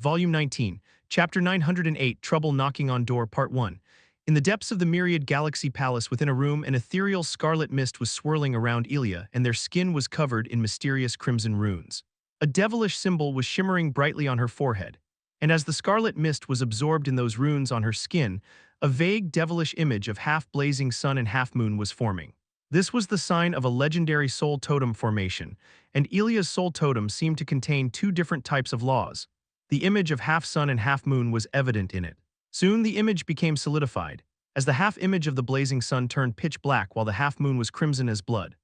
Volume 19, Chapter 908, Trouble Knocking on Door, Part 1. In the depths of the myriad galaxy palace within a room, an ethereal scarlet mist was swirling around Elia, and their skin was covered in mysterious crimson runes. A devilish symbol was shimmering brightly on her forehead, and as the scarlet mist was absorbed in those runes on her skin, a vague devilish image of half-blazing sun and half-moon was forming. This was the sign of a legendary soul totem formation, and Elia's soul totem seemed to contain two different types of laws. The image of half-sun and half-moon was evident in it. Soon the image became solidified, as the half-image of the blazing sun turned pitch black while the half-moon was crimson as blood.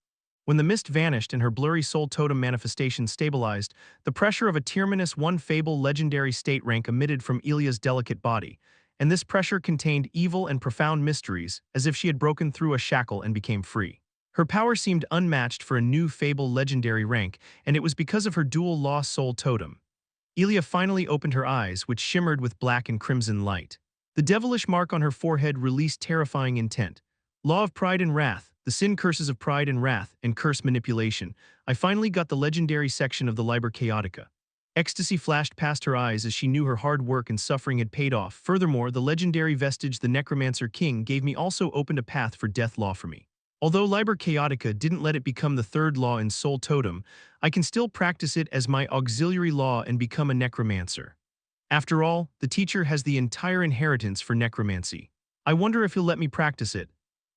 When the mist vanished and her blurry soul totem manifestation stabilized, the pressure of a Tyrmanus one fable legendary state rank emitted from Elia's delicate body, and this pressure contained evil and profound mysteries, as if she had broken through a shackle and became free. Her power seemed unmatched for a new fable legendary rank, and it was because of her dual law soul totem. Elia finally opened her eyes, which shimmered with black and crimson light. The devilish mark on her forehead released terrifying intent. Law of pride and wrath, the sin curses of pride and wrath, and curse manipulation. I finally got the legendary section of the Liber Chaotica. Ecstasy flashed past her eyes as she knew her hard work and suffering had paid off. Furthermore, the legendary vestige the Necromancer King gave me also opened a path for death law for me. Although Liber Chaotica didn't let it become the third law in Soul Totem, I can still practice it as my auxiliary law and become a necromancer. After all, the teacher has the entire inheritance for necromancy. I wonder if he'll let me practice it.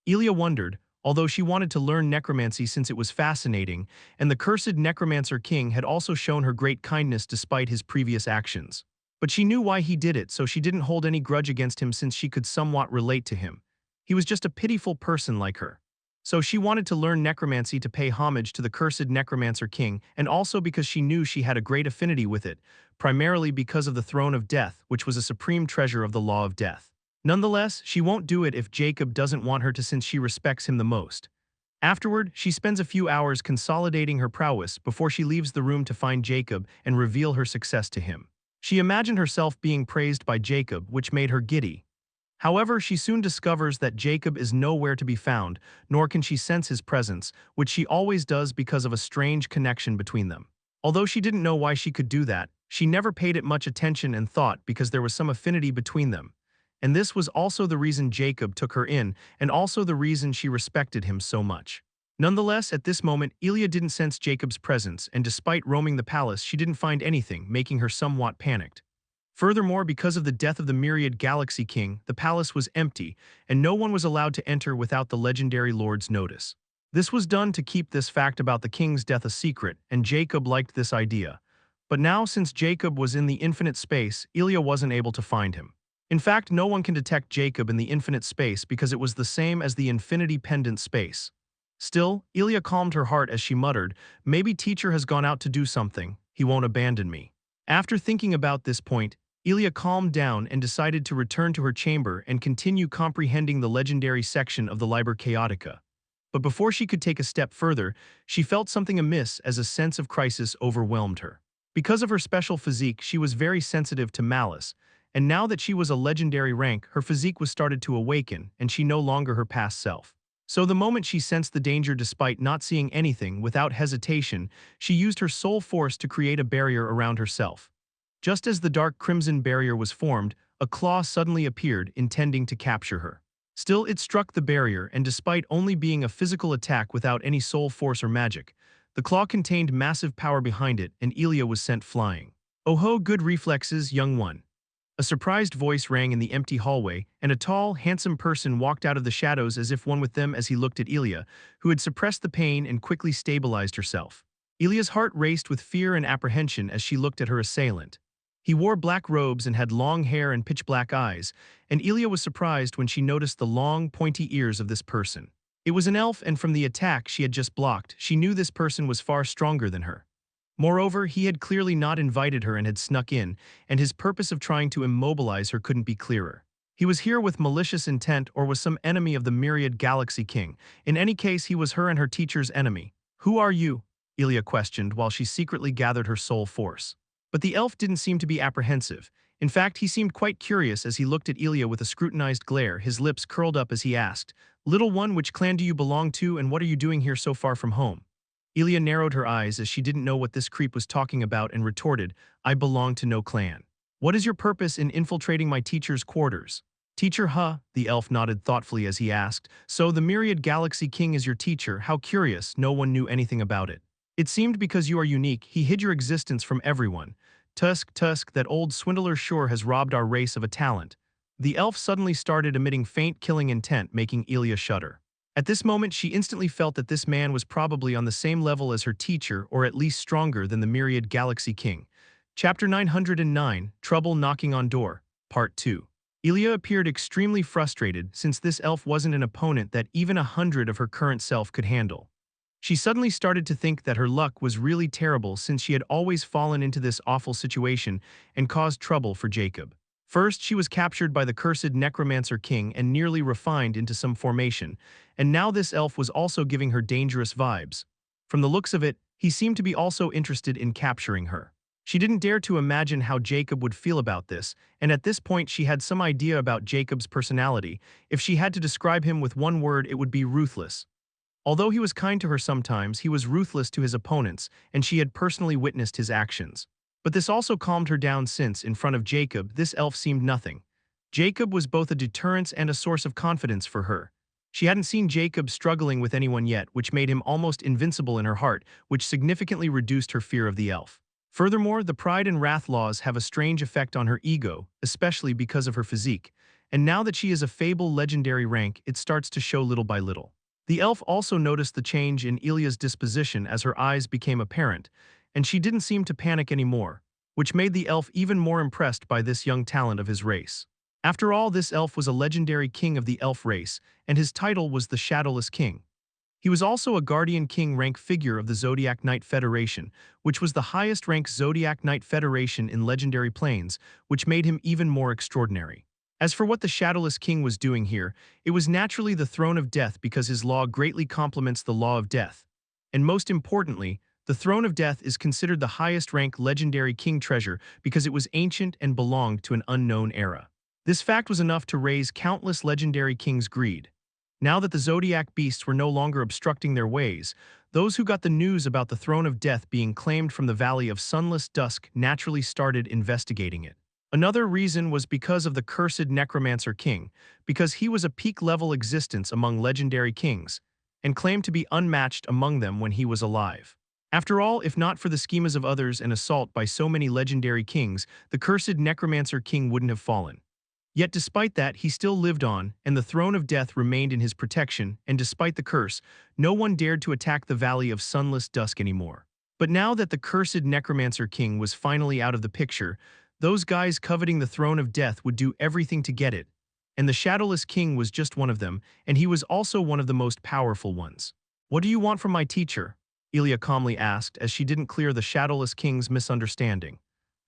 Elia wondered, although she wanted to learn necromancy since it was fascinating, and the cursed Necromancer King had also shown her great kindness despite his previous actions. But she knew why he did it, so she didn't hold any grudge against him since she could somewhat relate to him. He was just a pitiful person like her. So she wanted to learn necromancy to pay homage to the cursed Necromancer King, and also because she knew she had a great affinity with it, primarily because of the Throne of Death, which was a supreme treasure of the Law of Death. Nonetheless, she won't do it if Jacob doesn't want her to since she respects him the most. Afterward, she spends a few hours consolidating her prowess before she leaves the room to find Jacob and reveal her success to him. She imagined herself being praised by Jacob, which made her giddy. However, she soon discovers that Jacob is nowhere to be found, nor can she sense his presence, which she always does because of a strange connection between them. Although she didn't know why she could do that, she never paid it much attention and thought because there was some affinity between them. And this was also the reason Jacob took her in, and also the reason she respected him so much. Nonetheless, at this moment, Elia didn't sense Jacob's presence, and despite roaming the palace, she didn't find anything, making her somewhat panicked. Furthermore, because of the death of the myriad Galaxy King, the palace was empty, and no one was allowed to enter without the legendary lord's notice. This was done to keep this fact about the king's death a secret, and Jacob liked this idea. But now, since Jacob was in the infinite space, Elia wasn't able to find him. In fact, no one can detect Jacob in the infinite space because it was the same as the infinity pendant space. Still, Elia calmed her heart as she muttered, "Maybe teacher has gone out to do something. He won't abandon me." After thinking about this point, Elia calmed down and decided to return to her chamber and continue comprehending the legendary section of the Liber Chaotica. But before she could take a step further, she felt something amiss as a sense of crisis overwhelmed her. Because of her special physique, she was very sensitive to malice, and now that she was a legendary rank, her physique was started to awaken, and she no longer her past self. So the moment she sensed the danger despite not seeing anything, without hesitation, she used her soul force to create a barrier around herself. Just as the dark crimson barrier was formed, a claw suddenly appeared, intending to capture her. Still, it struck the barrier, and despite only being a physical attack without any soul force or magic, the claw contained massive power behind it, and Elia was sent flying. "Oh ho, good reflexes, young one." A surprised voice rang in the empty hallway, and a tall, handsome person walked out of the shadows as if one with them as he looked at Elia, who had suppressed the pain and quickly stabilized herself. Elia's heart raced with fear and apprehension as she looked at her assailant. He wore black robes and had long hair and pitch-black eyes, and Elia was surprised when she noticed the long, pointy ears of this person. It was an elf, and from the attack she had just blocked, she knew this person was far stronger than her. Moreover, he had clearly not invited her and had snuck in, and his purpose of trying to immobilize her couldn't be clearer. He was here with malicious intent or was some enemy of the myriad Galaxy King. In any case, he was her and her teacher's enemy. "Who are you?" Elia questioned while she secretly gathered her soul force. But the elf didn't seem to be apprehensive. In fact, he seemed quite curious as he looked at Elia with a scrutinized glare, his lips curled up as he asked, "Little one, which clan do you belong to and what are you doing here so far from home?" Elia narrowed her eyes as she didn't know what this creep was talking about and retorted, "I belong to no clan." What is your purpose in infiltrating my teacher's quarters? Teacher, huh? The elf nodded thoughtfully as he asked. So the Myriad Galaxy King is your teacher. How curious, no one knew anything about it. It seemed because you are unique, he hid your existence from everyone. Tusk, that old swindler sure has robbed our race of a talent. The elf suddenly started emitting faint killing intent, making Elia shudder. At this moment, she instantly felt that this man was probably on the same level as her teacher, or at least stronger than the Myriad Galaxy King. Chapter 909, Trouble Knocking on Door, Part 2. Elia appeared extremely frustrated since this elf wasn't an opponent that even 100 of her current self could handle. She suddenly started to think that her luck was really terrible since she had always fallen into this awful situation and caused trouble for Jacob. First, she was captured by the cursed Necromancer King and nearly refined into some formation, and now this elf was also giving her dangerous vibes. From the looks of it, he seemed to be also interested in capturing her. She didn't dare to imagine how Jacob would feel about this, and at this point she had some idea about Jacob's personality. If she had to describe him with one word, it would be ruthless. Although he was kind to her sometimes, he was ruthless to his opponents, and she had personally witnessed his actions. But this also calmed her down since, in front of Jacob, this elf seemed nothing. Jacob was both a deterrence and a source of confidence for her. She hadn't seen Jacob struggling with anyone yet, which made him almost invincible in her heart, which significantly reduced her fear of the elf. Furthermore, the pride and wrath laws have a strange effect on her ego, especially because of her physique, and now that she is a fable legendary rank, it starts to show little by little. The elf also noticed the change in Elia's disposition as her eyes became apparent, and she didn't seem to panic anymore, which made the elf even more impressed by this young talent of his race. After all, this elf was a legendary king of the elf race, and his title was the Shadowless King. He was also a Guardian King rank figure of the Zodiac Knight Federation, which was the highest rank Zodiac Knight Federation in Legendary Plains, which made him even more extraordinary. As for what the Shadowless King was doing here, it was naturally the Throne of Death because his law greatly complements the Law of Death. And most importantly, the Throne of Death is considered the highest rank legendary king treasure because it was ancient and belonged to an unknown era. This fact was enough to raise countless legendary kings' greed. Now that the Zodiac beasts were no longer obstructing their ways, those who got the news about the Throne of Death being claimed from the Valley of Sunless Dusk naturally started investigating it. Another reason was because of the cursed Necromancer King, because he was a peak-level existence among legendary kings, and claimed to be unmatched among them when he was alive. After all, if not for the schemes of others and assault by so many legendary kings, the cursed Necromancer King wouldn't have fallen. Yet despite that, he still lived on, and the Throne of Death remained in his protection, and despite the curse, no one dared to attack the Valley of Sunless Dusk anymore. But now that the cursed Necromancer King was finally out of the picture, those guys coveting the Throne of Death would do everything to get it. And the Shadowless King was just one of them, and he was also one of the most powerful ones. "What do you want from my teacher?" Elia calmly asked, as she didn't clear the Shadowless King's misunderstanding.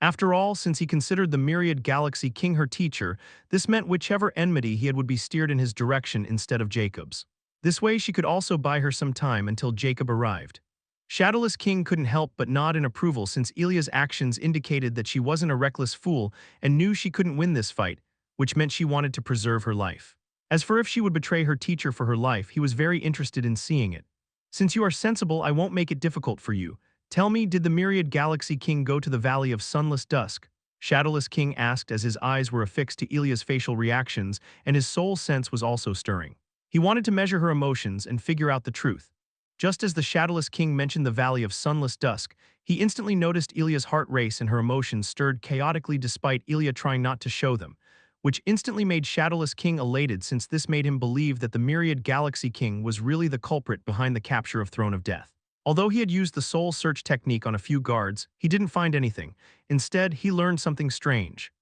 After all, since he considered the Myriad Galaxy King her teacher, this meant whichever enmity he had would be steered in his direction instead of Jacob's. This way she could also buy her some time until Jacob arrived. Shadowless King couldn't help but nod in approval since Elia's actions indicated that she wasn't a reckless fool and knew she couldn't win this fight, which meant she wanted to preserve her life. As for if she would betray her teacher for her life, he was very interested in seeing it. "Since you are sensible, I won't make it difficult for you. Tell me, did the Myriad Galaxy King go to the Valley of Sunless Dusk?" Shadowless King asked as his eyes were affixed to Elia's facial reactions and his soul sense was also stirring. He wanted to measure her emotions and figure out the truth. Just as the Shadowless King mentioned the Valley of Sunless Dusk, he instantly noticed Elia's heart race and her emotions stirred chaotically despite Elia trying not to show them, which instantly made Shadowless King elated since this made him believe that the Myriad Galaxy King was really the culprit behind the capture of Throne of Death. Although he had used the soul search technique on a few guards, he didn't find anything. Instead, he learned something strange.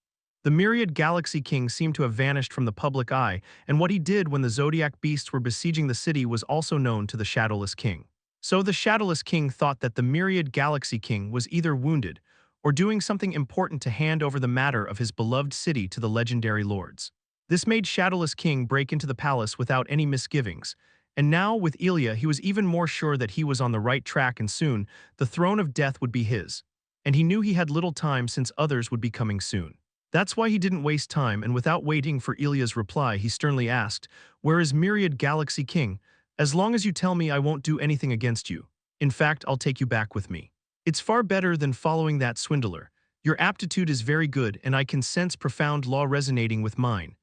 The Myriad Galaxy King seemed to have vanished from the public eye, and what he did when the Zodiac beasts were besieging the city was also known to the Shadowless King. So the Shadowless King thought that the Myriad Galaxy King was either wounded or doing something important to hand over the matter of his beloved city to the legendary lords. This made Shadowless King break into the palace without any misgivings. And now, with Elia, he was even more sure that he was on the right track and soon, the Throne of Death would be his. And he knew he had little time since others would be coming soon. That's why he didn't waste time, and without waiting for Elia's reply, he sternly asked, "Where is Myriad Galaxy King? As long as you tell me, I won't do anything against you. In fact, I'll take you back with me. It's far better than following that swindler." Your aptitude is very good, and I can sense profound law resonating with mine.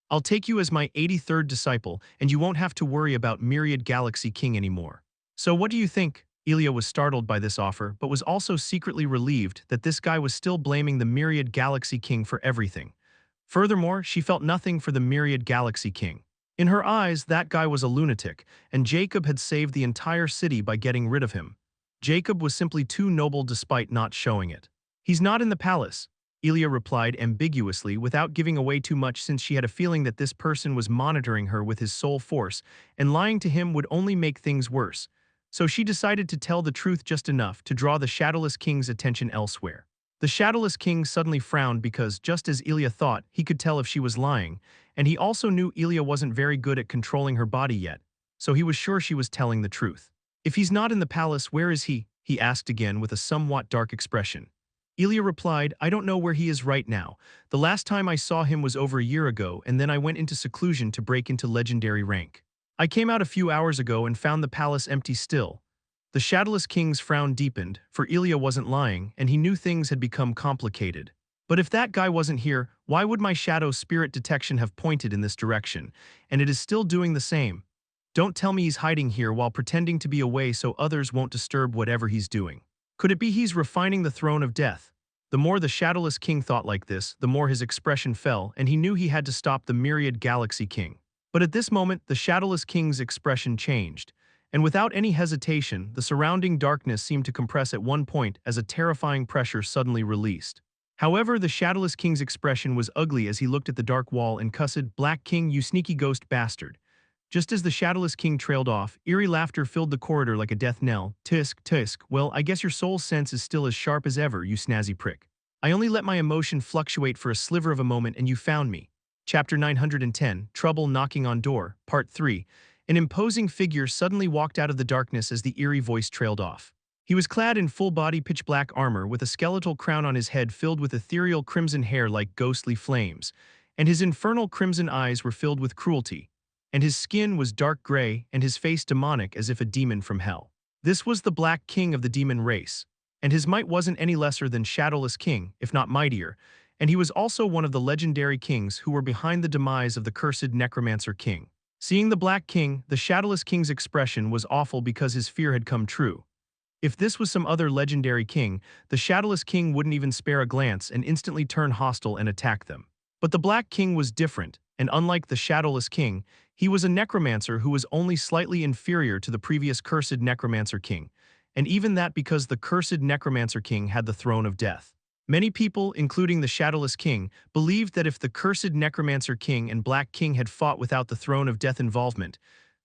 I'll take you as my 83rd disciple, and you won't have to worry about Myriad Galaxy King anymore. So what do you think? Ilya was startled by this offer, but was also secretly relieved that this guy was still blaming the Myriad Galaxy King for everything. Furthermore, she felt nothing for the Myriad Galaxy King. In her eyes, that guy was a lunatic, and Jacob had saved the entire city by getting rid of him. Jacob was simply too noble despite not showing it. He's not in the palace, Ilya replied ambiguously without giving away too much, since she had a feeling that this person was monitoring her with his soul force, and lying to him would only make things worse. So she decided to tell the truth just enough to draw the Shadowless King's attention elsewhere. The Shadowless King suddenly frowned because, just as Ilya thought, he could tell if she was lying, and he also knew Ilya wasn't very good at controlling her body yet, so he was sure she was telling the truth. If he's not in the palace, where is he? He asked again with a somewhat dark expression. Ilya replied, I don't know where he is right now. The last time I saw him was over a year ago, and then I went into seclusion to break into legendary rank. I came out a few hours ago and found the palace empty still. The Shadowless King's frown deepened, for Ilya wasn't lying, and he knew things had become complicated. But if that guy wasn't here, why would my shadow spirit detection have pointed in this direction? And it is still doing the same. Don't tell me he's hiding here while pretending to be away so others won't disturb whatever he's doing. Could it be he's refining the throne of death? The more the Shadowless King thought like this, the more his expression fell, and he knew he had to stop the Myriad Galaxy King. But at this moment, the Shadowless King's expression changed, and without any hesitation, the surrounding darkness seemed to compress at one point as a terrifying pressure suddenly released. However, the Shadowless King's expression was ugly as he looked at the dark wall and cussed, Black King, you sneaky ghost bastard. Just as the Shadowless King trailed off, eerie laughter filled the corridor like a death knell. Tisk, tisk, well, I guess your soul sense is still as sharp as ever, you snazzy prick. I only let my emotion fluctuate for a sliver of a moment and you found me. Chapter 910, Trouble Knocking on Door, Part 3. An imposing figure suddenly walked out of the darkness as the eerie voice trailed off. He was clad in full-body pitch-black armor with a skeletal crown on his head filled with ethereal crimson hair like ghostly flames, and his infernal crimson eyes were filled with cruelty. And his skin was dark gray, and his face demonic as if a demon from hell. This was the Black King of the demon race, and his might wasn't any lesser than Shadowless King, if not mightier, and he was also one of the legendary kings who were behind the demise of the cursed Necromancer King. Seeing the Black King, the Shadowless King's expression was awful because his fear had come true. If this was some other legendary king, the Shadowless King wouldn't even spare a glance and instantly turn hostile and attack them. But the Black King was different, and unlike the Shadowless King, he was a necromancer who was only slightly inferior to the previous cursed Necromancer King, and even that because the cursed Necromancer King had the throne of death. Many people, including the Shadowless King, believed that if the cursed Necromancer King and Black King had fought without the throne of death involvement,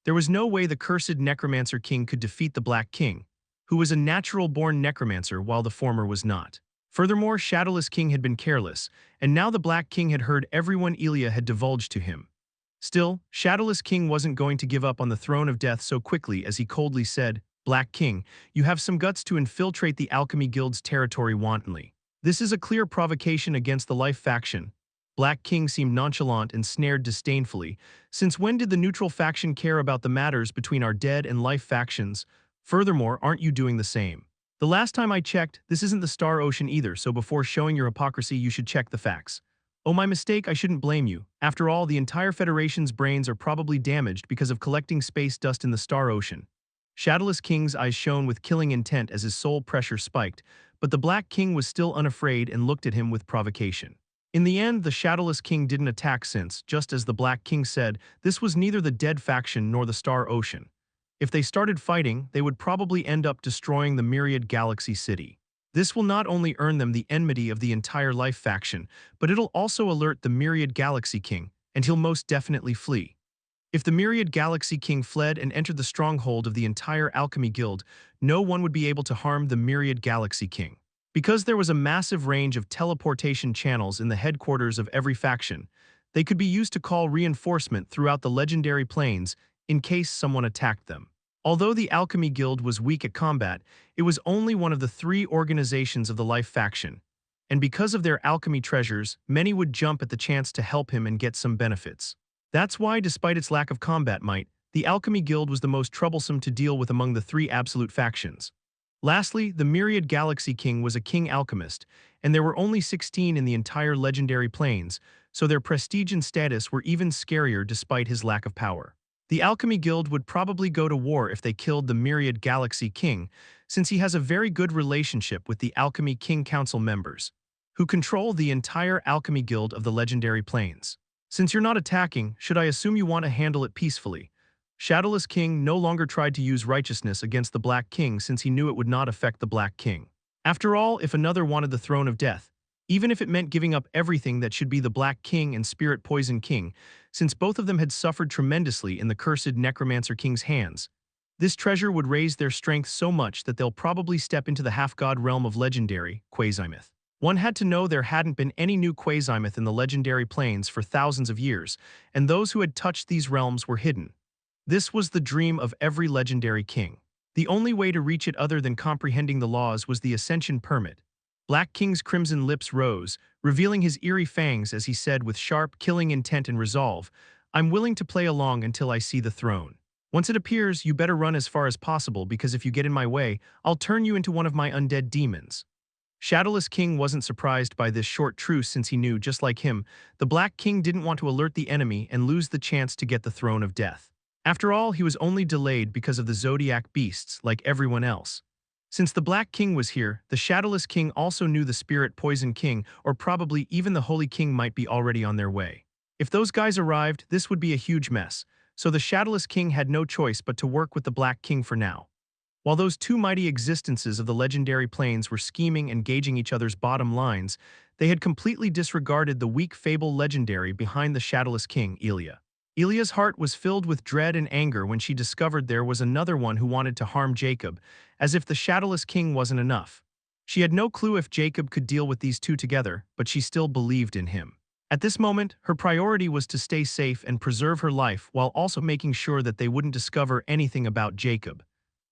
there was no way the cursed Necromancer King could defeat the Black King, who was a natural-born necromancer while the former was not. Furthermore, Shadowless King had been careless, and now the Black King had heard everyone Ilya had divulged to him. Still, Shadowless King wasn't going to give up on the throne of death so quickly as he coldly said, Black King, you have some guts to infiltrate the Alchemy Guild's territory wantonly. This is a clear provocation against the Life faction. Black King seemed nonchalant and snared disdainfully. Since when did the neutral faction care about the matters between our dead and Life factions? Furthermore, aren't you doing the same? The last time I checked, this isn't the Star Ocean either, so before showing your hypocrisy you should check the facts. Oh, my mistake, I shouldn't blame you. After all, the entire Federation's brains are probably damaged because of collecting space dust in the Star Ocean. Shadowless King's eyes shone with killing intent as his soul pressure spiked, but the Black King was still unafraid and looked at him with provocation. In the end, the Shadowless King didn't attack since, just as the Black King said, this was neither the dead faction nor the Star Ocean. If they started fighting, they would probably end up destroying the Myriad Galaxy City. This will not only earn them the enmity of the entire Life faction, but it'll also alert the Myriad Galaxy King, and he'll most definitely flee. If the Myriad Galaxy King fled and entered the stronghold of the entire Alchemy Guild, no one would be able to harm the Myriad Galaxy King. Because there was a massive range of teleportation channels in the headquarters of every faction, they could be used to call reinforcement throughout the legendary plains in case someone attacked them. Although the Alchemy Guild was weak at combat, it was only one of the 3 organizations of the Life faction, and because of their alchemy treasures, many would jump at the chance to help him and get some benefits. That's why, despite its lack of combat might, the Alchemy Guild was the most troublesome to deal with among the 3 absolute factions. Lastly, the Myriad Galaxy King was a king alchemist, and there were only 16 in the entire legendary plains, so their prestige and status were even scarier despite his lack of power. The Alchemy Guild would probably go to war if they killed the Myriad Galaxy King, since he has a very good relationship with the Alchemy King Council members, who control the entire Alchemy Guild of the legendary plains. Since you're not attacking, should I assume you want to handle it peacefully? Shadowless King no longer tried to use righteousness against the Black King since he knew it would not affect the Black King. After all, if another wanted the throne of death, even if it meant giving up everything that should be the Black King and Spirit Poison King, since both of them had suffered tremendously in the cursed Necromancer King's hands, this treasure would raise their strength so much that they'll probably step into the half-god realm of legendary Quasimoth. One had to know there hadn't been any new Quasimoth in the legendary plains for thousands of years, and those who had touched these realms were hidden. This was the dream of every legendary king. The only way to reach it other than comprehending the laws was the Ascension Permit. Black King's crimson lips rose, revealing his eerie fangs as he said with sharp, killing intent and resolve, "I'm willing to play along until I see the throne. Once it appears, you better run as far as possible because if you get in my way, I'll turn you into one of my undead demons." Shadowless King wasn't surprised by this short truce since he knew, just like him, the Black King didn't want to alert the enemy and lose the chance to get the throne of death. After all, he was only delayed because of the Zodiac beasts, like everyone else. Since the Black King was here, the Shadowless King also knew the Spirit Poison King, or probably even the Holy King, might be already on their way. If those guys arrived, this would be a huge mess, so the Shadowless King had no choice but to work with the Black King for now. While those two mighty existences of the legendary plains were scheming and gauging each other's bottom lines, they had completely disregarded the weak fable legendary behind the Shadowless King, Elia. Elia's heart was filled with dread and anger when she discovered there was another one who wanted to harm Jacob, as if the Shadowless King wasn't enough. She had no clue if Jacob could deal with these two together, but she still believed in him. At this moment, her priority was to stay safe and preserve her life while also making sure that they wouldn't discover anything about Jacob.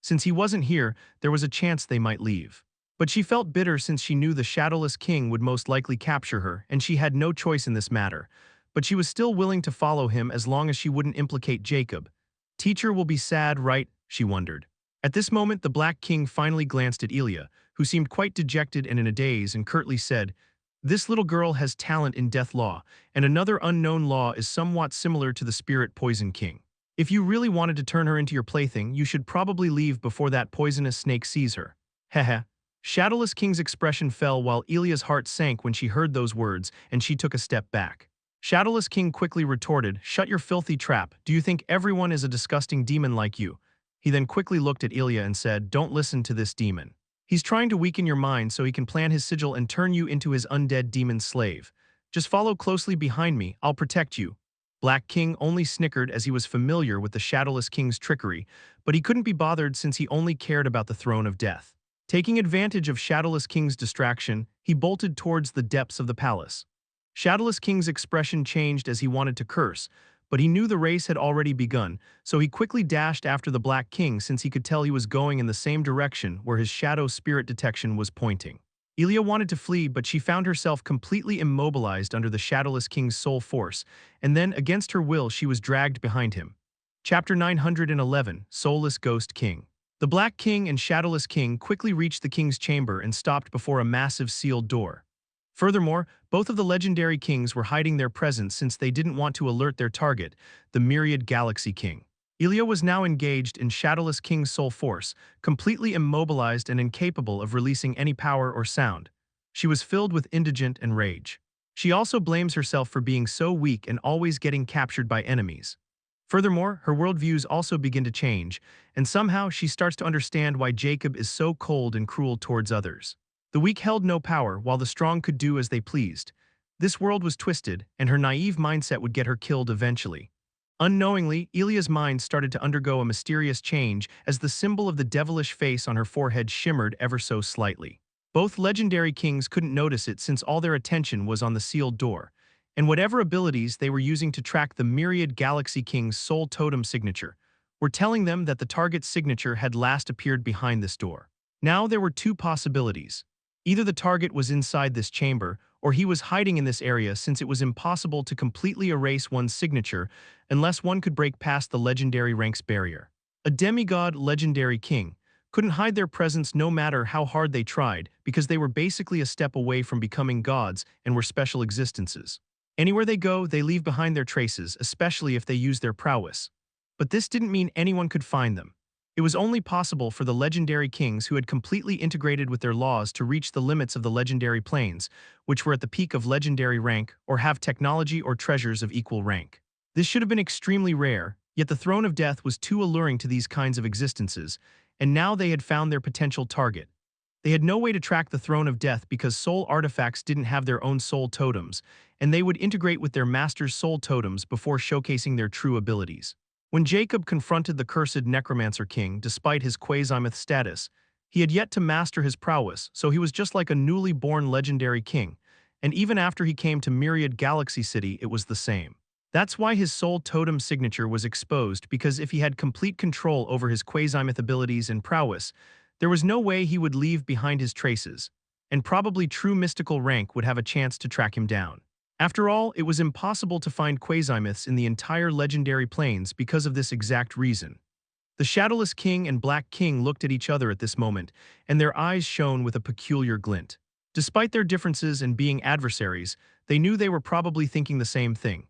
Since he wasn't here, there was a chance they might leave. But she felt bitter since she knew the Shadowless King would most likely capture her, and she had no choice in this matter. But she was still willing to follow him as long as she wouldn't implicate Jacob. Teacher will be sad, right? She wondered. At this moment, the Black King finally glanced at Elia, who seemed quite dejected and in a daze, and curtly said, "This little girl has talent in death law, and another unknown law is somewhat similar to the Spirit Poison King. If you really wanted to turn her into your plaything, you should probably leave before that poisonous snake sees her." Heh. Shadowless King's expression fell while Elia's heart sank when she heard those words, and she took a step back. Shadowless King quickly retorted, "Shut your filthy trap. Do you think everyone is a disgusting demon like you?" He then quickly looked at Elia and said, "Don't listen to this demon. He's trying to weaken your mind so he can plan his sigil and turn you into his undead demon slave. Just follow closely behind me. I'll protect you." Black King only snickered as he was familiar with the Shadowless King's trickery, but he couldn't be bothered since he only cared about the throne of death. Taking advantage of Shadowless King's distraction, he bolted towards the depths of the palace. Shadowless King's expression changed as he wanted to curse, but he knew the race had already begun, so he quickly dashed after the Black King since he could tell he was going in the same direction where his shadow spirit detection was pointing. Elia wanted to flee, but she found herself completely immobilized under the Shadowless King's soul force, and then, against her will, she was dragged behind him. Chapter 911, Soulless Ghost King. The Black King and Shadowless King quickly reached the king's chamber and stopped before a massive sealed door. Furthermore, both of the legendary kings were hiding their presence since they didn't want to alert their target, the Myriad Galaxy King. Elia was now engaged in Shadowless King's soul force, completely immobilized and incapable of releasing any power or sound. She was filled with indigent and rage. She also blames herself for being so weak and always getting captured by enemies. Furthermore, her worldviews also begin to change, and somehow she starts to understand why Jacob is so cold and cruel towards others. The weak held no power, while the strong could do as they pleased. This world was twisted, and her naive mindset would get her killed eventually. Unknowingly, Elia's mind started to undergo a mysterious change as the symbol of the devilish face on her forehead shimmered ever so slightly. Both legendary kings couldn't notice it since all their attention was on the sealed door, and whatever abilities they were using to track the Myriad Galaxy King's soul totem signature were telling them that the target's signature had last appeared behind this door. Now there were two possibilities. Either the target was inside this chamber, or he was hiding in this area since it was impossible to completely erase one's signature unless one could break past the legendary ranks barrier. A demigod legendary king, couldn't hide their presence no matter how hard they tried, because they were basically a step away from becoming gods and were special existences. Anywhere they go, they leave behind their traces, especially if they use their prowess. But this didn't mean anyone could find them. It was only possible for the legendary kings who had completely integrated with their laws to reach the limits of the legendary plains, which were at the peak of legendary rank or have technology or treasures of equal rank. This should have been extremely rare, yet the throne of death was too alluring to these kinds of existences, and now they had found their potential target. They had no way to track the throne of death because soul artifacts didn't have their own soul totems, and they would integrate with their master's soul totems before showcasing their true abilities. When Jacob confronted the cursed necromancer king, despite his quasi-myth status, he had yet to master his prowess, so he was just like a newly born legendary king, and even after he came to Myriad Galaxy City, it was the same. That's why his soul totem signature was exposed, because if he had complete control over his quasi-myth abilities and prowess, there was no way he would leave behind his traces, and probably true mystical rank would have a chance to track him down. After all, it was impossible to find quasi-myths in the entire legendary plains because of this exact reason. The Shadowless King and Black King looked at each other at this moment, and their eyes shone with a peculiar glint. Despite their differences and being adversaries, they knew they were probably thinking the same thing.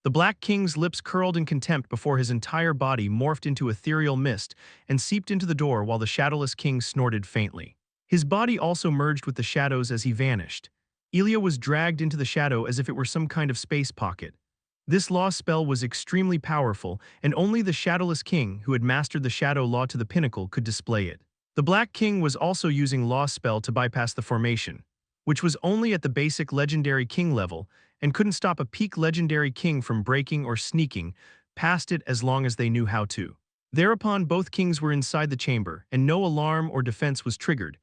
The Black King's lips curled in contempt before his entire body morphed into ethereal mist and seeped into the door while the Shadowless King snorted faintly. His body also merged with the shadows as he vanished. Ilya was dragged into the shadow as if it were some kind of space pocket. This law spell was extremely powerful, and only the Shadowless King, who had mastered the shadow law to the pinnacle, could display it. The Black King was also using law spell to bypass the formation, which was only at the basic legendary king level, and couldn't stop a peak legendary king from breaking or sneaking past it as long as they knew how to. Thereupon both kings were inside the chamber, and no alarm or defense was triggered.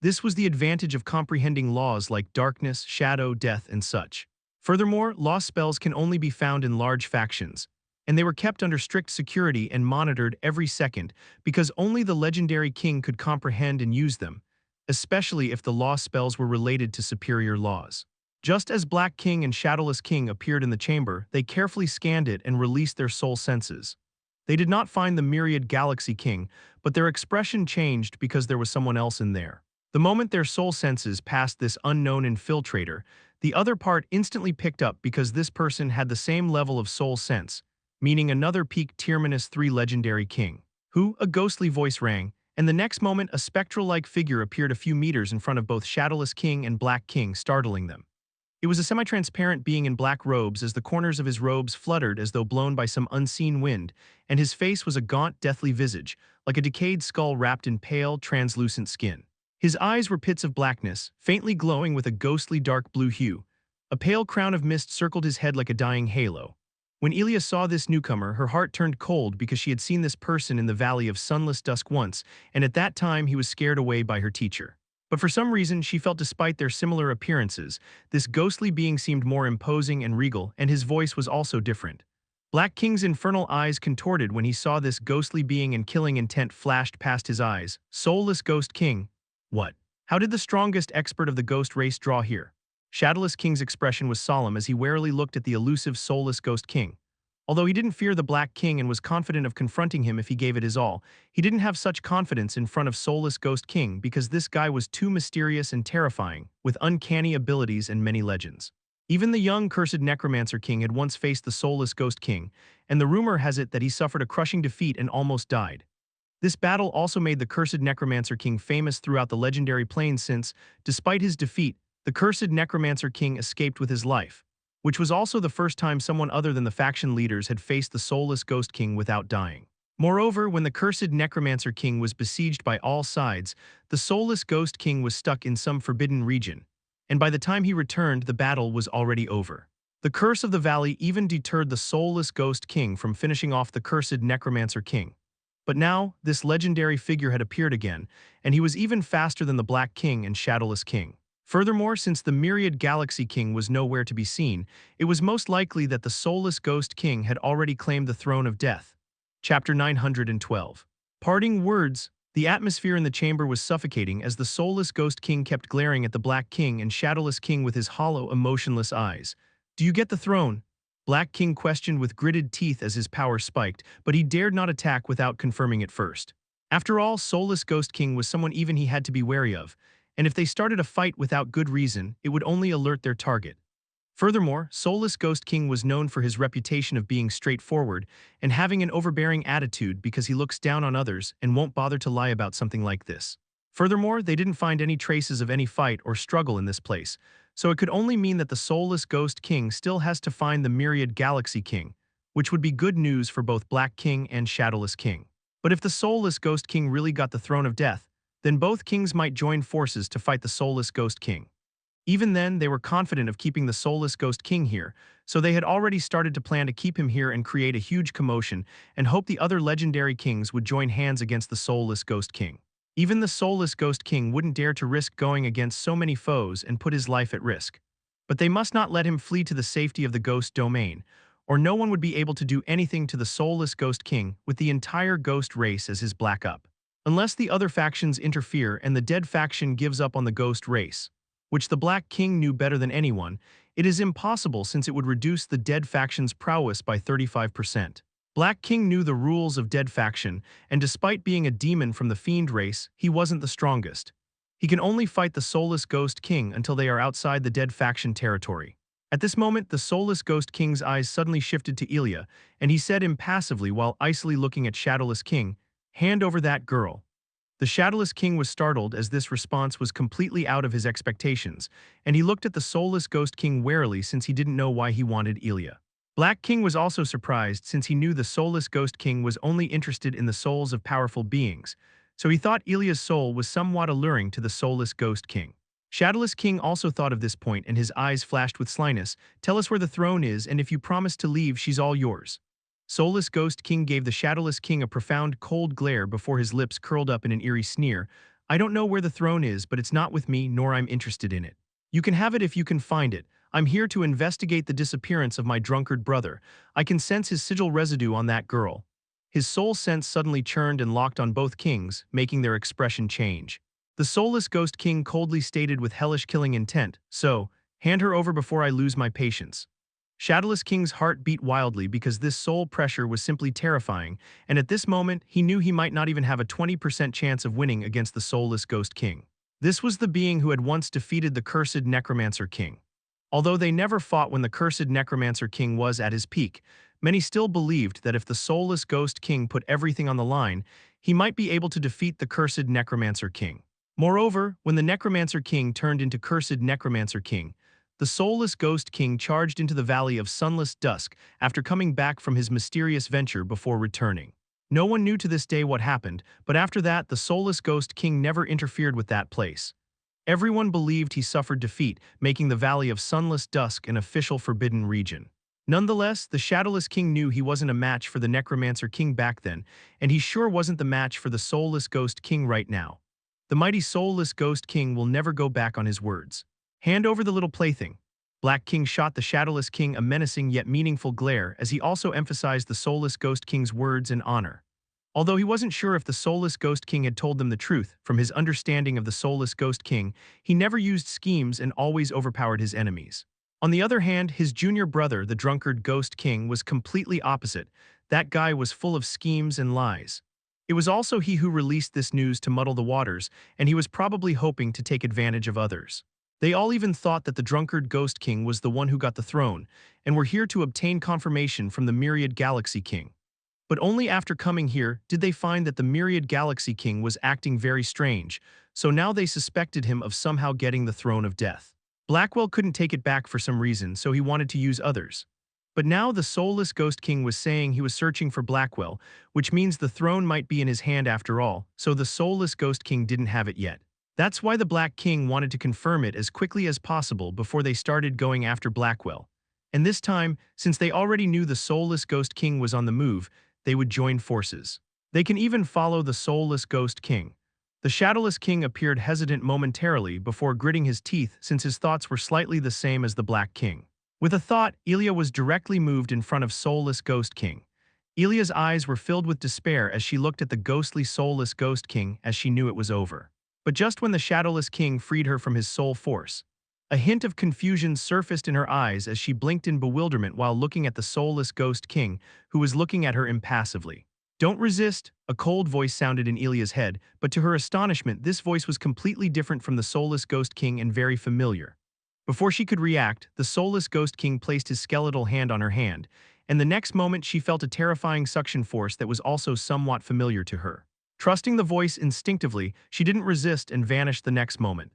This was the advantage of comprehending laws like darkness, shadow, death, and such. Furthermore, law spells can only be found in large factions, and they were kept under strict security and monitored every second because only the legendary king could comprehend and use them, especially if the law spells were related to superior laws. Just as Black King and Shadowless King appeared in the chamber, they carefully scanned it and released their soul senses. They did not find the Myriad Galaxy King, but their expression changed because there was someone else in there. The moment their soul senses passed this unknown infiltrator, the other part instantly picked up because this person had the same level of soul sense, meaning another peak Tier -3 legendary king. Who? A ghostly voice rang, and the next moment a spectral-like figure appeared a few meters in front of both Shadowless King and Black King, startling them. It was a semi-transparent being in black robes as the corners of his robes fluttered as though blown by some unseen wind, and his face was a gaunt, deathly visage, like a decayed skull wrapped in pale, translucent skin. His eyes were pits of blackness, faintly glowing with a ghostly dark blue hue. A pale crown of mist circled his head like a dying halo. When Ilya saw this newcomer, her heart turned cold because she had seen this person in the Valley of Sunless Dusk once, and at that time he was scared away by her teacher. But for some reason, she felt despite their similar appearances, this ghostly being seemed more imposing and regal, and his voice was also different. Black King's infernal eyes contorted when he saw this ghostly being, and killing intent flashed past his eyes. Soulless Ghost King. What? How did the strongest expert of the ghost race draw here? Shadowless King's expression was solemn as he warily looked at the elusive Soulless Ghost King. Although he didn't fear the Black King and was confident of confronting him if he gave it his all, he didn't have such confidence in front of Soulless Ghost King because this guy was too mysterious and terrifying, with uncanny abilities and many legends. Even the young cursed Necromancer King had once faced the Soulless Ghost King, and the rumor has it that he suffered a crushing defeat and almost died. This battle also made the cursed Necromancer King famous throughout the legendary plains since, despite his defeat, the cursed Necromancer King escaped with his life, which was also the first time someone other than the faction leaders had faced the Soulless Ghost King without dying. Moreover, when the cursed Necromancer King was besieged by all sides, the Soulless Ghost King was stuck in some forbidden region, and by the time he returned, the battle was already over. The curse of the valley even deterred the Soulless Ghost King from finishing off the cursed Necromancer King. But now, this legendary figure had appeared again, and he was even faster than the Black King and Shadowless King. Furthermore, since the Myriad Galaxy King was nowhere to be seen, it was most likely that the Soulless Ghost King had already claimed the throne of death. Chapter 912. Parting words. The atmosphere in the chamber was suffocating as the Soulless Ghost King kept glaring at the Black King and Shadowless King with his hollow, emotionless eyes. "Do you get the throne?" Black King questioned with gritted teeth as his power spiked, but he dared not attack without confirming it first. After all, Soulless Ghost King was someone even he had to be wary of, and if they started a fight without good reason, it would only alert their target. Furthermore, Soulless Ghost King was known for his reputation of being straightforward and having an overbearing attitude because he looks down on others and won't bother to lie about something like this. Furthermore, they didn't find any traces of any fight or struggle in this place, so it could only mean that the Soulless Ghost King still has to find the Myriad Galaxy King, which would be good news for both Black King and Shadowless King. But if the Soulless Ghost King really got the Throne of Death, then both kings might join forces to fight the Soulless Ghost King. Even then, they were confident of keeping the Soulless Ghost King here, so they had already started to plan to keep him here and create a huge commotion and hope the other legendary kings would join hands against the Soulless Ghost King. Even the Soulless Ghost King wouldn't dare to risk going against so many foes and put his life at risk. But they must not let him flee to the safety of the Ghost Domain, or no one would be able to do anything to the Soulless Ghost King with the entire Ghost race as his backup. Unless the other factions interfere and the dead faction gives up on the Ghost race, which the Black King knew better than anyone, it is impossible since it would reduce the dead faction's prowess by 35%. Black King knew the rules of dead faction, and despite being a demon from the Fiend race, he wasn't the strongest. He can only fight the Soulless Ghost King until they are outside the dead faction territory. At this moment, the Soulless Ghost King's eyes suddenly shifted to Ilya, and he said impassively while icily looking at Shadowless King, "Hand over that girl." The Shadowless King was startled as this response was completely out of his expectations, and he looked at the Soulless Ghost King warily since he didn't know why he wanted Ilya. Black King was also surprised since he knew the Soulless Ghost King was only interested in the souls of powerful beings, so he thought Ilya's soul was somewhat alluring to the Soulless Ghost King. Shadowless King also thought of this point and his eyes flashed with slyness. "Tell us where the throne is, and if you promise to leave, she's all yours." Soulless Ghost King gave the Shadowless King a profound cold glare before his lips curled up in an eerie sneer. "I don't know where the throne is, but it's not with me, nor I'm interested in it. You can have it if you can find it. I'm here to investigate the disappearance of my drunkard brother. I can sense his sigil residue on that girl." His soul sense suddenly churned and locked on both kings, making their expression change. The Soulless Ghost King coldly stated with hellish killing intent, "So, hand her over before I lose my patience." Shadowless King's heart beat wildly because this soul pressure was simply terrifying, and at this moment, he knew he might not even have a 20% chance of winning against the Soulless Ghost King. This was the being who had once defeated the cursed Necromancer King. Although they never fought when the cursed Necromancer King was at his peak, many still believed that if the Soulless Ghost King put everything on the line, he might be able to defeat the cursed Necromancer King. Moreover, when the Necromancer King turned into cursed Necromancer King, the Soulless Ghost King charged into the Valley of Sunless Dusk after coming back from his mysterious venture before returning. No one knew to this day what happened, but after that, the Soulless Ghost King never interfered with that place. Everyone believed he suffered defeat, making the Valley of Sunless Dusk an official forbidden region. Nonetheless, the Shadowless King knew he wasn't a match for the Necromancer King back then, and he sure wasn't the match for the Soulless Ghost King right now. The mighty Soulless Ghost King will never go back on his words. "Hand over the little plaything." Black King shot the Shadowless King a menacing yet meaningful glare as he also emphasized the Soulless Ghost King's words and honor. Although he wasn't sure if the Soulless Ghost King had told them the truth, from his understanding of the Soulless Ghost King, he never used schemes and always overpowered his enemies. On the other hand, his junior brother, the drunkard Ghost King, was completely opposite. That guy was full of schemes and lies. It was also he who released this news to muddle the waters, and he was probably hoping to take advantage of others. They all even thought that the drunkard Ghost King was the one who got the throne, and were here to obtain confirmation from the Myriad Galaxy King. But only after coming here did they find that the Myriad Galaxy King was acting very strange, so now they suspected him of somehow getting the Throne of Death. Blackwell couldn't take it back for some reason, so he wanted to use others. But now the Soulless Ghost King was saying he was searching for Blackwell, which means the throne might be in his hand after all, so the Soulless Ghost King didn't have it yet. That's why the Black King wanted to confirm it as quickly as possible before they started going after Blackwell. And this time, since they already knew the Soulless Ghost King was on the move, they would join forces. They can even follow the Soulless Ghost King. The Shadowless King appeared hesitant momentarily before gritting his teeth since his thoughts were slightly the same as the Black King. With a thought, Ilya was directly moved in front of Soulless Ghost King. Ilya's eyes were filled with despair as she looked at the ghostly Soulless Ghost King as she knew it was over. But just when the Shadowless King freed her from his soul force, a hint of confusion surfaced in her eyes as she blinked in bewilderment while looking at the Soulless Ghost King, who was looking at her impassively. Don't resist, a cold voice sounded in Elia's head, but to her astonishment, this voice was completely different from the soulless Ghost King and very familiar. Before she could react, the soulless Ghost King placed his skeletal hand on her hand, and the next moment she felt a terrifying suction force that was also somewhat familiar to her. Trusting the voice instinctively, she didn't resist and vanished the next moment.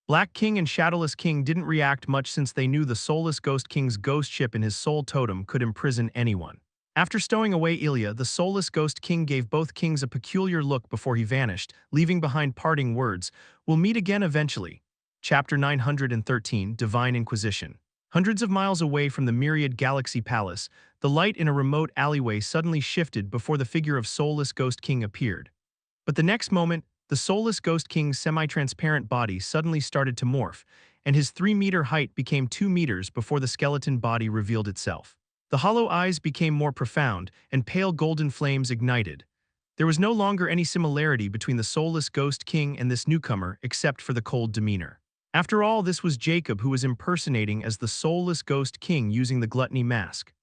Black King and Shadowless King didn't react much since they knew the soulless Ghost King's ghost chip in his soul totem could imprison anyone. After stowing away Ilia, the soulless Ghost King gave both kings a peculiar look before he vanished, leaving behind parting words, "We'll meet again eventually." Chapter 913, Divine Inquisition. Hundreds of miles away from the Myriad Galaxy Palace, the light in a remote alleyway suddenly shifted before the figure of soulless Ghost King appeared. But the next moment, the soulless Ghost King's semi-transparent body suddenly started to morph, and his 3-meter height became 2 meters before the skeleton body revealed itself. The hollow eyes became more profound, and pale golden flames ignited. There was no longer any similarity between the soulless Ghost King and this newcomer except for the cold demeanor. After all, this was Jacob who was impersonating as the soulless Ghost King using the gluttony mask.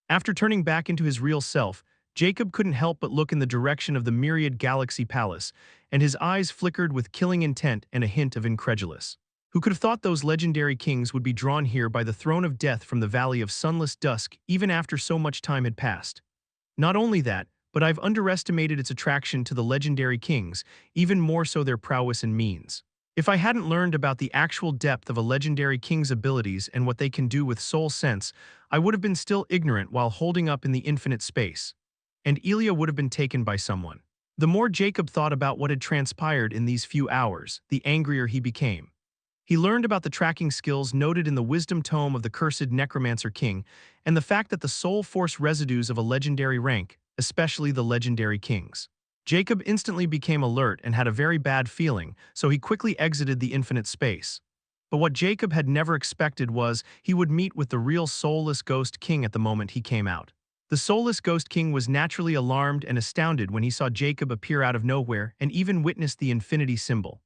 After turning back into his real self, Jacob couldn't help but look in the direction of the Myriad Galaxy Palace, and his eyes flickered with killing intent and a hint of incredulous. Who could have thought those legendary kings would be drawn here by the throne of death from the Valley of Sunless Dusk even after so much time had passed? Not only that, but I've underestimated its attraction to the legendary kings, even more so their prowess and means. If I hadn't learned about the actual depth of a legendary king's abilities and what they can do with soul sense, I would have been still ignorant while holding up in the infinite space. And Elia would have been taken by someone. The more Jacob thought about what had transpired in these few hours, the angrier he became. He learned about the tracking skills noted in the wisdom tome of the cursed Necromancer King, and the fact that the soul force residues of a legendary rank, especially the legendary kings. Jacob instantly became alert and had a very bad feeling, so he quickly exited the infinite space. But what Jacob had never expected was he would meet with the real soulless Ghost King at the moment he came out. The soulless Ghost King was naturally alarmed and astounded when he saw Jacob appear out of nowhere and even witnessed the infinity symbol.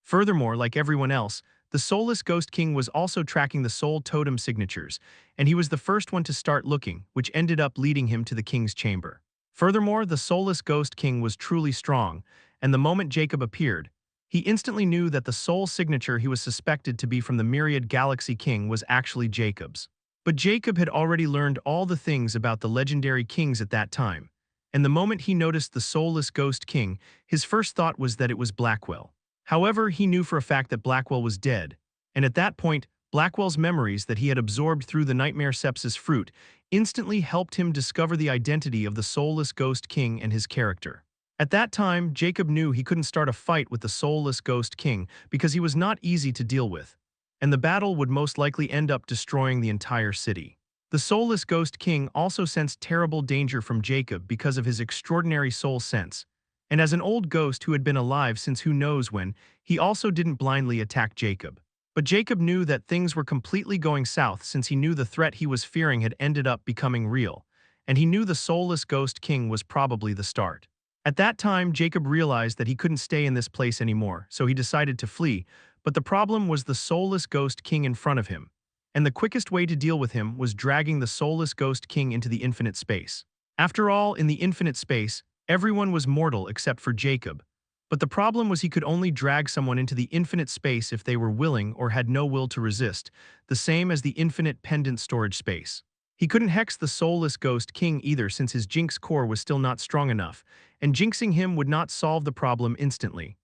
Furthermore, like everyone else, the soulless Ghost King was also tracking the soul totem signatures, and he was the first one to start looking, which ended up leading him to the king's chamber. Furthermore, the soulless Ghost King was truly strong, and the moment Jacob appeared, he instantly knew that the soul signature he was suspected to be from the Myriad Galaxy King was actually Jacob's. But Jacob had already learned all the things about the legendary kings at that time, and the moment he noticed the soulless Ghost King, his first thought was that it was Blackwell. However, he knew for a fact that Blackwell was dead, and at that point, Blackwell's memories that he had absorbed through the Nightmare Sepsis fruit instantly helped him discover the identity of the soulless Ghost King and his character. At that time, Jacob knew he couldn't start a fight with the soulless Ghost King because he was not easy to deal with, and the battle would most likely end up destroying the entire city. The soulless Ghost King also sensed terrible danger from Jacob because of his extraordinary soul sense, and as an old ghost who had been alive since who knows when, he also didn't blindly attack Jacob. But Jacob knew that things were completely going south since he knew the threat he was fearing had ended up becoming real, and he knew the soulless Ghost King was probably the start. At that time, Jacob realized that he couldn't stay in this place anymore, so he decided to flee, but the problem was the soulless Ghost King in front of him, and the quickest way to deal with him was dragging the soulless Ghost King into the infinite space. After all, in the infinite space, everyone was mortal except for Jacob, but the problem was he could only drag someone into the infinite space if they were willing or had no will to resist, the same as the infinite pendant storage space. He couldn't hex the soulless Ghost King either since his Jinx core was still not strong enough, and jinxing him would not solve the problem instantly.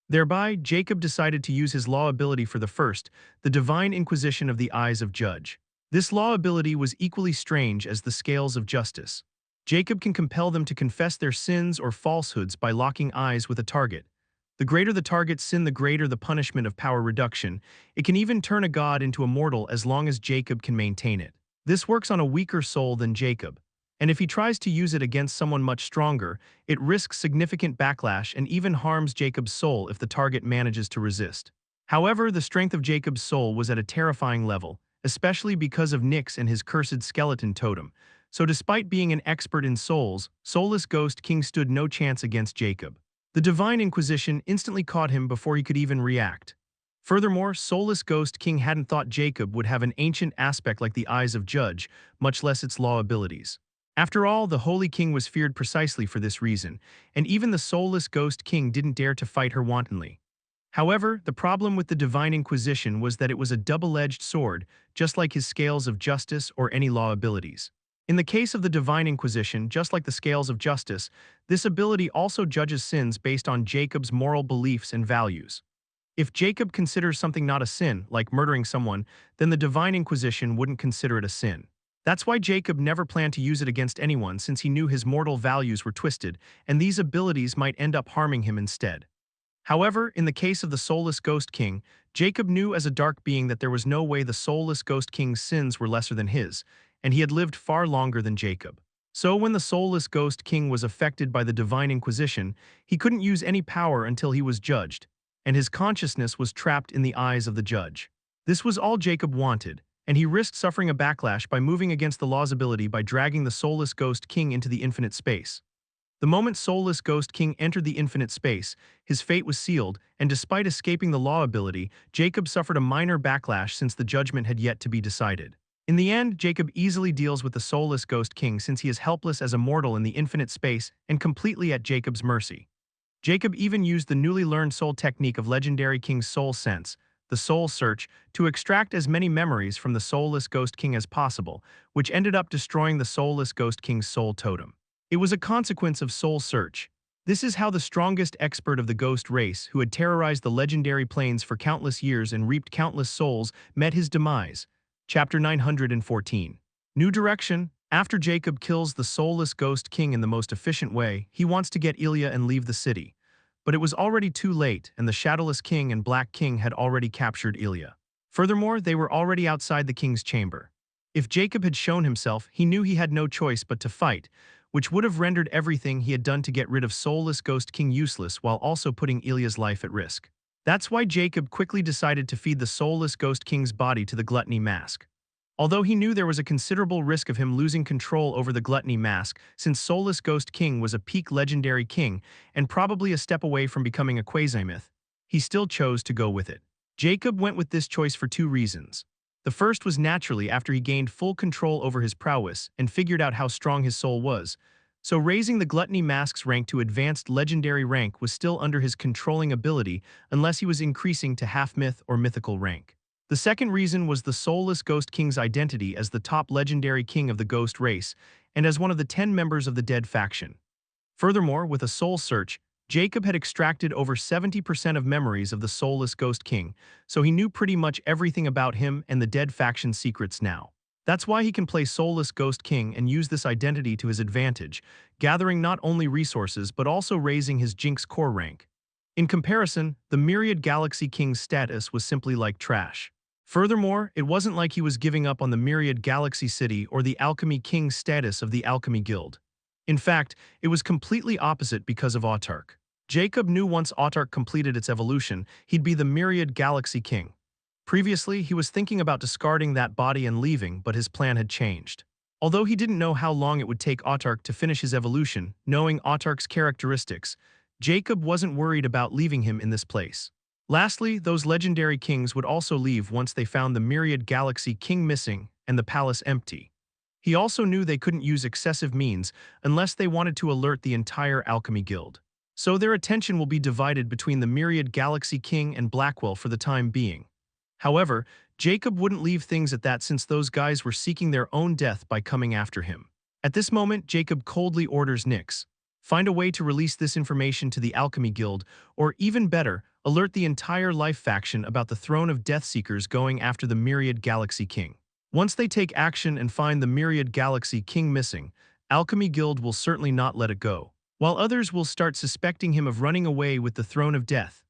Thereby, Jacob decided to use his law ability for the first, the Divine Inquisition of the Eyes of Judge. This law ability was equally strange as the scales of justice. Jacob can compel them to confess their sins or falsehoods by locking eyes with a target. The greater the target's sin, the greater the punishment of power reduction. It can even turn a god into a mortal as long as Jacob can maintain it. This works on a weaker soul than Jacob, and if he tries to use it against someone much stronger, it risks significant backlash and even harms Jacob's soul if the target manages to resist. However, the strength of Jacob's soul was at a terrifying level, especially because of Nyx and his cursed skeleton totem, so despite being an expert in souls, soulless Ghost King stood no chance against Jacob. The Divine Inquisition instantly caught him before he could even react. Furthermore, soulless Ghost King hadn't thought Jacob would have an ancient aspect like the Eyes of Judge, much less its law abilities. After all, the Holy King was feared precisely for this reason, and even the soulless Ghost King didn't dare to fight her wantonly. However, the problem with the Divine Inquisition was that it was a double-edged sword, just like his scales of justice or any law abilities. In the case of the Divine Inquisition, just like the scales of justice, this ability also judges sins based on Jacob's moral beliefs and values. If Jacob considers something not a sin, like murdering someone, then the Divine Inquisition wouldn't consider it a sin. That's why Jacob never planned to use it against anyone, since he knew his mortal values were twisted, and these abilities might end up harming him instead. However, in the case of the soulless Ghost King, Jacob knew as a dark being that there was no way the soulless Ghost King's sins were lesser than his, and he had lived far longer than Jacob. So when the soulless Ghost King was affected by the Divine Inquisition, he couldn't use any power until he was judged, and his consciousness was trapped in the eyes of the judge. This was all Jacob wanted, and he risked suffering a backlash by moving against the law's ability by dragging the soulless Ghost King into the infinite space. The moment soulless Ghost King entered the infinite space, his fate was sealed, and despite escaping the law ability, Jacob suffered a minor backlash since the judgment had yet to be decided. In the end, Jacob easily deals with the soulless Ghost King since he is helpless as a mortal in the infinite space and completely at Jacob's mercy. Jacob even used the newly learned soul technique of legendary King's soul sense, the soul search, to extract as many memories from the soulless Ghost King as possible, which ended up destroying the soulless Ghost King's soul totem. It was a consequence of soul search. This is how the strongest expert of the ghost race, who had terrorized the legendary plains for countless years and reaped countless souls, met his demise. Chapter 914. New direction. After Jacob kills the soulless Ghost King in the most efficient way, he wants to get Ilya and leave the city. But it was already too late, and the Shadowless King and Black King had already captured Ilya. Furthermore, they were already outside the king's chamber. If Jacob had shown himself, he knew he had no choice but to fight, which would have rendered everything he had done to get rid of soulless Ghost King useless while also putting Ilya's life at risk. That's why Jacob quickly decided to feed the soulless Ghost King's body to the Gluttony Mask. Although he knew there was a considerable risk of him losing control over the Gluttony Mask, since soulless Ghost King was a peak legendary king and probably a step away from becoming a quasi-myth, he still chose to go with it. Jacob went with this choice for two reasons. The first was naturally after he gained full control over his prowess and figured out how strong his soul was, so raising the Gluttony Mask's rank to advanced legendary rank was still under his controlling ability unless he was increasing to half-myth or mythical rank. The second reason was the soulless Ghost King's identity as the top legendary king of the ghost race and as one of the 10 members of the Dead faction. Furthermore, with a soul search, Jacob had extracted over 70% of memories of the soulless Ghost King, so he knew pretty much everything about him and the Dead faction's secrets now. That's why he can play soulless Ghost King and use this identity to his advantage, gathering not only resources but also raising his Jinx core rank. In comparison, the Myriad Galaxy King's status was simply like trash. Furthermore, it wasn't like he was giving up on the Myriad Galaxy City or the Alchemy King's status of the Alchemy Guild. In fact, it was completely opposite because of Autarch. Jacob knew once Autarch completed its evolution, he'd be the Myriad Galaxy King. Previously, he was thinking about discarding that body and leaving, but his plan had changed. Although he didn't know how long it would take Autarch to finish his evolution, knowing Autarch's characteristics, Jacob wasn't worried about leaving him in this place. Lastly, those legendary kings would also leave once they found the Myriad Galaxy King missing and the palace empty. He also knew they couldn't use excessive means unless they wanted to alert the entire Alchemy Guild. So their attention will be divided between the Myriad Galaxy King and Blackwell for the time being. However, Jacob wouldn't leave things at that since those guys were seeking their own death by coming after him. At this moment, Jacob coldly orders Nyx, find a way to release this information to the Alchemy Guild, or even better, alert the entire Life faction about the Throne of Deathseekers going after the Myriad Galaxy King. Once they take action and find the Myriad Galaxy King missing, Alchemy Guild will certainly not let it go, while others will start suspecting him of running away with the Throne of Death.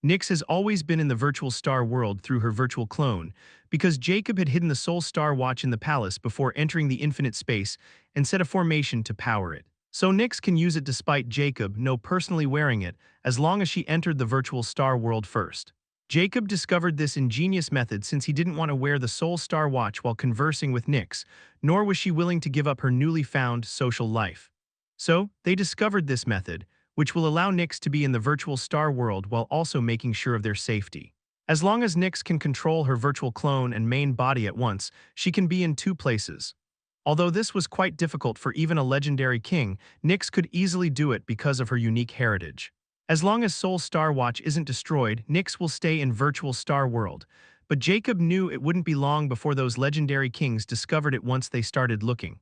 Nyx has always been in the virtual star world through her virtual clone, because Jacob had hidden the Soul Star Watch in the palace before entering the infinite space and set a formation to power it. So Nyx can use it despite Jacob no personally wearing it, as long as she entered the virtual star world first. Jacob discovered this ingenious method since he didn't want to wear the Soul Star Watch while conversing with Nyx, nor was she willing to give up her newly found social life. So, they discovered this method, which will allow Nyx to be in the virtual star world while also making sure of their safety. As long as Nyx can control her virtual clone and main body at once, she can be in two places. Although this was quite difficult for even a legendary king, Nyx could easily do it because of her unique heritage. As long as Soul Star Watch isn't destroyed, Nyx will stay in Virtual Star World. But Jacob knew it wouldn't be long before those legendary kings discovered it once they started looking.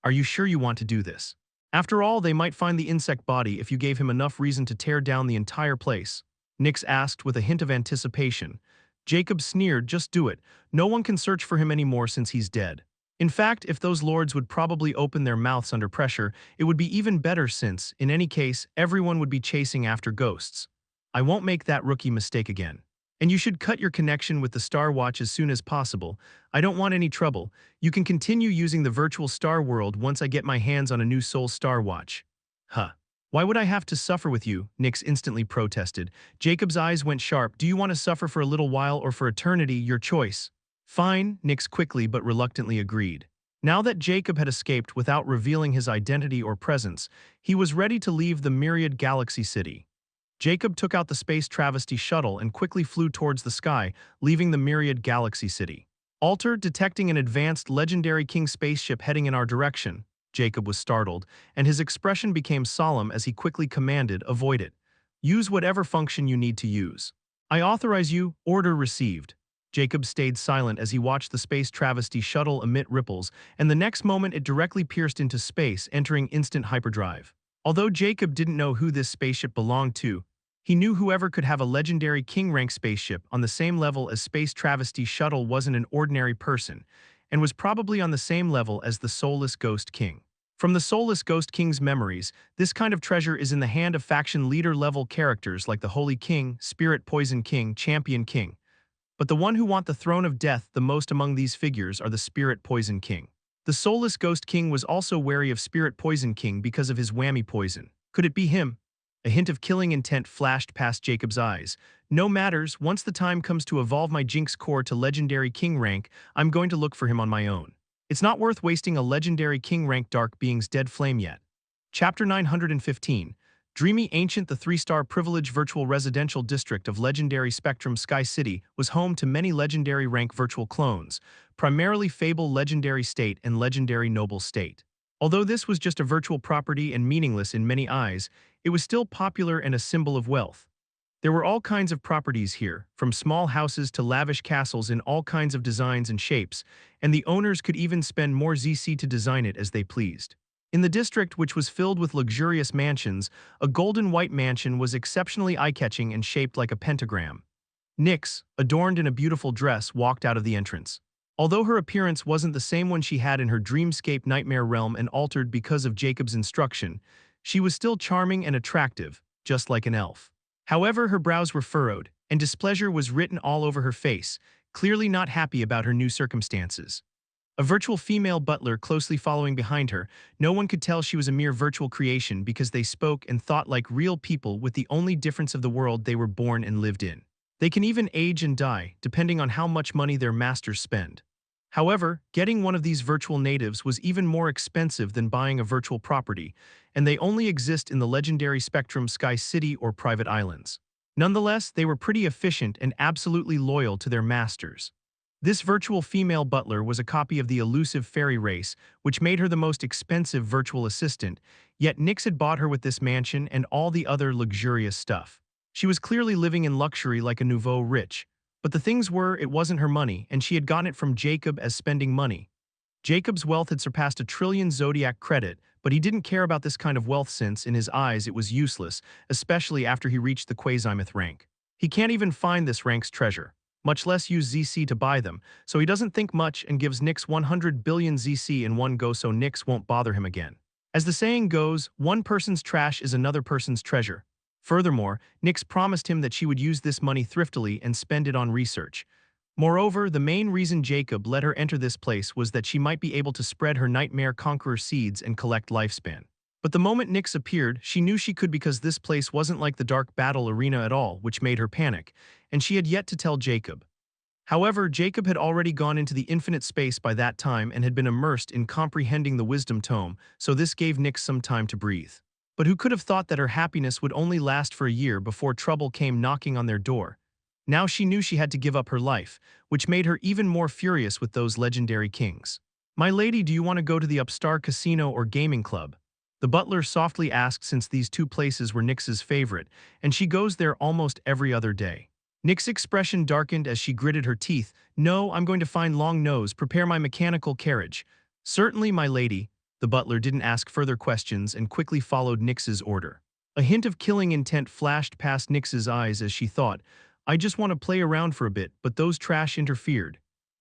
Are you sure you want to do this? After all, they might find the insect body if you gave him enough reason to tear down the entire place. Nyx asked with a hint of anticipation. Jacob sneered, just do it. No one can search for him anymore since he's dead. In fact, if those lords would probably open their mouths under pressure, it would be even better since, in any case, everyone would be chasing after ghosts. I won't make that rookie mistake again. And you should cut your connection with the Star Watch as soon as possible. I don't want any trouble. You can continue using the virtual Star World once I get my hands on a new Soul Star Watch. Huh. Why would I have to suffer with you? Nyx instantly protested. Jacob's eyes went sharp. Do you want to suffer for a little while or for eternity? Your choice. Fine, Nyx quickly but reluctantly agreed. Now that Jacob had escaped without revealing his identity or presence, he was ready to leave the Myriad Galaxy City. Jacob took out the space travesty shuttle and quickly flew towards the sky, leaving the Myriad Galaxy City. Alter, detecting an advanced legendary king spaceship heading in our direction. Jacob was startled, and his expression became solemn as he quickly commanded, avoid it. Use whatever function you need to use. I authorize you, order received. Jacob stayed silent as he watched the space travesty shuttle emit ripples, and the next moment it directly pierced into space, entering instant hyperdrive. Although Jacob didn't know who this spaceship belonged to, he knew whoever could have a legendary king-rank spaceship on the same level as Space Travesty Shuttle wasn't an ordinary person, and was probably on the same level as the Soulless Ghost King. From the Soulless Ghost King's memories, this kind of treasure is in the hand of faction leader-level characters like the Holy King, Spirit Poison King, Champion King. But the one who want the throne of death the most among these figures are the Spirit Poison King. The Soulless Ghost King was also wary of Spirit Poison King because of his whammy poison. Could it be him? A hint of killing intent flashed past Jacob's eyes. No matters, once the time comes to evolve my Jinx core to Legendary King rank, I'm going to look for him on my own. It's not worth wasting a Legendary King rank Dark Being's dead flame yet. Chapter 915. Dreamy Ancient. The 3-star privilege virtual residential district of Legendary Spectrum Sky City was home to many legendary rank virtual clones, primarily Fable Legendary State and Legendary Noble State. Although this was just a virtual property and meaningless in many eyes, it was still popular and a symbol of wealth. There were all kinds of properties here, from small houses to lavish castles in all kinds of designs and shapes, and the owners could even spend more ZC to design it as they pleased. In the district, which was filled with luxurious mansions, a golden white mansion was exceptionally eye-catching and shaped like a pentagram. Nyx, adorned in a beautiful dress, walked out of the entrance. Although her appearance wasn't the same one she had in her dreamscape nightmare realm and altered because of Jacob's instruction, she was still charming and attractive, just like an elf. However, her brows were furrowed, and displeasure was written all over her face, clearly not happy about her new circumstances. A virtual female butler closely following behind her, no one could tell she was a mere virtual creation because they spoke and thought like real people with the only difference of the world they were born and lived in. They can even age and die, depending on how much money their masters spend. However, getting one of these virtual natives was even more expensive than buying a virtual property, and they only exist in the legendary Spectrum Sky City or private islands. Nonetheless, they were pretty efficient and absolutely loyal to their masters. This virtual female butler was a copy of the elusive fairy race, which made her the most expensive virtual assistant, yet Nyx had bought her with this mansion and all the other luxurious stuff. She was clearly living in luxury like a nouveau rich, but the things were, it wasn't her money, and she had gotten it from Jacob as spending money. Jacob's wealth had surpassed 1 trillion Zodiac credit, but he didn't care about this kind of wealth since, in his eyes, it was useless, especially after he reached the Quasimoth rank. He can't even find this rank's treasure, much less use ZC to buy them, so he doesn't think much and gives Nyx 100 billion ZC in one go so Nyx won't bother him again. As the saying goes, one person's trash is another person's treasure. Furthermore, Nyx promised him that she would use this money thriftily and spend it on research. Moreover, the main reason Jacob let her enter this place was that she might be able to spread her Nightmare Conqueror seeds and collect lifespan. But the moment Nyx appeared, she knew she could because this place wasn't like the Dark Battle Arena at all, which made her panic, and she had yet to tell Jacob. However, Jacob had already gone into the infinite space by that time and had been immersed in comprehending the Wisdom Tome, so this gave Nyx some time to breathe. But who could have thought that her happiness would only last for a year before trouble came knocking on their door? Now she knew she had to give up her life, which made her even more furious with those legendary kings. My lady, do you want to go to the Upstar Casino or Gaming Club? The butler softly asked since these two places were Nix's favorite, and she goes there almost every other day. Nix's expression darkened as she gritted her teeth. No, I'm going to find Long Nose, prepare my mechanical carriage. Certainly, my lady. The butler didn't ask further questions and quickly followed Nix's order. A hint of killing intent flashed past Nix's eyes as she thought, I just want to play around for a bit, but those trash interfered.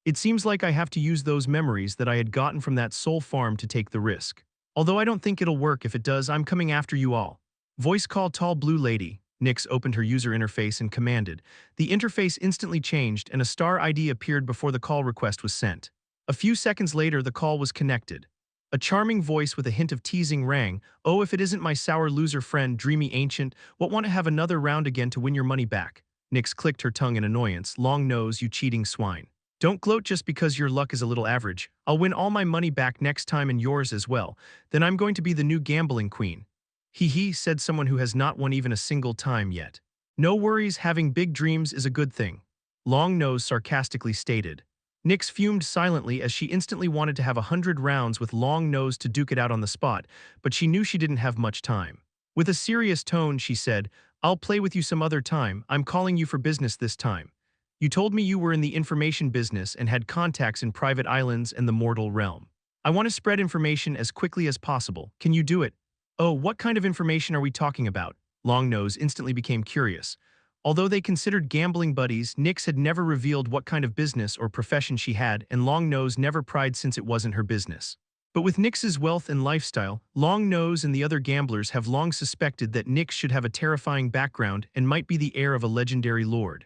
It seems like I have to use those memories that I had gotten from that soul farm to take the risk. Although I don't think it'll work. If it does, I'm coming after you all. Voice call tall blue lady. Nix opened her user interface and commanded. The interface instantly changed and a star ID appeared before the call request was sent. A few seconds later, the call was connected. A charming voice with a hint of teasing rang. Oh, if it isn't my sour loser friend, Dreamy Ancient, what want to have another round again to win your money back? Nix clicked her tongue in annoyance. Long nose, you cheating swine. Don't gloat just because your luck is a little average. I'll win all my money back next time and yours as well. Then I'm going to be the new gambling queen. Hee hee, said someone who has not won even a single time yet. No worries, having big dreams is a good thing. Long Nose sarcastically stated. Nix fumed silently as she instantly wanted to have 100 rounds with Long Nose to duke it out on the spot, but she knew she didn't have much time. With a serious tone, she said, I'll play with you some other time. I'm calling you for business this time. You told me you were in the information business and had contacts in private islands and the mortal realm. I want to spread information as quickly as possible. Can you do it? Oh, what kind of information are we talking about? Longnose instantly became curious. Although they considered gambling buddies, Nix had never revealed what kind of business or profession she had, and Longnose never pried since it wasn't her business. But with Nix's wealth and lifestyle, Longnose and the other gamblers have long suspected that Nix should have a terrifying background and might be the heir of a legendary lord.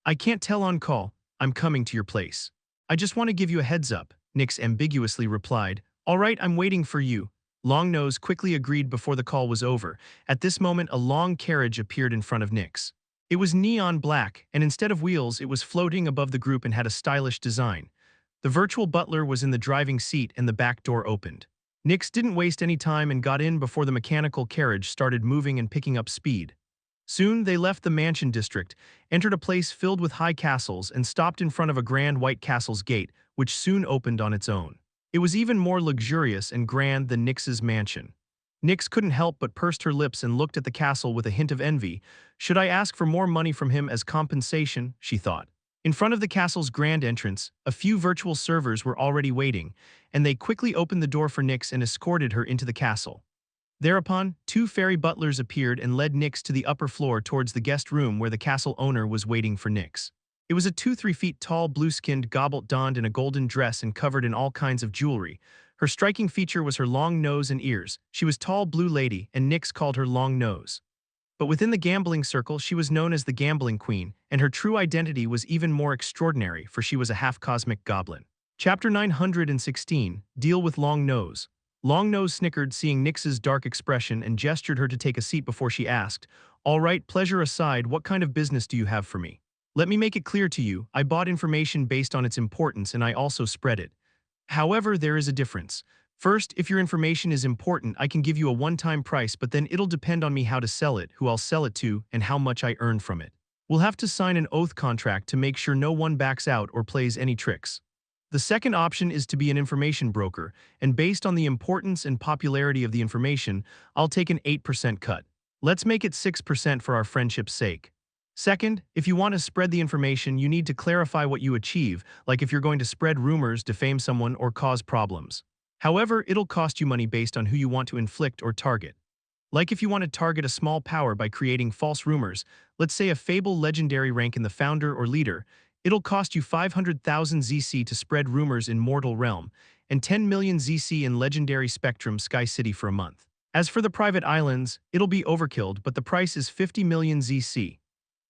I can't tell on call. I'm coming to your place. I just want to give you a heads up, Nix ambiguously replied. All right, I'm waiting for you. Longnose quickly agreed before the call was over. At this moment, a long carriage appeared in front of Nix. It was neon black, and instead of wheels, it was floating above the group and had a stylish design. The virtual butler was in the driving seat and the back door opened. Nix didn't waste any time and got in before the mechanical carriage started moving and picking up speed. Soon they left the mansion district, entered a place filled with high castles, and stopped in front of a grand white castle's gate, which soon opened on its own. It was even more luxurious and grand than Nix's mansion. Nix couldn't help but pursed her lips and looked at the castle with a hint of envy. Should I ask for more money from him as compensation? She thought. In front of the castle's grand entrance, a few virtual servers were already waiting, and they quickly opened the door for Nix and escorted her into the castle. Thereupon, two fairy butlers appeared and led Nix to the upper floor towards the guest room where the castle owner was waiting for Nix. It was a 2-3 feet tall blue-skinned goblet donned in a golden dress and covered in all kinds of jewelry. Her striking feature was her long nose and ears. She was tall blue lady, and Nix called her Long Nose. But within the gambling circle, she was known as the Gambling Queen, and her true identity was even more extraordinary, for she was a half-cosmic goblin. Chapter 916, Deal with Long Nose. Long Nose snickered, seeing Nix's dark expression, and gestured her to take a seat before she asked, All right, pleasure aside, what kind of business do you have for me? Let me make it clear to you, I bought information based on its importance and I also spread it. However, there is a difference. First, if your information is important, I can give you a one-time price, but then it'll depend on me how to sell it, who I'll sell it to, and how much I earn from it. We'll have to sign an oath contract to make sure no one backs out or plays any tricks. The second option is to be an information broker, and based on the importance and popularity of the information, I'll take an 8% cut. Let's make it 6% for our friendship's sake. Second, if you want to spread the information, you need to clarify what you achieve, like if you're going to spread rumors, defame someone, or cause problems. However, it'll cost you money based on who you want to inflict or target. Like if you want to target a small power by creating false rumors, let's say a fable legendary rank in the founder or leader, it'll cost you 500,000 ZC to spread rumors in Mortal Realm, and 10 million ZC in Legendary Spectrum Sky City for a month. As for the private islands, it'll be overkilled, but the price is 50 million ZC.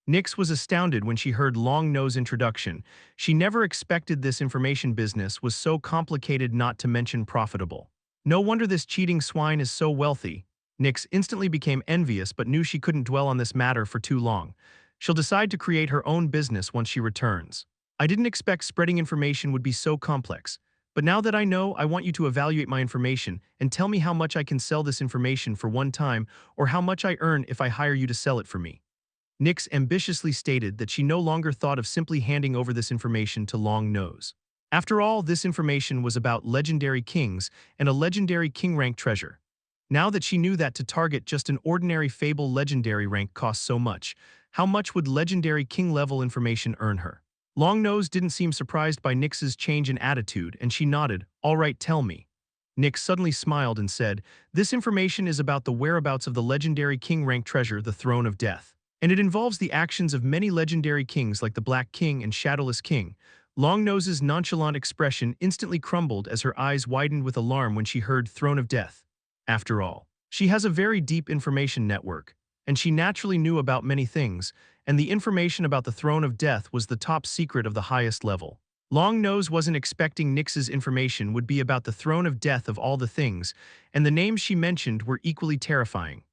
Nix was astounded when she heard Long Nose introduction. She never expected this information business was so complicated, not to mention profitable. No wonder this cheating swine is so wealthy. Nix instantly became envious but knew she couldn't dwell on this matter for too long. She'll decide to create her own business once she returns. I didn't expect spreading information would be so complex. But now that I know, I want you to evaluate my information and tell me how much I can sell this information for one time or how much I earn if I hire you to sell it for me. Nix ambitiously stated that she no longer thought of simply handing over this information to Long Nose. After all, this information was about legendary kings and a legendary king rank treasure. Now that she knew that to target just an ordinary fable legendary rank cost so much would legendary king level information earn her? Longnose didn't seem surprised by Nyx's change in attitude, and she nodded. All right, tell me. Nyx suddenly smiled and said, this information is about the whereabouts of the legendary king rank treasure, the Throne of Death. And it involves the actions of many legendary kings like the Black King and Shadowless King. Longnose's nonchalant expression instantly crumbled as her eyes widened with alarm when she heard Throne of Death. After all, she has a very deep information network, and she naturally knew about many things, and the information about the Throne of Death was the top secret of the highest level. Longnose wasn't expecting Nyx's information would be about the Throne of Death of all the things, and the names she mentioned were equally terrifying.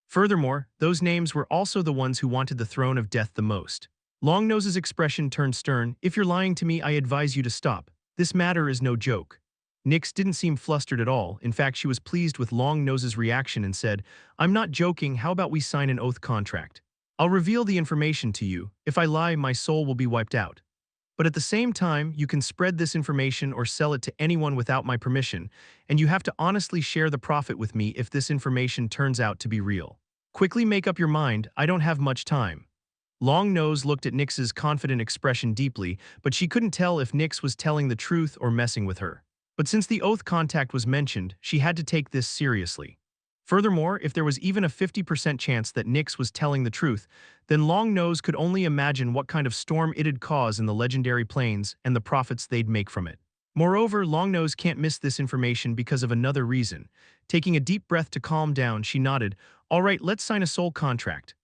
Furthermore, those names were also the ones who wanted the Throne of Death the most. Longnose's expression turned stern. If you're lying to me, I advise you to stop. This matter is no joke. Nyx didn't seem flustered at all. In fact, she was pleased with Longnose's reaction and said, I'm not joking, how about we sign an oath contract? I'll reveal the information to you. If I lie, my soul will be wiped out. But at the same time, you can spread this information or sell it to anyone without my permission, and you have to honestly share the profit with me if this information turns out to be real. Quickly make up your mind, I don't have much time. Longnose looked at Nyx's confident expression deeply, but she couldn't tell if Nyx was telling the truth or messing with her. But since the oath contact was mentioned, she had to take this seriously. Furthermore, if there was even a 50% chance that Nyx was telling the truth, then Longnose could only imagine what kind of storm it'd cause in the legendary plains and the profits they'd make from it. Moreover, Longnose can't miss this information because of another reason. Taking a deep breath to calm down, she nodded, all right, let's sign a soul contract.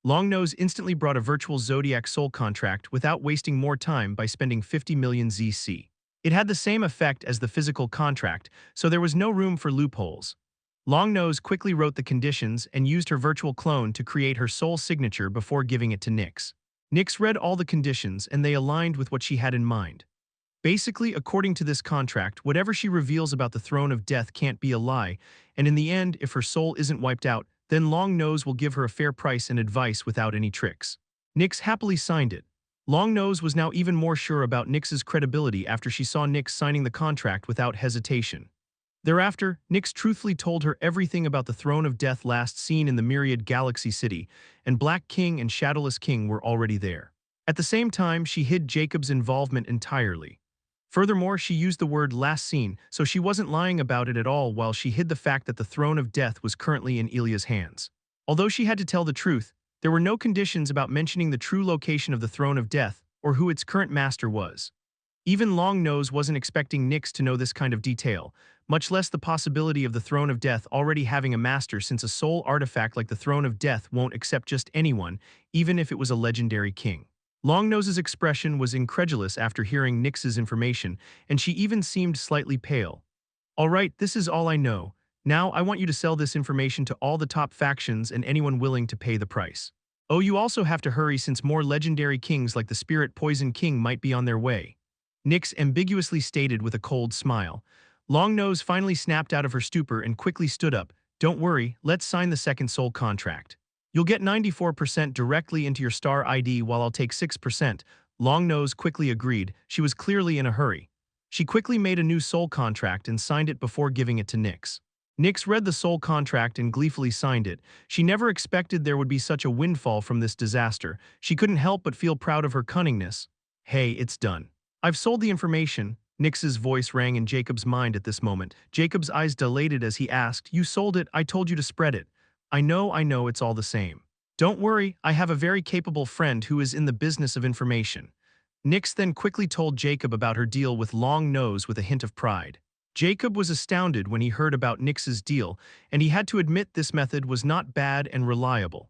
Longnose instantly brought a virtual Zodiac soul contract without wasting more time by spending 50 million ZC. It had the same effect as the physical contract, so there was no room for loopholes. Longnose quickly wrote the conditions and used her virtual clone to create her soul signature before giving it to Nyx. Nyx read all the conditions and they aligned with what she had in mind. Basically, according to this contract, whatever she reveals about the Throne of Death can't be a lie, and in the end, if her soul isn't wiped out, then Longnose will give her a fair price and advice without any tricks. Nyx happily signed it. Longnose was now even more sure about Nyx's credibility after she saw Nyx signing the contract without hesitation. Thereafter, Nyx truthfully told her everything about the Throne of Death last seen in the Myriad Galaxy City, and Black King and Shadowless King were already there. At the same time, she hid Jacob's involvement entirely. Furthermore, she used the word last seen, so she wasn't lying about it at all while she hid the fact that the Throne of Death was currently in Ilya's hands. Although she had to tell the truth, there were no conditions about mentioning the true location of the Throne of Death or who its current master was. Even Longnose wasn't expecting Nyx to know this kind of detail, much less the possibility of the Throne of Death already having a master, since a soul artifact like the Throne of Death won't accept just anyone, even if it was a legendary king. Longnose's expression was incredulous after hearing Nyx's information, and she even seemed slightly pale. All right, this is all I know. Now I want you to sell this information to all the top factions and anyone willing to pay the price. Oh, you also have to hurry since more legendary kings like the Spirit Poison King might be on their way. Nyx ambiguously stated with a cold smile. Longnose finally snapped out of her stupor and quickly stood up. Don't worry, let's sign the second soul contract. You'll get 94% directly into your star ID while I'll take 6%. Longnose quickly agreed. She was clearly in a hurry. She quickly made a new soul contract and signed it before giving it to Nyx. Nyx read the soul contract and gleefully signed it. She never expected there would be such a windfall from this disaster. She couldn't help but feel proud of her cunningness. Hey, it's done. I've sold the information. Nyx's voice rang in Jacob's mind at this moment. Jacob's eyes dilated as he asked, You sold it, I told you to spread it. I know, it's all the same. Don't worry, I have a very capable friend who is in the business of information. Nyx then quickly told Jacob about her deal with Longnose with a hint of pride. Jacob was astounded when he heard about Nyx's deal, and he had to admit this method was not bad and reliable.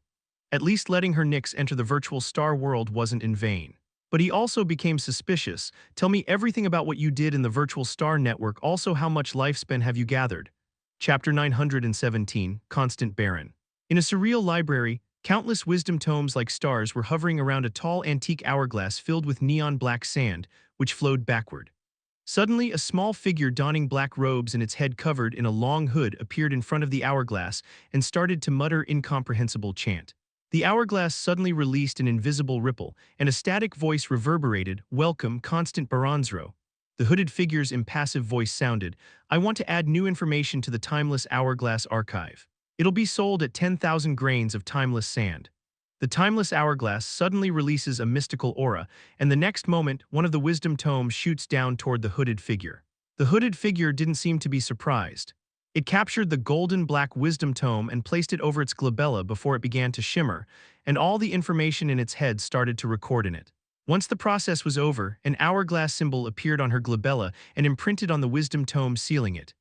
At least letting her Nyx enter the virtual star world wasn't in vain. But he also became suspicious. Tell me everything about what you did in the virtual star network, also how much lifespan have you gathered? Chapter 917, Constant Baron. In a surreal library, countless wisdom tomes like stars were hovering around a tall antique hourglass filled with neon black sand, which flowed backward. Suddenly, a small figure donning black robes and its head covered in a long hood appeared in front of the hourglass and started to mutter incomprehensible chant. The hourglass suddenly released an invisible ripple, and a static voice reverberated, Welcome, Constant Baronzro. The hooded figure's impassive voice sounded, "I want to add new information to the Timeless Hourglass archive. It'll be sold at 10,000 grains of timeless sand." The Timeless Hourglass suddenly releases a mystical aura, and the next moment, one of the wisdom tomes shoots down toward the hooded figure. The hooded figure didn't seem to be surprised. It captured the golden black wisdom tome and placed it over its glabella before it began to shimmer, and all the information in its head started to record in it. Once the process was over, an hourglass symbol appeared on her glabella and imprinted on the wisdom tome, sealing it.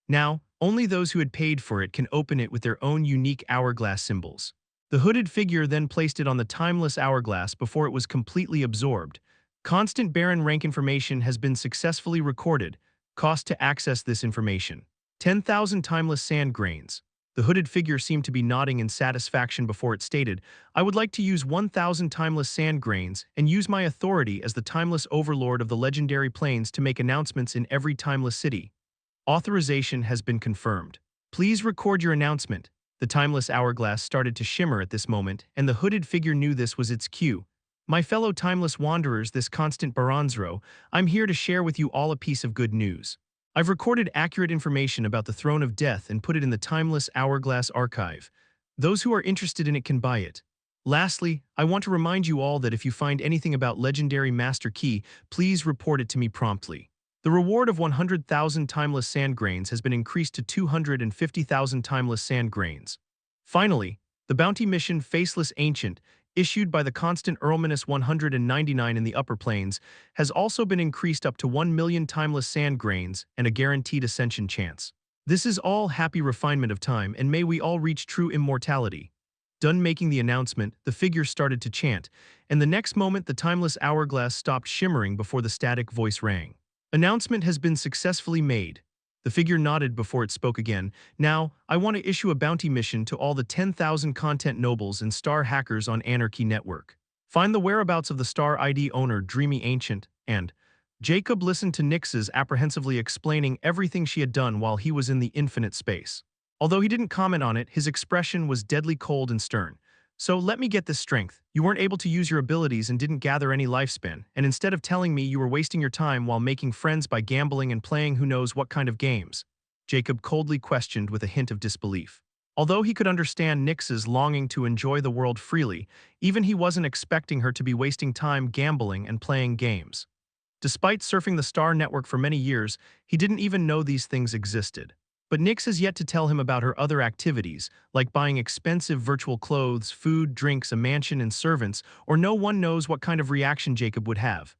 Now, only those who had paid for it can open it with their own unique hourglass symbols. The hooded figure then placed it on the timeless hourglass before it was completely absorbed. Constant Baron rank information has been successfully recorded. Cost to access this information: 10,000 timeless sand grains. The hooded figure seemed to be nodding in satisfaction before it stated, "I would like to use 1,000 timeless sand grains and use my authority as the timeless overlord of the legendary plains to make announcements in every timeless city. Authorization has been confirmed. Please record your announcement." The timeless hourglass started to shimmer at this moment, and the hooded figure knew this was its cue. "My fellow timeless wanderers, this constant Baronzro, I'm here to share with you all a piece of good news. I've recorded accurate information about the Throne of Death and put it in the Timeless Hourglass archive. Those who are interested in it can buy it. Lastly, I want to remind you all that if you find anything about Legendary Master Key, please report it to me promptly. The reward of 100,000 timeless sand grains has been increased to 250,000 timeless sand grains. Finally, the bounty mission Faceless Ancient, issued by the constant Earlmanus 199 in the Upper Plains, has also been increased up to 1 million timeless sand grains and a guaranteed ascension chance. This is all happy refinement of time, and may we all reach true immortality. Done making the announcement, the figure started to chant, and the next moment the timeless hourglass stopped shimmering before the static voice rang. "Announcement has been successfully made." The figure nodded before it spoke again. "Now, I want to issue a bounty mission to all the 10,000 content nobles and star hackers on Anarchy Network. Find the whereabouts of the star ID owner Dreamy Ancient, and..." Jacob listened to Nyx's apprehensively explaining everything she had done while he was in the infinite space. Although he didn't comment on it, his expression was deadly cold and stern. "So let me get this strength. You weren't able to use your abilities and didn't gather any lifespan, and instead of telling me you were wasting your time while making friends by gambling and playing who knows what kind of games?" Jacob coldly questioned with a hint of disbelief. Although he could understand Nyx's longing to enjoy the world freely, even he wasn't expecting her to be wasting time gambling and playing games. Despite surfing the Star Network for many years, he didn't even know these things existed. But Nyx has yet to tell him about her other activities, like buying expensive virtual clothes, food, drinks, a mansion, and servants, or no one knows what kind of reaction Jacob would have.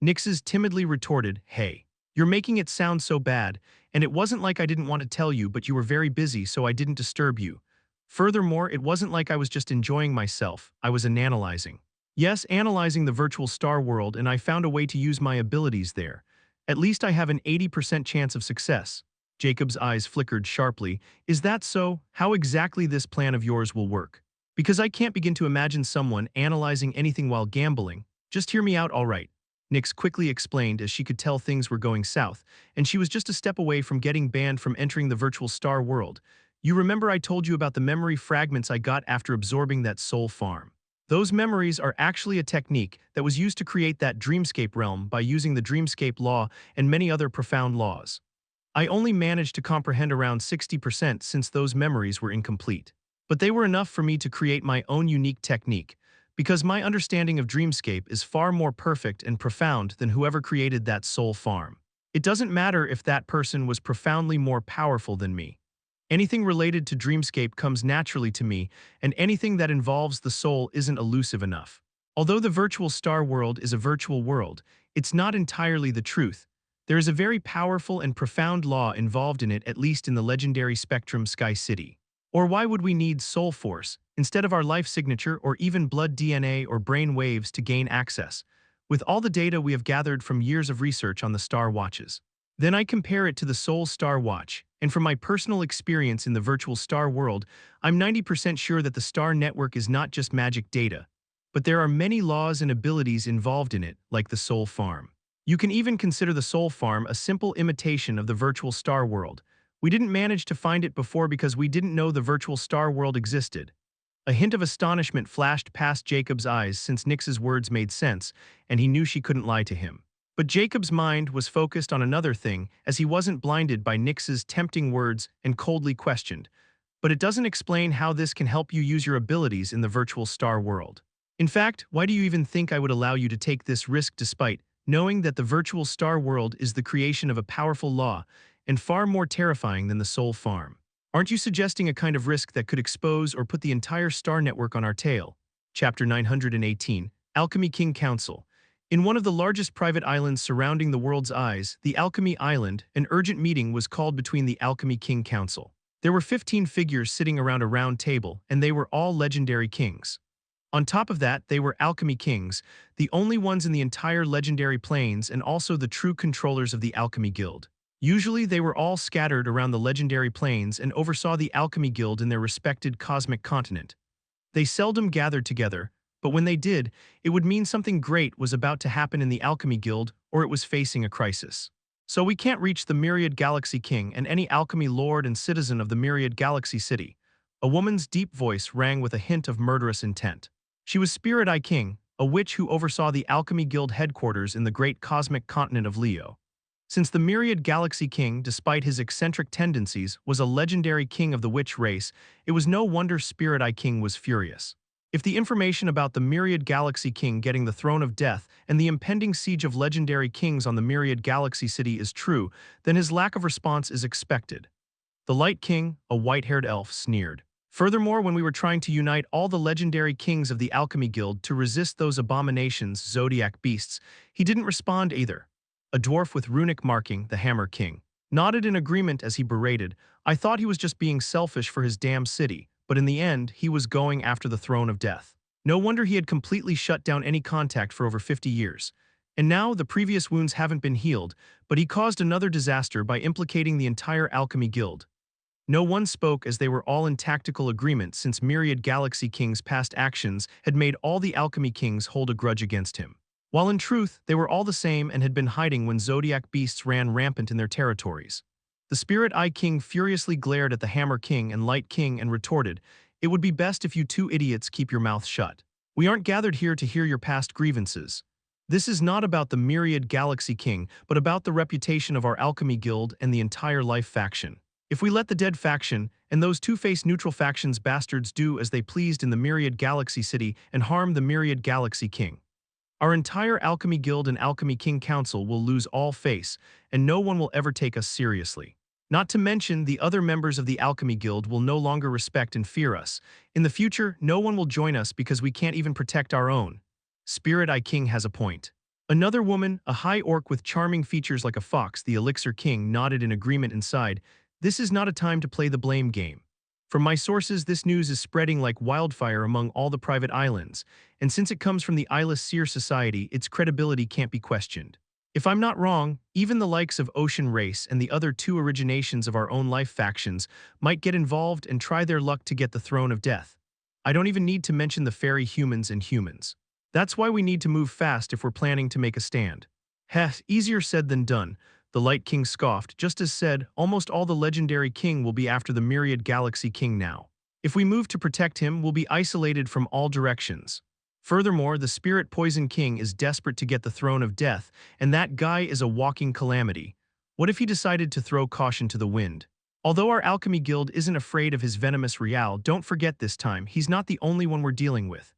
Nyx's timidly retorted, "Hey, you're making it sound so bad, and it wasn't like I didn't want to tell you, but you were very busy, so I didn't disturb you. Furthermore, it wasn't like I was just enjoying myself, I was analyzing. Yes, analyzing the virtual star world, and I found a way to use my abilities there. At least I have an 80% chance of success." Jacob's eyes flickered sharply. "Is that so? How exactly this plan of yours will work? Because I can't begin to imagine someone analyzing anything while gambling. Just hear me out, all right." Nyx quickly explained, as she could tell things were going south, and she was just a step away from getting banned from entering the virtual star world. "You remember I told you about the memory fragments I got after absorbing that soul farm? Those memories are actually a technique that was used to create that dreamscape realm by using the dreamscape law and many other profound laws. I only managed to comprehend around 60% since those memories were incomplete. But they were enough for me to create my own unique technique, because my understanding of dreamscape is far more perfect and profound than whoever created that soul farm. It doesn't matter if that person was profoundly more powerful than me. Anything related to dreamscape comes naturally to me, and anything that involves the soul isn't elusive enough. Although the virtual star world is a virtual world, it's not entirely the truth. There is a very powerful and profound law involved in it, at least in the legendary spectrum Sky City. Or why would we need soul force, instead of our life signature or even blood DNA or brain waves to gain access, with all the data we have gathered from years of research on the star watches? Then I compare it to the Soul Star Watch, and from my personal experience in the virtual star world, I'm 90% sure that the star network is not just magic data, but there are many laws and abilities involved in it, like the soul farm. You can even consider the Soul Farm a simple imitation of the virtual star world. We didn't manage to find it before because we didn't know the virtual star world existed." A hint of astonishment flashed past Jacob's eyes since Nyx's words made sense, and he knew she couldn't lie to him. But Jacob's mind was focused on another thing, as he wasn't blinded by Nyx's tempting words and coldly questioned. But it doesn't explain how this can help you use your abilities in the virtual star world. In fact, why do you even think I would allow you to take this risk despite knowing that the virtual star world is the creation of a powerful law and far more terrifying than the soul farm? Aren't you suggesting a kind of risk that could expose or put the entire star network on our tail? Chapter 918, Alchemy King Council. In one of the largest private islands surrounding the world's eyes, the Alchemy Island, an urgent meeting was called between the Alchemy King Council. There were 15 figures sitting around a round table, and they were all legendary kings. On top of that, they were alchemy kings, the only ones in the entire legendary plains and also the true controllers of the Alchemy Guild. Usually, they were all scattered around the legendary plains and oversaw the Alchemy Guild in their respected cosmic continent. They seldom gathered together, but when they did, it would mean something great was about to happen in the Alchemy Guild or it was facing a crisis. So we can't reach the Myriad Galaxy King and any alchemy lord and citizen of the Myriad Galaxy City. A woman's deep voice rang with a hint of murderous intent. She was Spirit Eye King, a witch who oversaw the Alchemy Guild headquarters in the great cosmic continent of Leo. Since the Myriad Galaxy King, despite his eccentric tendencies, was a legendary king of the witch race, it was no wonder Spirit Eye King was furious. If the information about the Myriad Galaxy King getting the Throne of Death and the impending siege of legendary kings on the Myriad Galaxy City is true, then his lack of response is expected. The Light King, a white-haired elf, sneered. Furthermore, when we were trying to unite all the legendary kings of the Alchemy Guild to resist those abominations, Zodiac beasts, he didn't respond either. A dwarf with runic marking, the Hammer King, nodded in agreement as he berated, "I thought he was just being selfish for his damn city. But in the end, he was going after the Throne of Death. No wonder he had completely shut down any contact for over 50 years. And now, the previous wounds haven't been healed, but he caused another disaster by implicating the entire Alchemy Guild." No one spoke as they were all in tactical agreement since Myriad Galaxy King's past actions had made all the Alchemy Kings hold a grudge against him. While in truth, they were all the same and had been hiding when Zodiac beasts ran rampant in their territories. The Spirit Eye King furiously glared at the Hammer King and Light King and retorted, "It would be best if you two idiots keep your mouth shut. We aren't gathered here to hear your past grievances. This is not about the Myriad Galaxy King, but about the reputation of our Alchemy Guild and the entire Life faction. If we let the Dead faction and those two-faced neutral factions bastards do as they pleased in the Myriad Galaxy City and harm the Myriad Galaxy King, our entire Alchemy Guild and Alchemy King Council will lose all face, and no one will ever take us seriously. Not to mention, the other members of the Alchemy Guild will no longer respect and fear us. In the future, no one will join us because we can't even protect our own." Spirit Eye King has a point. Another woman, a high orc with charming features like a fox, the Elixir King, nodded in agreement and sighed, "This is not a time to play the blame game. From my sources, this news is spreading like wildfire among all the private islands, and since it comes from the Eyeless Seer Society, its credibility can't be questioned. If I'm not wrong, even the likes of Ocean Race and the other two originations of our own Life factions might get involved and try their luck to get the Throne of Death. I don't even need to mention the fairy humans and humans. That's why we need to move fast if we're planning to make a stand." "Heh, easier said than done," the Light King scoffed. "Just as said, almost all the legendary king will be after the Myriad Galaxy King now. If we move to protect him, we'll be isolated from all directions. Furthermore, the Spirit Poison King is desperate to get the Throne of Death, and that guy is a walking calamity. What if he decided to throw caution to the wind? Although our Alchemy Guild isn't afraid of his venomous Rial, don't forget this time, he's not the only one we're dealing with.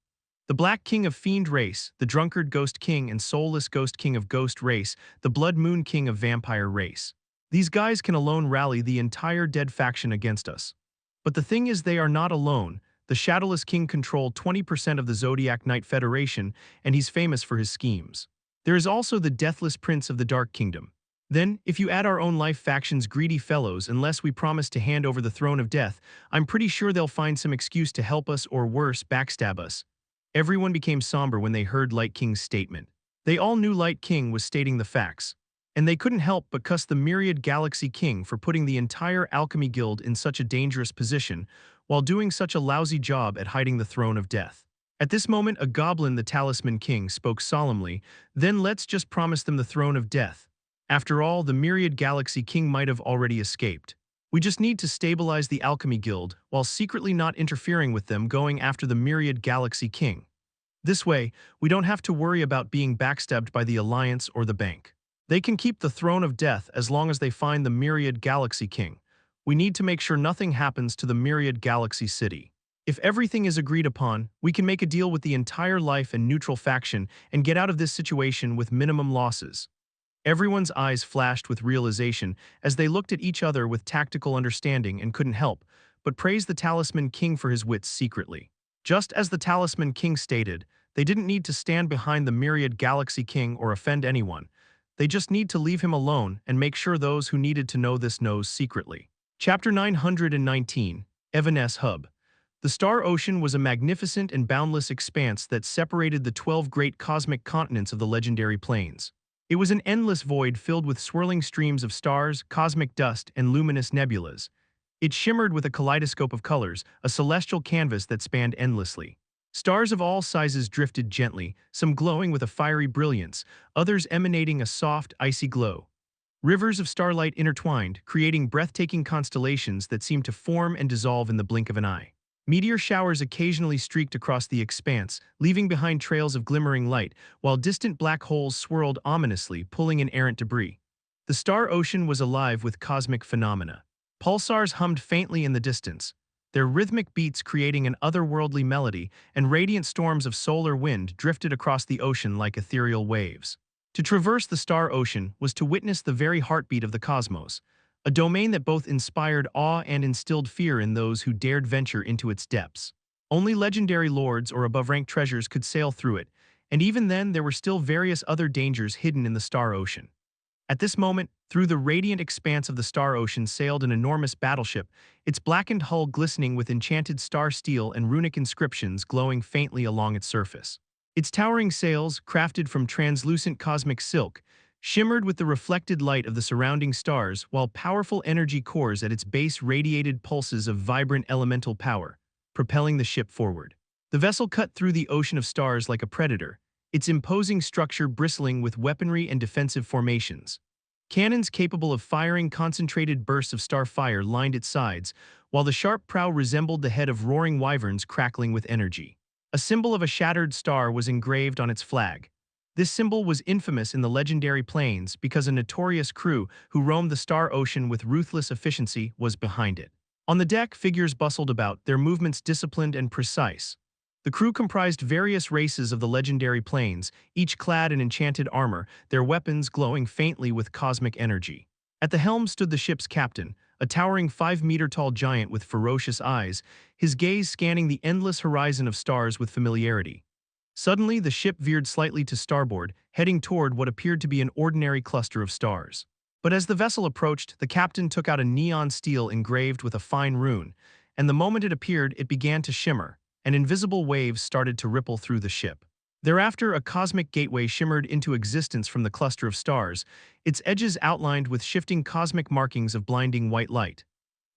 The Black King of Fiend Race, the Drunkard Ghost King and Soulless Ghost King of Ghost Race, the Blood Moon King of Vampire Race. These guys can alone rally the entire Dead faction against us. But the thing is, they are not alone. The Shadowless King controlled 20% of the Zodiac Knight Federation, and he's famous for his schemes. There is also the Deathless Prince of the Dark Kingdom. Then, if you add our own Life faction's greedy fellows, unless we promise to hand over the Throne of Death, I'm pretty sure they'll find some excuse to help us or worse, backstab us." Everyone became somber when they heard Light King's statement. They all knew Light King was stating the facts, and they couldn't help but cuss the Myriad Galaxy King for putting the entire Alchemy Guild in such a dangerous position, while doing such a lousy job at hiding the Throne of Death. At this moment, a goblin, the Talisman King, spoke solemnly, "Then let's just promise them the Throne of Death. After all, the Myriad Galaxy King might have already escaped. We just need to stabilize the Alchemy Guild, while secretly not interfering with them going after the Myriad Galaxy King." This way, we don't have to worry about being backstabbed by the Alliance or the Bank. They can keep the throne of death as long as they find the Myriad Galaxy King. We need to make sure nothing happens to the Myriad Galaxy City. If everything is agreed upon, we can make a deal with the entire Life and Neutral faction and get out of this situation with minimum losses. Everyone's eyes flashed with realization as they looked at each other with tactical understanding and couldn't help but praise the Talisman King for his wits secretly. Just as the Talisman King stated, they didn't need to stand behind the Myriad Galaxy King or offend anyone. They just need to leave him alone and make sure those who needed to know this knows secretly. Chapter 919, Evanescence Hub. The Star Ocean was a magnificent and boundless expanse that separated the 12 great cosmic continents of the legendary plains. It was an endless void filled with swirling streams of stars, cosmic dust, and luminous nebulas. It shimmered with a kaleidoscope of colors, a celestial canvas that spanned endlessly. Stars of all sizes drifted gently, some glowing with a fiery brilliance, others emanating a soft, icy glow. Rivers of starlight intertwined, creating breathtaking constellations that seemed to form and dissolve in the blink of an eye. Meteor showers occasionally streaked across the expanse, leaving behind trails of glimmering light, while distant black holes swirled ominously, pulling in errant debris. The Star Ocean was alive with cosmic phenomena. Pulsars hummed faintly in the distance, their rhythmic beats creating an otherworldly melody, and radiant storms of solar wind drifted across the ocean like ethereal waves. To traverse the Star Ocean was to witness the very heartbeat of the cosmos, a domain that both inspired awe and instilled fear in those who dared venture into its depths. Only legendary lords or above-ranked treasures could sail through it, and even then there were still various other dangers hidden in the Star Ocean. At this moment, through the radiant expanse of the Star Ocean sailed an enormous battleship, its blackened hull glistening with enchanted star steel and runic inscriptions glowing faintly along its surface. Its towering sails, crafted from translucent cosmic silk, shimmered with the reflected light of the surrounding stars, while powerful energy cores at its base radiated pulses of vibrant elemental power, propelling the ship forward. The vessel cut through the ocean of stars like a predator, its imposing structure bristling with weaponry and defensive formations. Cannons capable of firing concentrated bursts of star fire lined its sides, while the sharp prow resembled the head of roaring wyverns crackling with energy. A symbol of a shattered star was engraved on its flag. This symbol was infamous in the legendary plains because a notorious crew who roamed the Star Ocean with ruthless efficiency was behind it. On the deck, figures bustled about, their movements disciplined and precise. The crew comprised various races of the legendary plains, each clad in enchanted armor, their weapons glowing faintly with cosmic energy. At the helm stood the ship's captain, a towering 5-meter-tall giant with ferocious eyes, his gaze scanning the endless horizon of stars with familiarity. Suddenly, the ship veered slightly to starboard, heading toward what appeared to be an ordinary cluster of stars. But as the vessel approached, the captain took out a neon steel engraved with a fine rune, and the moment it appeared, it began to shimmer, and invisible waves started to ripple through the ship. Thereafter, a cosmic gateway shimmered into existence from the cluster of stars, its edges outlined with shifting cosmic markings of blinding white light.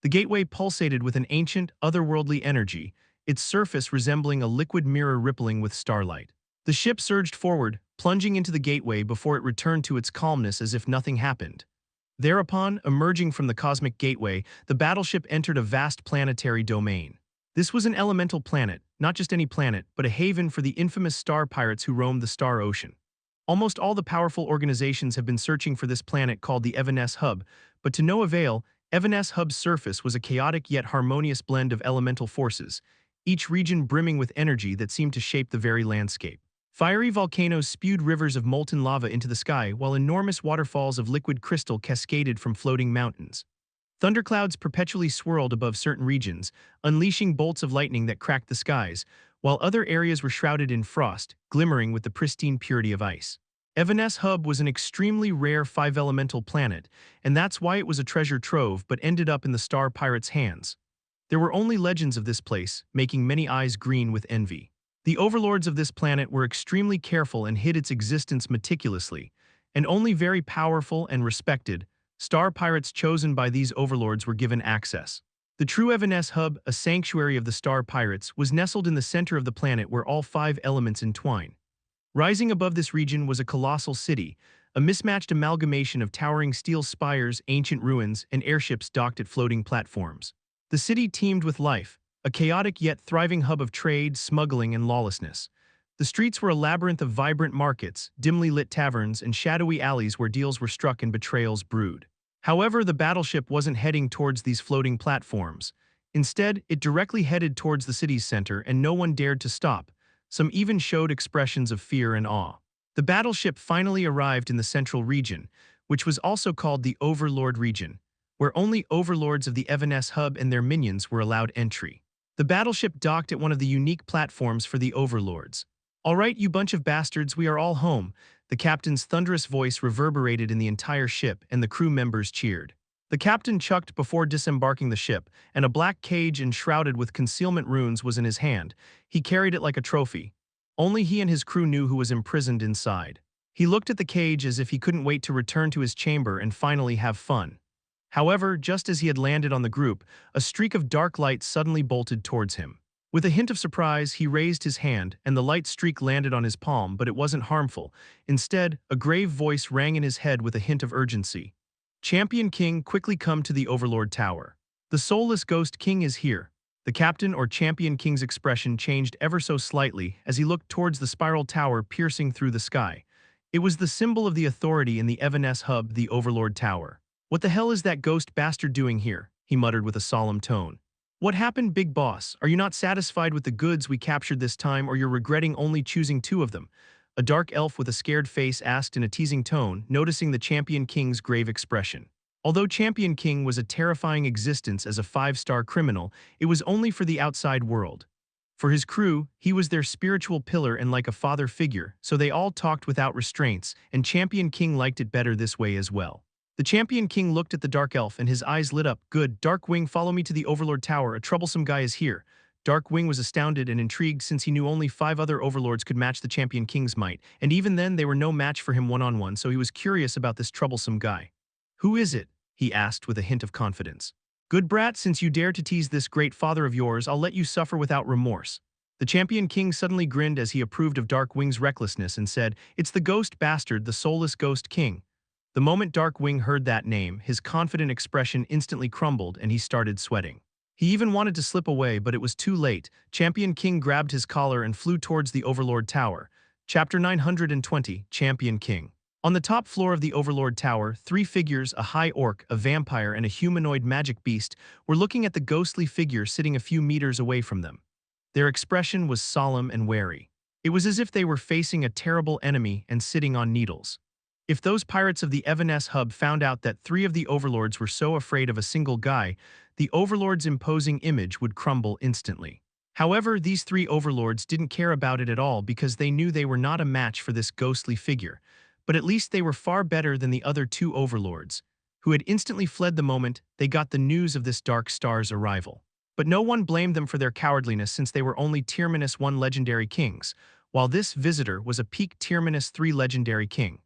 The gateway pulsated with an ancient, otherworldly energy, its surface resembling a liquid mirror rippling with starlight. The ship surged forward, plunging into the gateway before it returned to its calmness as if nothing happened. Thereupon, emerging from the cosmic gateway, the battleship entered a vast planetary domain. This was an elemental planet, not just any planet, but a haven for the infamous star pirates who roamed the Star Ocean. Almost all the powerful organizations have been searching for this planet called the Evanescence Hub, but to no avail. Evanescence Hub's surface was a chaotic yet harmonious blend of elemental forces, each region brimming with energy that seemed to shape the very landscape. Fiery volcanoes spewed rivers of molten lava into the sky, while enormous waterfalls of liquid crystal cascaded from floating mountains. Thunderclouds perpetually swirled above certain regions, unleashing bolts of lightning that cracked the skies, while other areas were shrouded in frost, glimmering with the pristine purity of ice. Evanescence Hub was an extremely rare 5-elemental planet, and that's why it was a treasure trove but ended up in the Star Pirates' hands. There were only legends of this place, making many eyes green with envy. The overlords of this planet were extremely careful and hid its existence meticulously, and only very powerful and respected Star Pirates chosen by these overlords were given access. The true Evanescence Hub, a sanctuary of the Star Pirates, was nestled in the center of the planet where all 5 elements entwine. Rising above this region was a colossal city, a mismatched amalgamation of towering steel spires, ancient ruins, and airships docked at floating platforms. The city teemed with life, a chaotic yet thriving hub of trade, smuggling, and lawlessness. The streets were a labyrinth of vibrant markets, dimly lit taverns, and shadowy alleys where deals were struck and betrayals brewed. However, the battleship wasn't heading towards these floating platforms. Instead, it directly headed towards the city's center, and no one dared to stop. Some even showed expressions of fear and awe. The battleship finally arrived in the central region, which was also called the Overlord region, where only overlords of the Evanescence hub and their minions were allowed entry. The battleship docked at one of the unique platforms for the overlords. "All right, you bunch of bastards, we are all home." The captain's thunderous voice reverberated in the entire ship, and the crew members cheered. The captain chucked before disembarking the ship, and a black cage enshrouded with concealment runes was in his hand. He carried it like a trophy. Only he and his crew knew who was imprisoned inside. He looked at the cage as if he couldn't wait to return to his chamber and finally have fun. However, just as he had landed on the group, a streak of dark light suddenly bolted towards him. With a hint of surprise, he raised his hand, and the light streak landed on his palm, but it wasn't harmful. Instead, a grave voice rang in his head with a hint of urgency. "Champion King, quickly come to the Overlord Tower. The soulless Ghost King is here." The captain or Champion King's expression changed ever so slightly as he looked towards the spiral tower piercing through the sky. It was the symbol of the authority in the Evanescence hub, the Overlord Tower. "What the hell is that ghost bastard doing here?" he muttered with a solemn tone. "What happened, big boss? Are you not satisfied with the goods we captured this time, or you're regretting only choosing two of them?" A dark elf with a scared face asked in a teasing tone, noticing the Champion King's grave expression. Although Champion King was a terrifying existence as a five-star criminal, it was only for the outside world. For his crew, he was their spiritual pillar and like a father figure, so they all talked without restraints, and Champion King liked it better this way as well. The Champion King looked at the Dark Elf and his eyes lit up. "Good, Darkwing, follow me to the Overlord Tower. A troublesome guy is here." Darkwing was astounded and intrigued since he knew only 5 other overlords could match the Champion King's might, and even then they were no match for him one-on-one, so he was curious about this troublesome guy. "Who is it?" he asked with a hint of confidence. "Good brat, since you dare to tease this great father of yours, I'll let you suffer without remorse." The Champion King suddenly grinned as he approved of Darkwing's recklessness and said, "It's the ghost bastard, the soulless Ghost King." The moment Darkwing heard that name, his confident expression instantly crumbled and he started sweating. He even wanted to slip away, but it was too late. Champion King grabbed his collar and flew towards the Overlord Tower. Chapter 920, Champion King. On the top floor of the Overlord Tower, 3 figures, a high orc, a vampire, and a humanoid magic beast, were looking at the ghostly figure sitting a few meters away from them. Their expression was solemn and wary. It was as if they were facing a terrible enemy and sitting on needles. If those pirates of the Evanescence hub found out that 3 of the overlords were so afraid of a single guy, the overlord's imposing image would crumble instantly. However, these 3 overlords didn't care about it at all because they knew they were not a match for this ghostly figure. But at least they were far better than the other 2 overlords, who had instantly fled the moment they got the news of this dark star's arrival. But no one blamed them for their cowardliness since they were only tier -1 legendary kings, while this visitor was a peak tier -3 legendary king.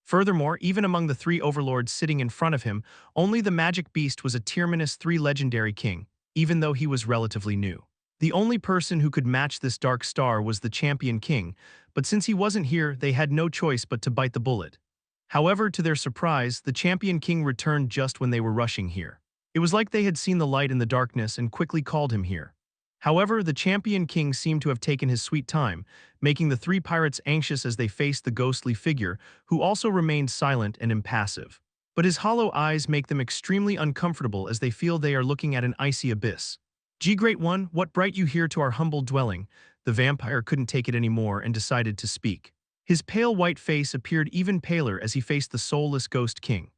Furthermore, even among the 3 overlords sitting in front of him, only the magic beast was a tier -3 legendary king, even though he was relatively new. The only person who could match this dark star was the Champion King, but since he wasn't here, they had no choice but to bite the bullet. However, to their surprise, the Champion King returned just when they were rushing here. It was like they had seen the light in the darkness and quickly called him here. However, the Champion King seemed to have taken his sweet time, making the 3 pirates anxious as they faced the ghostly figure, who also remained silent and impassive. But his hollow eyes make them extremely uncomfortable as they feel they are looking at an icy abyss. "G Great One, what brought you here to our humble dwelling?" The vampire couldn't take it anymore and decided to speak. His pale white face appeared even paler as he faced the soulless Ghost King.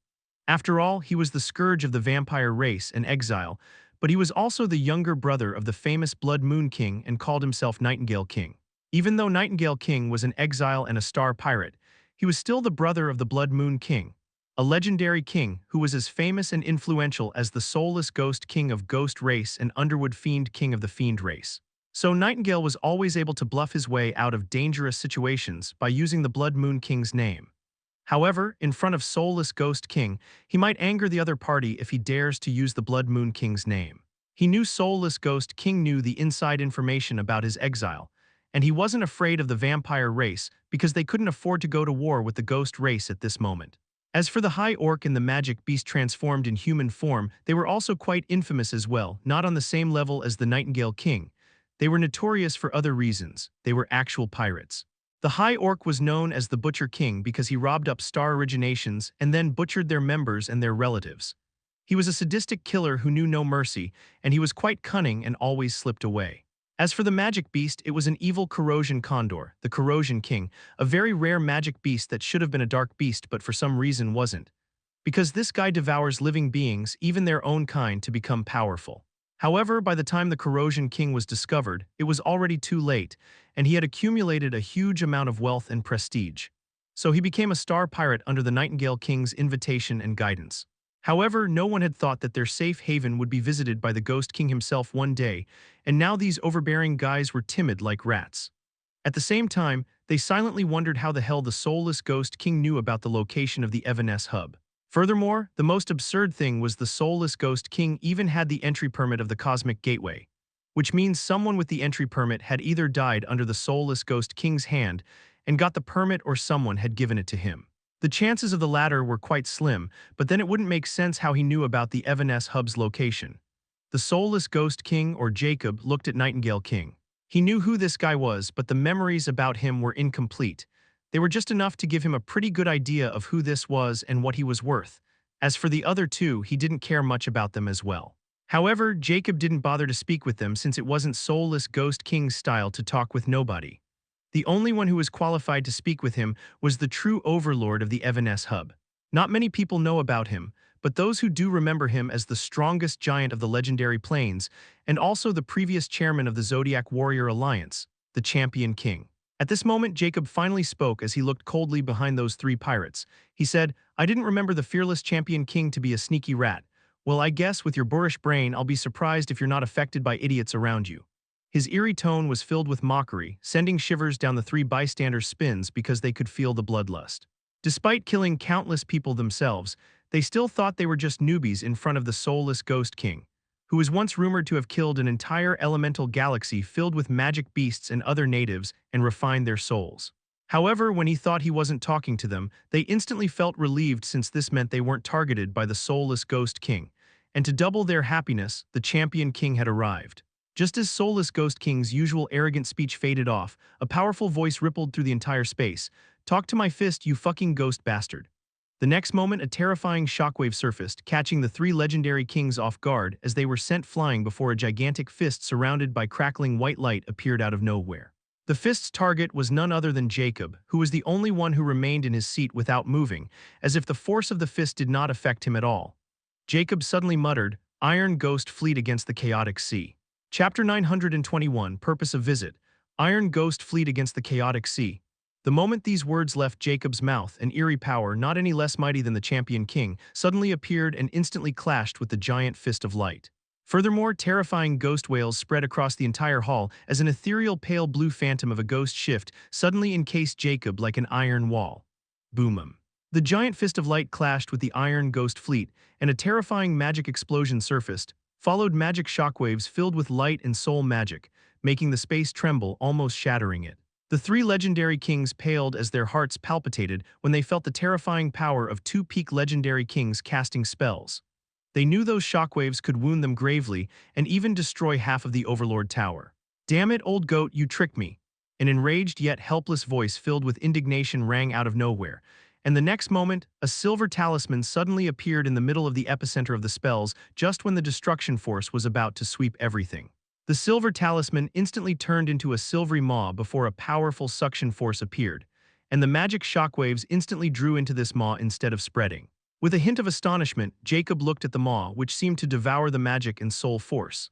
After all, he was the scourge of the vampire race and exile, but he was also the younger brother of the famous Blood Moon King and called himself Nightingale King. Even though Nightingale King was an exile and a star pirate, he was still the brother of the Blood Moon King, a legendary king who was as famous and influential as the soulless Ghost King of Ghost race and Underwood Fiend King of the Fiend race. So Nightingale was always able to bluff his way out of dangerous situations by using the Blood Moon King's name. However, in front of soulless Ghost King, he might anger the other party if he dares to use the Blood Moon King's name. He knew soulless Ghost King knew the inside information about his exile, and he wasn't afraid of the vampire race because they couldn't afford to go to war with the ghost race at this moment. As for the High Orc and the magic beast transformed in human form, they were also quite infamous as well, not on the same level as the Nightingale King. They were notorious for other reasons. They were actual pirates. The High Orc was known as the Butcher King because he robbed up star originations and then butchered their members and their relatives. He was a sadistic killer who knew no mercy, and he was quite cunning and always slipped away. As for the magic beast, it was an evil corrosion condor, the Corrosion King, a very rare magic beast that should have been a dark beast but for some reason wasn't. Because this guy devours living beings, even their own kind, to become powerful. However, by the time the Corrosion King was discovered, it was already too late, and he had accumulated a huge amount of wealth and prestige. So he became a star pirate under the Nightingale King's invitation and guidance. However, no one had thought that their safe haven would be visited by the Ghost King himself one day, and now these overbearing guys were timid like rats. At the same time, they silently wondered how the hell the soulless Ghost King knew about the location of the Evanescence hub. Furthermore, the most absurd thing was the soulless Ghost King even had the entry permit of the Cosmic Gateway, which means someone with the entry permit had either died under the soulless Ghost King's hand and got the permit or someone had given it to him. The chances of the latter were quite slim, but then it wouldn't make sense how he knew about the Evanescence hub's location. The soulless Ghost King, or Jacob, looked at Nightingale King. He knew who this guy was, but the memories about him were incomplete. They were just enough to give him a pretty good idea of who this was and what he was worth. As for the other two, he didn't care much about them as well. However, Jacob didn't bother to speak with them since it wasn't soulless Ghost King's style to talk with nobody. The only one who was qualified to speak with him was the true overlord of the Evanescence hub. Not many people know about him, but those who do remember him as the strongest giant of the legendary plains, and also the previous chairman of the Zodiac Warrior Alliance, the Champion King. At this moment, Jacob finally spoke as he looked coldly behind those three pirates. He said, "I didn't remember the fearless Champion King to be a sneaky rat. Well, I guess with your boorish brain, I'll be surprised if you're not affected by idiots around you." His eerie tone was filled with mockery, sending shivers down the three bystanders' spines because they could feel the bloodlust. Despite killing countless people themselves, they still thought they were just newbies in front of the soulless Ghost King, who was once rumored to have killed an entire elemental galaxy filled with magic beasts and other natives and refined their souls. However, when he thought he wasn't talking to them, they instantly felt relieved since this meant they weren't targeted by the soulless Ghost King. And to double their happiness, the Champion King had arrived. Just as soulless Ghost King's usual arrogant speech faded off, a powerful voice rippled through the entire space. "Talk to my fist, you fucking ghost bastard." The next moment, a terrifying shockwave surfaced, catching the three legendary kings off guard as they were sent flying before a gigantic fist surrounded by crackling white light appeared out of nowhere. The fist's target was none other than Jacob, who was the only one who remained in his seat without moving, as if the force of the fist did not affect him at all. Jacob suddenly muttered, "Iron Ghost Fleet against the chaotic sea." Chapter 921, Purpose of Visit. Iron Ghost Fleet against the chaotic sea. The moment these words left Jacob's mouth, an eerie power, not any less mighty than the Champion King, suddenly appeared and instantly clashed with the giant fist of light. Furthermore, terrifying ghost wails spread across the entire hall as an ethereal pale blue phantom of a ghost shift suddenly encased Jacob like an iron wall. Boom. The giant fist of light clashed with the Iron Ghost Fleet, and a terrifying magic explosion surfaced, followed magic shockwaves filled with light and soul magic, making the space tremble, almost shattering it. The three legendary kings paled as their hearts palpitated when they felt the terrifying power of two peak legendary kings casting spells. They knew those shockwaves could wound them gravely and even destroy half of the Overlord Tower. "Damn it, old goat, you tricked me." An enraged yet helpless voice filled with indignation rang out of nowhere, and the next moment, a silver talisman suddenly appeared in the middle of the epicenter of the spells just when the destruction force was about to sweep everything. The silver talisman instantly turned into a silvery maw before a powerful suction force appeared, and the magic shockwaves instantly drew into this maw instead of spreading. With a hint of astonishment, Jacob looked at the maw, which seemed to devour the magic and soul force.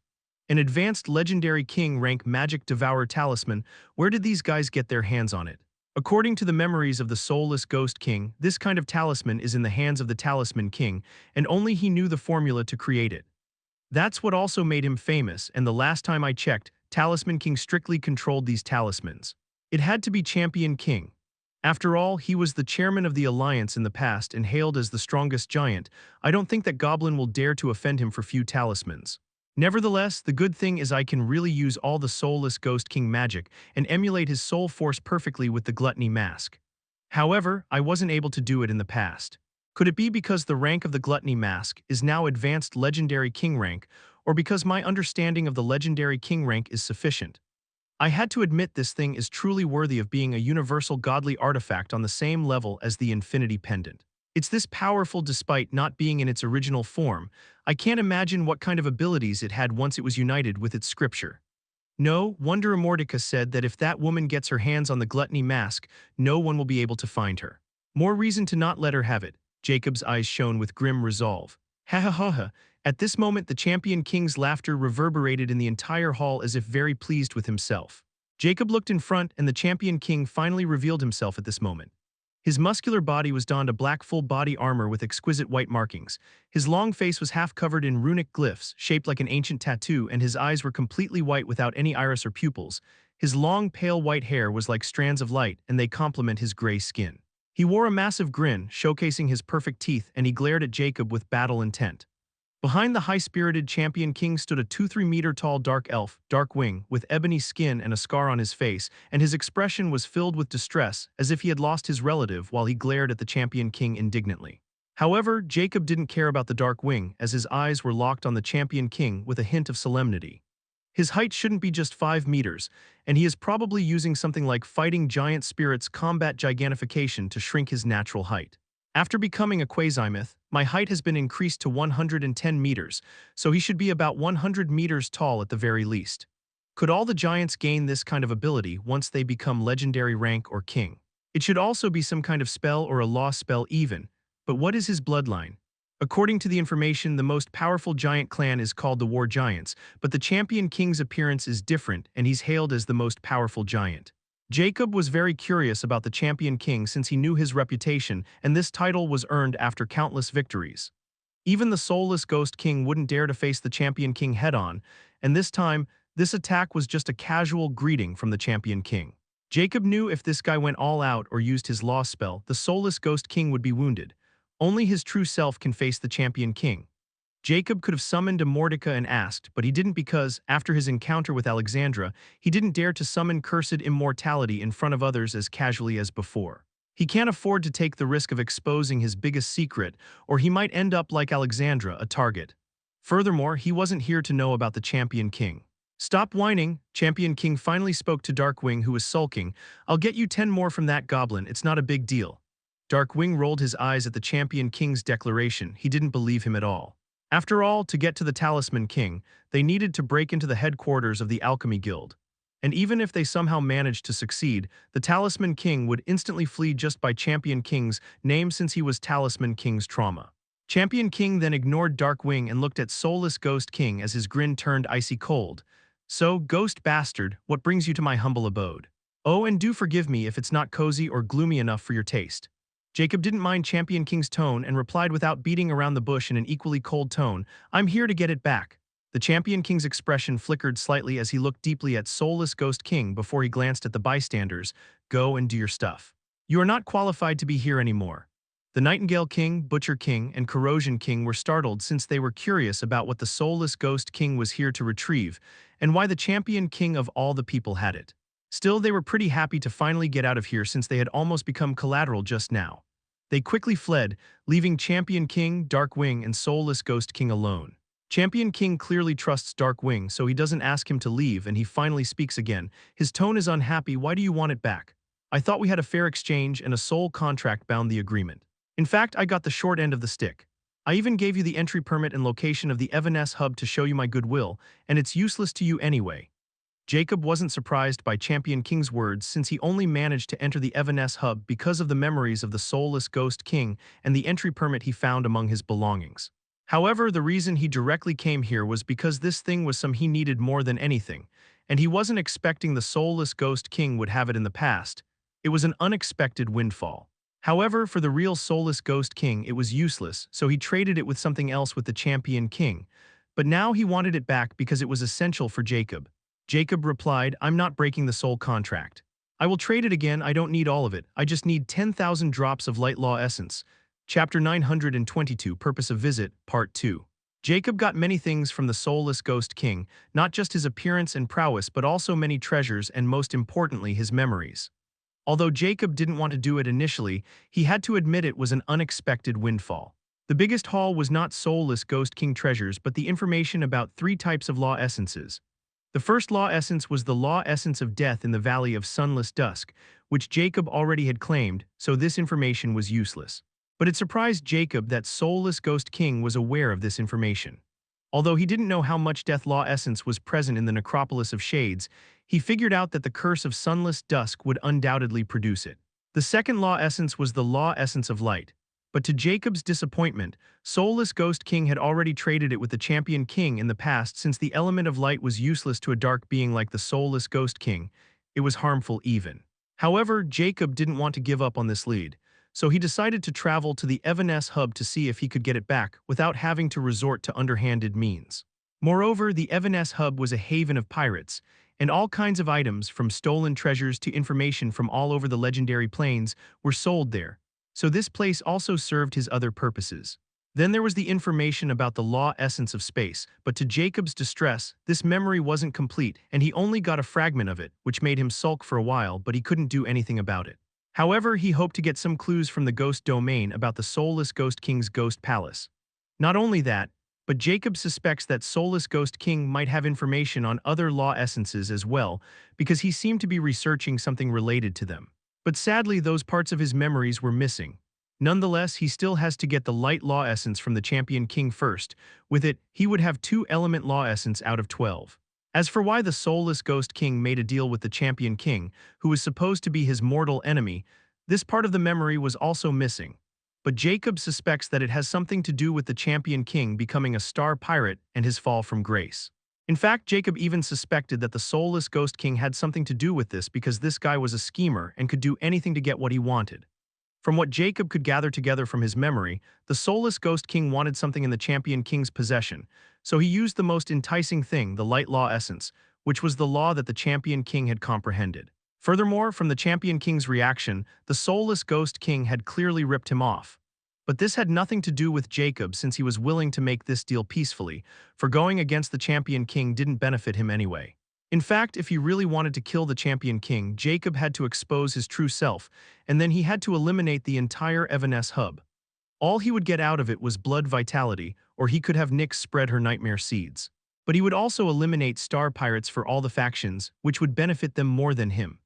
An advanced legendary king rank magic devourer talisman, where did these guys get their hands on it? According to the memories of the soulless Ghost King, this kind of talisman is in the hands of the Talisman King, and only he knew the formula to create it. That's what also made him famous, and the last time I checked, Talisman King strictly controlled these talismans. It had to be Champion King. After all, he was the chairman of the Alliance in the past and hailed as the strongest giant. I don't think that Goblin will dare to offend him for few talismans. Nevertheless, the good thing is I can really use all the soulless Ghost King magic and emulate his soul force perfectly with the Gluttony Mask. However, I wasn't able to do it in the past. Could it be because the rank of the Gluttony Mask is now advanced legendary king rank, or because my understanding of the legendary king rank is sufficient. I had to admit this thing is truly worthy of being a universal godly artifact on the same level as the Infinity Pendant. It's this powerful despite not being in its original form. I can't imagine what kind of abilities it had once it was united with its scripture. No, Wonder Immortica said that if that woman gets her hands on the gluttony mask, no one will be able to find her. More reason to not let her have it. Jacob's eyes shone with grim resolve. Ha ha ha ha. At this moment the Champion King's laughter reverberated in the entire hall as if very pleased with himself. Jacob looked in front and the Champion King finally revealed himself at this moment. His muscular body was donned a black full-body armor with exquisite white markings. His long face was half covered in runic glyphs, shaped like an ancient tattoo, and his eyes were completely white without any iris or pupils. His long, pale white hair was like strands of light, and they complement his gray skin. He wore a massive grin, showcasing his perfect teeth, and he glared at Jacob with battle intent. Behind the high-spirited Champion King stood a 2-3-meter-tall dark elf, Darkwing, with ebony skin and a scar on his face, and his expression was filled with distress, as if he had lost his relative while he glared at the Champion King indignantly. However, Jacob didn't care about the Darkwing, as his eyes were locked on the Champion King with a hint of solemnity. His height shouldn't be just 5 meters, and he is probably using something like Fighting Giant Spirit's combat gigantification to shrink his natural height. After becoming a quasi-myth, my height has been increased to 110 meters, so he should be about 100 meters tall at the very least. Could all the giants gain this kind of ability once they become legendary rank or king? It should also be some kind of spell or a law spell even, but what is his bloodline? According to the information, the most powerful giant clan is called the War Giants, but the Champion King's appearance is different and he's hailed as the most powerful giant. Jacob was very curious about the Champion King since he knew his reputation, and this title was earned after countless victories. Even the soulless Ghost King wouldn't dare to face the Champion King head-on, and this time, this attack was just a casual greeting from the Champion King. Jacob knew if this guy went all out or used his law spell, the soulless Ghost King would be wounded. Only his true self can face the Champion King. Jacob could have summoned Immortality and asked, but he didn't because, after his encounter with Alexandra, he didn't dare to summon cursed Immortality in front of others as casually as before. He can't afford to take the risk of exposing his biggest secret, or he might end up like Alexandra, a target. Furthermore, he wasn't here to know about the Champion King. Stop whining, Champion King finally spoke to Darkwing, who was sulking. I'll get you 10 more from that goblin, it's not a big deal. Darkwing rolled his eyes at the Champion King's declaration. He didn't believe him at all. After all, to get to the Talisman King, they needed to break into the headquarters of the Alchemy Guild. And even if they somehow managed to succeed, the Talisman King would instantly flee just by Champion King's name since he was Talisman King's trauma. Champion King then ignored Darkwing and looked at Soulless Ghost King as his grin turned icy cold. So, Ghost Bastard, what brings you to my humble abode? Oh, and do forgive me if it's not cozy or gloomy enough for your taste. Jacob didn't mind Champion King's tone and replied without beating around the bush in an equally cold tone, I'm here to get it back. The Champion King's expression flickered slightly as he looked deeply at Soulless Ghost King before he glanced at the bystanders. Go and do your stuff. You are not qualified to be here anymore. The Nightingale King, Butcher King, and Corrosion King were startled since they were curious about what the Soulless Ghost King was here to retrieve, and why the Champion King of all the people had it. Still, they were pretty happy to finally get out of here since they had almost become collateral just now. They quickly fled, leaving Champion King, Darkwing, and Soulless Ghost King alone. Champion King clearly trusts Darkwing, so he doesn't ask him to leave, and he finally speaks again. His tone is unhappy. Why do you want it back? I thought we had a fair exchange and a soul contract bound the agreement. In fact, I got the short end of the stick. I even gave you the entry permit and location of the Evanescence hub to show you my goodwill, and it's useless to you anyway. Jacob wasn't surprised by Champion King's words since he only managed to enter the Evanescence hub because of the memories of the Soulless Ghost King and the entry permit he found among his belongings. However, the reason he directly came here was because this thing was some he needed more than anything, and he wasn't expecting the Soulless Ghost King would have it in the past. It was an unexpected windfall. However, for the real Soulless Ghost King, it was useless, so he traded it with something else with the Champion King. But now he wanted it back because it was essential for Jacob. Jacob replied, I'm not breaking the soul contract. I will trade it again, I don't need all of it, I just need 10,000 drops of Light Law Essence. Chapter 922, Purpose of Visit, Part 2. Jacob got many things from the Soulless Ghost King, not just his appearance and prowess but also many treasures and most importantly his memories. Although Jacob didn't want to do it initially, he had to admit it was an unexpected windfall. The biggest haul was not soulless Ghost King treasures but the information about three types of law essences. The first law essence was the law essence of death in the Valley of Sunless Dusk, which Jacob already had claimed, so this information was useless. But it surprised Jacob that soulless Ghost King was aware of this information. Although he didn't know how much death law essence was present in the Necropolis of Shades, he figured out that the curse of Sunless Dusk would undoubtedly produce it. The second law essence was the law essence of light. But to Jacob's disappointment, soulless Ghost King had already traded it with the Champion King in the past since the element of light was useless to a dark being like the soulless Ghost King. It was harmful even. However, Jacob didn't want to give up on this lead, so he decided to travel to the Evanescence hub to see if he could get it back without having to resort to underhanded means. Moreover, the Evanescence hub was a haven of pirates, and all kinds of items, from stolen treasures to information from all over the legendary plains, were sold there. So this place also served his other purposes. Then there was the information about the law essence of space, but to Jacob's distress, this memory wasn't complete and he only got a fragment of it, which made him sulk for a while, but he couldn't do anything about it. However, he hoped to get some clues from the ghost domain about the soulless Ghost King's ghost palace. Not only that, but Jacob suspects that soulless Ghost King might have information on other law essences as well, because he seemed to be researching something related to them. But sadly, those parts of his memories were missing. Nonetheless, he still has to get the light law essence from the Champion King first. With it, he would have 2 element law essence out of 12. As for why the soulless Ghost King made a deal with the Champion King, who was supposed to be his mortal enemy, this part of the memory was also missing. But Jacob suspects that it has something to do with the Champion King becoming a star pirate and his fall from grace. In fact, Jacob even suspected that the soulless Ghost King had something to do with this because this guy was a schemer and could do anything to get what he wanted. From what Jacob could gather together from his memory, the soulless Ghost King wanted something in the Champion King's possession, so he used the most enticing thing, the light law essence, which was the law that the Champion King had comprehended. Furthermore, from the Champion King's reaction, the soulless Ghost King had clearly ripped him off. But this had nothing to do with Jacob since he was willing to make this deal peacefully, for going against the Champion King didn't benefit him anyway. In fact, if he really wanted to kill the Champion King, Jacob had to expose his true self, and then he had to eliminate the entire Evanescence hub. All he would get out of it was blood vitality, or he could have Nyx spread her nightmare seeds. But he would also eliminate star pirates for all the factions, which would benefit them more than him.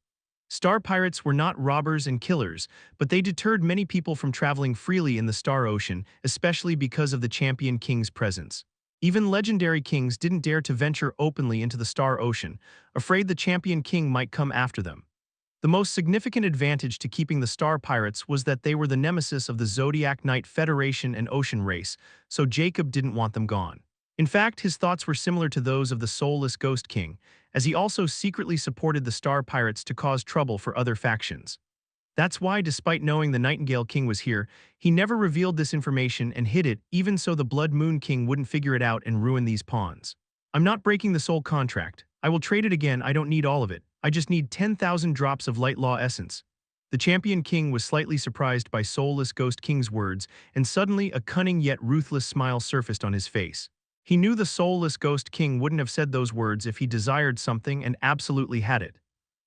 Star pirates were not robbers and killers, but they deterred many people from traveling freely in the Star Ocean, especially because of the Champion King's presence. Even legendary kings didn't dare to venture openly into the Star Ocean, afraid the Champion King might come after them. The most significant advantage to keeping the Star Pirates was that they were the nemesis of the Zodiac Knight Federation and Ocean Race, so Jacob didn't want them gone. In fact, his thoughts were similar to those of the soulless Ghost King, as he also secretly supported the Star Pirates to cause trouble for other factions. That's why, despite knowing the Nightingale King was here, he never revealed this information and hid it, even so the Blood Moon King wouldn't figure it out and ruin these pawns. I'm not breaking the soul contract. I will trade it again, I don't need all of it. I just need 10,000 drops of light law essence. The Champion King was slightly surprised by soulless Ghost King's words, and suddenly a cunning yet ruthless smile surfaced on his face. He knew the soulless Ghost King wouldn't have said those words if he desired something and absolutely had it.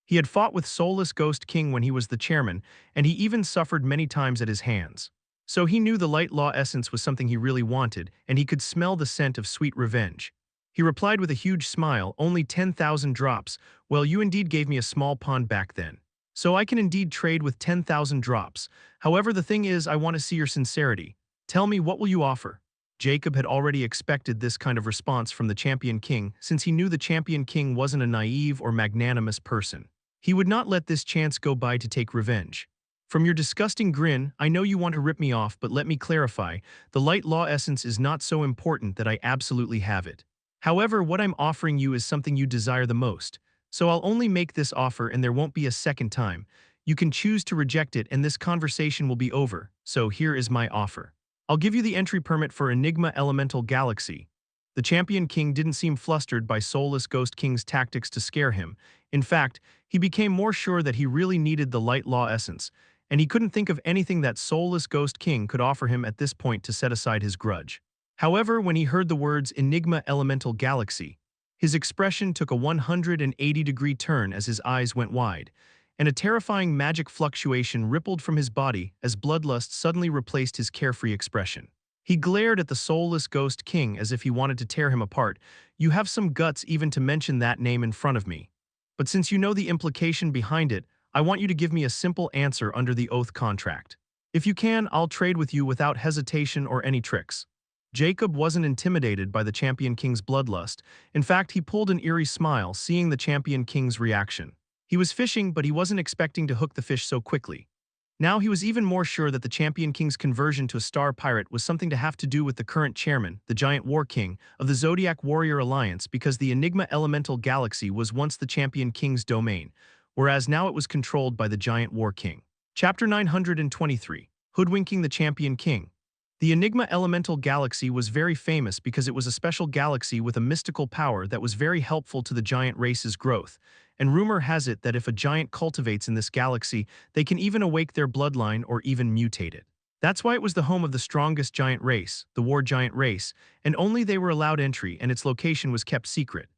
He had fought with soulless Ghost King when he was the chairman, and he even suffered many times at his hands. So he knew the light law essence was something he really wanted, and he could smell the scent of sweet revenge. He replied with a huge smile, only 10,000 drops. Well, you indeed gave me a small pawn back then. So I can indeed trade with 10,000 drops. However, the thing is, I want to see your sincerity. Tell me, what will you offer? Jacob had already expected this kind of response from the Champion King, since he knew the Champion King wasn't a naive or magnanimous person. He would not let this chance go by to take revenge. From your disgusting grin, I know you want to rip me off, but let me clarify, the light law essence is not so important that I absolutely have it. However, what I'm offering you is something you desire the most, so I'll only make this offer and there won't be a second time. You can choose to reject it and this conversation will be over, so here is my offer. I'll give you the entry permit for Enigma Elemental Galaxy. The Champion King didn't seem flustered by soulless Ghost King's tactics to scare him. In fact, he became more sure that he really needed the light law essence, and he couldn't think of anything that soulless Ghost King could offer him at this point to set aside his grudge. However, when he heard the words Enigma Elemental Galaxy, his expression took a 180-degree turn as his eyes went wide, and a terrifying magic fluctuation rippled from his body as bloodlust suddenly replaced his carefree expression. He glared at the soulless ghost king as if he wanted to tear him apart. You have some guts even to mention that name in front of me. But since you know the implication behind it, I want you to give me a simple answer under the oath contract. If you can, I'll trade with you without hesitation or any tricks. Jacob wasn't intimidated by the Champion King's bloodlust. In fact, he pulled an eerie smile seeing the Champion King's reaction. He was fishing, but he wasn't expecting to hook the fish so quickly. Now he was even more sure that the Champion King's conversion to a star pirate was something to have to do with the current chairman, the Giant War King, of the Zodiac Warrior Alliance, because the Enigma Elemental Galaxy was once the Champion King's domain, whereas now it was controlled by the Giant War King. Chapter 923. Hoodwinking the Champion King. The Enigma Elemental Galaxy was very famous because it was a special galaxy with a mystical power that was very helpful to the giant race's growth, and rumor has it that if a giant cultivates in this galaxy, they can even awake their bloodline or even mutate it. That's why it was the home of the strongest giant race, the War Giant race, and only they were allowed entry and its location was kept secret.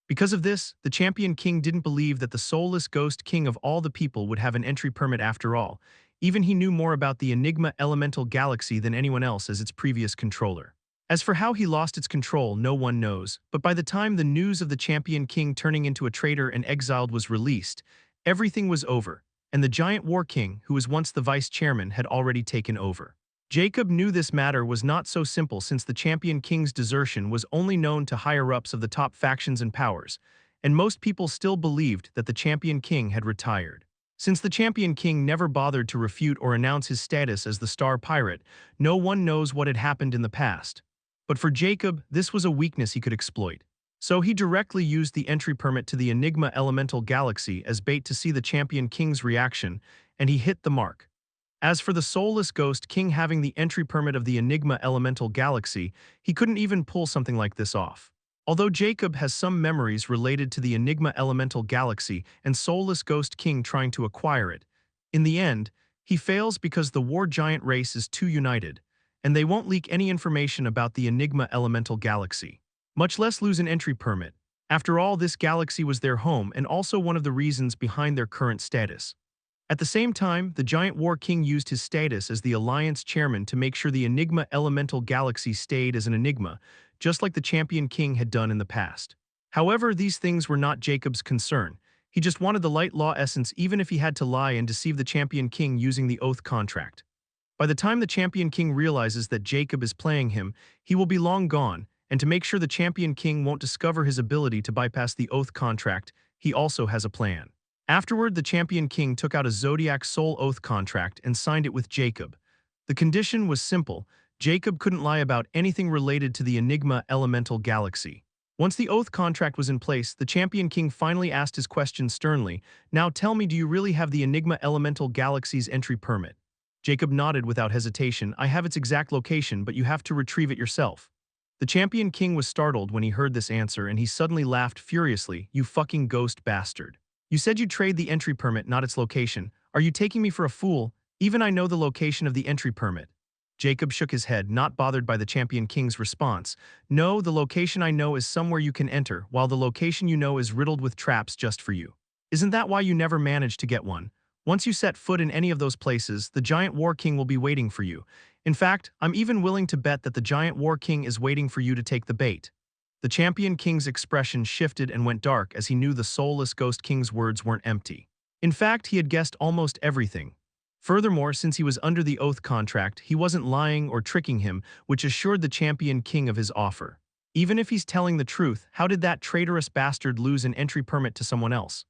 Because of this, the Champion King didn't believe that the soulless ghost king of all the people would have an entry permit after all. Even he knew more about the Enigma Elemental Galaxy than anyone else as its previous controller. As for how he lost its control, no one knows, but by the time the news of the Champion King turning into a traitor and exiled was released, everything was over, and the Giant War King, who was once the vice chairman, had already taken over. Jacob knew this matter was not so simple since the Champion King's desertion was only known to higher-ups of the top factions and powers, and most people still believed that the Champion King had retired. Since the Champion King never bothered to refute or announce his status as the Star Pirate, no one knows what had happened in the past. But for Jacob, this was a weakness he could exploit. So he directly used the entry permit to the Enigma Elemental Galaxy as bait to see the Champion King's reaction, and he hit the mark. As for the soulless ghost king having the entry permit of the Enigma Elemental Galaxy, he couldn't even pull something like this off. Although Jacob has some memories related to the Enigma Elemental Galaxy and soulless ghost king trying to acquire it, in the end, he fails because the War Giant race is too united, and they won't leak any information about the Enigma Elemental Galaxy, much less lose an entry permit. After all, this galaxy was their home and also one of the reasons behind their current status. At the same time, the Giant War King used his status as the Alliance chairman to make sure the Enigma Elemental Galaxy stayed as an enigma, just like the Champion King had done in the past. However, these things were not Jacob's concern. He just wanted the light law essence even if he had to lie and deceive the Champion King using the oath contract. By the time the Champion King realizes that Jacob is playing him, he will be long gone, and to make sure the Champion King won't discover his ability to bypass the oath contract, he also has a plan. Afterward, the Champion King took out a Zodiac Soul Oath contract and signed it with Jacob. The condition was simple. Jacob couldn't lie about anything related to the Enigma Elemental Galaxy. Once the oath contract was in place, the Champion King finally asked his question sternly. Now tell me, do you really have the Enigma Elemental Galaxy's entry permit? Jacob nodded without hesitation. I have its exact location, but you have to retrieve it yourself. The Champion King was startled when he heard this answer and he suddenly laughed furiously. You fucking ghost bastard. You said you'd trade the entry permit, not its location. Are you taking me for a fool? Even I know the location of the entry permit. Jacob shook his head, not bothered by the Champion King's response. No, the location I know is somewhere you can enter, while the location you know is riddled with traps just for you. Isn't that why you never managed to get one? Once you set foot in any of those places, the Giant War King will be waiting for you. In fact, I'm even willing to bet that the Giant War King is waiting for you to take the bait. The Champion King's expression shifted and went dark as he knew the soulless Ghost King's words weren't empty. In fact, he had guessed almost everything. Furthermore, since he was under the oath contract, he wasn't lying or tricking him, which assured the Champion King of his offer. Even if he's telling the truth, how did that traitorous bastard lose an entry permit to someone else?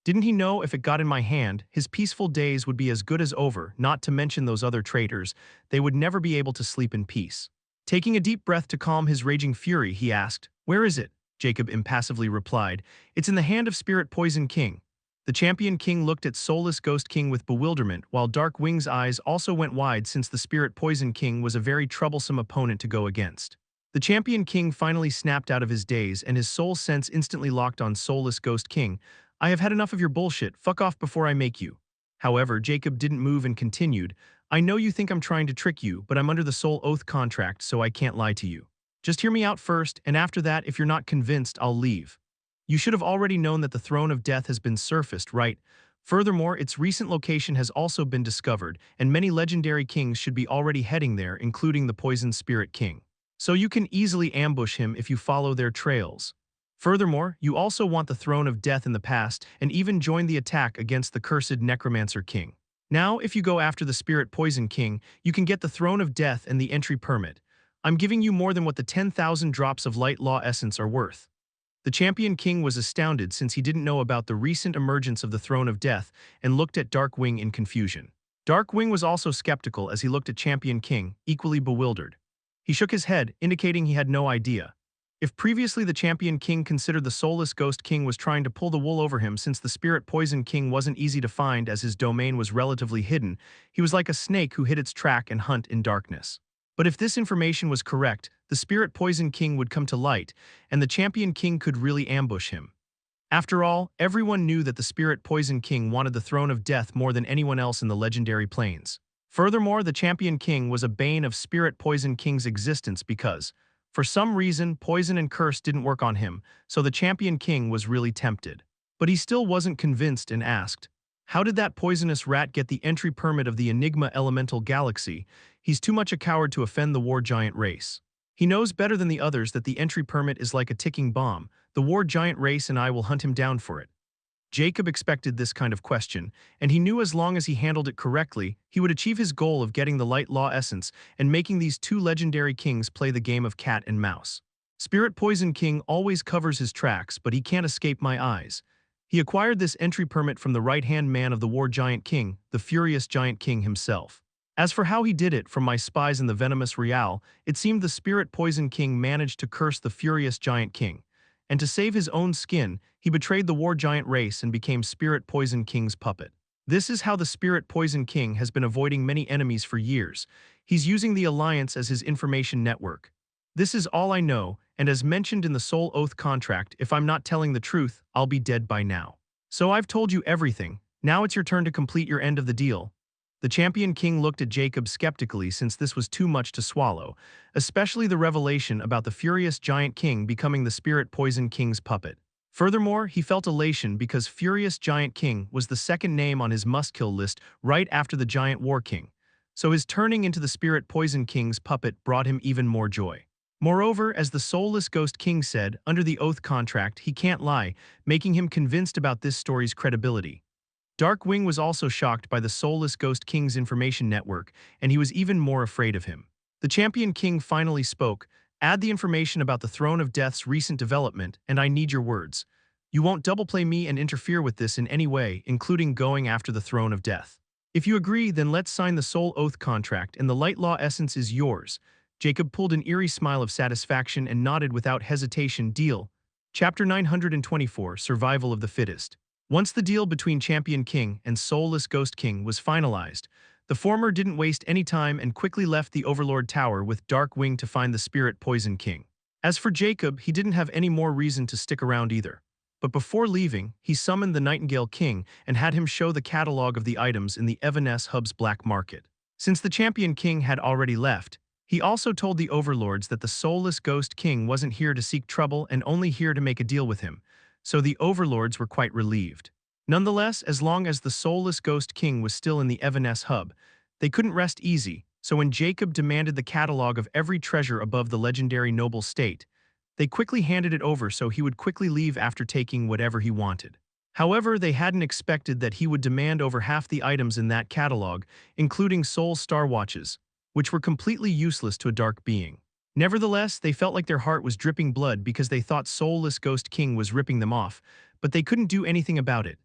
Didn't he know if it got in my hand, his peaceful days would be as good as over, not to mention those other traitors, they would never be able to sleep in peace. Taking a deep breath to calm his raging fury, he asked, "Where is it?" Jacob impassively replied, "It's in the hand of Spirit Poison King." The Champion King looked at Soulless Ghost King with bewilderment, while Dark Wing's eyes also went wide since the Spirit Poison King was a very troublesome opponent to go against. The Champion King finally snapped out of his daze and his soul sense instantly locked on Soulless Ghost King. "I have had enough of your bullshit, fuck off before I make you." However, Jacob didn't move and continued, "I know you think I'm trying to trick you, but I'm under the Soul Oath contract, so I can't lie to you. Just hear me out first, and after that, if you're not convinced, I'll leave. You should have already known that the Throne of Death has been surfaced, right? Furthermore, its recent location has also been discovered, and many legendary kings should be already heading there, including the Poison Spirit King. So you can easily ambush him if you follow their trails. Furthermore, you also want the Throne of Death in the past and even join the attack against the cursed Necromancer King. Now, if you go after the Spirit Poison King, you can get the Throne of Death and the entry permit. I'm giving you more than what the 10,000 drops of Light Law Essence are worth. The Champion King was astounded since he didn't know about the recent emergence of the Throne of Death and looked at Darkwing in confusion. Darkwing was also skeptical as he looked at Champion King, equally bewildered. He shook his head, indicating he had no idea. If previously the Champion King considered the Soulless Ghost King was trying to pull the wool over him since the Spirit Poison King wasn't easy to find as his domain was relatively hidden, he was like a snake who hid its track and hunt in darkness. But if this information was correct, the Spirit Poison King would come to light, and the Champion King could really ambush him. After all, everyone knew that the Spirit Poison King wanted the Throne of Death more than anyone else in the legendary plains. Furthermore, the Champion King was a bane of Spirit Poison King's existence because, for some reason, poison and curse didn't work on him, so the Champion King was really tempted. But he still wasn't convinced and asked, how did that poisonous rat get the entry permit of the Enigma Elemental Galaxy? He's too much a coward to offend the War Giant race. He knows better than the others that the entry permit is like a ticking bomb. The War Giant race and I will hunt him down for it. Jacob expected this kind of question, and he knew as long as he handled it correctly, he would achieve his goal of getting the Light Law Essence and making these two legendary kings play the game of cat and mouse. Spirit Poison King always covers his tracks, but he can't escape my eyes. He acquired this entry permit from the right-hand man of the War Giant King, the Furious Giant King himself. As for how he did it, from my spies in the Venomous Real, it seemed the Spirit Poison King managed to curse the Furious Giant King. And to save his own skin, he betrayed the War Giant race and became Spirit Poison King's puppet. This is how the Spirit Poison King has been avoiding many enemies for years. He's using the Alliance as his information network. This is all I know, and as mentioned in the Soul Oath contract, if I'm not telling the truth, I'll be dead by now. So I've told you everything. Now it's your turn to complete your end of the deal. The Champion King looked at Jacob skeptically since this was too much to swallow, especially the revelation about the Furious Giant King becoming the Spirit Poison King's puppet. Furthermore, he felt elation because Furious Giant King was the second name on his must-kill list right after the Giant War King, so his turning into the Spirit Poison King's puppet brought him even more joy. Moreover, as the Soulless Ghost King said, under the Oath contract, he can't lie, making him convinced about this story's credibility. Darkwing was also shocked by the Soulless Ghost King's information network, and he was even more afraid of him. The Champion King finally spoke, add the information about the Throne of Death's recent development, and I need your words. You won't double-play me and interfere with this in any way, including going after the Throne of Death. If you agree, then let's sign the Soul Oath contract and the Light Law Essence is yours. Jacob pulled an eerie smile of satisfaction and nodded without hesitation. Deal. Chapter 924, Survival of the Fittest. Once the deal between Champion King and Soulless Ghost King was finalized, the former didn't waste any time and quickly left the Overlord Tower with Darkwing to find the Spirit Poison King. As for Jacob, he didn't have any more reason to stick around either. But before leaving, he summoned the Nightingale King and had him show the catalog of the items in the Evanescence Hub's black market. Since the Champion King had already left, he also told the Overlords that the Soulless Ghost King wasn't here to seek trouble and only here to make a deal with him, so the Overlords were quite relieved. Nonetheless, as long as the Soulless Ghost King was still in the Evanescence Hub, they couldn't rest easy, so when Jacob demanded the catalog of every treasure above the legendary noble state, they quickly handed it over so he would quickly leave after taking whatever he wanted. However, they hadn't expected that he would demand over half the items in that catalog, including Soul Star Watches, which were completely useless to a dark being. Nevertheless, they felt like their heart was dripping blood because they thought Soulless Ghost King was ripping them off, but they couldn't do anything about it.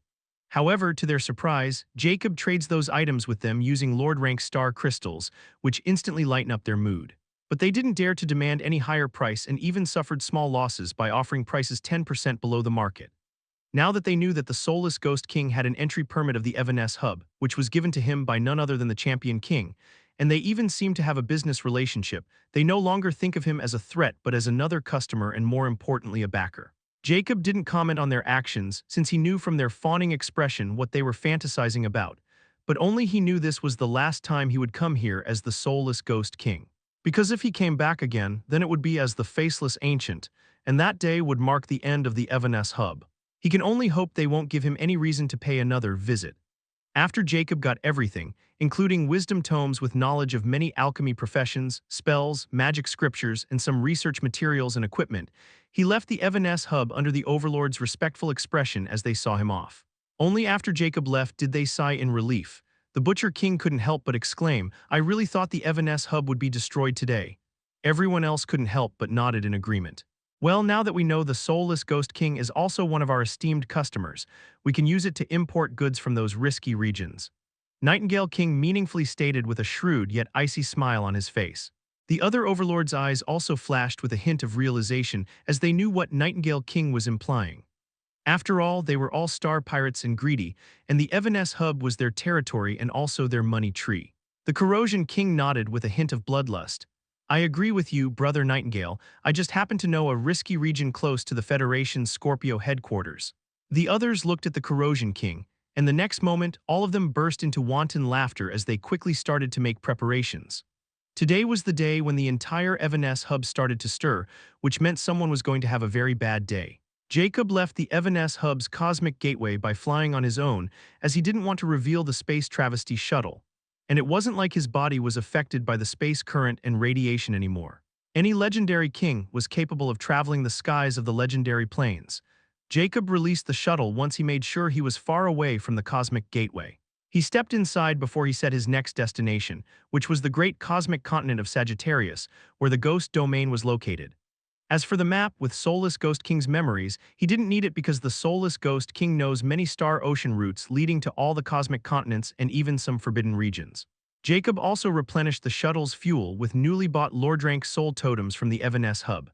However, to their surprise, Jacob trades those items with them using Lord-rank star crystals, which instantly lighten up their mood. But they didn't dare to demand any higher price and even suffered small losses by offering prices 10% below the market. Now that they knew that the Soulless Ghost King had an entry permit of the Evanescence Hub, which was given to him by none other than the Champion King, and they even seem to have a business relationship, they no longer think of him as a threat but as another customer and more importantly a backer. Jacob didn't comment on their actions since he knew from their fawning expression what they were fantasizing about, but only he knew this was the last time he would come here as the Soulless Ghost King. Because if he came back again, then it would be as the Faceless Ancient, and that day would mark the end of the Evanescence Hub. He can only hope they won't give him any reason to pay another visit. After Jacob got everything, including wisdom tomes with knowledge of many alchemy professions, spells, magic scriptures, and some research materials and equipment, he left the Evanescence hub under the Overlord's respectful expression as they saw him off. Only after Jacob left did they sigh in relief. The Butcher King couldn't help but exclaim, "I really thought the Evanescence hub would be destroyed today." Everyone else couldn't help but nodded in agreement. "Well, now that we know the Soulless Ghost King is also one of our esteemed customers, we can use it to import goods from those risky regions," Nightingale King meaningfully stated with a shrewd yet icy smile on his face. The other overlords' eyes also flashed with a hint of realization as they knew what Nightingale King was implying. After all, they were all star pirates and greedy, and the Evanescence hub was their territory and also their money tree. The Corrosion King nodded with a hint of bloodlust. "I agree with you, Brother Nightingale. I just happen to know a risky region close to the Federation's Scorpio headquarters." The others looked at the Corrosion King, and the next moment, all of them burst into wanton laughter as they quickly started to make preparations. Today was the day when the entire Evanescence hub started to stir, which meant someone was going to have a very bad day. Jacob left the Evanescence hub's cosmic gateway by flying on his own, as he didn't want to reveal the space travesty shuttle. And it wasn't like his body was affected by the space current and radiation anymore. Any legendary king was capable of traveling the skies of the legendary plains. Jacob released the shuttle once he made sure he was far away from the cosmic gateway. He stepped inside before he set his next destination, which was the great cosmic continent of Sagittarius, where the ghost domain was located. As for the map with Soulless Ghost King's memories, he didn't need it because the Soulless Ghost King knows many star ocean routes leading to all the cosmic continents and even some forbidden regions. Jacob also replenished the shuttle's fuel with newly bought Lordrank soul totems from the Evanescence hub.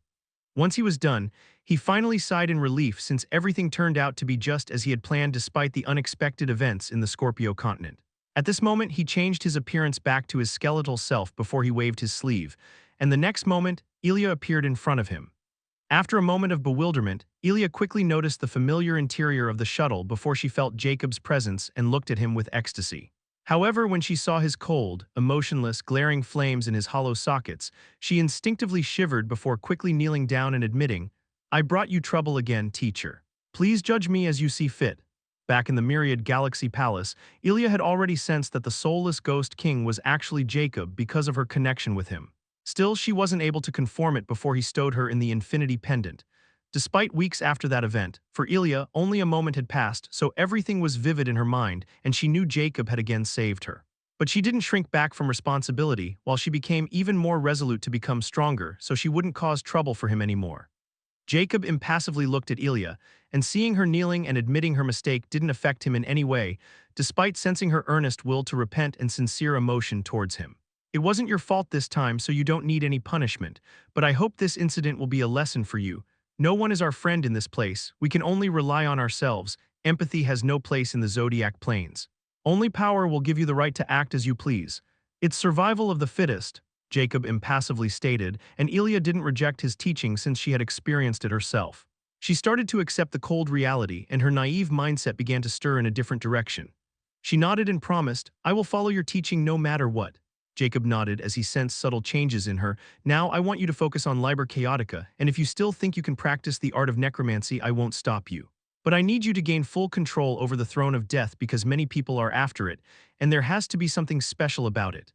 Once he was done, he finally sighed in relief since everything turned out to be just as he had planned despite the unexpected events in the Scorpio continent. At this moment, he changed his appearance back to his skeletal self before he waved his sleeve, and the next moment, Ilya appeared in front of him. After a moment of bewilderment, Ilya quickly noticed the familiar interior of the shuttle before she felt Jacob's presence and looked at him with ecstasy. However, when she saw his cold, emotionless, glaring flames in his hollow sockets, she instinctively shivered before quickly kneeling down and admitting, "I brought you trouble again, teacher. Please judge me as you see fit." Back in the Myriad Galaxy Palace, Ilya had already sensed that the Soulless Ghost King was actually Jacob because of her connection with him. Still, she wasn't able to conform it before he stowed her in the Infinity Pendant. Despite weeks after that event, for Ilya, only a moment had passed, so everything was vivid in her mind, and she knew Jacob had again saved her. But she didn't shrink back from responsibility, while she became even more resolute to become stronger so she wouldn't cause trouble for him anymore. Jacob impassively looked at Ilya, and seeing her kneeling and admitting her mistake didn't affect him in any way, despite sensing her earnest will to repent and sincere emotion towards him. "It wasn't your fault this time, so you don't need any punishment, but I hope this incident will be a lesson for you. No one is our friend in this place, we can only rely on ourselves. Empathy has no place in the Zodiac Plains. Only power will give you the right to act as you please. It's survival of the fittest," Jacob impassively stated, and Ilya didn't reject his teaching since she had experienced it herself. She started to accept the cold reality, and her naive mindset began to stir in a different direction. She nodded and promised, "I will follow your teaching no matter what." Jacob nodded as he sensed subtle changes in her. "Now I want you to focus on Liber Chaotica, and if you still think you can practice the art of necromancy, I won't stop you. But I need you to gain full control over the Throne of Death because many people are after it, and there has to be something special about it."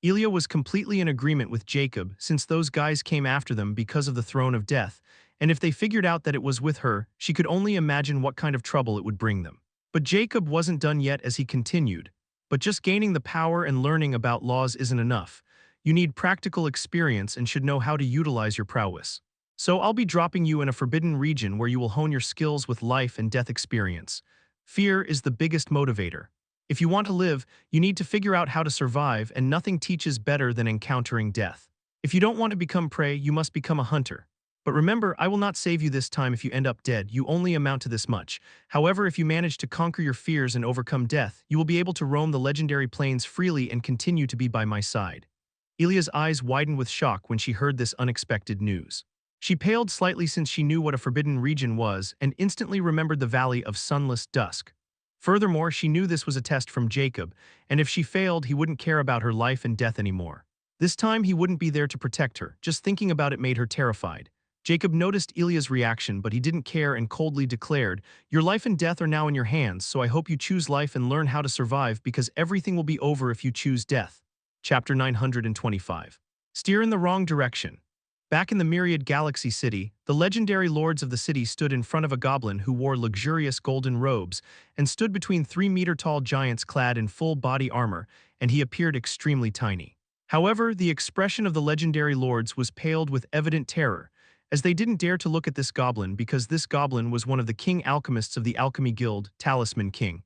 Ilya was completely in agreement with Jacob since those guys came after them because of the Throne of Death, and if they figured out that it was with her, she could only imagine what kind of trouble it would bring them. But Jacob wasn't done yet as he continued. "But just gaining the power and learning about laws isn't enough. You need practical experience and should know how to utilize your prowess. So I'll be dropping you in a forbidden region where you will hone your skills with life and death experience. Fear is the biggest motivator. If you want to live, you need to figure out how to survive, and nothing teaches better than encountering death. If you don't want to become prey, you must become a hunter. But remember, I will not save you this time if you end up dead. You only amount to this much. However, if you manage to conquer your fears and overcome death, you will be able to roam the legendary plains freely and continue to be by my side." Ilya's eyes widened with shock when she heard this unexpected news. She paled slightly since she knew what a forbidden region was and instantly remembered the Valley of Sunless Dusk. Furthermore, she knew this was a test from Jacob, and if she failed, he wouldn't care about her life and death anymore. This time, he wouldn't be there to protect her. Just thinking about it made her terrified. Jacob noticed Ilya's reaction, but he didn't care and coldly declared, "Your life and death are now in your hands, so I hope you choose life and learn how to survive because everything will be over if you choose death." Chapter 925. Steer in the wrong direction. Back in the Myriad Galaxy City, the legendary lords of the city stood in front of a goblin who wore luxurious golden robes and stood between 3-meter-tall giants clad in full body armor, and he appeared extremely tiny. However, the expression of the legendary lords was paled with evident terror, as they didn't dare to look at this goblin because this goblin was one of the king alchemists of the Alchemy Guild, Talisman King,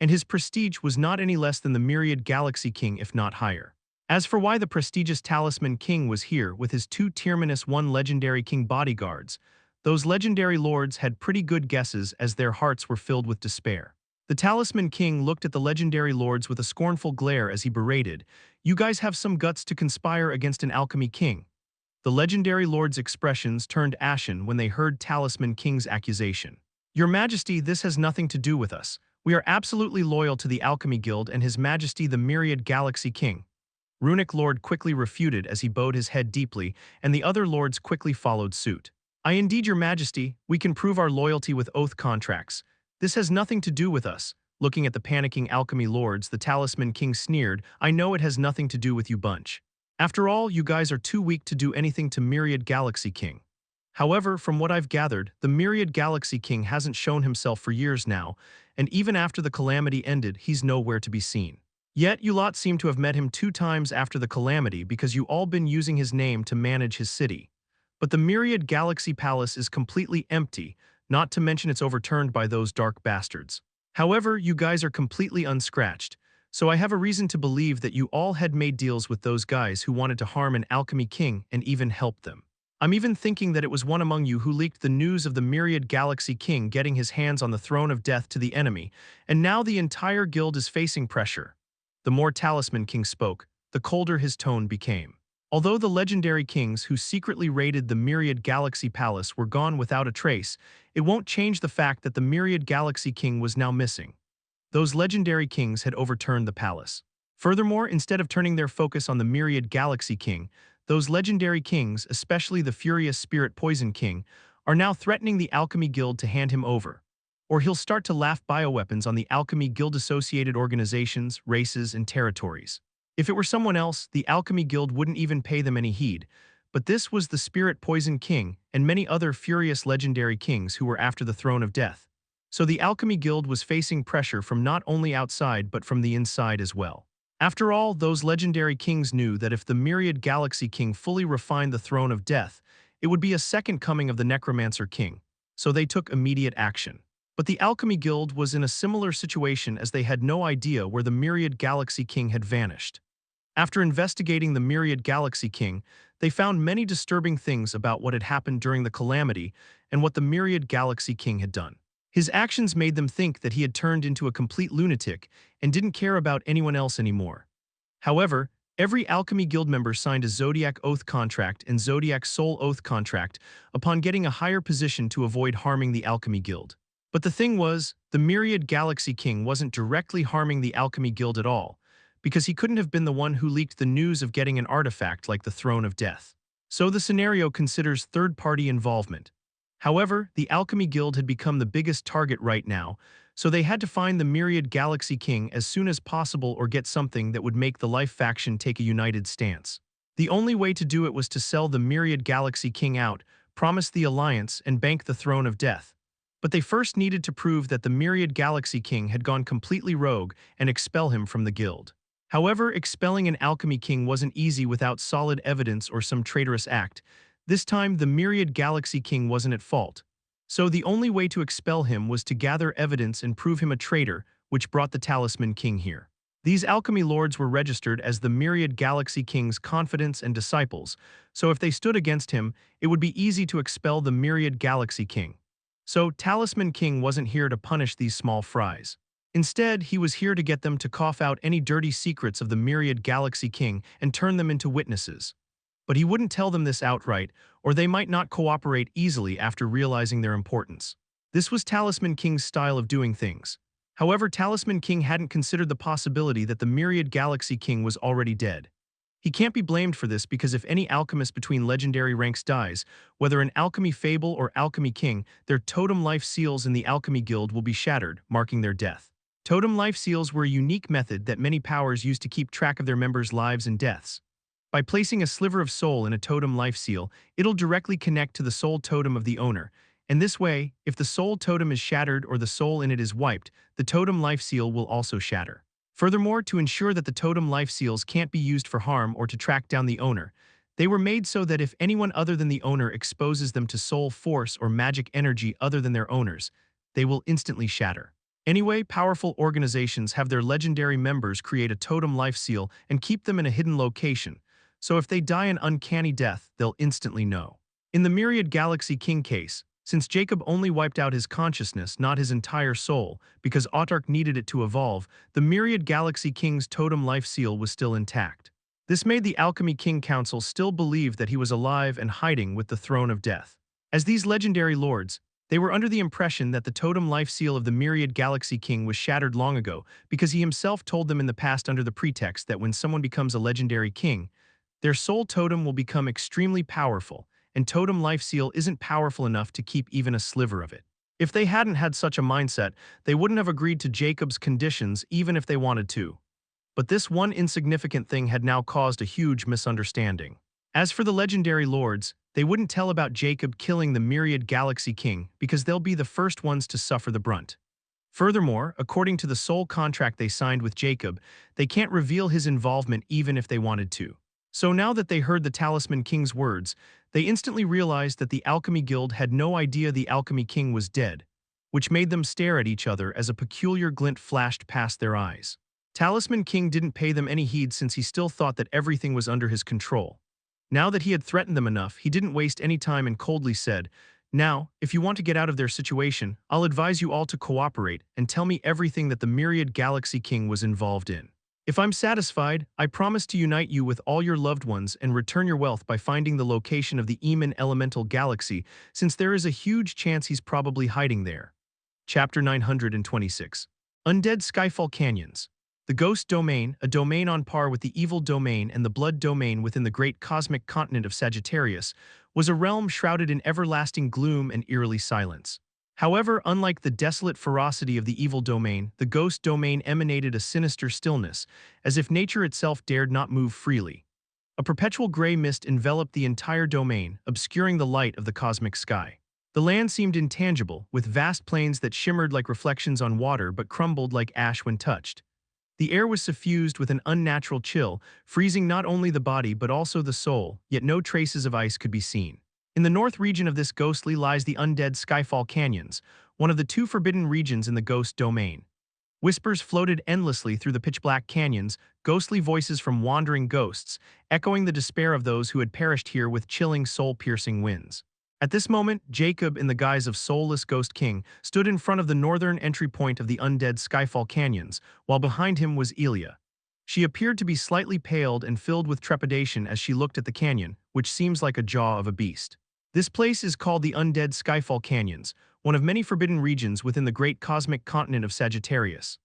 and his prestige was not any less than the Myriad Galaxy King if not higher. As for why the prestigious Talisman King was here with his 2 tier -1 legendary king bodyguards, those legendary lords had pretty good guesses as their hearts were filled with despair. The Talisman King looked at the legendary lords with a scornful glare as he berated, "You guys have some guts to conspire against an alchemy king." The legendary lords' expressions turned ashen when they heard Talisman King's accusation. "Your Majesty, this has nothing to do with us. We are absolutely loyal to the Alchemy Guild and His Majesty the Myriad Galaxy King." Runic Lord quickly refuted as he bowed his head deeply, and the other lords quickly followed suit. "I indeed, Your Majesty, we can prove our loyalty with oath contracts. This has nothing to do with us." Looking at the panicking alchemy lords, the Talisman King sneered, "I know it has nothing to do with you bunch. After all, you guys are too weak to do anything to Myriad Galaxy King." However, from what I've gathered, the Myriad Galaxy King hasn't shown himself for years now, and even after the calamity ended, he's nowhere to be seen. Yet you lot seem to have met him 2 times after the calamity because you all been using his name to manage his city. But the Myriad Galaxy Palace is completely empty, not to mention it's overturned by those dark bastards. However, you guys are completely unscratched, so I have a reason to believe that you all had made deals with those guys who wanted to harm an alchemy king and even helped them. I'm even thinking that it was one among you who leaked the news of the Myriad Galaxy King getting his hands on the throne of death to the enemy, and now the entire guild is facing pressure. The more Talisman King spoke, the colder his tone became. Although the legendary kings who secretly raided the Myriad Galaxy Palace were gone without a trace, it won't change the fact that the Myriad Galaxy King was now missing. Those legendary kings had overturned the palace. Furthermore, instead of turning their focus on the Myriad Galaxy King, those legendary kings, especially the furious Spirit Poison King, are now threatening the Alchemy Guild to hand him over. Or he'll start to laugh bioweapons on the Alchemy Guild-associated organizations, races, and territories. If it were someone else, the Alchemy Guild wouldn't even pay them any heed, but this was the Spirit Poison King and many other furious legendary kings who were after the throne of death. So the Alchemy Guild was facing pressure from not only outside but from the inside as well. After all, those legendary kings knew that if the Myriad Galaxy King fully refined the throne of death, it would be a second coming of the Necromancer King, so they took immediate action. But the Alchemy Guild was in a similar situation as they had no idea where the Myriad Galaxy King had vanished. After investigating the Myriad Galaxy King, they found many disturbing things about what had happened during the calamity and what the Myriad Galaxy King had done. His actions made them think that he had turned into a complete lunatic and didn't care about anyone else anymore. However, every Alchemy Guild member signed a Zodiac Oath contract and Zodiac Soul Oath contract upon getting a higher position to avoid harming the Alchemy Guild. But the thing was, the Myriad Galaxy King wasn't directly harming the Alchemy Guild at all, because he couldn't have been the one who leaked the news of getting an artifact like the Throne of Death. So the scenario considers third-party involvement. However, the Alchemy Guild had become the biggest target right now, so they had to find the Myriad Galaxy King as soon as possible or get something that would make the Life faction take a united stance. The only way to do it was to sell the Myriad Galaxy King out, promise the alliance, and bank the Throne of Death. But they first needed to prove that the Myriad Galaxy King had gone completely rogue and expel him from the guild. However, expelling an Alchemy King wasn't easy without solid evidence or some traitorous act. This time, the Myriad Galaxy King wasn't at fault. So the only way to expel him was to gather evidence and prove him a traitor, which brought the Talisman King here. These alchemy lords were registered as the Myriad Galaxy King's confidants and disciples, so if they stood against him, it would be easy to expel the Myriad Galaxy King. So Talisman King wasn't here to punish these small fries. Instead, he was here to get them to cough out any dirty secrets of the Myriad Galaxy King and turn them into witnesses. But he wouldn't tell them this outright, or they might not cooperate easily after realizing their importance. This was Talisman King's style of doing things. However, Talisman King hadn't considered the possibility that the Myriad Galaxy King was already dead. He can't be blamed for this because if any alchemist between legendary ranks dies, whether an alchemy fable or alchemy king, their totem life seals in the alchemy guild will be shattered, marking their death. Totem life seals were a unique method that many powers used to keep track of their members' lives and deaths. By placing a sliver of soul in a totem life seal, it'll directly connect to the soul totem of the owner, and this way, if the soul totem is shattered or the soul in it is wiped, the totem life seal will also shatter. Furthermore, to ensure that the totem life seals can't be used for harm or to track down the owner, they were made so that if anyone other than the owner exposes them to soul force or magic energy other than their owners, they will instantly shatter. Anyway, powerful organizations have their legendary members create a totem life seal and keep them in a hidden location, so if they die an uncanny death, they'll instantly know. In the Myriad Galaxy King case, since Jacob only wiped out his consciousness, not his entire soul, because Autarch needed it to evolve, the Myriad Galaxy King's totem life seal was still intact. This made the Alchemy King Council still believe that he was alive and hiding with the Throne of Death. As these legendary lords, they were under the impression that the totem life seal of the Myriad Galaxy King was shattered long ago because he himself told them in the past under the pretext that when someone becomes a legendary king, their soul totem will become extremely powerful, and totem life seal isn't powerful enough to keep even a sliver of it. If they hadn't had such a mindset, they wouldn't have agreed to Jacob's conditions even if they wanted to. But this one insignificant thing had now caused a huge misunderstanding. As for the legendary lords, they wouldn't tell about Jacob killing the Myriad Galaxy King because they'll be the first ones to suffer the brunt. Furthermore, according to the soul contract they signed with Jacob, they can't reveal his involvement even if they wanted to. So now that they heard the Talisman King's words, they instantly realized that the Alchemy Guild had no idea the Alchemy King was dead, which made them stare at each other as a peculiar glint flashed past their eyes. Talisman King didn't pay them any heed since he still thought that everything was under his control. Now that he had threatened them enough, he didn't waste any time and coldly said, "Now, if you want to get out of their situation, I'll advise you all to cooperate and tell me everything that the Myriad Galaxy King was involved in. If I'm satisfied, I promise to unite you with all your loved ones and return your wealth by finding the location of the Eamon Elemental Galaxy, since there is a huge chance he's probably hiding there." Chapter 926. Undead Skyfall Canyons. The Ghost Domain, a domain on par with the Evil Domain and the Blood Domain within the great cosmic continent of Sagittarius, was a realm shrouded in everlasting gloom and eerily silence. However, unlike the desolate ferocity of the Evil Domain, the Ghost Domain emanated a sinister stillness, as if nature itself dared not move freely. A perpetual gray mist enveloped the entire domain, obscuring the light of the cosmic sky. The land seemed intangible, with vast plains that shimmered like reflections on water but crumbled like ash when touched. The air was suffused with an unnatural chill, freezing not only the body but also the soul, yet no traces of ice could be seen. In the north region of this ghostly lies the undead Skyfall Canyons, one of the two forbidden regions in the Ghost Domain. Whispers floated endlessly through the pitch-black canyons, ghostly voices from wandering ghosts, echoing the despair of those who had perished here with chilling, soul-piercing winds. At this moment, Jacob, in the guise of soulless Ghost King, stood in front of the northern entry point of the undead Skyfall Canyons, while behind him was Elia. She appeared to be slightly paled and filled with trepidation as she looked at the canyon, which seems like a jaw of a beast. This place is called the Undead Skyfall Canyons, one of many forbidden regions within the great cosmic continent of Sagittarius.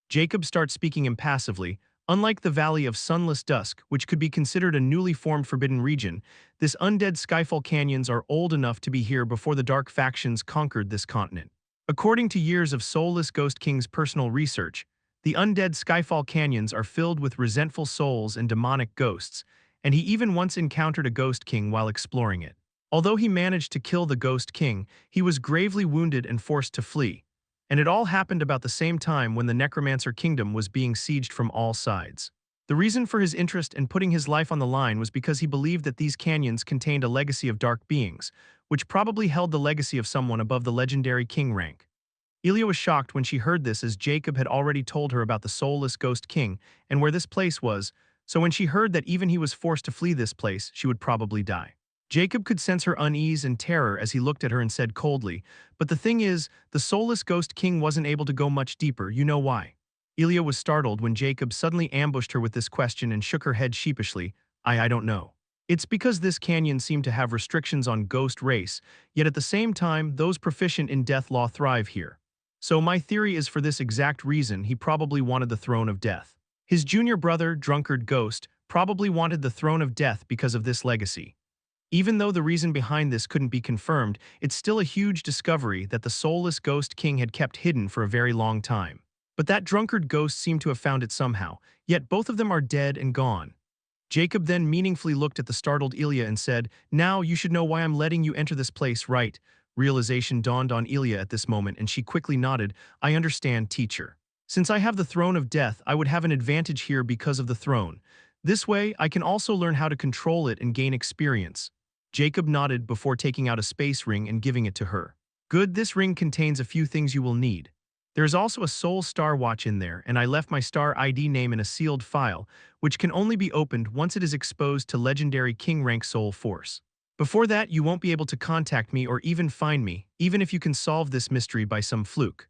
Jacob starts speaking impassively. Unlike the Valley of Sunless Dusk, which could be considered a newly formed forbidden region, this undead Skyfall Canyons are old enough to be here before the dark factions conquered this continent. According to years of soulless Ghost King's personal research, the undead Skyfall Canyons are filled with resentful souls and demonic ghosts, and he even once encountered a Ghost King while exploring it. Although he managed to kill the Ghost King, he was gravely wounded and forced to flee. And it all happened about the same time when the Necromancer Kingdom was being sieged from all sides. The reason for his interest in putting his life on the line was because he believed that these canyons contained a legacy of dark beings, which probably held the legacy of someone above the legendary king rank. Elia was shocked when she heard this, as Jacob had already told her about the soulless Ghost King and where this place was, so when she heard that even he was forced to flee this place, she would probably die. Jacob could sense her unease and terror as he looked at her and said coldly, "But the thing is, the soulless Ghost King wasn't able to go much deeper, you know why?" Elia was startled when Jacob suddenly ambushed her with this question and shook her head sheepishly. I don't know. It's because this canyon seemed to have restrictions on ghost race, yet at the same time, those proficient in death law thrive here. So my theory is for this exact reason he probably wanted the throne of death. His junior brother, Drunkard Ghost, probably wanted the throne of death because of this legacy. Even though the reason behind this couldn't be confirmed, it's still a huge discovery that the soulless Ghost King had kept hidden for a very long time. But that drunkard ghost seemed to have found it somehow, yet both of them are dead and gone. Jacob then meaningfully looked at the startled Ilya and said, "Now you should know why I'm letting you enter this place, right?" Realization dawned on Ilya at this moment and she quickly nodded, "I understand, teacher. Since I have the throne of death, I would have an advantage here because of the throne. This way, I can also learn how to control it and gain experience." Jacob nodded before taking out a space ring and giving it to her. "Good, this ring contains a few things you will need. There is also a soul star watch in there, and I left my star ID name in a sealed file, which can only be opened once it is exposed to legendary king rank soul force. Before that, you won't be able to contact me or even find me, even if you can solve this mystery by some fluke.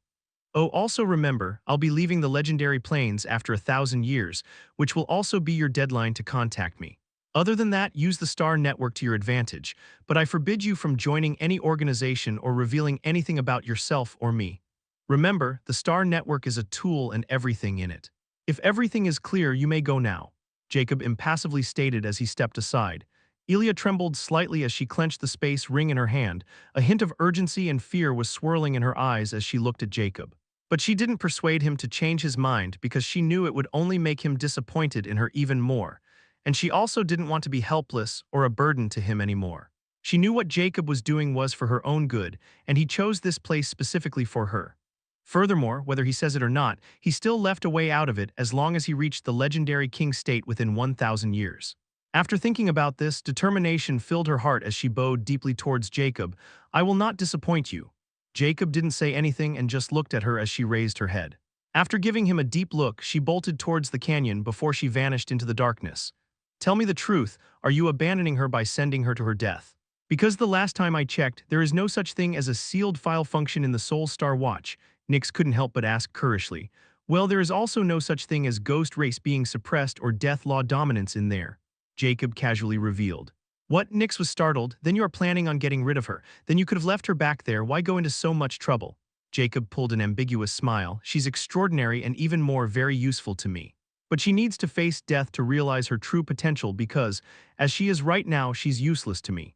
Oh, also remember, I'll be leaving the legendary plains after 1,000 years, which will also be your deadline to contact me. Other than that, use the star network to your advantage, but I forbid you from joining any organization or revealing anything about yourself or me. Remember, the star network is a tool and everything in it. If everything is clear, you may go now," Jacob impassively stated as he stepped aside. Ilya trembled slightly as she clenched the space ring in her hand. A hint of urgency and fear was swirling in her eyes as she looked at Jacob. But she didn't persuade him to change his mind because she knew it would only make him disappointed in her even more. And she also didn't want to be helpless or a burden to him anymore. She knew what Jacob was doing was for her own good, and he chose this place specifically for her. Furthermore, whether he says it or not, he still left a way out of it as long as he reached the legendary king state within 1,000 years. After thinking about this, determination filled her heart as she bowed deeply towards Jacob. "I will not disappoint you." Jacob didn't say anything and just looked at her as she raised her head. After giving him a deep look, she bolted towards the canyon before she vanished into the darkness. "Tell me the truth, are you abandoning her by sending her to her death?" "Because the last time I checked, there is no such thing as a sealed file function in the Soul Star Watch," Nyx couldn't help but ask curishly. "Well, there is also no such thing as ghost race being suppressed or death law dominance in there," Jacob casually revealed. "What?" Nyx was startled. "Then you are planning on getting rid of her. Then you could have left her back there. Why go into so much trouble?" Jacob pulled an ambiguous smile. "She's extraordinary and even more very useful to me. But she needs to face death to realize her true potential because, as she is right now, she's useless to me.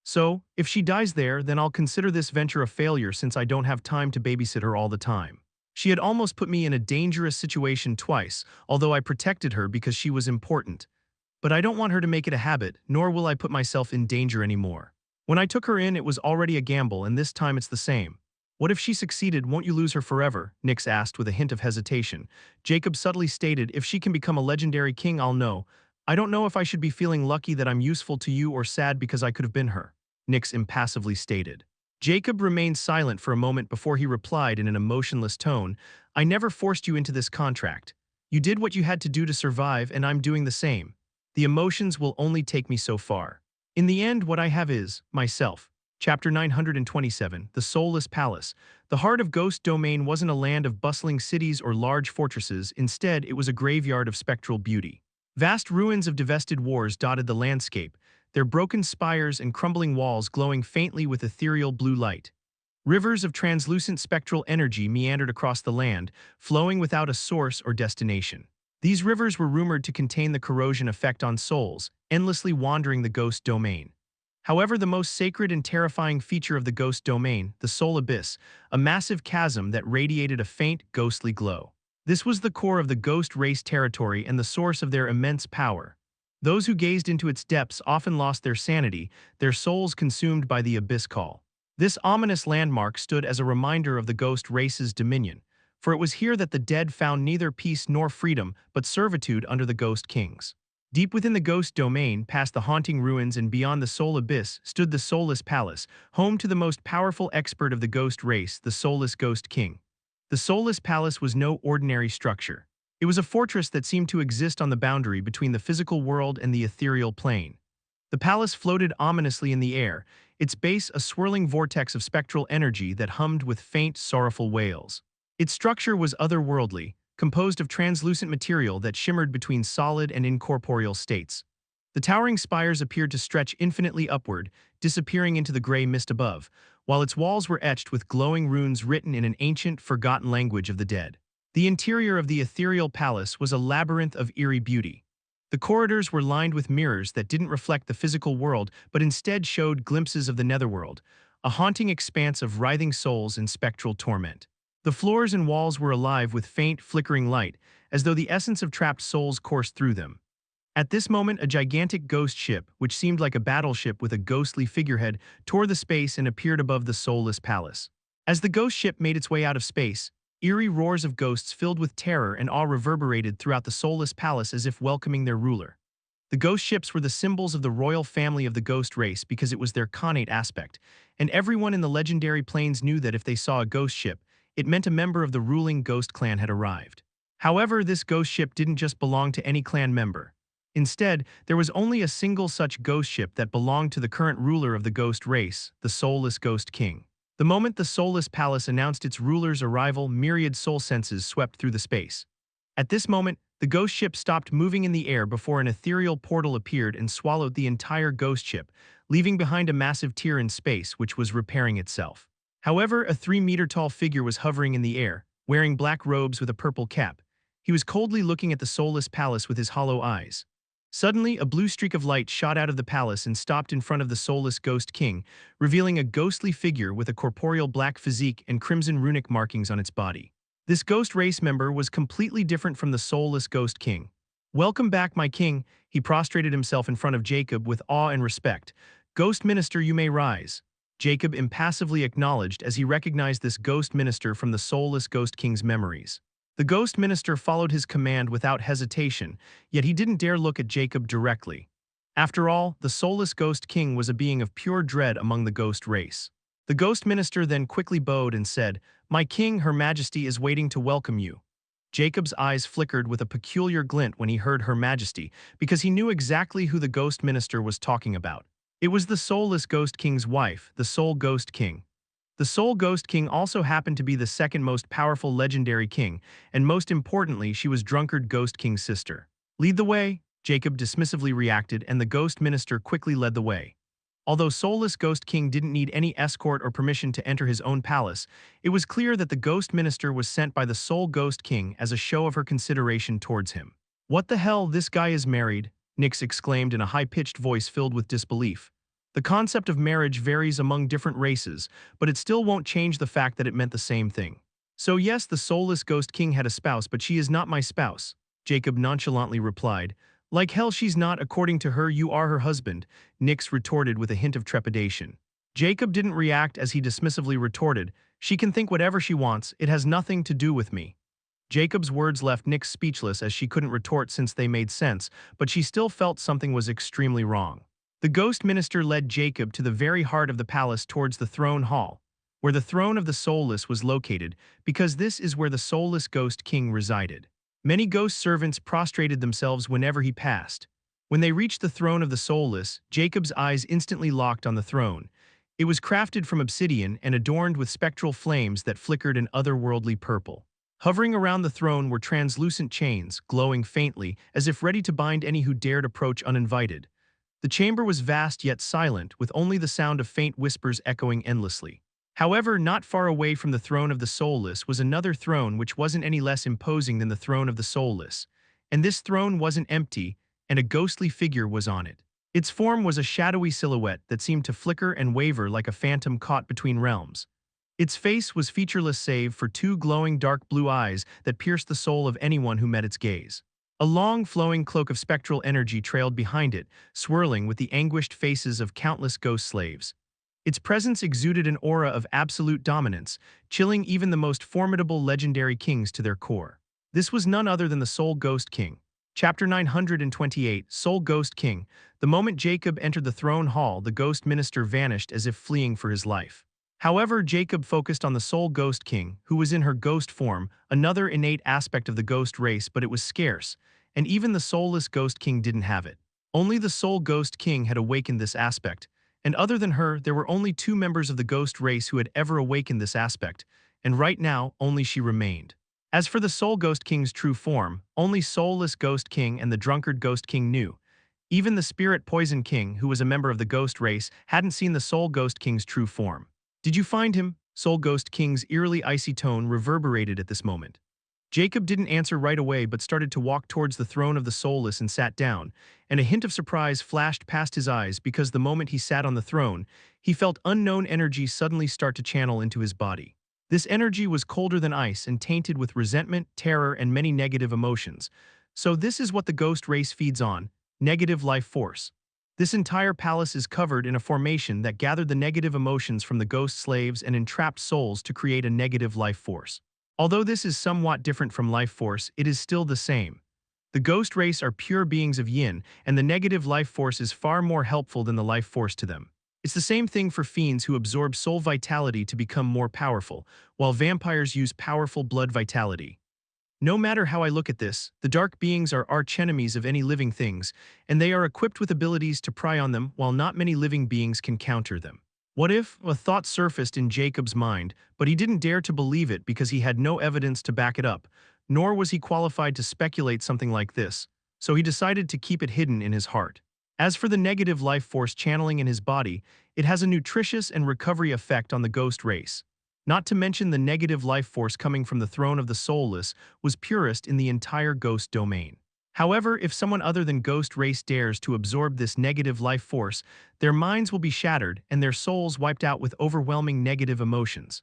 So, if she dies there, then I'll consider this venture a failure since I don't have time to babysit her all the time. She had almost put me in a dangerous situation twice, although I protected her because she was important. But I don't want her to make it a habit, nor will I put myself in danger anymore. When I took her in, it was already a gamble, and this time it's the same." "What if she succeeded? Won't you lose her forever?" Nyx asked with a hint of hesitation. Jacob subtly stated, "If she can become a legendary king, I'll know. I don't know if I should be feeling lucky that I'm useful to you or sad because I could have been her," Nyx impassively stated. Jacob remained silent for a moment before he replied in an emotionless tone, "I never forced you into this contract. You did what you had to do to survive, and I'm doing the same. The emotions will only take me so far. In the end, what I have is myself." Chapter 927, The Soulless Palace. The heart of Ghost Domain wasn't a land of bustling cities or large fortresses. Instead, it was a graveyard of spectral beauty. Vast ruins of divested wars dotted the landscape, their broken spires and crumbling walls glowing faintly with ethereal blue light. Rivers of translucent spectral energy meandered across the land, flowing without a source or destination. These rivers were rumored to contain the corrosion effect on souls, endlessly wandering the Ghost Domain. However, the most sacred and terrifying feature of the Ghost Domain, the Soul Abyss, a massive chasm that radiated a faint, ghostly glow. This was the core of the ghost race territory and the source of their immense power. Those who gazed into its depths often lost their sanity, their souls consumed by the abyss call. This ominous landmark stood as a reminder of the ghost race's dominion, for it was here that the dead found neither peace nor freedom but servitude under the Ghost Kings. Deep within the Ghost Domain, past the haunting ruins and beyond the Soul Abyss, stood the Soulless Palace, home to the most powerful expert of the ghost race, the Soulless Ghost King. The Soulless Palace was no ordinary structure. It was a fortress that seemed to exist on the boundary between the physical world and the ethereal plane. The palace floated ominously in the air, its base a swirling vortex of spectral energy that hummed with faint, sorrowful wails. Its structure was otherworldly, composed of translucent material that shimmered between solid and incorporeal states. The towering spires appeared to stretch infinitely upward, disappearing into the gray mist above, while its walls were etched with glowing runes written in an ancient, forgotten language of the dead. The interior of the ethereal palace was a labyrinth of eerie beauty. The corridors were lined with mirrors that didn't reflect the physical world but instead showed glimpses of the netherworld, a haunting expanse of writhing souls in spectral torment. The floors and walls were alive with faint, flickering light, as though the essence of trapped souls coursed through them. At this moment, a gigantic ghost ship, which seemed like a battleship with a ghostly figurehead, tore the space and appeared above the soulless palace. As the ghost ship made its way out of space, eerie roars of ghosts filled with terror and awe reverberated throughout the soulless palace as if welcoming their ruler. The ghost ships were the symbols of the royal family of the ghost race because it was their connate aspect, and everyone in the legendary plains knew that if they saw a ghost ship, it meant a member of the ruling ghost clan had arrived. However, this ghost ship didn't just belong to any clan member. Instead, there was only a single such ghost ship that belonged to the current ruler of the ghost race, the soulless Ghost King. The moment the soulless palace announced its ruler's arrival, myriad soul senses swept through the space. At this moment, the ghost ship stopped moving in the air before an ethereal portal appeared and swallowed the entire ghost ship, leaving behind a massive tear in space which was repairing itself. However, a 3-meter-tall figure was hovering in the air, wearing black robes with a purple cap. He was coldly looking at the soulless palace with his hollow eyes. Suddenly, a blue streak of light shot out of the palace and stopped in front of the soulless Ghost King, revealing a ghostly figure with a corporeal black physique and crimson runic markings on its body. This ghost race member was completely different from the soulless Ghost King. "Welcome back, my king," he prostrated himself in front of Jacob with awe and respect. "Ghost Minister, you may rise." Jacob impassively acknowledged as he recognized this ghost minister from the soulless Ghost King's memories. The ghost minister followed his command without hesitation, yet he didn't dare look at Jacob directly. After all, the soulless Ghost King was a being of pure dread among the ghost race. The ghost minister then quickly bowed and said, "My king, Her Majesty is waiting to welcome you." Jacob's eyes flickered with a peculiar glint when he heard Her Majesty, because he knew exactly who the ghost minister was talking about. It was the soulless Ghost King's wife, the Soul Ghost King. The Soul Ghost King also happened to be the second most powerful legendary king, and most importantly, she was Drunkard Ghost King's sister. "Lead the way," Jacob dismissively reacted, and the ghost minister quickly led the way. Although Soulless Ghost King didn't need any escort or permission to enter his own palace, it was clear that the ghost minister was sent by the Soul Ghost King as a show of her consideration towards him. "What the hell, this guy is married," Nyx exclaimed in a high-pitched voice filled with disbelief. The concept of marriage varies among different races, but it still won't change the fact that it meant the same thing. "So yes, the soulless Ghost King had a spouse, but she is not my spouse," Jacob nonchalantly replied. "Like hell she's not, according to her you are her husband," Nyx retorted with a hint of trepidation. Jacob didn't react as he dismissively retorted, "She can think whatever she wants, it has nothing to do with me." Jacob's words left Nyx speechless as she couldn't retort since they made sense, but she still felt something was extremely wrong. The ghost minister led Jacob to the very heart of the palace towards the throne hall, where the throne of the soulless was located, because this is where the soulless Ghost King resided. Many ghost servants prostrated themselves whenever he passed. When they reached the throne of the soulless, Jacob's eyes instantly locked on the throne. It was crafted from obsidian and adorned with spectral flames that flickered an otherworldly purple. Hovering around the throne were translucent chains, glowing faintly, as if ready to bind any who dared approach uninvited. The chamber was vast yet silent, with only the sound of faint whispers echoing endlessly. However, not far away from the throne of the soulless was another throne which wasn't any less imposing than the throne of the soulless. And this throne wasn't empty, and a ghostly figure was on it. Its form was a shadowy silhouette that seemed to flicker and waver like a phantom caught between realms. Its face was featureless save for two glowing dark blue eyes that pierced the soul of anyone who met its gaze. A long, flowing cloak of spectral energy trailed behind it, swirling with the anguished faces of countless ghost slaves. Its presence exuded an aura of absolute dominance, chilling even the most formidable legendary kings to their core. This was none other than the Soul Ghost King. Chapter 928, Soul Ghost King. The moment Jacob entered the throne hall, the ghost minister vanished as if fleeing for his life. However, Jacob focused on the Soul Ghost King, who was in her ghost form, another innate aspect of the ghost race, but it was scarce, and even the soulless Ghost King didn't have it. Only the Soul Ghost King had awakened this aspect, and other than her, there were only two members of the ghost race who had ever awakened this aspect, and right now, only she remained. As for the Soul Ghost King's true form, only Soulless Ghost King and the Drunkard Ghost King knew. Even the Spirit Poison King, who was a member of the ghost race, hadn't seen the Soul Ghost King's true form. "Did you find him?" Soul Ghost King's eerily icy tone reverberated at this moment. Jacob didn't answer right away but started to walk towards the throne of the soulless and sat down, and a hint of surprise flashed past his eyes because the moment he sat on the throne, he felt unknown energy suddenly start to channel into his body. This energy was colder than ice and tainted with resentment, terror, and many negative emotions. So this is what the ghost race feeds on: negative life force. This entire palace is covered in a formation that gathered the negative emotions from the ghost slaves and entrapped souls to create a negative life force. Although this is somewhat different from life force, it is still the same. The ghost race are pure beings of yin, and the negative life force is far more helpful than the life force to them. It's the same thing for fiends who absorb soul vitality to become more powerful, while vampires use powerful blood vitality. No matter how I look at this, the dark beings are archenemies of any living things, and they are equipped with abilities to pry on them while not many living beings can counter them. What if? A thought surfaced in Jacob's mind, but he didn't dare to believe it because he had no evidence to back it up, nor was he qualified to speculate something like this, so he decided to keep it hidden in his heart. As for the negative life force channeling in his body, it has a nutritious and recovery effect on the ghost race. Not to mention the negative life force coming from the throne of the soulless was purest in the entire ghost domain. However, if someone other than ghost race dares to absorb this negative life force, their minds will be shattered and their souls wiped out with overwhelming negative emotions.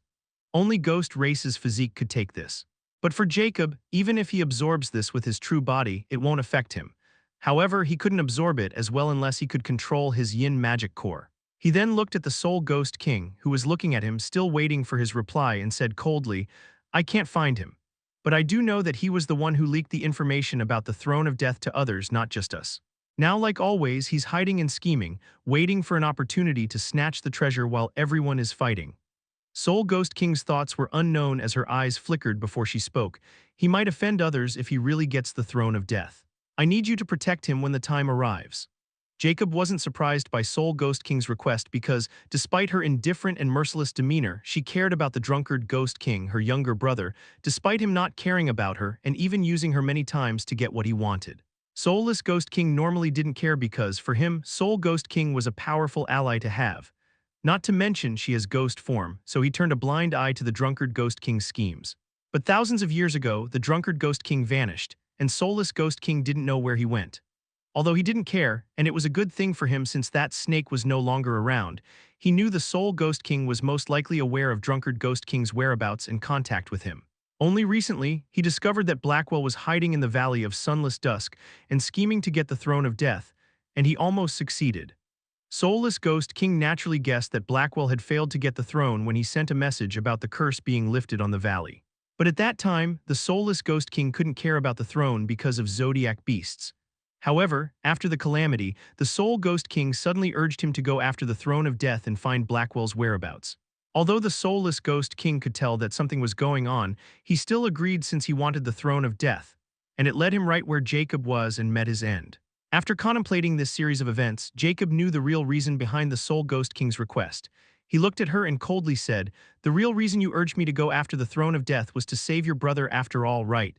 Only ghost race's physique could take this. But for Jacob, even if he absorbs this with his true body, it won't affect him. However, he couldn't absorb it as well unless he could control his yin magic core. He then looked at the Soul Ghost King, who was looking at him, still waiting for his reply, and said coldly, "I can't find him. But I do know that he was the one who leaked the information about the throne of death to others, not just us. Now, like always, he's hiding and scheming, waiting for an opportunity to snatch the treasure while everyone is fighting." Soul Ghost King's thoughts were unknown as her eyes flickered before she spoke. He might offend others if he really gets the throne of death. I need you to protect him when the time arrives. Jacob wasn't surprised by Soul Ghost King's request because, despite her indifferent and merciless demeanor, she cared about the drunkard Ghost King, her younger brother, despite him not caring about her and even using her many times to get what he wanted. Soulless Ghost King normally didn't care because, for him, Soul Ghost King was a powerful ally to have. Not to mention she has ghost form, so he turned a blind eye to the drunkard Ghost King's schemes. But thousands of years ago, the drunkard Ghost King vanished, and Soulless Ghost King didn't know where he went. Although he didn't care, and it was a good thing for him since that snake was no longer around, he knew the Soul Ghost King was most likely aware of Drunkard Ghost King's whereabouts and contact with him. Only recently, he discovered that Blackwell was hiding in the Valley of Sunless Dusk and scheming to get the Throne of Death, and he almost succeeded. Soulless Ghost King naturally guessed that Blackwell had failed to get the throne when he sent a message about the curse being lifted on the valley. But at that time, the Soulless Ghost King couldn't care about the throne because of Zodiac beasts. However, after the calamity, the Soul Ghost King suddenly urged him to go after the Throne of Death and find Blackwell's whereabouts. Although the Soulless Ghost King could tell that something was going on, he still agreed since he wanted the Throne of Death, and it led him right where Jacob was and met his end. After contemplating this series of events, Jacob knew the real reason behind the Soul Ghost King's request. He looked at her and coldly said, "The real reason you urged me to go after the Throne of Death was to save your brother after all, right?"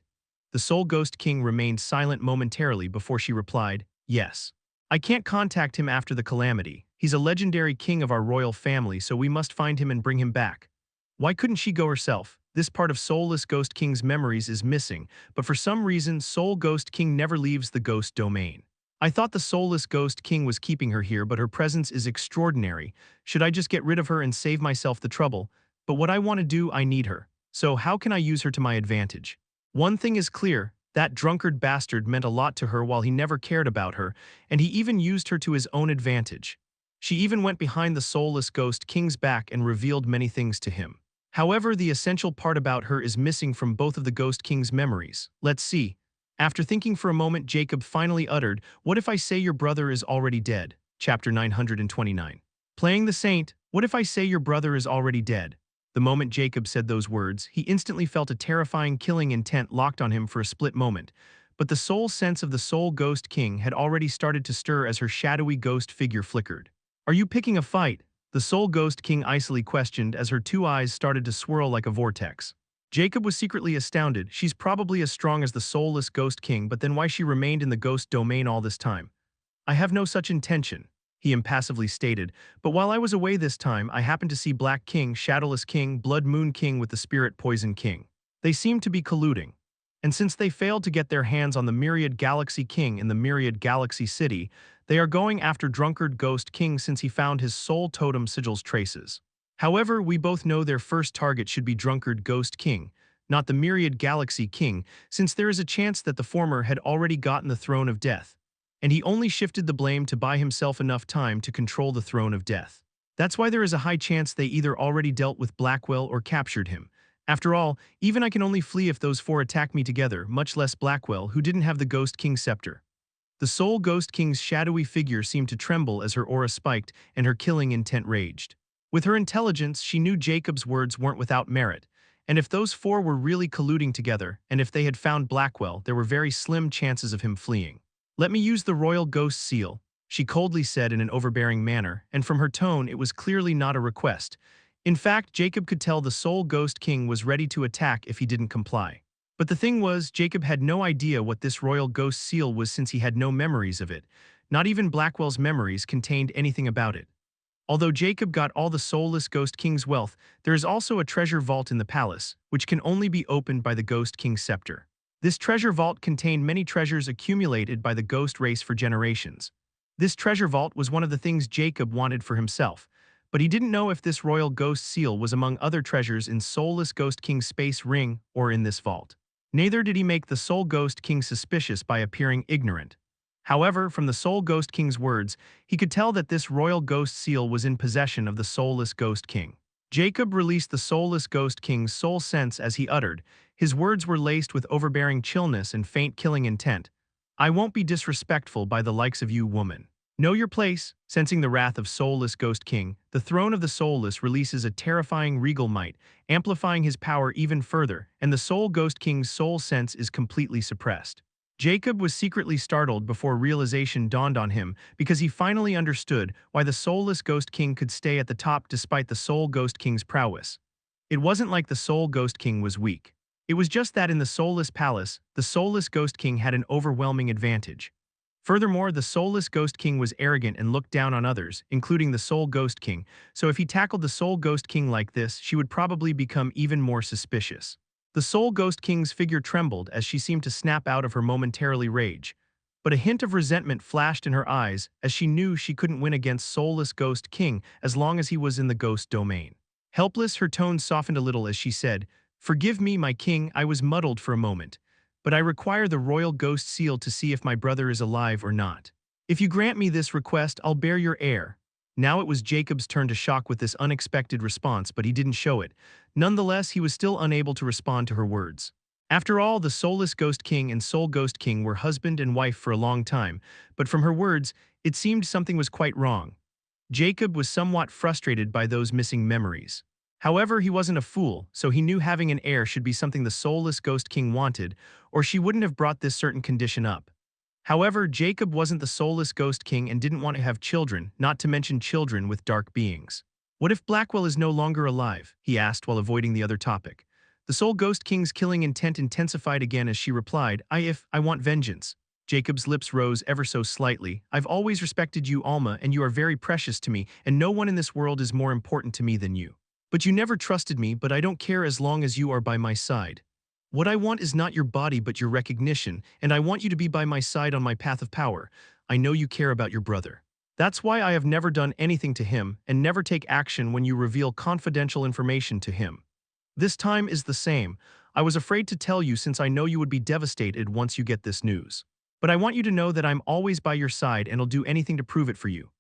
The Soul Ghost King remained silent momentarily before she replied, "Yes. I can't contact him after the calamity. He's a legendary king of our royal family, so we must find him and bring him back." Why couldn't she go herself? This part of Soulless Ghost King's memories is missing, but for some reason, Soul Ghost King never leaves the ghost domain. I thought the Soulless Ghost King was keeping her here, but her presence is extraordinary. Should I just get rid of her and save myself the trouble? But what I want to do, I need her. So how can I use her to my advantage? One thing is clear, that drunkard bastard meant a lot to her while he never cared about her, and he even used her to his own advantage. She even went behind the Soulless Ghost King's back and revealed many things to him. However, the essential part about her is missing from both of the Ghost King's memories. Let's see. After thinking for a moment, Jacob finally uttered, "What if I say your brother is already dead?" Chapter 929. Playing the Saint, what if I say your brother is already dead? The moment Jacob said those words, he instantly felt a terrifying killing intent locked on him for a split moment. But the soul sense of the Soul Ghost King had already started to stir as her shadowy ghost figure flickered. "Are you picking a fight?" The Soul Ghost King icily questioned as her two eyes started to swirl like a vortex. Jacob was secretly astounded. She's probably as strong as the Soulless Ghost King, but then why she remained in the ghost domain all this time? "I have no such intention," he impassively stated, "but while I was away this time, I happened to see Black King, Shadowless King, Blood Moon King with the Spirit Poison King. They seemed to be colluding." and since they failed to get their hands on the Myriad Galaxy King in the Myriad Galaxy City, they are going after Drunkard Ghost King since he found his soul totem sigil's traces. However, we both know their first target should be Drunkard Ghost King, not the Myriad Galaxy King, since there is a chance that the former had already gotten the Throne of Death, and he only shifted the blame to buy himself enough time to control the Throne of Death. That's why there is a high chance they either already dealt with Blackwell or captured him. After all, even I can only flee if those four attack me together, much less Blackwell, who didn't have the Ghost King scepter. The Soul Ghost King's shadowy figure seemed to tremble as her aura spiked and her killing intent raged. With her intelligence, she knew Jacob's words weren't without merit, and if those four were really colluding together, and if they had found Blackwell, there were very slim chances of him fleeing. "Let me use the Royal Ghost Seal," she coldly said in an overbearing manner, and from her tone it was clearly not a request. In fact, Jacob could tell the Soul Ghost King was ready to attack if he didn't comply. But the thing was, Jacob had no idea what this Royal Ghost Seal was since he had no memories of it. Not even Blackwell's memories contained anything about it. Although Jacob got all the Soulless Ghost King's wealth, there is also a treasure vault in the palace, which can only be opened by the Ghost King's scepter. This treasure vault contained many treasures accumulated by the ghost race for generations. This treasure vault was one of the things Jacob wanted for himself, but he didn't know if this Royal Ghost Seal was among other treasures in Soulless Ghost King's space ring or in this vault. Neither did he make the Soul Ghost King suspicious by appearing ignorant. However, from the Soul Ghost King's words, he could tell that this Royal Ghost Seal was in possession of the Soulless Ghost King. Jacob released the Soulless Ghost King's soul sense as he uttered. His words were laced with overbearing chillness and faint killing intent. "I won't be disrespectful by the likes of you, woman. Know your place." Sensing the wrath of Soulless Ghost King, the Throne of the Soulless releases a terrifying regal might, amplifying his power even further, and the Soul Ghost King's soul sense is completely suppressed. Jacob was secretly startled before realization dawned on him because he finally understood why the Soulless Ghost King could stay at the top despite the Soul Ghost King's prowess. It wasn't like the Soul Ghost King was weak. It was just that in the Soulless Palace, the Soulless Ghost King had an overwhelming advantage. Furthermore, the Soulless Ghost King was arrogant and looked down on others, including the Soul Ghost King, so if he tackled the Soul Ghost King like this, she would probably become even more suspicious. The Soul Ghost King's figure trembled as she seemed to snap out of her momentarily rage, but a hint of resentment flashed in her eyes as she knew she couldn't win against Soulless Ghost King as long as he was in the ghost domain. Helpless, her tone softened a little as she said, "Forgive me, my king, I was muddled for a moment, but I require the Royal Ghost Seal to see if my brother is alive or not. If you grant me this request, I'll bear your heir." Now it was Jacob's turn to shock with this unexpected response, but he didn't show it. Nonetheless, he was still unable to respond to her words. After all, the Soulless Ghost King and Soul Ghost King were husband and wife for a long time, but from her words, it seemed something was quite wrong. Jacob was somewhat frustrated by those missing memories. However, he wasn't a fool, so he knew having an heir should be something the Soulless Ghost King wanted, or she wouldn't have brought this certain condition up. However, Jacob wasn't the Soulless Ghost King and didn't want to have children, not to mention children with dark beings. "What if Blackwell is no longer alive?" he asked while avoiding the other topic. The Soul Ghost King's killing intent intensified again as she replied, I want vengeance." Jacob's lips rose ever so slightly. "I've always respected you, Alma, and you are very precious to me, and no one in this world is more important to me than you. But you never trusted me, but I don't care as long as you are by my side. What I want is not your body but your recognition, and I want you to be by my side on my path of power. I know you care about your brother. That's why I have never done anything to him and never take action when you reveal confidential information to him. This time is the same. I was afraid to tell you since I know you would be devastated once you get this news. But I want you to know that I'm always by your side and I'll do anything to prove it for you."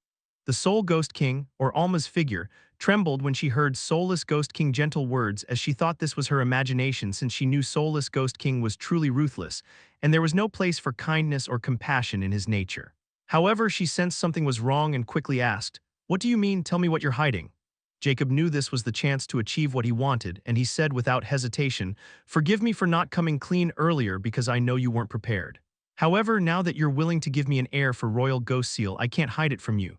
The Soul Ghost King, or Alma's figure, trembled when she heard Soulless Ghost King gentle words as she thought this was her imagination since she knew Soulless Ghost King was truly ruthless, and there was no place for kindness or compassion in his nature. However, she sensed something was wrong and quickly asked, "What do you mean, tell me what you're hiding?" Jacob knew this was the chance to achieve what he wanted, and he said without hesitation, "Forgive me for not coming clean earlier because I know you weren't prepared. However, now that you're willing to give me an heir for Royal Ghost Seal, I can't hide it from you.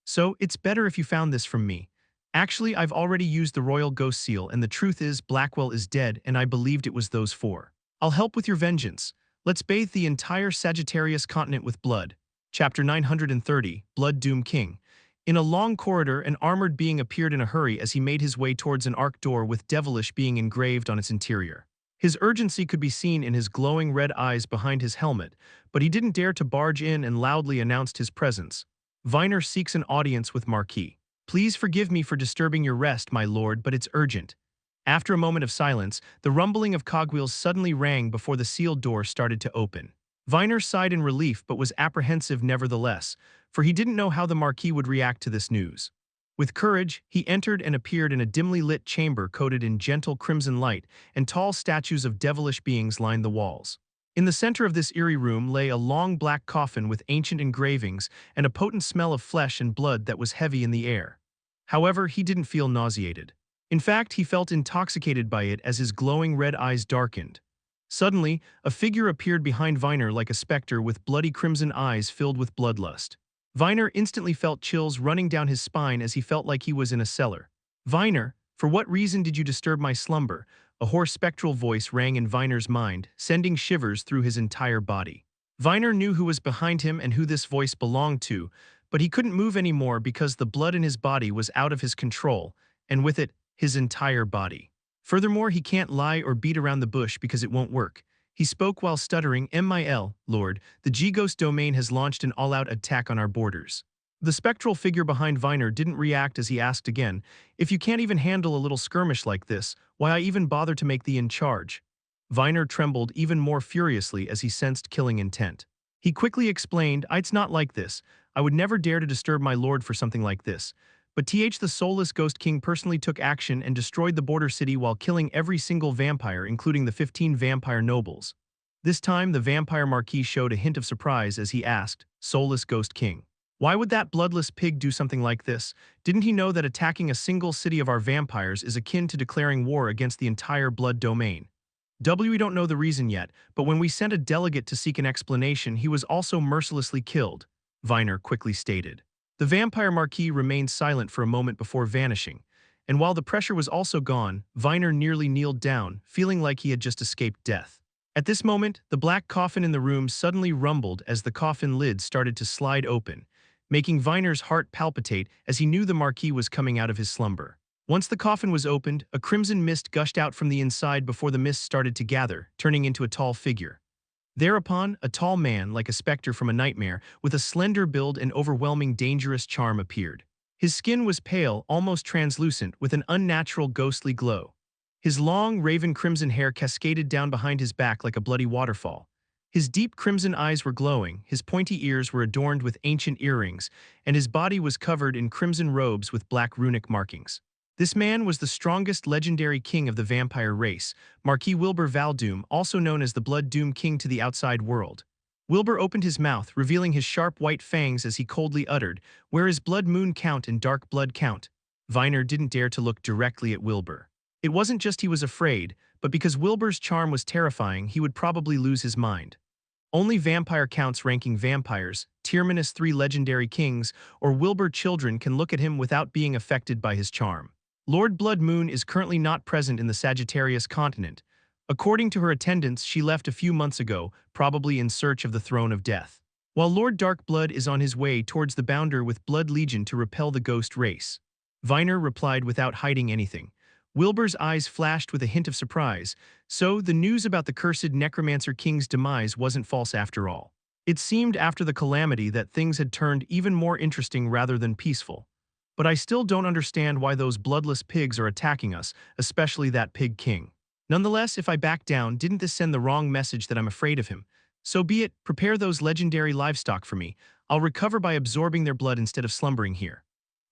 So, it's better if you found this from me. Actually, I've already used the Royal Ghost Seal, and the truth is Blackwell is dead, and I believed it was those four. I'll help with your vengeance. Let's bathe the entire Sagittarius continent with blood." Chapter 930, Blood Doom King. In a long corridor, an armored being appeared in a hurry as he made his way towards an arched door with devilish being engraved on its interior. His urgency could be seen in his glowing red eyes behind his helmet, but he didn't dare to barge in and loudly announced his presence. Viner seeks an audience with Marquis. Please forgive me for disturbing your rest, my lord, but it's urgent. After a moment of silence, the rumbling of cogwheels suddenly rang before the sealed door started to open. Viner sighed in relief but was apprehensive nevertheless, for he didn't know how the Marquis would react to this news. With courage, he entered and appeared in a dimly lit chamber coated in gentle crimson light, and tall statues of devilish beings lined the walls. In the center of this eerie room lay a long black coffin with ancient engravings and a potent smell of flesh and blood that was heavy in the air. However, he didn't feel nauseated. In fact, he felt intoxicated by it as his glowing red eyes darkened. Suddenly, a figure appeared behind Viner like a specter with bloody crimson eyes filled with bloodlust. Viner instantly felt chills running down his spine as he felt like he was in a cellar. Viner, for what reason did you disturb my slumber? A hoarse spectral voice rang in Viner's mind, sending shivers through his entire body. Viner knew who was behind him and who this voice belonged to, but he couldn't move anymore because the blood in his body was out of his control, and with it, his entire body. Furthermore, he can't lie or beat around the bush because it won't work. He spoke while stuttering, "MIL, Lord, the G-Ghost domain has launched an all-out attack on our borders." The spectral figure behind Viner didn't react as he asked again, "If you can't even handle a little skirmish like this, why I even bother to make thee in charge?" Viner trembled even more furiously as he sensed killing intent. He quickly explained, "It's not like this. I would never dare to disturb my lord for something like this. But the Soulless Ghost King personally took action and destroyed the border city while killing every single vampire, including the 15 vampire nobles." This time, the vampire Marquis showed a hint of surprise as he asked, "Soulless Ghost King, why would that bloodless pig do something like this? Didn't he know that attacking a single city of our vampires is akin to declaring war against the entire blood domain?" We don't know the reason yet, but when we sent a delegate to seek an explanation, he was also mercilessly killed, Viner quickly stated. The vampire Marquis remained silent for a moment before vanishing, and while the pressure was also gone, Viner nearly kneeled down, feeling like he had just escaped death. At this moment, the black coffin in the room suddenly rumbled as the coffin lid started to slide open, making Viner's heart palpitate as he knew the Marquis was coming out of his slumber. Once the coffin was opened, a crimson mist gushed out from the inside before the mist started to gather, turning into a tall figure. Thereupon, a tall man, like a specter from a nightmare, with a slender build and overwhelming dangerous charm appeared. His skin was pale, almost translucent, with an unnatural ghostly glow. His long, raven crimson hair cascaded down behind his back like a bloody waterfall. His deep crimson eyes were glowing, his pointy ears were adorned with ancient earrings, and his body was covered in crimson robes with black runic markings. This man was the strongest legendary king of the vampire race, Marquis Wilbur Valdoom, also known as the Blood Doom King to the outside world. Wilbur opened his mouth, revealing his sharp white fangs as he coldly uttered, "Where is Blood Moon Count and Dark Blood Count?" Viner didn't dare to look directly at Wilbur. It wasn't just he was afraid, but because Wilbur's charm was terrifying, he would probably lose his mind. Only vampire counts ranking vampires, tier-3 legendary kings, or Wilbur children can look at him without being affected by his charm. Lord Blood Moon is currently not present in the Sagittarius continent. According to her attendants, she left a few months ago, probably in search of the Throne of Death. While Lord Darkblood is on his way towards the Bounder with Blood Legion to repel the ghost race. Viner replied without hiding anything. Wilbur's eyes flashed with a hint of surprise, so the news about the cursed Necromancer King's demise wasn't false after all. It seemed after the calamity that things had turned even more interesting rather than peaceful. But I still don't understand why those bloodless pigs are attacking us, especially that pig king. Nonetheless, if I back down, didn't this send the wrong message that I'm afraid of him? So be it, prepare those legendary livestock for me. I'll recover by absorbing their blood instead of slumbering here.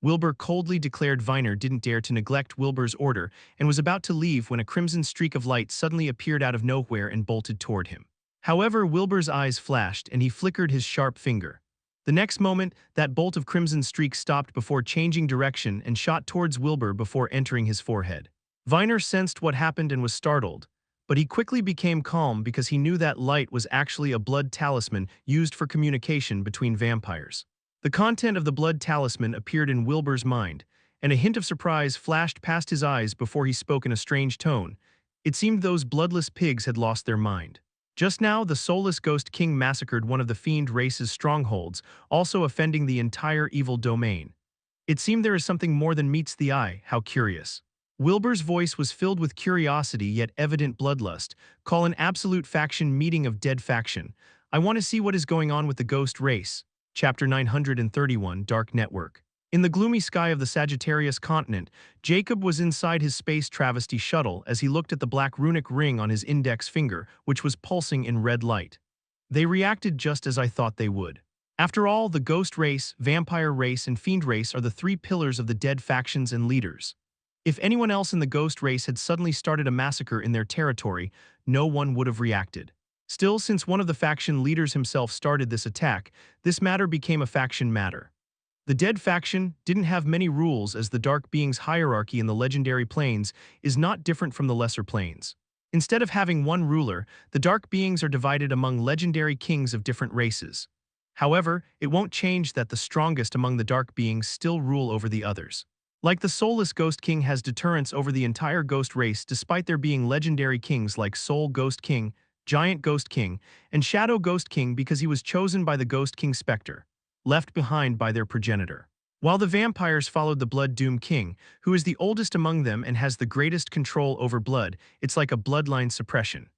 Wilbur coldly declared. Viner didn't dare to neglect Wilbur's order and was about to leave when a crimson streak of light suddenly appeared out of nowhere and bolted toward him. However, Wilbur's eyes flashed and he flickered his sharp finger. The next moment, that bolt of crimson streak stopped before changing direction and shot towards Wilbur before entering his forehead. Viner sensed what happened and was startled, but he quickly became calm because he knew that light was actually a blood talisman used for communication between vampires. The content of the blood talisman appeared in Wilbur's mind, and a hint of surprise flashed past his eyes before he spoke in a strange tone. It seemed those bloodless pigs had lost their mind. Just now, the Soulless Ghost King massacred one of the fiend race's strongholds, also offending the entire evil domain. It seemed there is something more than meets the eye. How curious. Wilbur's voice was filled with curiosity yet evident bloodlust. Call an absolute faction meeting of dead faction. I want to see what is going on with the ghost race. Chapter 931, Dark Network. In the gloomy sky of the Sagittarius continent, Jacob was inside his space travesty shuttle as he looked at the black runic ring on his index finger, which was pulsing in red light. They reacted just as I thought they would. After all, the ghost race, vampire race, and fiend race are the three pillars of the dead factions and leaders. If anyone else in the ghost race had suddenly started a massacre in their territory, no one would have reacted. Still, since one of the faction leaders himself started this attack, this matter became a faction matter. The dead faction didn't have many rules, as the dark beings' hierarchy in the legendary planes is not different from the lesser planes. Instead of having one ruler, the dark beings are divided among legendary kings of different races. However, it won't change that the strongest among the dark beings still rule over the others. Like the soulless Ghost King has deterrence over the entire ghost race despite there being legendary kings like Soul Ghost King, Giant Ghost King, and Shadow Ghost King because he was chosen by the Ghost King Spectre, left behind by their progenitor. While the vampires followed the Blood Doom King, who is the oldest among them and has the greatest control over blood, it's like a bloodline suppression.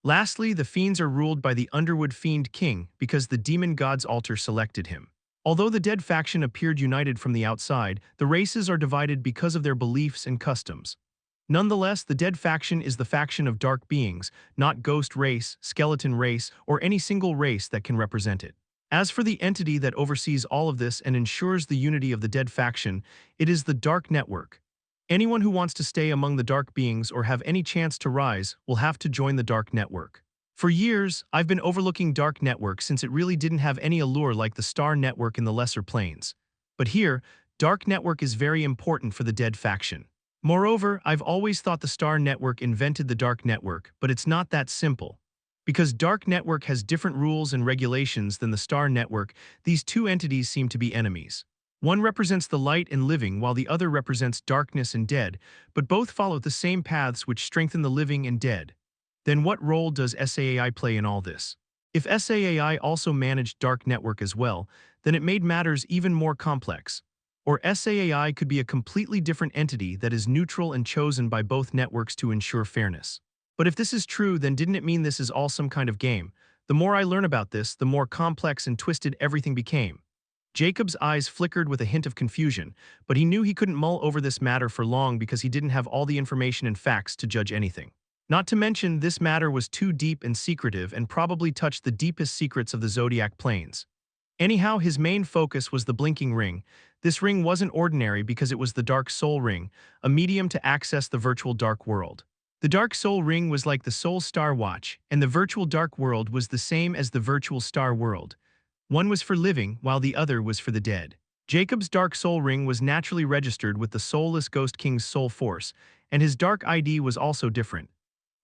Lastly, the fiends are ruled by the Underwood Fiend King because the demon god's altar selected him. Although the dead faction appeared united from the outside, the races are divided because of their beliefs and customs. Nonetheless, the dead faction is the faction of dark beings, not ghost race, skeleton race, or any single race that can represent it. As for the entity that oversees all of this and ensures the unity of the dead faction, it is the Dark Network. Anyone who wants to stay among the dark beings or have any chance to rise will have to join the Dark Network. For years, I've been overlooking Dark Network since it really didn't have any allure like the Star Network in the lesser planes. But here, Dark Network is very important for the dead faction. Moreover, I've always thought the Star Network invented the Dark Network, but it's not that simple. Because Dark Network has different rules and regulations than the Star Network, these two entities seem to be enemies. One represents the light and living while the other represents darkness and dead, but both follow the same paths which strengthen the living and dead. Then what role does SAAI play in all this? If SAAI also managed Dark Network as well, then it made matters even more complex. Or SAAI could be a completely different entity that is neutral and chosen by both networks to ensure fairness. But if this is true, then didn't it mean this is all some kind of game? The more I learn about this, the more complex and twisted everything became. Jacob's eyes flickered with a hint of confusion, but he knew he couldn't mull over this matter for long because he didn't have all the information and facts to judge anything. Not to mention, this matter was too deep and secretive and probably touched the deepest secrets of the Zodiac Plains. Anyhow, his main focus was the blinking ring. This ring wasn't ordinary because it was the Dark Soul Ring, a medium to access the virtual dark world. The Dark Soul Ring was like the Soul Star Watch, and the virtual dark world was the same as the virtual star world. One was for living, while the other was for the dead. Jacob's Dark Soul Ring was naturally registered with the soulless Ghost King's soul force, and his Dark ID was also different.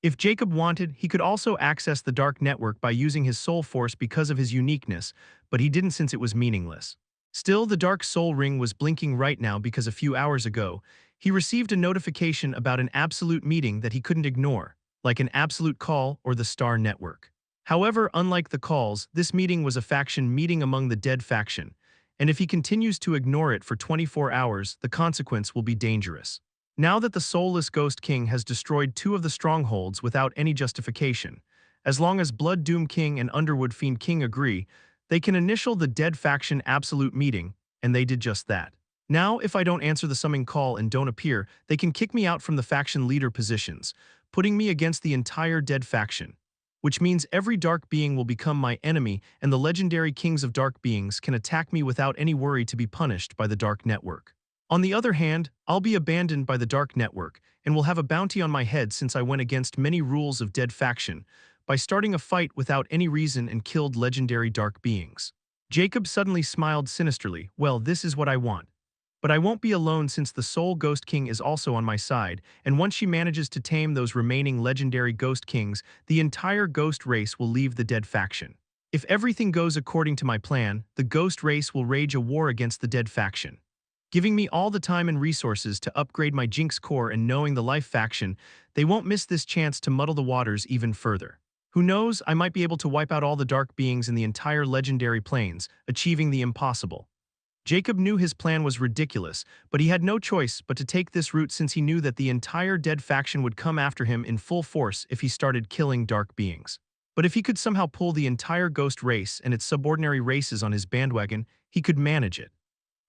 If Jacob wanted, he could also access the Dark Network by using his soul force because of his uniqueness, but he didn't since it was meaningless. Still, the Dark Soul Ring was blinking right now because a few hours ago, he received a notification about an absolute meeting that he couldn't ignore, like an absolute call or the Star Network. However, unlike the calls, this meeting was a faction meeting among the dead faction, and if he continues to ignore it for 24 hours, the consequence will be dangerous. Now that the soulless Ghost King has destroyed two of the strongholds without any justification, as long as Blood Doom King and Underwood Fiend King agree, they can initial the dead faction absolute meeting, and they did just that. Now, if I don't answer the summoning call and don't appear, they can kick me out from the faction leader positions, putting me against the entire dead faction. Which means every dark being will become my enemy and the legendary kings of dark beings can attack me without any worry to be punished by the Dark Network. On the other hand, I'll be abandoned by the Dark Network and will have a bounty on my head since I went against many rules of dead faction by starting a fight without any reason and killed legendary dark beings. Jacob suddenly smiled sinisterly. Well, this is what I want. But I won't be alone since the Soul Ghost King is also on my side, and once she manages to tame those remaining legendary Ghost Kings, the entire Ghost race will leave the dead faction. If everything goes according to my plan, the Ghost race will wage a war against the dead faction. Giving me all the time and resources to upgrade my Jinx core and knowing the Life faction, they won't miss this chance to muddle the waters even further. Who knows, I might be able to wipe out all the dark beings in the entire legendary plains, achieving the impossible. Jacob knew his plan was ridiculous, but he had no choice but to take this route since he knew that the entire dead faction would come after him in full force if he started killing dark beings. But if he could somehow pull the entire ghost race and its subordinary races on his bandwagon, he could manage it.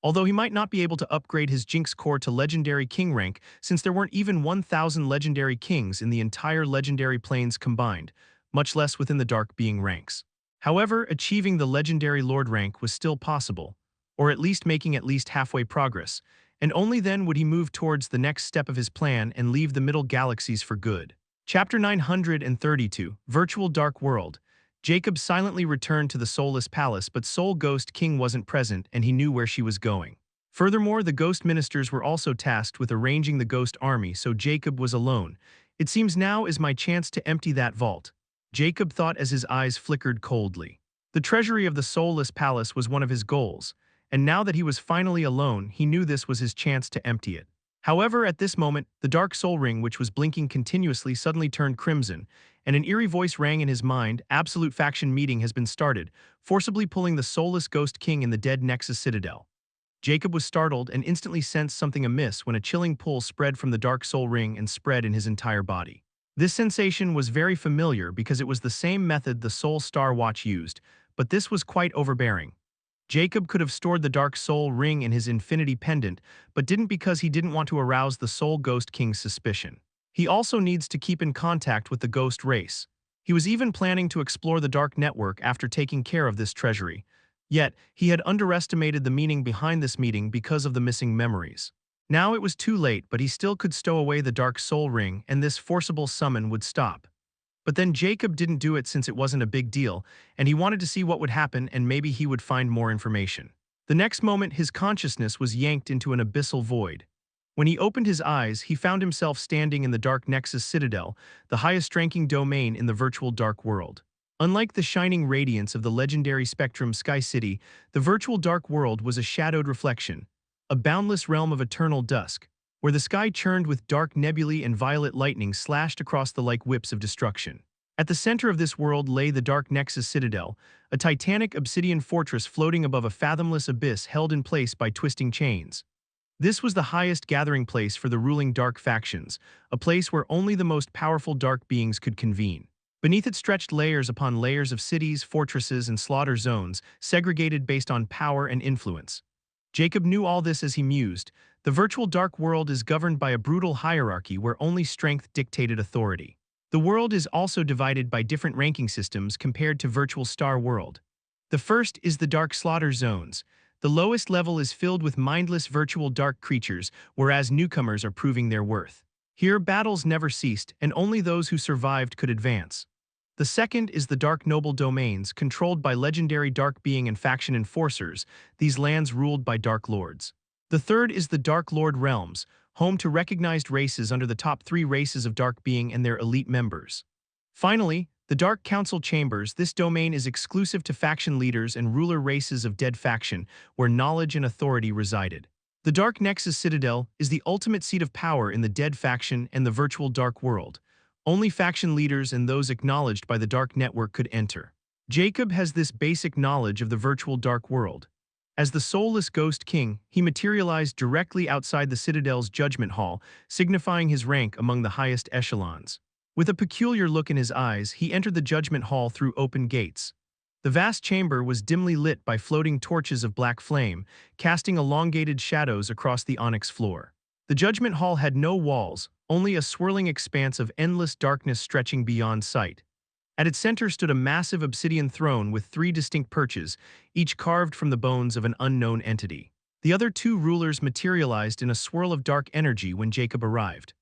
Although he might not be able to upgrade his Jinx core to Legendary King rank since there weren't even 1,000 Legendary Kings in the entire Legendary Plains combined, much less within the Dark Being ranks. However, achieving the Legendary Lord rank was still possible, or at least making at least halfway progress, and only then would he move towards the next step of his plan and leave the Middle Galaxies for good. Chapter 932, Virtual Dark World. Jacob silently returned to the Soulless Palace, but Soul Ghost King wasn't present and he knew where she was going. Furthermore, the Ghost Ministers were also tasked with arranging the Ghost Army, so Jacob was alone. It seems now is my chance to empty that vault, Jacob thought as his eyes flickered coldly. The treasury of the Soulless Palace was one of his goals, and now that he was finally alone, he knew this was his chance to empty it. However, at this moment, the dark soul ring which was blinking continuously suddenly turned crimson, and an eerie voice rang in his mind. Absolute faction meeting has been started, forcibly pulling the soulless Ghost King in the dead Nexus Citadel. Jacob was startled and instantly sensed something amiss when a chilling pull spread from the dark soul ring and spread in his entire body. This sensation was very familiar because it was the same method the Soul Star Watch used, but this was quite overbearing. Jacob could have stored the Dark Soul Ring in his Infinity Pendant, but didn't because he didn't want to arouse the Soul Ghost King's suspicion. He also needs to keep in contact with the Ghost race. He was even planning to explore the Dark Network after taking care of this treasury. Yet, he had underestimated the meaning behind this meeting because of the missing memories. Now it was too late, but he still could stow away the Dark Soul Ring and this forcible summon would stop. But then Jacob didn't do it since it wasn't a big deal, and he wanted to see what would happen and maybe he would find more information. The next moment, his consciousness was yanked into an abyssal void. When he opened his eyes, he found himself standing in the Dark Nexus Citadel, the highest-ranking domain in the virtual dark world. Unlike the shining radiance of the legendary Spectrum Sky City, the virtual dark world was a shadowed reflection, a boundless realm of eternal dusk, where the sky churned with dark nebulae and violet lightning slashed across the like whips of destruction. At the center of this world lay the Dark Nexus Citadel, a titanic obsidian fortress floating above a fathomless abyss held in place by twisting chains. This was the highest gathering place for the ruling dark factions, a place where only the most powerful dark beings could convene. Beneath it stretched layers upon layers of cities, fortresses, and slaughter zones, segregated based on power and influence. Jacob knew all this as he mused. The virtual dark world is governed by a brutal hierarchy where only strength dictated authority. The world is also divided by different ranking systems compared to Virtual Star World. The first is the Dark Slaughter Zones. The lowest level is filled with mindless virtual dark creatures, whereas newcomers are proving their worth. Here, battles never ceased, and only those who survived could advance. The second is the Dark Noble Domains, controlled by legendary dark being and faction enforcers, these lands ruled by Dark Lords. The third is the Dark Lord Realms, home to recognized races under the top 3 races of dark being and their elite members. Finally, the Dark Council Chambers. This domain is exclusive to faction leaders and ruler races of dead faction, where knowledge and authority resided. The Dark Nexus Citadel is the ultimate seat of power in the dead faction and the virtual dark world. Only faction leaders and those acknowledged by the Dark Network could enter. Jacob has this basic knowledge of the virtual dark world. As the soulless Ghost King, he materialized directly outside the Citadel's Judgment Hall, signifying his rank among the highest echelons. With a peculiar look in his eyes, he entered the Judgment Hall through open gates. The vast chamber was dimly lit by floating torches of black flame, casting elongated shadows across the onyx floor. The Judgment Hall had no walls, only a swirling expanse of endless darkness stretching beyond sight. At its center stood a massive obsidian throne with 3 distinct perches, each carved from the bones of an unknown entity. The other 2 rulers materialized in a swirl of dark energy when Jacob arrived.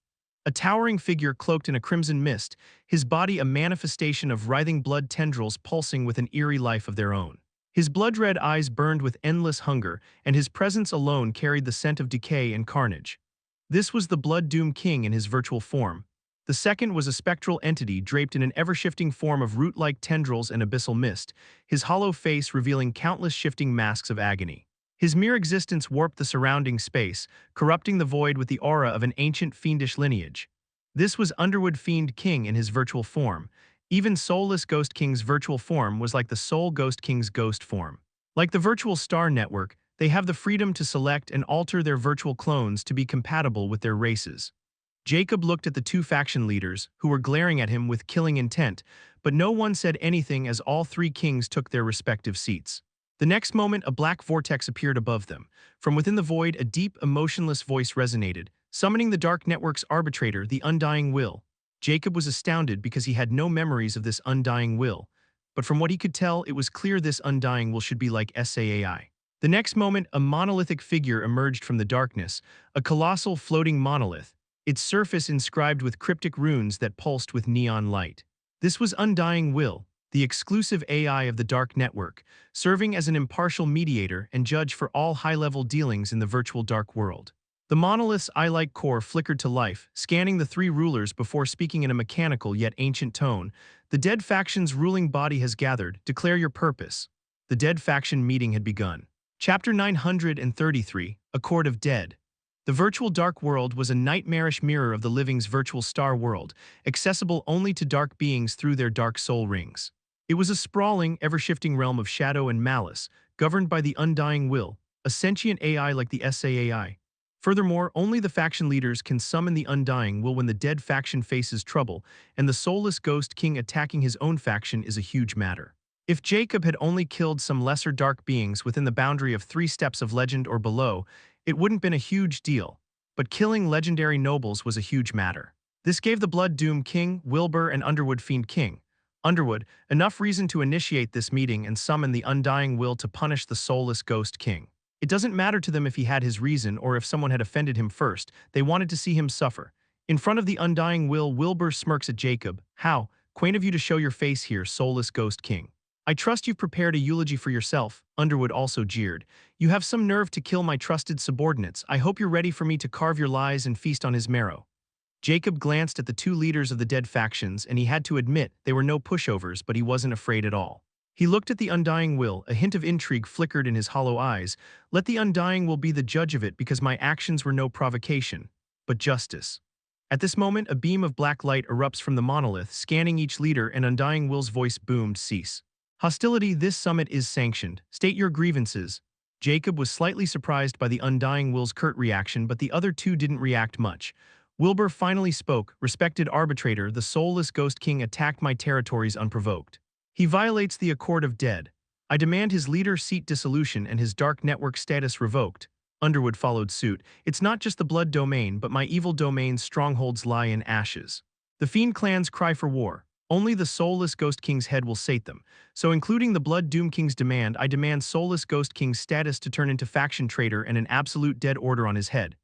A towering figure cloaked in a crimson mist, his body a manifestation of writhing blood tendrils pulsing with an eerie life of their own. His blood-red eyes burned with endless hunger, and his presence alone carried the scent of decay and carnage. This was the Blood Doom King in his virtual form. The second was a spectral entity draped in an ever-shifting form of root-like tendrils and abyssal mist, his hollow face revealing countless shifting masks of agony. His mere existence warped the surrounding space, corrupting the void with the aura of an ancient fiendish lineage. This was Underwood Fiend King in his virtual form. Even Soulless Ghost King's virtual form was like the Soul Ghost King's ghost form. Like the virtual star network, They have the freedom to select and alter their virtual clones to be compatible with their races. Jacob looked at the two faction leaders, who were glaring at him with killing intent, but no one said anything as all three kings took their respective seats. The next moment, a black vortex appeared above them. From within the void, a deep, emotionless voice resonated, summoning the Dark Network's arbitrator, the Undying Will. Jacob was astounded because he had no memories of this Undying Will, but from what he could tell, it was clear this Undying Will should be like SAAI. The next moment, a monolithic figure emerged from the darkness, a colossal floating monolith, its surface inscribed with cryptic runes that pulsed with neon light. This was Undying Will, the exclusive AI of the Dark Network, serving as an impartial mediator and judge for all high-level dealings in the virtual dark world. The monolith's eye-like core flickered to life, scanning the three rulers before speaking in a mechanical yet ancient tone. The dead faction's ruling body has gathered. Declare your purpose. The dead faction meeting had begun. Chapter 933, A Court of Dead. The virtual dark world was a nightmarish mirror of the living's virtual star world, accessible only to dark beings through their dark soul rings. It was a sprawling, ever-shifting realm of shadow and malice, governed by the Undying Will, a sentient AI like the SAAI. Furthermore, only the faction leaders can summon the Undying Will when the dead faction faces trouble, and the soulless Ghost King attacking his own faction is a huge matter. If Jacob had only killed some lesser dark beings within the boundary of 3 steps of legend or below, it wouldn't been a huge deal, but killing legendary nobles was a huge matter. This gave the Blood Doom King, Wilbur, and Underwood Fiend King, Underwood, enough reason to initiate this meeting and summon the Undying Will to punish the soulless Ghost King. It doesn't matter to them if he had his reason or if someone had offended him first, they wanted to see him suffer. In front of the Undying Will, Wilbur smirks at Jacob. How quaint of you to show your face here, soulless Ghost King. I trust you've prepared a eulogy for yourself, Underwood also jeered. You have some nerve to kill my trusted subordinates. I hope you're ready for me to carve your lies and feast on his marrow. Jacob glanced at the two leaders of the dead factions, and he had to admit they were no pushovers, but he wasn't afraid at all. He looked at the Undying Will, a hint of intrigue flickered in his hollow eyes. Let the Undying Will be the judge of it because my actions were no provocation, but justice. At this moment, a beam of black light erupts from the monolith, scanning each leader, and Undying Will's voice boomed, cease. Hostility, this summit is sanctioned. State your grievances. Jacob was slightly surprised by the Undying Will's curt reaction, but the other two didn't react much. Wilbur finally spoke. Respected arbitrator, the soulless Ghost King attacked my territories unprovoked. He violates the Accord of Dead. I demand his leader seat dissolution and his dark network status revoked. Underwood followed suit. It's not just the blood domain, but my evil domain's strongholds lie in ashes. The Fiend clans cry for war. Only the soulless Ghost King's head will sate them. So including the Blood Doom King's demand, I demand soulless Ghost King's status to turn into faction traitor and an absolute dead order on his head.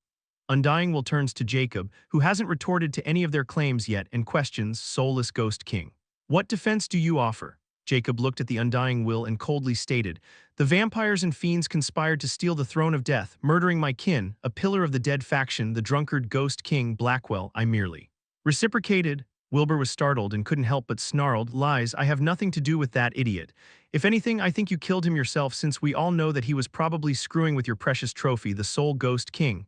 Undying Will turns to Jacob, who hasn't retorted to any of their claims yet, and questions soulless Ghost King. What defense do you offer? Jacob looked at the Undying Will and coldly stated, the vampires and fiends conspired to steal the throne of death, murdering my kin, a pillar of the dead faction, the drunkard Ghost King Blackwell. I merely reciprocated. Wilbur was startled and couldn't help but snarled, lies, I have nothing to do with that idiot. If anything, I think you killed him yourself since we all know that he was probably screwing with your precious trophy, the Soul Ghost King.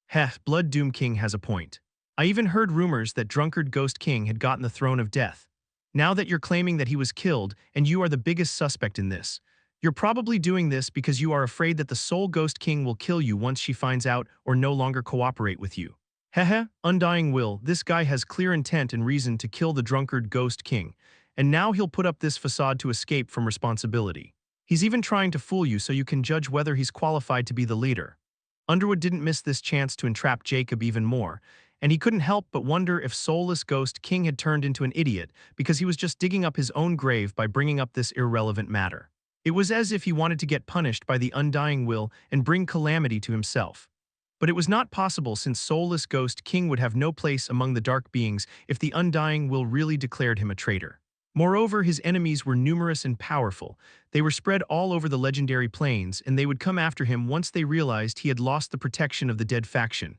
Heh, Blood Doom King has a point. I even heard rumors that drunkard Ghost King had gotten the throne of death. Now that you're claiming that he was killed, and you are the biggest suspect in this, you're probably doing this because you are afraid that the Soul Ghost King will kill you once she finds out or no longer cooperate with you. Heh, Undying Will, this guy has clear intent and reason to kill the drunkard Ghost King, and now he'll put up this facade to escape from responsibility. He's even trying to fool you so you can judge whether he's qualified to be the leader. Underwood didn't miss this chance to entrap Jacob even more, and he couldn't help but wonder if soulless Ghost King had turned into an idiot because he was just digging up his own grave by bringing up this irrelevant matter. It was as if he wanted to get punished by the Undying Will and bring calamity to himself. But it was not possible since soulless Ghost King would have no place among the dark beings if the Undying Will really declared him a traitor. Moreover, his enemies were numerous and powerful. They were spread all over the legendary plains, and they would come after him once they realized he had lost the protection of the dead faction.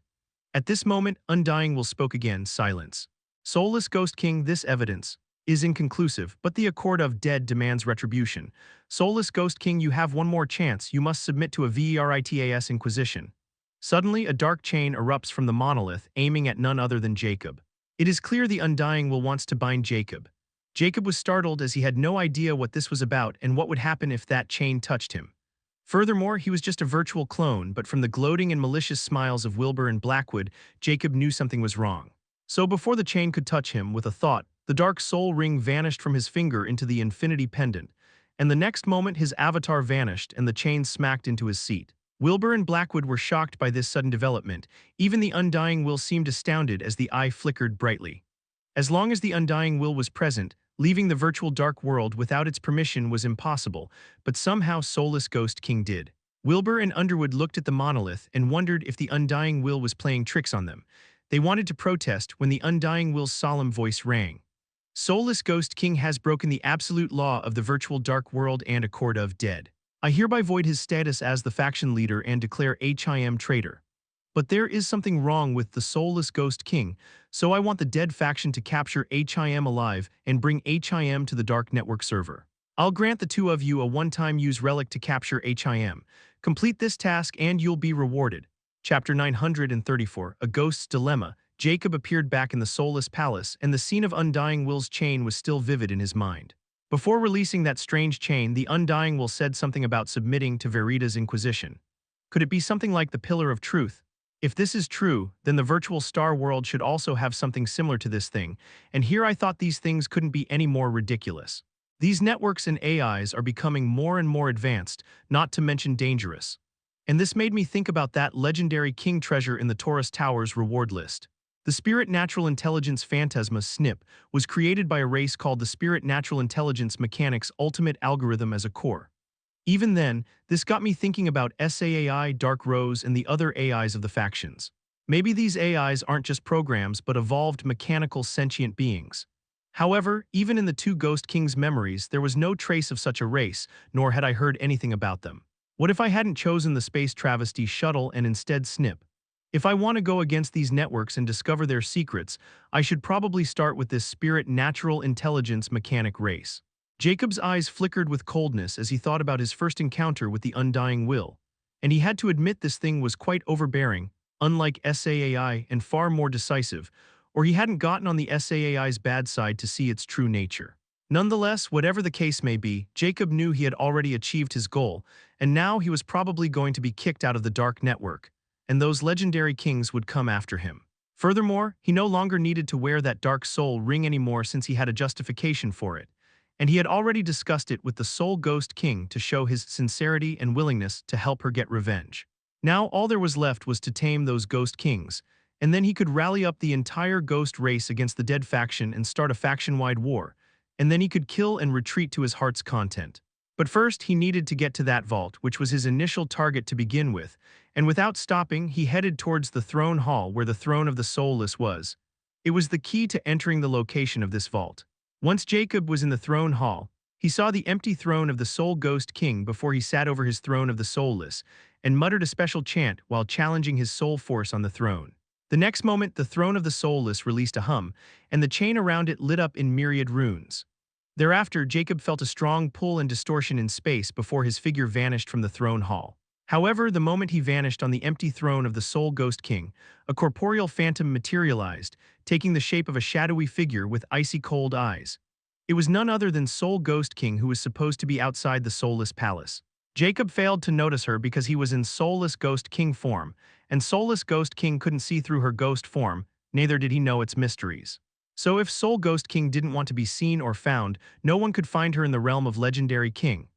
At this moment, Undying Will spoke again, silence. Soulless Ghost King, this evidence is inconclusive, but the Accord of Dead demands retribution. Soulless Ghost King, you have one more chance. You must submit to a Veritas Inquisition. Suddenly, a dark chain erupts from the monolith, aiming at none other than Jacob. It is clear the Undying Will wants to bind Jacob. Jacob was startled as he had no idea what this was about and what would happen if that chain touched him. Furthermore, he was just a virtual clone, but from the gloating and malicious smiles of Wilbur and Blackwood, Jacob knew something was wrong. So before the chain could touch him, with a thought, the dark soul ring vanished from his finger into the infinity pendant, and the next moment his avatar vanished and the chain smacked into his seat. Wilbur and Blackwood were shocked by this sudden development. Even the Undying Will seemed astounded as the eye flickered brightly. As long as the Undying Will was present, leaving the virtual dark world without its permission was impossible, but somehow Soulless Ghost King did. Wilbur and Underwood looked at the monolith and wondered if the Undying Will was playing tricks on them. They wanted to protest when the Undying Will's solemn voice rang. Soulless Ghost King has broken the absolute law of the virtual dark world and accord of dead. I hereby void his status as the faction leader and declare HIM traitor. But there is something wrong with the Soulless Ghost King, so I want the dead faction to capture HIM alive and bring HIM to the Dark Network server. I'll grant the two of you a one-time use relic to capture HIM. Complete this task and you'll be rewarded. Chapter 934, A Ghost's Dilemma. Jacob appeared back in the Soulless Palace, and the scene of Undying Will's chain was still vivid in his mind. Before releasing that strange chain, the Undying Will said something about submitting to Verida's Inquisition. Could it be something like the Pillar of Truth? If this is true, then the virtual star world should also have something similar to this thing, and here I thought these things couldn't be any more ridiculous. These networks and AIs are becoming more and more advanced, not to mention dangerous. And this made me think about that legendary king treasure in the Taurus Tower's reward list. The Spirit Natural Intelligence Phantasma SNP was created by a race called the Spirit Natural Intelligence Mechanics Ultimate Algorithm as a core. Even then, this got me thinking about SAAI, Dark Rose, and the other AIs of the factions. Maybe these AIs aren't just programs but evolved mechanical sentient beings. However, even in the two Ghost Kings' memories, there was no trace of such a race, nor had I heard anything about them. What if I hadn't chosen the Space Travesty shuttle and instead SNP? If I want to go against these networks and discover their secrets, I should probably start with this Spirit Natural Intelligence Mechanic race. Jacob's eyes flickered with coldness as he thought about his first encounter with the Undying Will, and he had to admit this thing was quite overbearing, unlike SAAI, and far more decisive, or he hadn't gotten on the SAAI's bad side to see its true nature. Nonetheless, whatever the case may be, Jacob knew he had already achieved his goal, and now he was probably going to be kicked out of the Dark Network, and those legendary kings would come after him. Furthermore, he no longer needed to wear that dark soul ring anymore since he had a justification for it, and he had already discussed it with the Soul Ghost King to show his sincerity and willingness to help her get revenge. Now all there was left was to tame those Ghost Kings, and then he could rally up the entire Ghost race against the Dead faction and start a faction-wide war, and then he could kill and retreat to his heart's content. But first, he needed to get to that vault, which was his initial target to begin with, and without stopping, he headed towards the throne hall where the throne of the Soulless was. It was the key to entering the location of this vault. Once Jacob was in the throne hall, he saw the empty throne of the Soul Ghost King before he sat over his throne of the Soulless, and muttered a special chant while challenging his soul force on the throne. The next moment, the throne of the Soulless released a hum, and the chain around it lit up in myriad runes. Thereafter, Jacob felt a strong pull and distortion in space before his figure vanished from the throne hall. However, the moment he vanished on the empty throne of the Soul Ghost King, a corporeal phantom materialized, taking the shape of a shadowy figure with icy cold eyes. It was none other than Soul Ghost King, who was supposed to be outside the Soulless Palace. Jacob failed to notice her because he was in Soulless Ghost King form, and Soulless Ghost King couldn't see through her ghost form, neither did he know its mysteries. So if Soul Ghost King didn't want to be seen or found, no one could find her in the realm of Legendary King.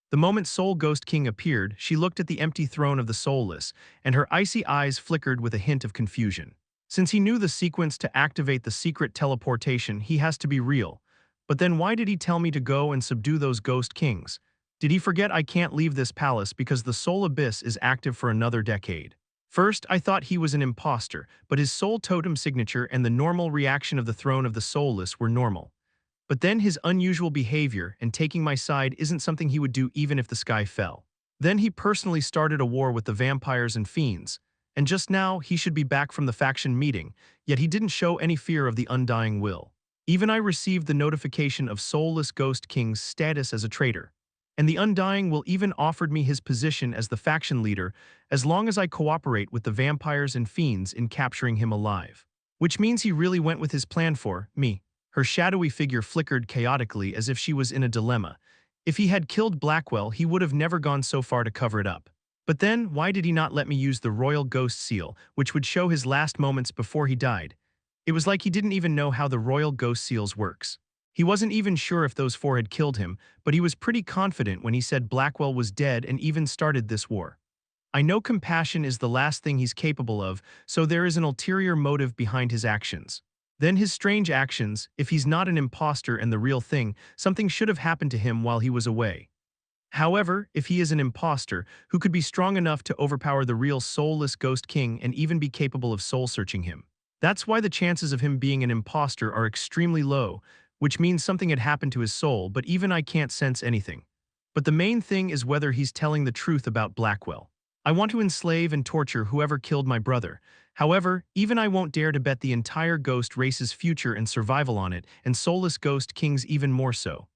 The moment Soul Ghost King appeared, she looked at the empty throne of the Soulless, and her icy eyes flickered with a hint of confusion. Since he knew the sequence to activate the secret teleportation, he has to be real. But then why did he tell me to go and subdue those Ghost Kings? Did he forget I can't leave this palace because the Soul Abyss is active for another decade? First, I thought he was an imposter, but his soul totem signature and the normal reaction of the throne of the Soulless were normal. But then his unusual behavior and taking my side isn't something he would do even if the sky fell. Then he personally started a war with the vampires and fiends, and just now he should be back from the faction meeting, yet he didn't show any fear of the Undying Will. Even I received the notification of Soulless Ghost King's status as a traitor, and the Undying Will even offered me his position as the faction leader as long as I cooperate with the vampires and fiends in capturing him alive. Which means he really went with his plan for me. Her shadowy figure flickered chaotically as if she was in a dilemma. If he had killed Blackwell, he would have never gone so far to cover it up. But then, why did he not let me use the Royal Ghost Seal, which would show his last moments before he died? It was like he didn't even know how the Royal Ghost Seals works. He wasn't even sure if those four had killed him, but he was pretty confident when he said Blackwell was dead and even started this war. I know compassion is the last thing he's capable of, so there is an ulterior motive behind his actions. Then his strange actions, if he's not an imposter and the real thing, something should have happened to him while he was away. However, if he is an imposter, who could be strong enough to overpower the real soulless Ghost King and even be capable of soul-searching him? That's why the chances of him being an imposter are extremely low, which means something had happened to his soul, but even I can't sense anything. But the main thing is whether he's telling the truth about Blackwell. I want to enslave and torture whoever killed my brother. However, even I won't dare to bet the entire ghost race's future and survival on it, and soulless Ghost King's even more so.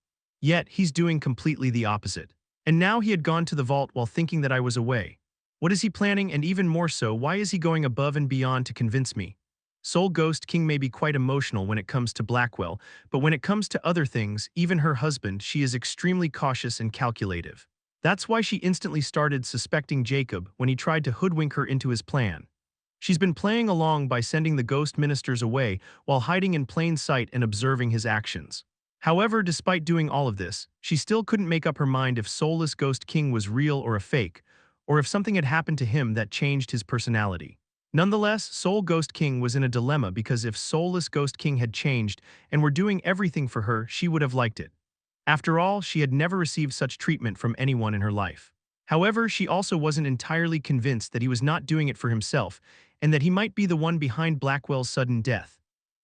Yet, he's doing completely the opposite. And now he had gone to the vault while thinking that I was away. What is he planning, and even more so, why is he going above and beyond to convince me? Soul Ghost King may be quite emotional when it comes to Blackwell, but when it comes to other things, even her husband, she is extremely cautious and calculative. That's why she instantly started suspecting Jacob when he tried to hoodwink her into his plan. She's been playing along by sending the ghost ministers away while hiding in plain sight and observing his actions. However, despite doing all of this, she still couldn't make up her mind if Soulless Ghost King was real or a fake, or if something had happened to him that changed his personality. Nonetheless, Soul Ghost King was in a dilemma because if Soulless Ghost King had changed and were doing everything for her, she would have liked it. After all, she had never received such treatment from anyone in her life. However, she also wasn't entirely convinced that he was not doing it for himself, and that he might be the one behind Blackwell's sudden death.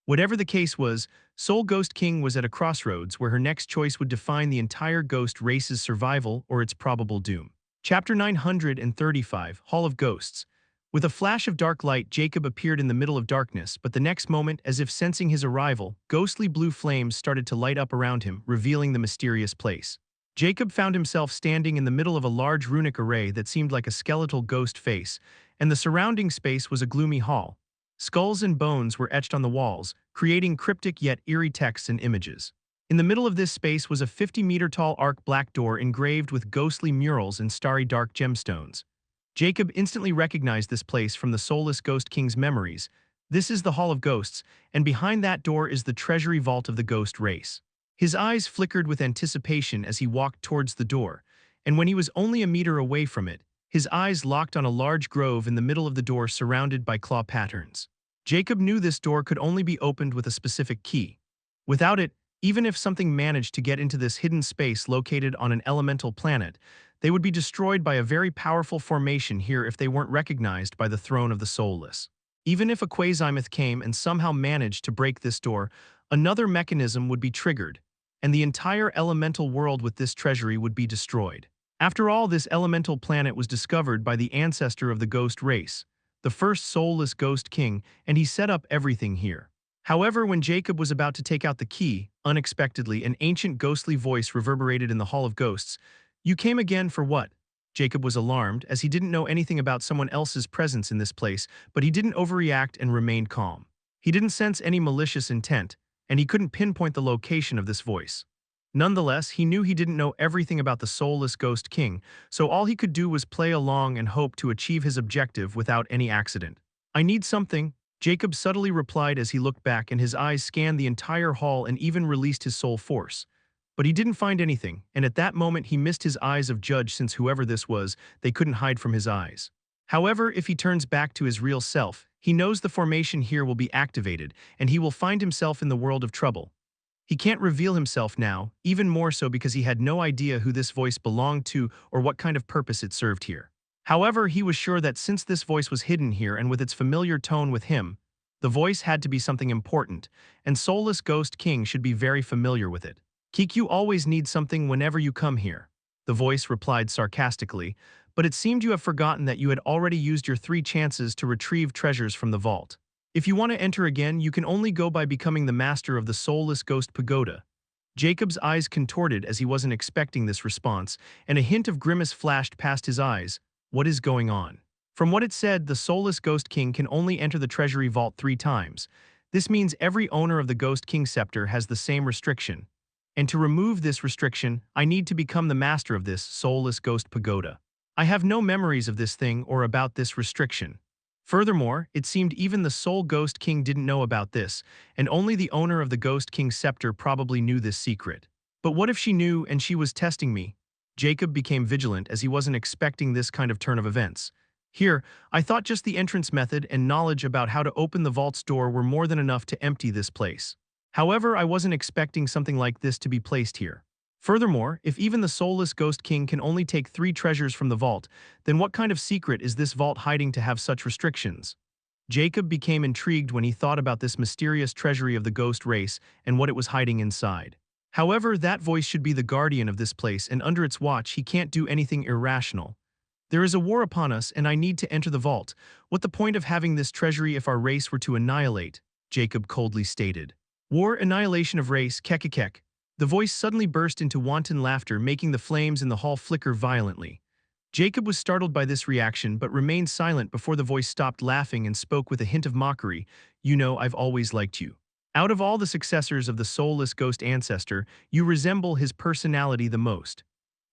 Whatever the case was, Soul Ghost King was at a crossroads where her next choice would define the entire ghost race's survival or its probable doom. Chapter 935, Hall of Ghosts. With a flash of dark light, Jacob appeared in the middle of darkness, but the next moment, as if sensing his arrival, ghostly blue flames started to light up around him, revealing the mysterious place. Jacob found himself standing in the middle of a large runic array that seemed like a skeletal ghost face, and the surrounding space was a gloomy hall. Skulls and bones were etched on the walls, creating cryptic yet eerie texts and images. In the middle of this space was a 50-meter-tall arc black door engraved with ghostly murals and starry dark gemstones. Jacob instantly recognized this place from the Soulless Ghost King's memories. This is the Hall of Ghosts, and behind that door is the treasury vault of the ghost race. His eyes flickered with anticipation as he walked towards the door, and when he was only a meter away from it, his eyes locked on a large grove in the middle of the door surrounded by claw patterns. Jacob knew this door could only be opened with a specific key. Without it, even if something managed to get into this hidden space located on an elemental planet, they would be destroyed by a very powerful formation here if they weren't recognized by the throne of the soulless. Even if a Quasimoth came and somehow managed to break this door, another mechanism would be triggered, and the entire elemental world with this treasury would be destroyed. After all, this elemental planet was discovered by the ancestor of the ghost race, the first soulless Ghost King, and he set up everything here. However, when Jacob was about to take out the key, unexpectedly an ancient ghostly voice reverberated in the Hall of Ghosts. "You came again for what?" Jacob was alarmed, as he didn't know anything about someone else's presence in this place, but he didn't overreact and remained calm. He didn't sense any malicious intent, and he couldn't pinpoint the location of this voice. Nonetheless, he knew he didn't know everything about the soulless Ghost King, so all he could do was play along and hope to achieve his objective without any accident. "I need something," Jacob subtly replied as he looked back, and his eyes scanned the entire hall and even released his soul force. But he didn't find anything, and at that moment he missed his eyes of judge, since whoever this was, they couldn't hide from his eyes. However, if he turns back to his real self, he knows the formation here will be activated, and he will find himself in the world of trouble. He can't reveal himself now, even more so because he had no idea who this voice belonged to or what kind of purpose it served here. However, he was sure that since this voice was hidden here and with its familiar tone with him, the voice had to be something important, and Soulless Ghost King should be very familiar with it. "You always need something whenever you come here," the voice replied sarcastically, "but it seemed you have forgotten that you had already used your 3 chances to retrieve treasures from the vault. If you want to enter again, you can only go by becoming the master of the Soulless Ghost Pagoda." Jacob's eyes contorted as he wasn't expecting this response, and a hint of grimace flashed past his eyes. What is going on? From what it said, the Soulless Ghost King can only enter the treasury vault 3 times. This means every owner of the Ghost King scepter has the same restriction. and to remove this restriction, I need to become the master of this soulless ghost pagoda. I have no memories of this thing or about this restriction. Furthermore, it seemed even the Soul Ghost King didn't know about this, and only the owner of the Ghost King's scepter probably knew this secret. But what if she knew and she was testing me? Jacob became vigilant as he wasn't expecting this kind of turn of events. Here, I thought just the entrance method and knowledge about how to open the vault's door were more than enough to empty this place. However, I wasn't expecting something like this to be placed here. Furthermore, if even the soulless Ghost King can only take 3 treasures from the vault, then what kind of secret is this vault hiding to have such restrictions? Jacob became intrigued when he thought about this mysterious treasury of the ghost race and what it was hiding inside. However, that voice should be the guardian of this place, and under its watch he can't do anything irrational. There is a war upon us, and I need to enter the vault. What the point of having this treasury if our race were to annihilate? Jacob coldly stated. War, annihilation of race, kekekek. The voice suddenly burst into wanton laughter, making the flames in the hall flicker violently. Jacob was startled by this reaction but remained silent before the voice stopped laughing and spoke with a hint of mockery. You know, I've always liked you. Out of all the successors of the soulless ghost ancestor, you resemble his personality the most.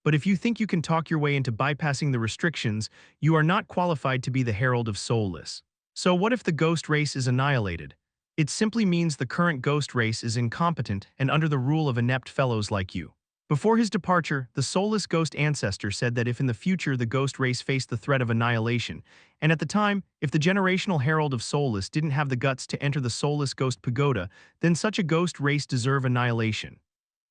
But if you think you can talk your way into bypassing the restrictions, you are not qualified to be the herald of soulless. So what if the ghost race is annihilated? It simply means the current ghost race is incompetent and under the rule of inept fellows like you. Before his departure, the soulless ghost ancestor said that if in the future the ghost race faced the threat of annihilation, and at the time, if the generational herald of soulless didn't have the guts to enter the soulless ghost pagoda, then such a ghost race deserve annihilation.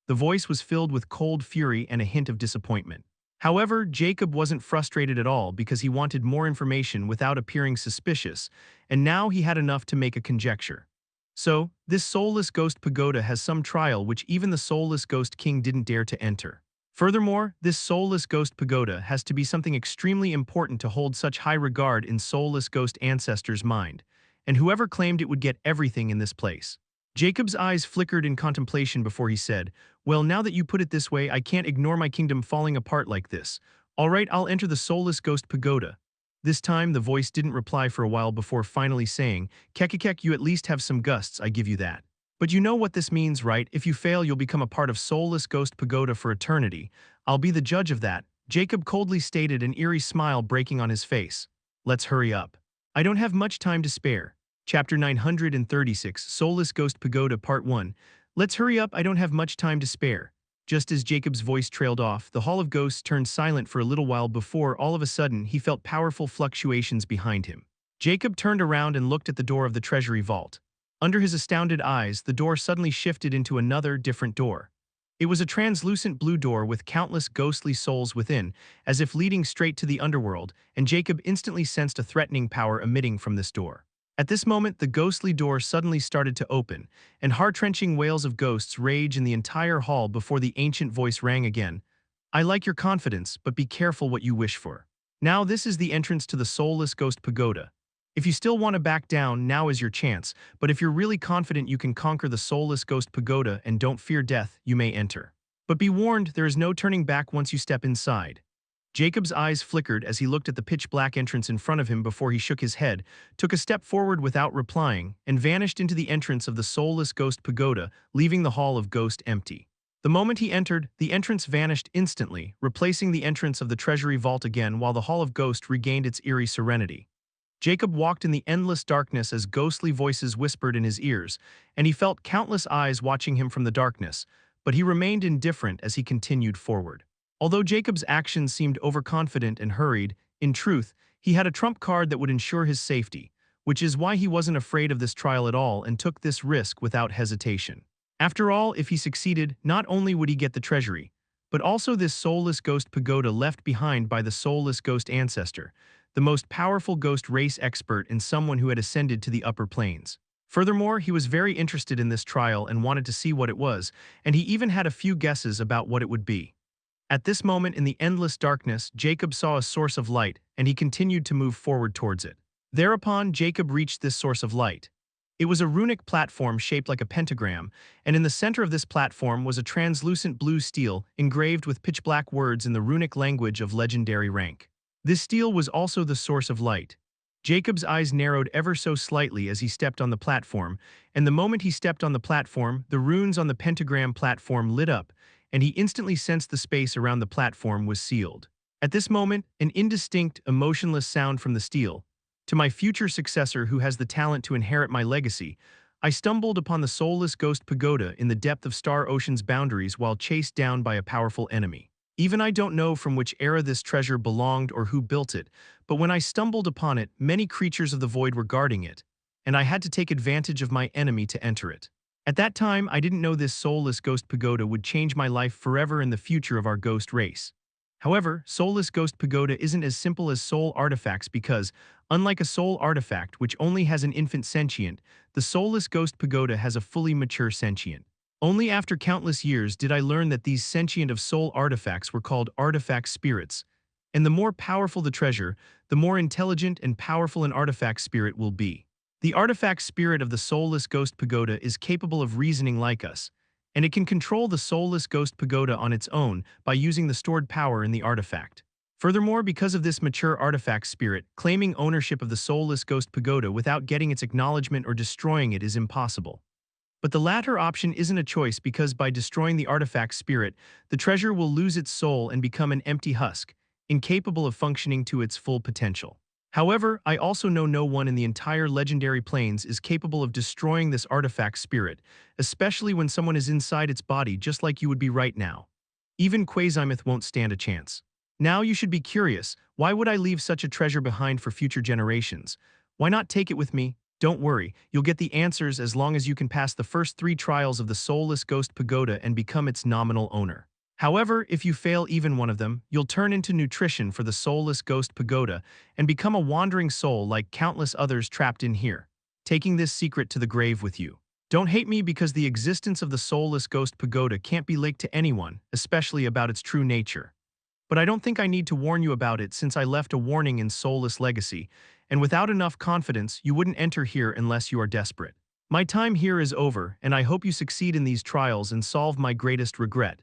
The voice was filled with cold fury and a hint of disappointment. However, Jacob wasn't frustrated at all because he wanted more information without appearing suspicious, and now he had enough to make a conjecture. So, this soulless ghost pagoda has some trial which even the soulless ghost king didn't dare to enter. Furthermore, this soulless ghost pagoda has to be something extremely important to hold such high regard in soulless ghost ancestors' mind, and whoever claimed it would get everything in this place. Jacob's eyes flickered in contemplation before he said, well, now that you put it this way, I can't ignore my kingdom falling apart like this. All right, I'll enter the soulless ghost pagoda. This time, the voice didn't reply for a while before finally saying, Kekekek, you at least have some gusts, I give you that. But you know what this means, right? If you fail, you'll become a part of soulless ghost pagoda for eternity. I'll be the judge of that, Jacob coldly stated, an eerie smile breaking on his face. Let's hurry up. I don't have much time to spare. Chapter 936, Soulless Ghost Pagoda Part 1. Let's hurry up, I don't have much time to spare. Just as Jacob's voice trailed off, the Hall of Ghosts turned silent for a little while before, all of a sudden, he felt powerful fluctuations behind him. Jacob turned around and looked at the door of the treasury vault. Under his astounded eyes, the door suddenly shifted into another, different door. It was a translucent blue door with countless ghostly souls within, as if leading straight to the underworld, and Jacob instantly sensed a threatening power emitting from this door. At this moment, the ghostly door suddenly started to open, and heart-wrenching wails of ghosts rage in the entire hall before the ancient voice rang again. I like your confidence, but be careful what you wish for. Now this is the entrance to the soulless ghost pagoda. If you still want to back down, now is your chance, but if you're really confident you can conquer the soulless ghost pagoda and don't fear death, you may enter. But be warned, there is no turning back once you step inside. Jacob's eyes flickered as he looked at the pitch-black entrance in front of him before he shook his head, took a step forward without replying, and vanished into the entrance of the soulless ghost pagoda, leaving the Hall of Ghost empty. The moment he entered, the entrance vanished instantly, replacing the entrance of the treasury vault again while the Hall of Ghost regained its eerie serenity. Jacob walked in the endless darkness as ghostly voices whispered in his ears, and he felt countless eyes watching him from the darkness, but he remained indifferent as he continued forward. Although Jacob's actions seemed overconfident and hurried, in truth, he had a trump card that would ensure his safety, which is why he wasn't afraid of this trial at all and took this risk without hesitation. After all, if he succeeded, not only would he get the treasury, but also this soulless ghost pagoda left behind by the soulless ghost ancestor, the most powerful ghost race expert and someone who had ascended to the upper planes. Furthermore, he was very interested in this trial and wanted to see what it was, and he even had a few guesses about what it would be. At this moment in the endless darkness, Jacob saw a source of light, and he continued to move forward towards it. Thereupon, Jacob reached this source of light. It was a runic platform shaped like a pentagram, and in the center of this platform was a translucent blue stele engraved with pitch-black words in the runic language of legendary rank. This stele was also the source of light. Jacob's eyes narrowed ever so slightly as he stepped on the platform, and the moment he stepped on the platform, the runes on the pentagram platform lit up, and he instantly sensed the space around the platform was sealed. At this moment, an indistinct, emotionless sound from the steel. To my future successor who has the talent to inherit my legacy, I stumbled upon the soulless ghost pagoda in the depth of Star Ocean's boundaries while chased down by a powerful enemy. Even I don't know from which era this treasure belonged or who built it, but when I stumbled upon it, many creatures of the void were guarding it, and I had to take advantage of my enemy to enter it. At that time, I didn't know this soulless ghost pagoda would change my life forever in the future of our ghost race. However, soulless ghost pagoda isn't as simple as soul artifacts because, unlike a soul artifact which only has an infant sentient, the soulless ghost pagoda has a fully mature sentient. Only after countless years did I learn that these sentient of soul artifacts were called artifact spirits, and the more powerful the treasure, the more intelligent and powerful an artifact spirit will be. The artifact spirit of the soulless ghost pagoda is capable of reasoning like us, and it can control the soulless ghost pagoda on its own by using the stored power in the artifact. Furthermore, because of this mature artifact spirit, claiming ownership of the soulless ghost pagoda without getting its acknowledgement or destroying it is impossible. But the latter option isn't a choice because by destroying the artifact spirit, the treasure will lose its soul and become an empty husk, incapable of functioning to its full potential. However, I also know no one in the entire legendary plains is capable of destroying this artifact spirit, especially when someone is inside its body just like you would be right now. Even Quasimoth won't stand a chance. Now you should be curious, why would I leave such a treasure behind for future generations? Why not take it with me? Don't worry, you'll get the answers as long as you can pass the first 3 trials of the soulless ghost pagoda and become its nominal owner. However, if you fail even one of them, you'll turn into nutrition for the soulless ghost pagoda and become a wandering soul like countless others trapped in here, taking this secret to the grave with you. Don't hate me because the existence of the soulless ghost pagoda can't be leaked to anyone, especially about its true nature. But I don't think I need to warn you about it since I left a warning in Soulless Legacy, and without enough confidence, you wouldn't enter here unless you are desperate. My time here is over, and I hope you succeed in these trials and solve my greatest regret.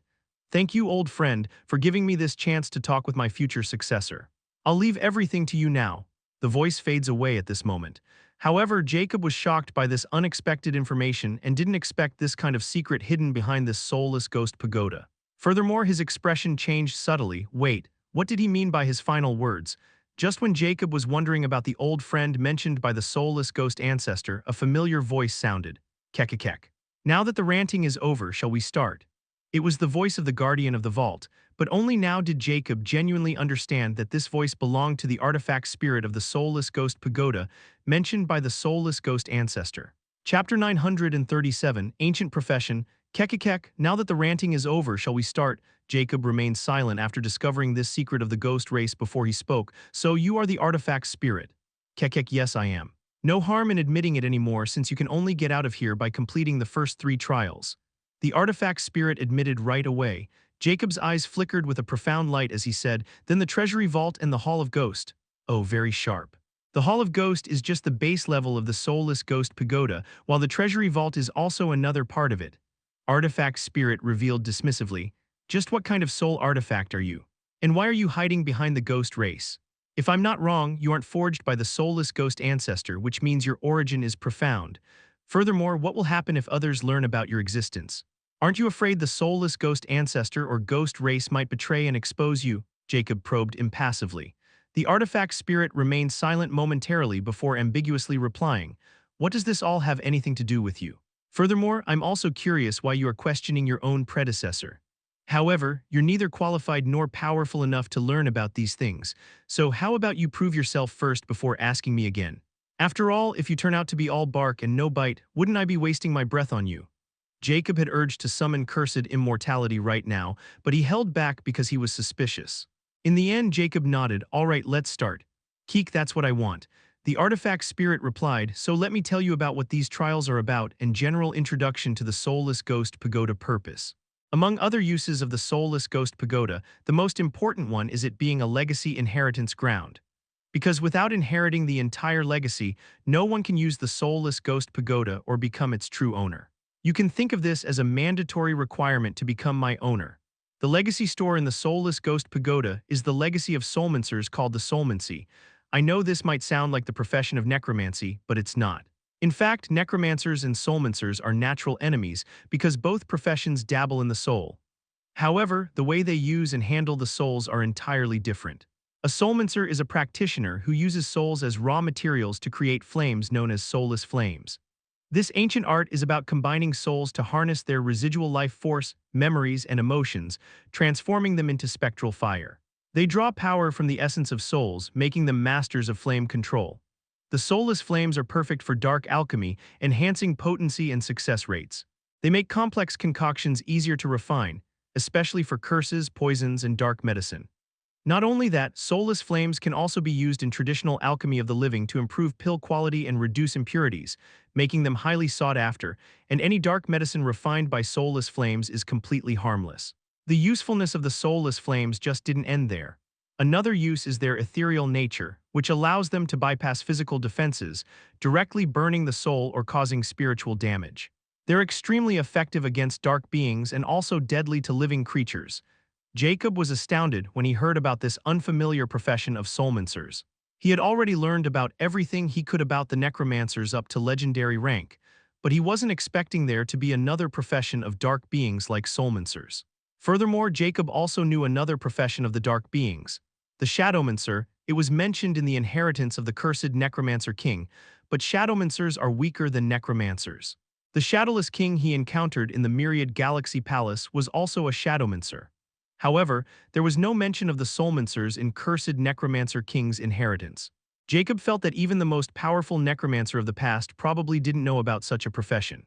Thank you, old friend, for giving me this chance to talk with my future successor. I'll leave everything to you now. The voice fades away at this moment. However, Jacob was shocked by this unexpected information and didn't expect this kind of secret hidden behind this soulless ghost pagoda. Furthermore, his expression changed subtly. Wait, what did he mean by his final words? Just when Jacob was wondering about the old friend mentioned by the soulless ghost ancestor, a familiar voice sounded. Kekekek. Now that the ranting is over, shall we start? It was the voice of the guardian of the vault, but only now did Jacob genuinely understand that this voice belonged to the artifact spirit of the soulless ghost pagoda mentioned by the soulless ghost ancestor. Chapter 937, Ancient Profession. Kekekek, now that the ranting is over, shall we start? Jacob remained silent after discovering this secret of the ghost race before he spoke. So you are the artifact spirit. Kekek, yes I am. No harm in admitting it anymore since you can only get out of here by completing the first 3 trials. The artifact spirit admitted right away. Jacob's eyes flickered with a profound light as he said, then the treasury vault and the Hall of Ghost. Oh, very sharp. The Hall of Ghost is just the base level of the soulless ghost pagoda, while the treasury vault is also another part of it. Artifact spirit revealed dismissively, just what kind of soul artifact are you? And why are you hiding behind the ghost race? If I'm not wrong, you aren't forged by the soulless ghost ancestor, which means your origin is profound. Furthermore, what will happen if others learn about your existence? Aren't you afraid the soulless ghost ancestor or ghost race might betray and expose you? Jacob probed impassively. The artifact spirit remained silent momentarily before ambiguously replying, what does this all have anything to do with you? Furthermore, I'm also curious why you are questioning your own predecessor. However, you're neither qualified nor powerful enough to learn about these things, so how about you prove yourself first before asking me again? After all, if you turn out to be all bark and no bite, wouldn't I be wasting my breath on you? Jacob had urged to summon cursed immortality right now, but he held back because he was suspicious. In the end, Jacob nodded, all right, let's start. Keek, that's what I want. The artifact spirit replied, so let me tell you about what these trials are about and general introduction to the soulless ghost pagoda purpose. Among other uses of the soulless ghost pagoda, the most important one is it being a legacy inheritance ground. Because without inheriting the entire legacy, no one can use the soulless ghost pagoda or become its true owner. You can think of this as a mandatory requirement to become my owner. The legacy store in the soulless ghost pagoda is the legacy of soulmancers called the soulmancy. I know this might sound like the profession of necromancy, but it's not. In fact, necromancers and soulmancers are natural enemies because both professions dabble in the soul. However, the way they use and handle the souls are entirely different. A soulmancer is a practitioner who uses souls as raw materials to create flames known as soulless flames. This ancient art is about combining souls to harness their residual life force, memories, and emotions, transforming them into spectral fire. They draw power from the essence of souls, making them masters of flame control. The soulless flames are perfect for dark alchemy, enhancing potency and success rates. They make complex concoctions easier to refine, especially for curses, poisons, and dark medicine. Not only that, soulless flames can also be used in traditional alchemy of the living to improve pill quality and reduce impurities, making them highly sought after, and any dark medicine refined by soulless flames is completely harmless. The usefulness of the soulless flames just didn't end there. Another use is their ethereal nature, which allows them to bypass physical defenses, directly burning the soul or causing spiritual damage. They're extremely effective against dark beings and also deadly to living creatures. Jacob was astounded when he heard about this unfamiliar profession of soulmancers. He had already learned about everything he could about the necromancers up to legendary rank, but he wasn't expecting there to be another profession of dark beings like soulmancers. Furthermore, Jacob also knew another profession of the dark beings, the shadowmancer. It was mentioned in the inheritance of the cursed necromancer king, but shadowmancers are weaker than necromancers. The shadowless king he encountered in the Myriad Galaxy Palace was also a shadowmancer. However, there was no mention of the soulmancers in cursed necromancer king's inheritance. Jacob felt that even the most powerful necromancer of the past probably didn't know about such a profession.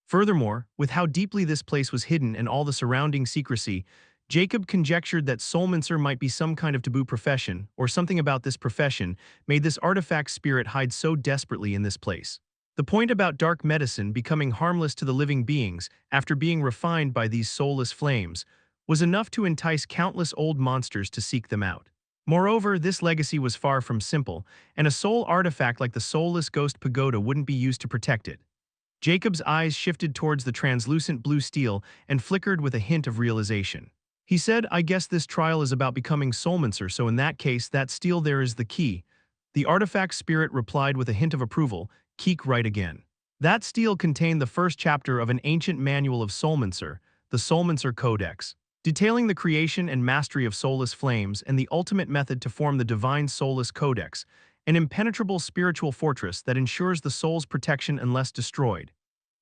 Furthermore, with how deeply this place was hidden and all the surrounding secrecy, Jacob conjectured that soulmancer might be some kind of taboo profession, or something about this profession made this artifact spirit hide so desperately in this place. The point about dark medicine becoming harmless to the living beings after being refined by these soulless flames was enough to entice countless old monsters to seek them out. Moreover, this legacy was far from simple, and a soul artifact like the soulless ghost pagoda wouldn't be used to protect it. Jacob's eyes shifted towards the translucent blue steel and flickered with a hint of realization. He said, "I guess this trial is about becoming soulmancer, so in that case, that steel there is the key." The artifact spirit replied with a hint of approval, "Keek right again." That steel contained the first chapter of an ancient manual of soulmancer, the Soulmancer Codex, detailing the creation and mastery of soulless flames and the ultimate method to form the divine soulless codex, an impenetrable spiritual fortress that ensures the soul's protection unless destroyed.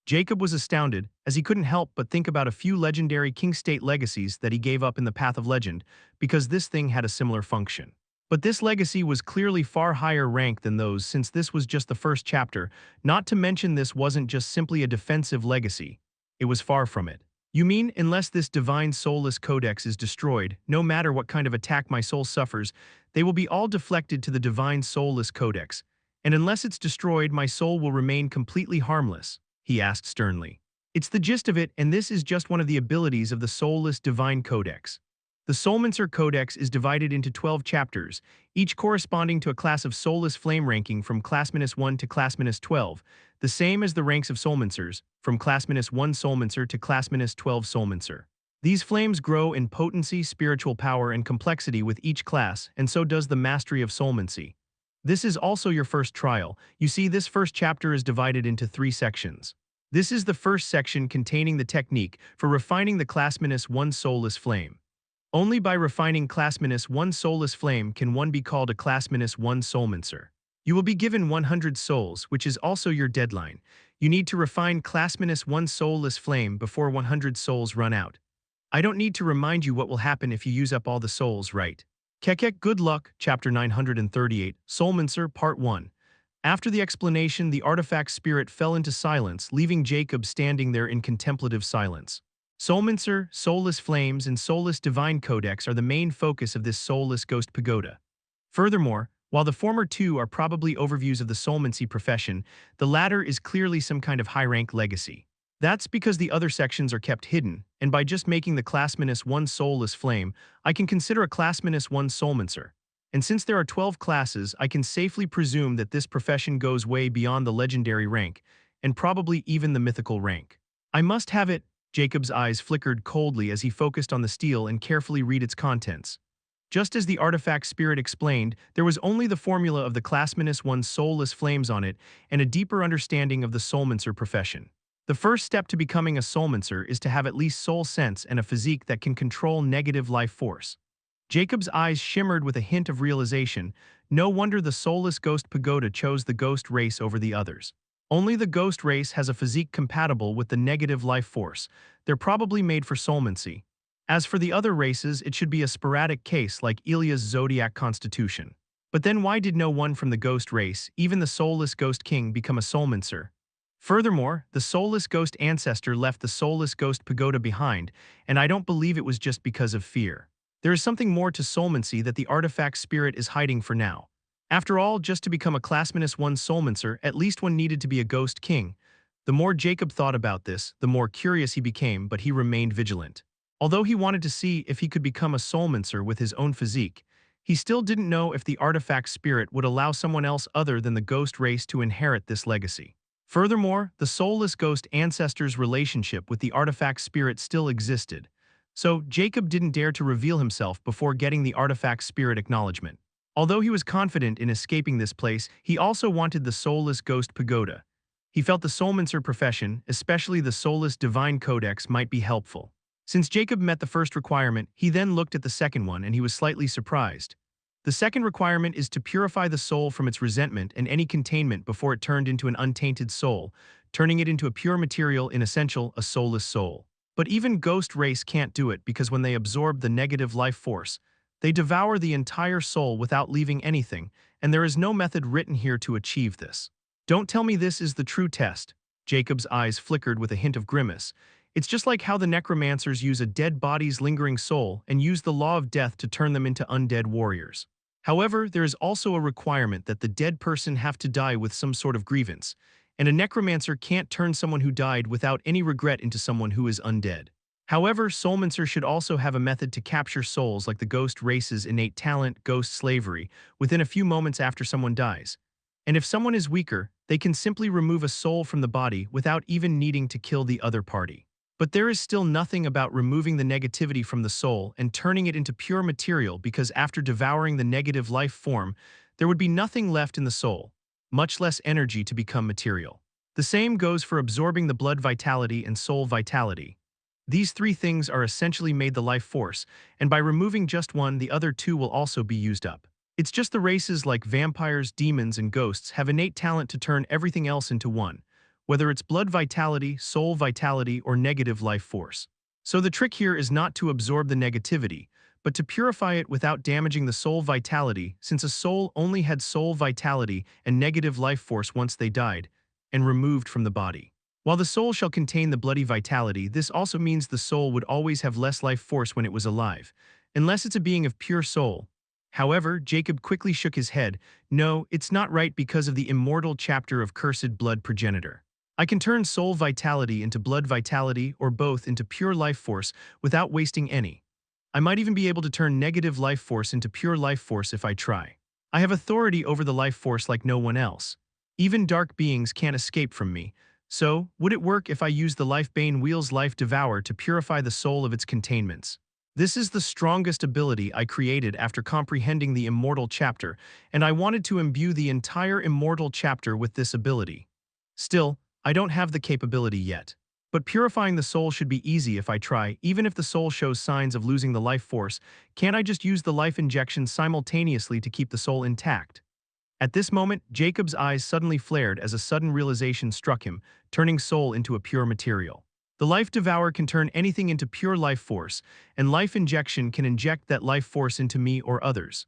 Jacob was astounded, as he couldn't help but think about a few legendary king-state legacies that he gave up in the path of legend, because this thing had a similar function. But this legacy was clearly far higher rank than those, since this was just the first chapter, not to mention this wasn't just simply a defensive legacy. It was far from it. "You mean, unless this divine soulless codex is destroyed, no matter what kind of attack my soul suffers, they will be all deflected to the divine soulless codex, and unless it's destroyed, my soul will remain completely harmless?" he asked sternly. "It's the gist of it, and this is just one of the abilities of the soulless divine codex. The Soulmancer Codex is divided into 12 chapters, each corresponding to a class of soulless flame ranking from class -1 to class -12, the same as the ranks of soulmancers, from class -1 soulmancer to class -12 soulmancer. These flames grow in potency, spiritual power, and complexity with each class, and so does the mastery of soulmancy. This is also your first trial. You see, this first chapter is divided into 3 sections. This is the first section containing the technique for refining the class -1 soulless flame. Only by refining class -1 soulless flame can one be called a class -1 soulmancer. You will be given 100 souls, which is also your deadline. You need to refine class -1 soulless flame before 100 souls run out. I don't need to remind you what will happen if you use up all the souls, right? Kekek, good luck. Chapter 938, Soulmancer, Part 1. After the explanation, the artifact spirit fell into silence, leaving Jacob standing there in contemplative silence. Soulmancer, soulless flames, and soulless divine codex are the main focus of this soulless ghost pagoda. Furthermore, while the former two are probably overviews of the soulmancy profession, the latter is clearly some kind of high-rank legacy. That's because the other sections are kept hidden, and by just making the class -1 soulless flame, I can consider a class -1 soulmancer. And since there are 12 classes, I can safely presume that this profession goes way beyond the legendary rank, and probably even the mythical rank. I must have it. Jacob's eyes flickered coldly as he focused on the steel and carefully read its contents. Just as the artifact spirit explained, there was only the formula of the class-1 soulless flames on it and a deeper understanding of the soulmancer profession. The first step to becoming a soulmancer is to have at least soul sense and a physique that can control negative life force. Jacob's eyes shimmered with a hint of realization. No wonder the soulless ghost pagoda chose the ghost race over the others. Only the ghost race has a physique compatible with the negative life force. They're probably made for soulmancy. As for the other races, it should be a sporadic case like Ilia's zodiac constitution. But then why did no one from the ghost race, even the soulless ghost king, become a soulmancer? Furthermore, the soulless ghost ancestor left the soulless ghost pagoda behind, and I don't believe it was just because of fear. There is something more to soulmancy that the artifact spirit is hiding for now. After all, just to become a class-1 soulmancer, at least one needed to be a ghost king. The more Jacob thought about this, the more curious he became, but he remained vigilant. Although he wanted to see if he could become a soulmancer with his own physique, he still didn't know if the artifact spirit would allow someone else other than the ghost race to inherit this legacy. Furthermore, the soulless ghost ancestor's relationship with the artifact spirit still existed, so Jacob didn't dare to reveal himself before getting the artifact spirit acknowledgement. Although he was confident in escaping this place, he also wanted the soulless ghost pagoda. He felt the soulmancer profession, especially the soulless divine codex, might be helpful. Since Jacob met the first requirement, he then looked at the second one and he was slightly surprised. The second requirement is to purify the soul from its resentment and any containment before it turned into an untainted soul, turning it into a pure material in essential, a soulless soul. But even ghost race can't do it because when they absorb the negative life force, they devour the entire soul without leaving anything, and there is no method written here to achieve this. Don't tell me this is the true test. Jacob's eyes flickered with a hint of grimace. It's just like how the necromancers use a dead body's lingering soul and use the law of death to turn them into undead warriors. However, there is also a requirement that the dead person have to die with some sort of grievance, and a necromancer can't turn someone who died without any regret into someone who is undead. However, soulmancer should also have a method to capture souls like the ghost race's innate talent, ghost slavery, within a few moments after someone dies. And if someone is weaker, they can simply remove a soul from the body without even needing to kill the other party. But there is still nothing about removing the negativity from the soul and turning it into pure material because after devouring the negative life form, there would be nothing left in the soul, much less energy to become material. The same goes for absorbing the blood vitality and soul vitality. These three things are essentially made the life force, and by removing just one, the other two will also be used up. It's just the races like vampires, demons, and ghosts have innate talent to turn everything else into one, whether it's blood vitality, soul vitality, or negative life force. So the trick here is not to absorb the negativity, but to purify it without damaging the soul vitality, since a soul only had soul vitality and negative life force once they died, and removed from the body. While the soul shall contain the bloody vitality, this also means the soul would always have less life force when it was alive, unless it's a being of pure soul. However, Jacob quickly shook his head. No, it's not right because of the immortal chapter of Cursed Blood Progenitor. I can turn soul vitality into blood vitality or both into pure life force without wasting any. I might even be able to turn negative life force into pure life force if I try. I have authority over the life force like no one else. Even dark beings can't escape from me. So, would it work if I use the Lifebane Wheel's Life Devour to purify the soul of its containments? This is the strongest ability I created after comprehending the Immortal chapter, and I wanted to imbue the entire Immortal chapter with this ability. Still, I don't have the capability yet. But purifying the soul should be easy if I try, even if the soul shows signs of losing the life force. Can't I just use the life injection simultaneously to keep the soul intact? At this moment, Jacob's eyes suddenly flared as a sudden realization struck him, turning soul into a pure material. The Life Devourer can turn anything into pure life force, and life injection can inject that life force into me or others.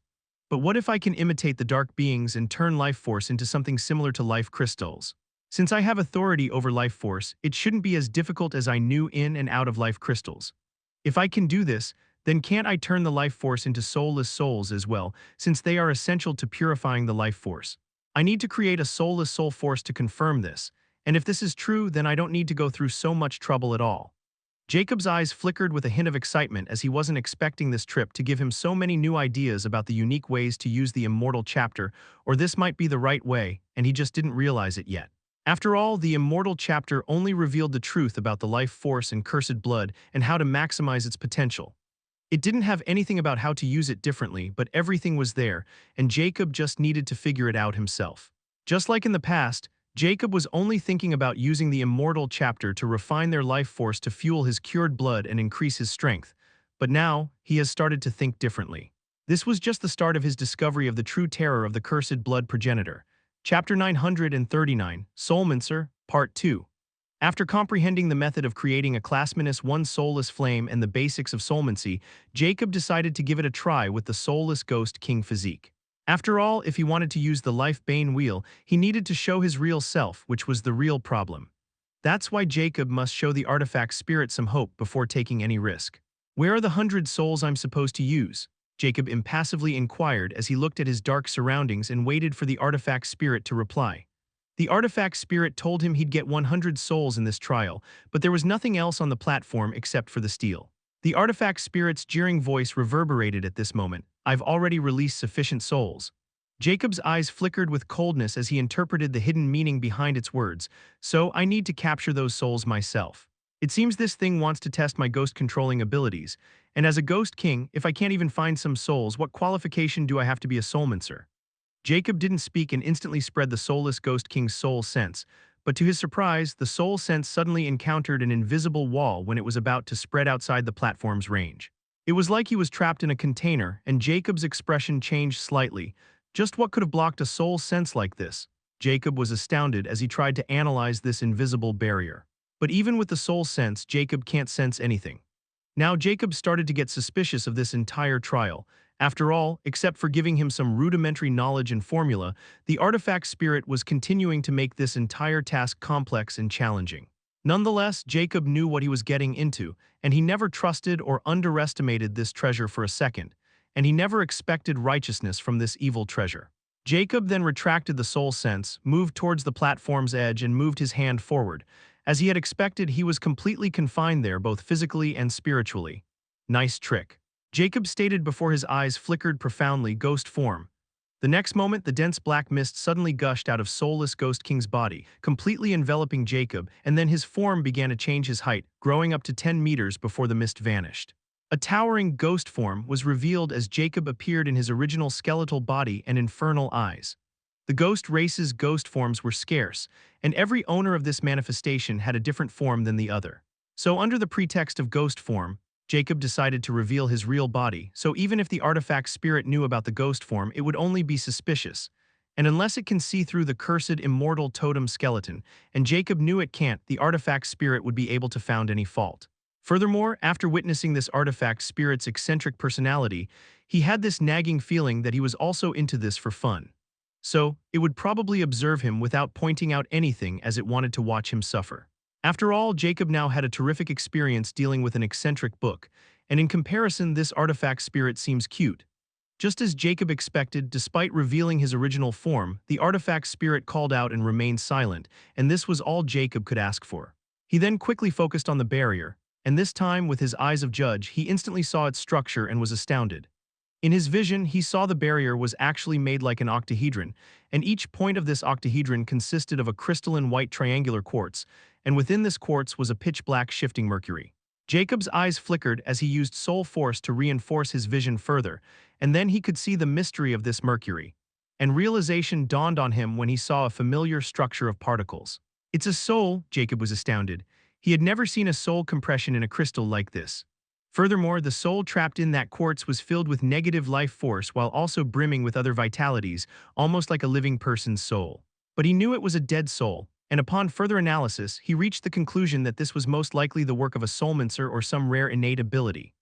But what if I can imitate the dark beings and turn life force into something similar to life crystals? Since I have authority over life force, it shouldn't be as difficult as I knew in and out of life crystals. If I can do this, then can't I turn the life force into soulless souls as well, since they are essential to purifying the life force? I need to create a soulless soul force to confirm this, and if this is true, then I don't need to go through so much trouble at all. Jacob's eyes flickered with a hint of excitement as he wasn't expecting this trip to give him so many new ideas about the unique ways to use the Immortal chapter, or this might be the right way, and he just didn't realize it yet. After all, the Immortal chapter only revealed the truth about the life force and cursed blood and how to maximize its potential. It didn't have anything about how to use it differently, but everything was there, and Jacob just needed to figure it out himself. Just like in the past, Jacob was only thinking about using the immortal chapter to refine their life force to fuel his cured blood and increase his strength. But now, he has started to think differently. This was just the start of his discovery of the true terror of the cursed blood progenitor. Chapter 939, Soulmancer, Part 2. After comprehending the method of creating a class-1 soulless flame and the basics of soulmancy, Jacob decided to give it a try with the soulless ghost king physique. After all, if he wanted to use the life-bane wheel, he needed to show his real self, which was the real problem. That's why Jacob must show the artifact spirit some hope before taking any risk. "Where are the 100 souls I'm supposed to use?" Jacob impassively inquired as he looked at his dark surroundings and waited for the artifact spirit to reply. The artifact spirit told him he'd get 100 souls in this trial, but there was nothing else on the platform except for the steel. The artifact spirit's jeering voice reverberated at this moment. "I've already released sufficient souls." Jacob's eyes flickered with coldness as he interpreted the hidden meaning behind its words. "So I need to capture those souls myself. It seems this thing wants to test my ghost-controlling abilities, and as a ghost king, if I can't even find some souls, what qualification do I have to be a soulmancer?" Jacob didn't speak and instantly spread the soulless ghost king's soul sense, but to his surprise, the soul sense suddenly encountered an invisible wall when it was about to spread outside the platform's range. It was like he was trapped in a container, and Jacob's expression changed slightly. Just what could have blocked a soul sense like this? Jacob was astounded as he tried to analyze this invisible barrier. But even with the soul sense, Jacob can't sense anything. Now Jacob started to get suspicious of this entire trial. After all, except for giving him some rudimentary knowledge and formula, the artifact spirit was continuing to make this entire task complex and challenging. Nonetheless, Jacob knew what he was getting into, and he never trusted or underestimated this treasure for a second, and he never expected righteousness from this evil treasure. Jacob then retracted the soul sense, moved towards the platform's edge and moved his hand forward. As he had expected, he was completely confined there both physically and spiritually. "Nice trick," Jacob stated before his eyes flickered profoundly. "Ghost form." The next moment, the dense black mist suddenly gushed out of soulless Ghost King's body, completely enveloping Jacob, and then his form began to change his height, growing up to 10 meters before the mist vanished. A towering ghost form was revealed as Jacob appeared in his original skeletal body and infernal eyes. The ghost race's ghost forms were scarce, and every owner of this manifestation had a different form than the other. So under the pretext of ghost form, Jacob decided to reveal his real body, so even if the artifact spirit knew about the ghost form, it would only be suspicious. And unless it can see through the cursed immortal totem skeleton, and Jacob knew it can't, the artifact spirit would be able to find any fault. Furthermore, after witnessing this artifact spirit's eccentric personality, he had this nagging feeling that he was also into this for fun. So, it would probably observe him without pointing out anything as it wanted to watch him suffer. After all, Jacob now had a terrific experience dealing with an eccentric book, and in comparison, this artifact spirit seems cute. Just as Jacob expected, despite revealing his original form, the artifact spirit called out and remained silent, and this was all Jacob could ask for. He then quickly focused on the barrier, and this time, with his eyes of judge, he instantly saw its structure and was astounded. In his vision, he saw the barrier was actually made like an octahedron, and each point of this octahedron consisted of a crystalline white triangular quartz, and within this quartz was a pitch-black shifting mercury. Jacob's eyes flickered as he used soul force to reinforce his vision further, and then he could see the mystery of this mercury. And realization dawned on him when he saw a familiar structure of particles. "It's a soul," Jacob was astounded. He had never seen a soul compression in a crystal like this. Furthermore, the soul trapped in that quartz was filled with negative life force while also brimming with other vitalities, almost like a living person's soul. But he knew it was a dead soul, and upon further analysis, he reached the conclusion that this was most likely the work of a soulmancer or some rare innate ability.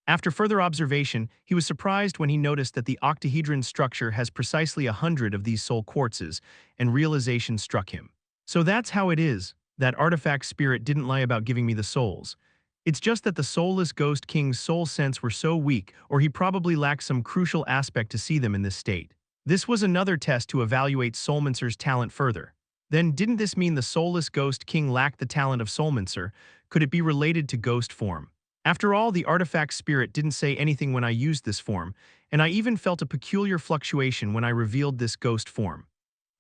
After further observation, he was surprised when he noticed that the octahedron structure has precisely 100 of these soul quartzes, and realization struck him. So that's how it is. That artifact spirit didn't lie about giving me the souls. It's just that the soulless Ghost King's soul sense were so weak, or he probably lacked some crucial aspect to see them in this state. This was another test to evaluate Soulmancer's talent further. Then didn't this mean the soulless Ghost King lacked the talent of Soulmancer? Could it be related to ghost form? After all, the artifact spirit didn't say anything when I used this form, and I even felt a peculiar fluctuation when I revealed this ghost form.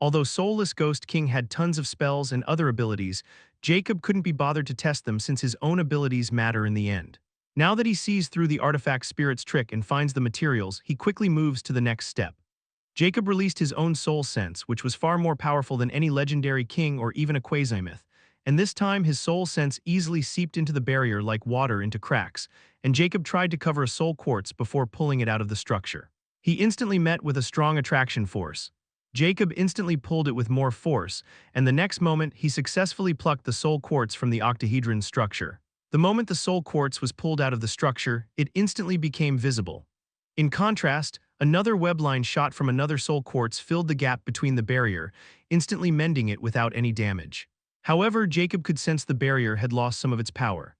Although Soulless Ghost King had tons of spells and other abilities, Jacob couldn't be bothered to test them since his own abilities matter in the end. Now that he sees through the artifact spirit's trick and finds the materials, he quickly moves to the next step. Jacob released his own soul sense, which was far more powerful than any legendary king or even a quasi-myth. And this time his soul sense easily seeped into the barrier like water into cracks, and Jacob tried to cover a soul quartz before pulling it out of the structure. He instantly met with a strong attraction force. Jacob instantly pulled it with more force, and the next moment he successfully plucked the soul quartz from the octahedron structure. The moment the soul quartz was pulled out of the structure, it instantly became visible. In contrast, another web line shot from another soul quartz filled the gap between the barrier, instantly mending it without any damage. However, Jacob could sense the barrier had lost some of its power.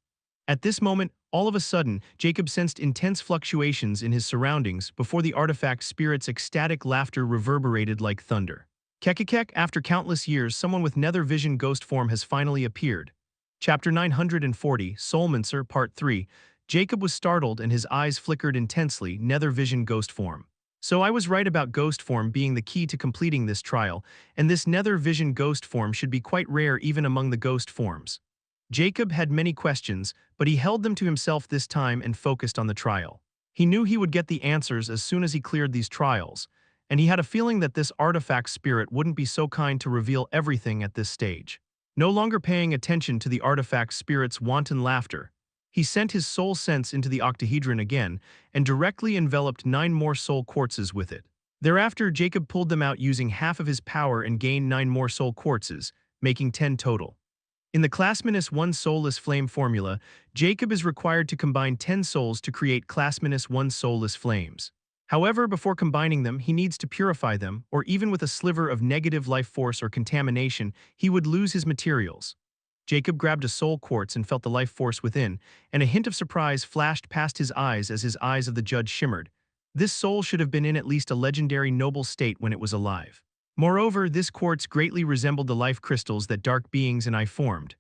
At this moment, all of a sudden, Jacob sensed intense fluctuations in his surroundings before the artifact spirit's ecstatic laughter reverberated like thunder. Kekekek, after countless years, someone with nether vision ghost form has finally appeared. Chapter 940, Soulmancer, Part 3. Jacob was startled and his eyes flickered intensely, nether vision ghost form. So I was right about ghost form being the key to completing this trial, and this nether vision ghost form should be quite rare even among the ghost forms. Jacob had many questions, but he held them to himself this time and focused on the trial. He knew he would get the answers as soon as he cleared these trials, and he had a feeling that this artifact spirit wouldn't be so kind to reveal everything at this stage. No longer paying attention to the artifact spirit's wanton laughter, he sent his soul sense into the octahedron again and directly enveloped 9 more soul quartzes with it. Thereafter, Jacob pulled them out using half of his power and gained 9 more soul quartzes, making 10 total. In the class-1 soulless flame formula, Jacob is required to combine 10 souls to create class-1 soulless flames. However, before combining them, he needs to purify them, or even with a sliver of negative life force or contamination, he would lose his materials. Jacob grabbed a soul quartz and felt the life force within, and a hint of surprise flashed past his eyes as his eyes of the judge shimmered. This soul should have been in at least a legendary noble state when it was alive. Moreover, this quartz greatly resembled the life crystals that dark beings and I formed.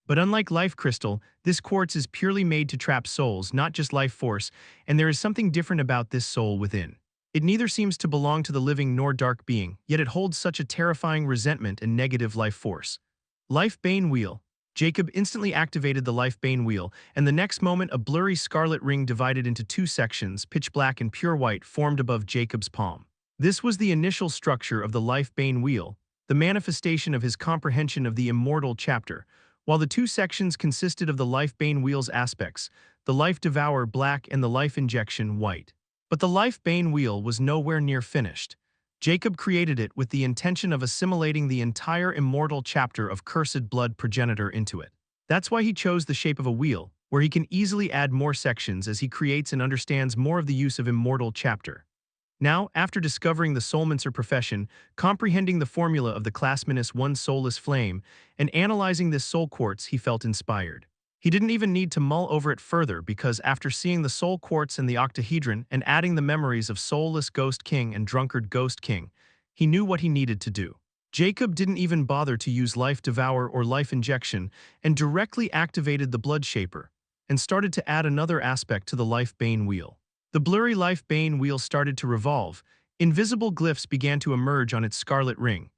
But unlike life crystal, this quartz is purely made to trap souls, not just life force, and there is something different about this soul within. It neither seems to belong to the living nor dark being, yet it holds such a terrifying resentment and negative life force. Life Bane Wheel. Jacob instantly activated the Life Bane Wheel, and the next moment a blurry scarlet ring divided into 2 sections, pitch black and pure white, formed above Jacob's palm. This was the initial structure of the Life Bane Wheel, the manifestation of his comprehension of the immortal chapter. While the 2 sections consisted of the Life Bane Wheel's aspects, the Life Devour black and the Life Injection white. But the Life Bane Wheel was nowhere near finished. Jacob created it with the intention of assimilating the entire immortal chapter of Cursed Blood Progenitor into it. That's why he chose the shape of a wheel, where he can easily add more sections as he creates and understands more of the use of immortal chapter. Now, after discovering the Soulmancer profession, comprehending the formula of the class-1 soulless flame, and analyzing this soul quartz, he felt inspired. He didn't even need to mull over it further because after seeing the soul quartz and the octahedron and adding the memories of soulless Ghost King and drunkard Ghost King, he knew what he needed to do. Jacob didn't even bother to use Life Devour or Life Injection and directly activated the Blood Shaper and started to add another aspect to the Life Bane Wheel. The blurry Life Bane Wheel started to revolve, invisible glyphs began to emerge on its scarlet ring,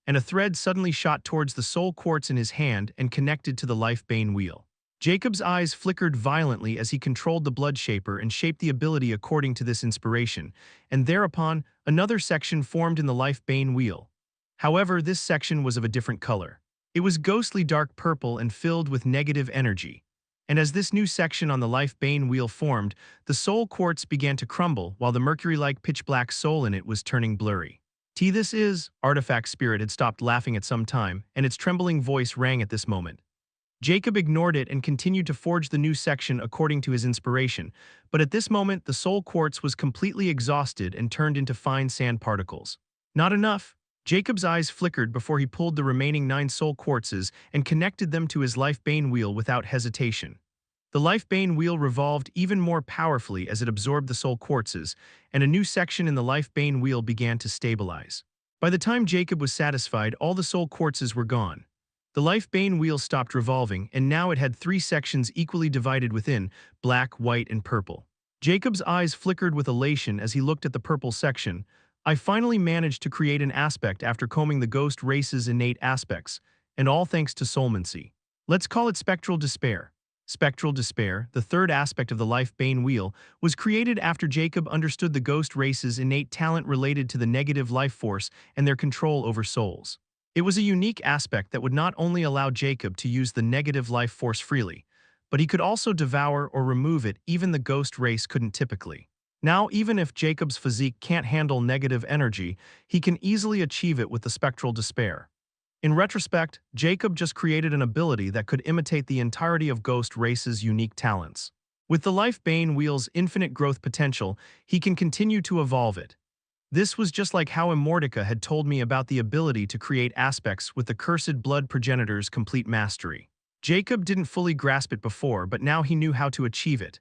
and a thread suddenly shot towards the soul quartz in his hand and connected to the Life Bane Wheel. Jacob's eyes flickered violently as he controlled the Blood Shaper and shaped the ability according to this inspiration, and thereupon, another section formed in the Life Bane Wheel. However, this section was of a different color. It was ghostly dark purple and filled with negative energy. And as this new section on the Life Bane Wheel formed, the soul quartz began to crumble while the mercury-like pitch-black soul in it was turning blurry. This is, Artifact Spirit had stopped laughing at some time, and its trembling voice rang at this moment. Jacob ignored it and continued to forge the new section according to his inspiration, but at this moment the soul quartz was completely exhausted and turned into fine sand particles. Not enough. Jacob's eyes flickered before he pulled the remaining 9 soul quartzes and connected them to his Life Bane Wheel without hesitation. The Life Bane Wheel revolved even more powerfully as it absorbed the soul quartzes, and a new section in the Life Bane Wheel began to stabilize. By the time Jacob was satisfied, all the soul quartzes were gone. The Life Bane Wheel stopped revolving, and now it had 3 sections equally divided within, black, white, and purple. Jacob's eyes flickered with elation as he looked at the purple section. I finally managed to create an aspect after combing the ghost race's innate aspects, and all thanks to soulmancy. Let's call it spectral despair. Spectral despair, the third aspect of the life-bane wheel, was created after Jacob understood the ghost race's innate talent related to the negative life force and their control over souls. It was a unique aspect that would not only allow Jacob to use the negative life force freely, but he could also devour or remove it even the ghost race couldn't typically. Now, even if Jacob's physique can't handle negative energy, he can easily achieve it with the spectral despair. In retrospect, Jacob just created an ability that could imitate the entirety of Ghost Race's unique talents. With the Life-Bane Wheel's infinite growth potential, he can continue to evolve it. This was just like how Immortality had told me about the ability to create aspects with the Cursed Blood Progenitor's complete mastery. Jacob didn't fully grasp it before, but now he knew how to achieve it.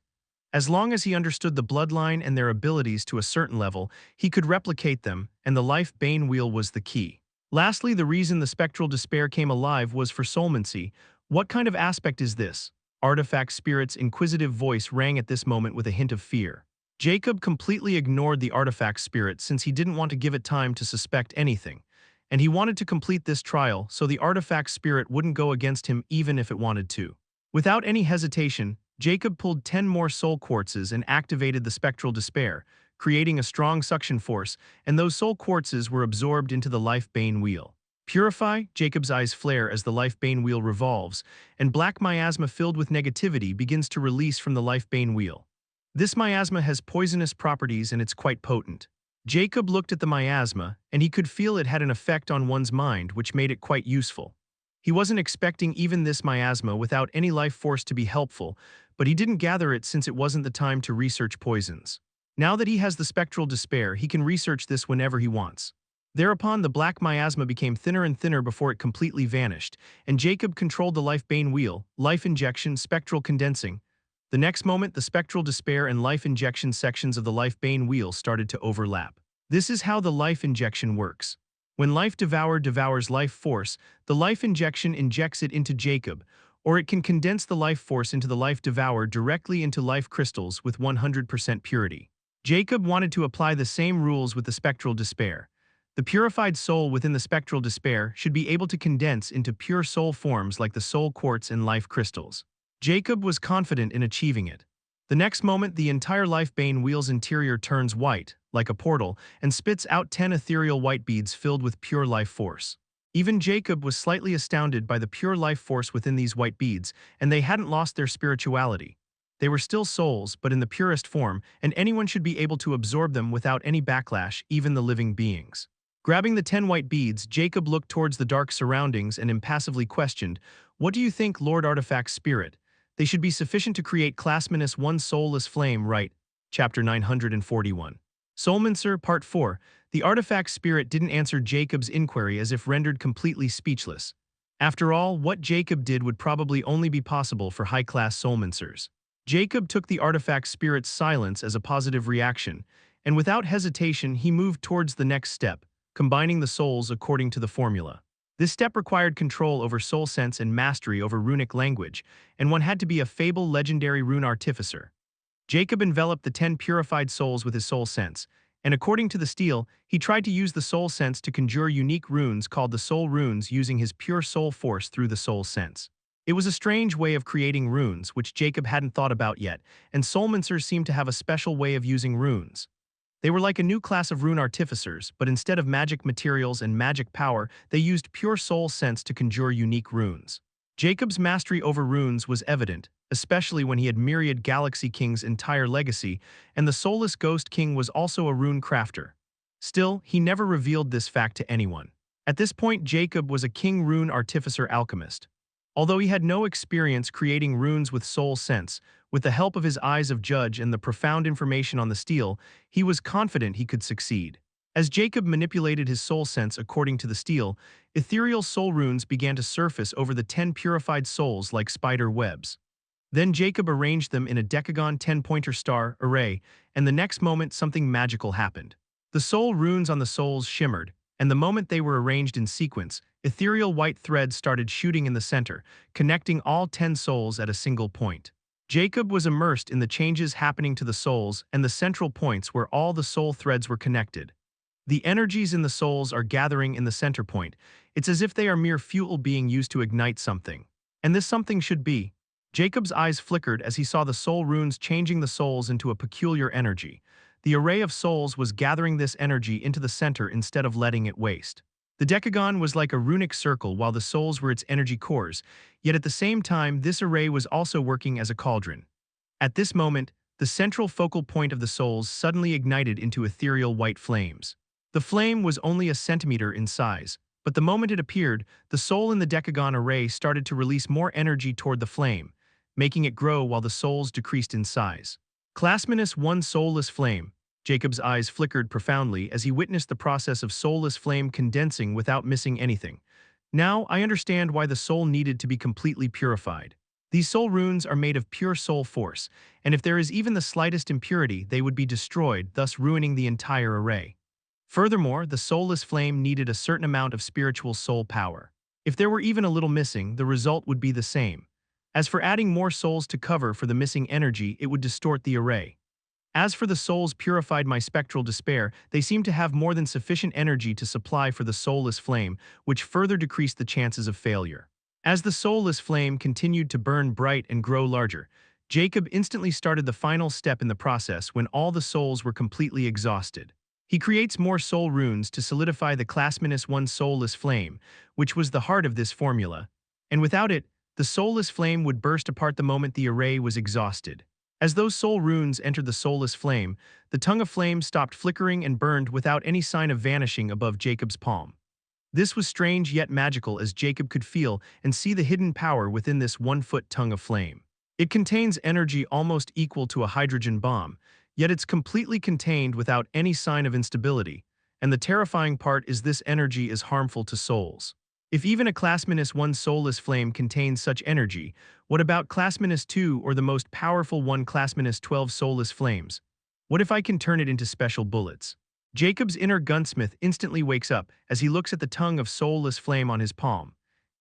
As long as he understood the bloodline and their abilities to a certain level, he could replicate them, and the Life-Bane Wheel was the key. Lastly, the reason the spectral despair came alive was for soulmancy. What kind of aspect is this? Artifact Spirit's inquisitive voice rang at this moment with a hint of fear. Jacob completely ignored the Artifact Spirit since he didn't want to give it time to suspect anything, and he wanted to complete this trial so the Artifact Spirit wouldn't go against him even if it wanted to. Without any hesitation, Jacob pulled 10 more soul quartzes and activated the spectral despair, creating a strong suction force, and those soul quartzes were absorbed into the Life-Bane Wheel. Purify, Jacob's eyes flare as the Life-Bane Wheel revolves, and black miasma filled with negativity begins to release from the Life-Bane Wheel. This miasma has poisonous properties and it's quite potent. Jacob looked at the miasma, and he could feel it had an effect on one's mind, which made it quite useful. He wasn't expecting even this miasma without any life force to be helpful, but he didn't gather it since it wasn't the time to research poisons. Now that he has the spectral despair, he can research this whenever he wants. Thereupon, the black miasma became thinner and thinner before it completely vanished, and Jacob controlled the Life-Bane Wheel, life injection, spectral condensing. The next moment, the spectral despair and life injection sections of the Life-Bane Wheel started to overlap. This is how the life injection works. When life devours life force, the life injection injects it into Jacob, or it can condense the life force into the life devour directly into life crystals with 100% purity. Jacob wanted to apply the same rules with the spectral despair. The purified soul within the spectral despair should be able to condense into pure soul forms like the soul quartz and life crystals. Jacob was confident in achieving it. The next moment, the entire Life-Bane Wheel's interior turns white, like a portal, and spits out 10 ethereal white beads filled with pure life force. Even Jacob was slightly astounded by the pure life force within these white beads, and they hadn't lost their spirituality. They were still souls, but in the purest form, and anyone should be able to absorb them without any backlash, even the living beings. Grabbing the 10 white beads, Jacob looked towards the dark surroundings and impassively questioned, "What do you think, Lord Artifact Spirit? They should be sufficient to create Class-1 soulless flame, right?" Chapter 941. Soulmancer, Part 4. The Artifact Spirit didn't answer Jacob's inquiry as if rendered completely speechless. After all, what Jacob did would probably only be possible for high-class Soulmancers. Jacob took the Artifact Spirit's silence as a positive reaction, and without hesitation he moved towards the next step, combining the souls according to the formula. This step required control over soul sense and mastery over runic language, and one had to be a fable legendary rune artificer. Jacob enveloped the 10 purified souls with his soul sense, and according to the stele, he tried to use the soul sense to conjure unique runes called the soul runes using his pure soul force through the soul sense. It was a strange way of creating runes, which Jacob hadn't thought about yet, and Soulmancers seemed to have a special way of using runes. They were like a new class of rune artificers, but instead of magic materials and magic power, they used pure soul sense to conjure unique runes. Jacob's mastery over runes was evident, especially when he had Myriad Galaxy King's entire legacy, and the Soulless Ghost King was also a rune crafter. Still, he never revealed this fact to anyone. At this point, Jacob was a king rune artificer alchemist. Although he had no experience creating runes with soul sense, with the help of his eyes of judge and the profound information on the stele, he was confident he could succeed. As Jacob manipulated his soul sense according to the stele, ethereal soul runes began to surface over the 10 purified souls like spider webs. Then Jacob arranged them in a decagon 10-pointer star array, and the next moment something magical happened. The soul runes on the souls shimmered, and the moment they were arranged in sequence, ethereal white threads started shooting in the center, connecting all 10 souls at a single point. Jacob was immersed in the changes happening to the souls and the central points where all the soul threads were connected. The energies in the souls are gathering in the center point. It's as if they are mere fuel being used to ignite something. And this something should be Jacob's eyes flickered as he saw the soul runes changing the souls into a peculiar energy. The array of souls was gathering this energy into the center instead of letting it waste. The decagon was like a runic circle while the souls were its energy cores, yet at the same time this array was also working as a cauldron. At this moment, the central focal point of the souls suddenly ignited into ethereal white flames. The flame was only a centimeter in size, but the moment it appeared, the soul in the decagon array started to release more energy toward the flame, making it grow while the souls decreased in size. Class-1 soulless flame. Jacob's eyes flickered profoundly as he witnessed the process of soulless flame condensing without missing anything. Now, I understand why the soul needed to be completely purified. These soul runes are made of pure soul force, and if there is even the slightest impurity, they would be destroyed, thus ruining the entire array. Furthermore, the soulless flame needed a certain amount of spiritual soul power. If there were even a little missing, the result would be the same. As for adding more souls to cover for the missing energy, it would distort the array. As for the souls purified by spectral despair, they seem to have more than sufficient energy to supply for the soulless flame, which further decreased the chances of failure. As the soulless flame continued to burn bright and grow larger, Jacob instantly started the final step in the process when all the souls were completely exhausted. He creates more soul runes to solidify the Class-1 soulless flame, which was the heart of this formula, and without it, the soulless flame would burst apart the moment the array was exhausted. As those soul runes entered the soulless flame, the tongue of flame stopped flickering and burned without any sign of vanishing above Jacob's palm. This was strange yet magical as Jacob could feel and see the hidden power within this 1-foot tongue of flame. It contains energy almost equal to a hydrogen bomb, yet it's completely contained without any sign of instability, and the terrifying part is this energy is harmful to souls. If even a Class-1 soulless flame contains such energy, what about Class-2 or the most powerful one Class-12 soulless flames? What if I can turn it into special bullets? Jacob's inner gunsmith instantly wakes up as he looks at the tongue of soulless flame on his palm.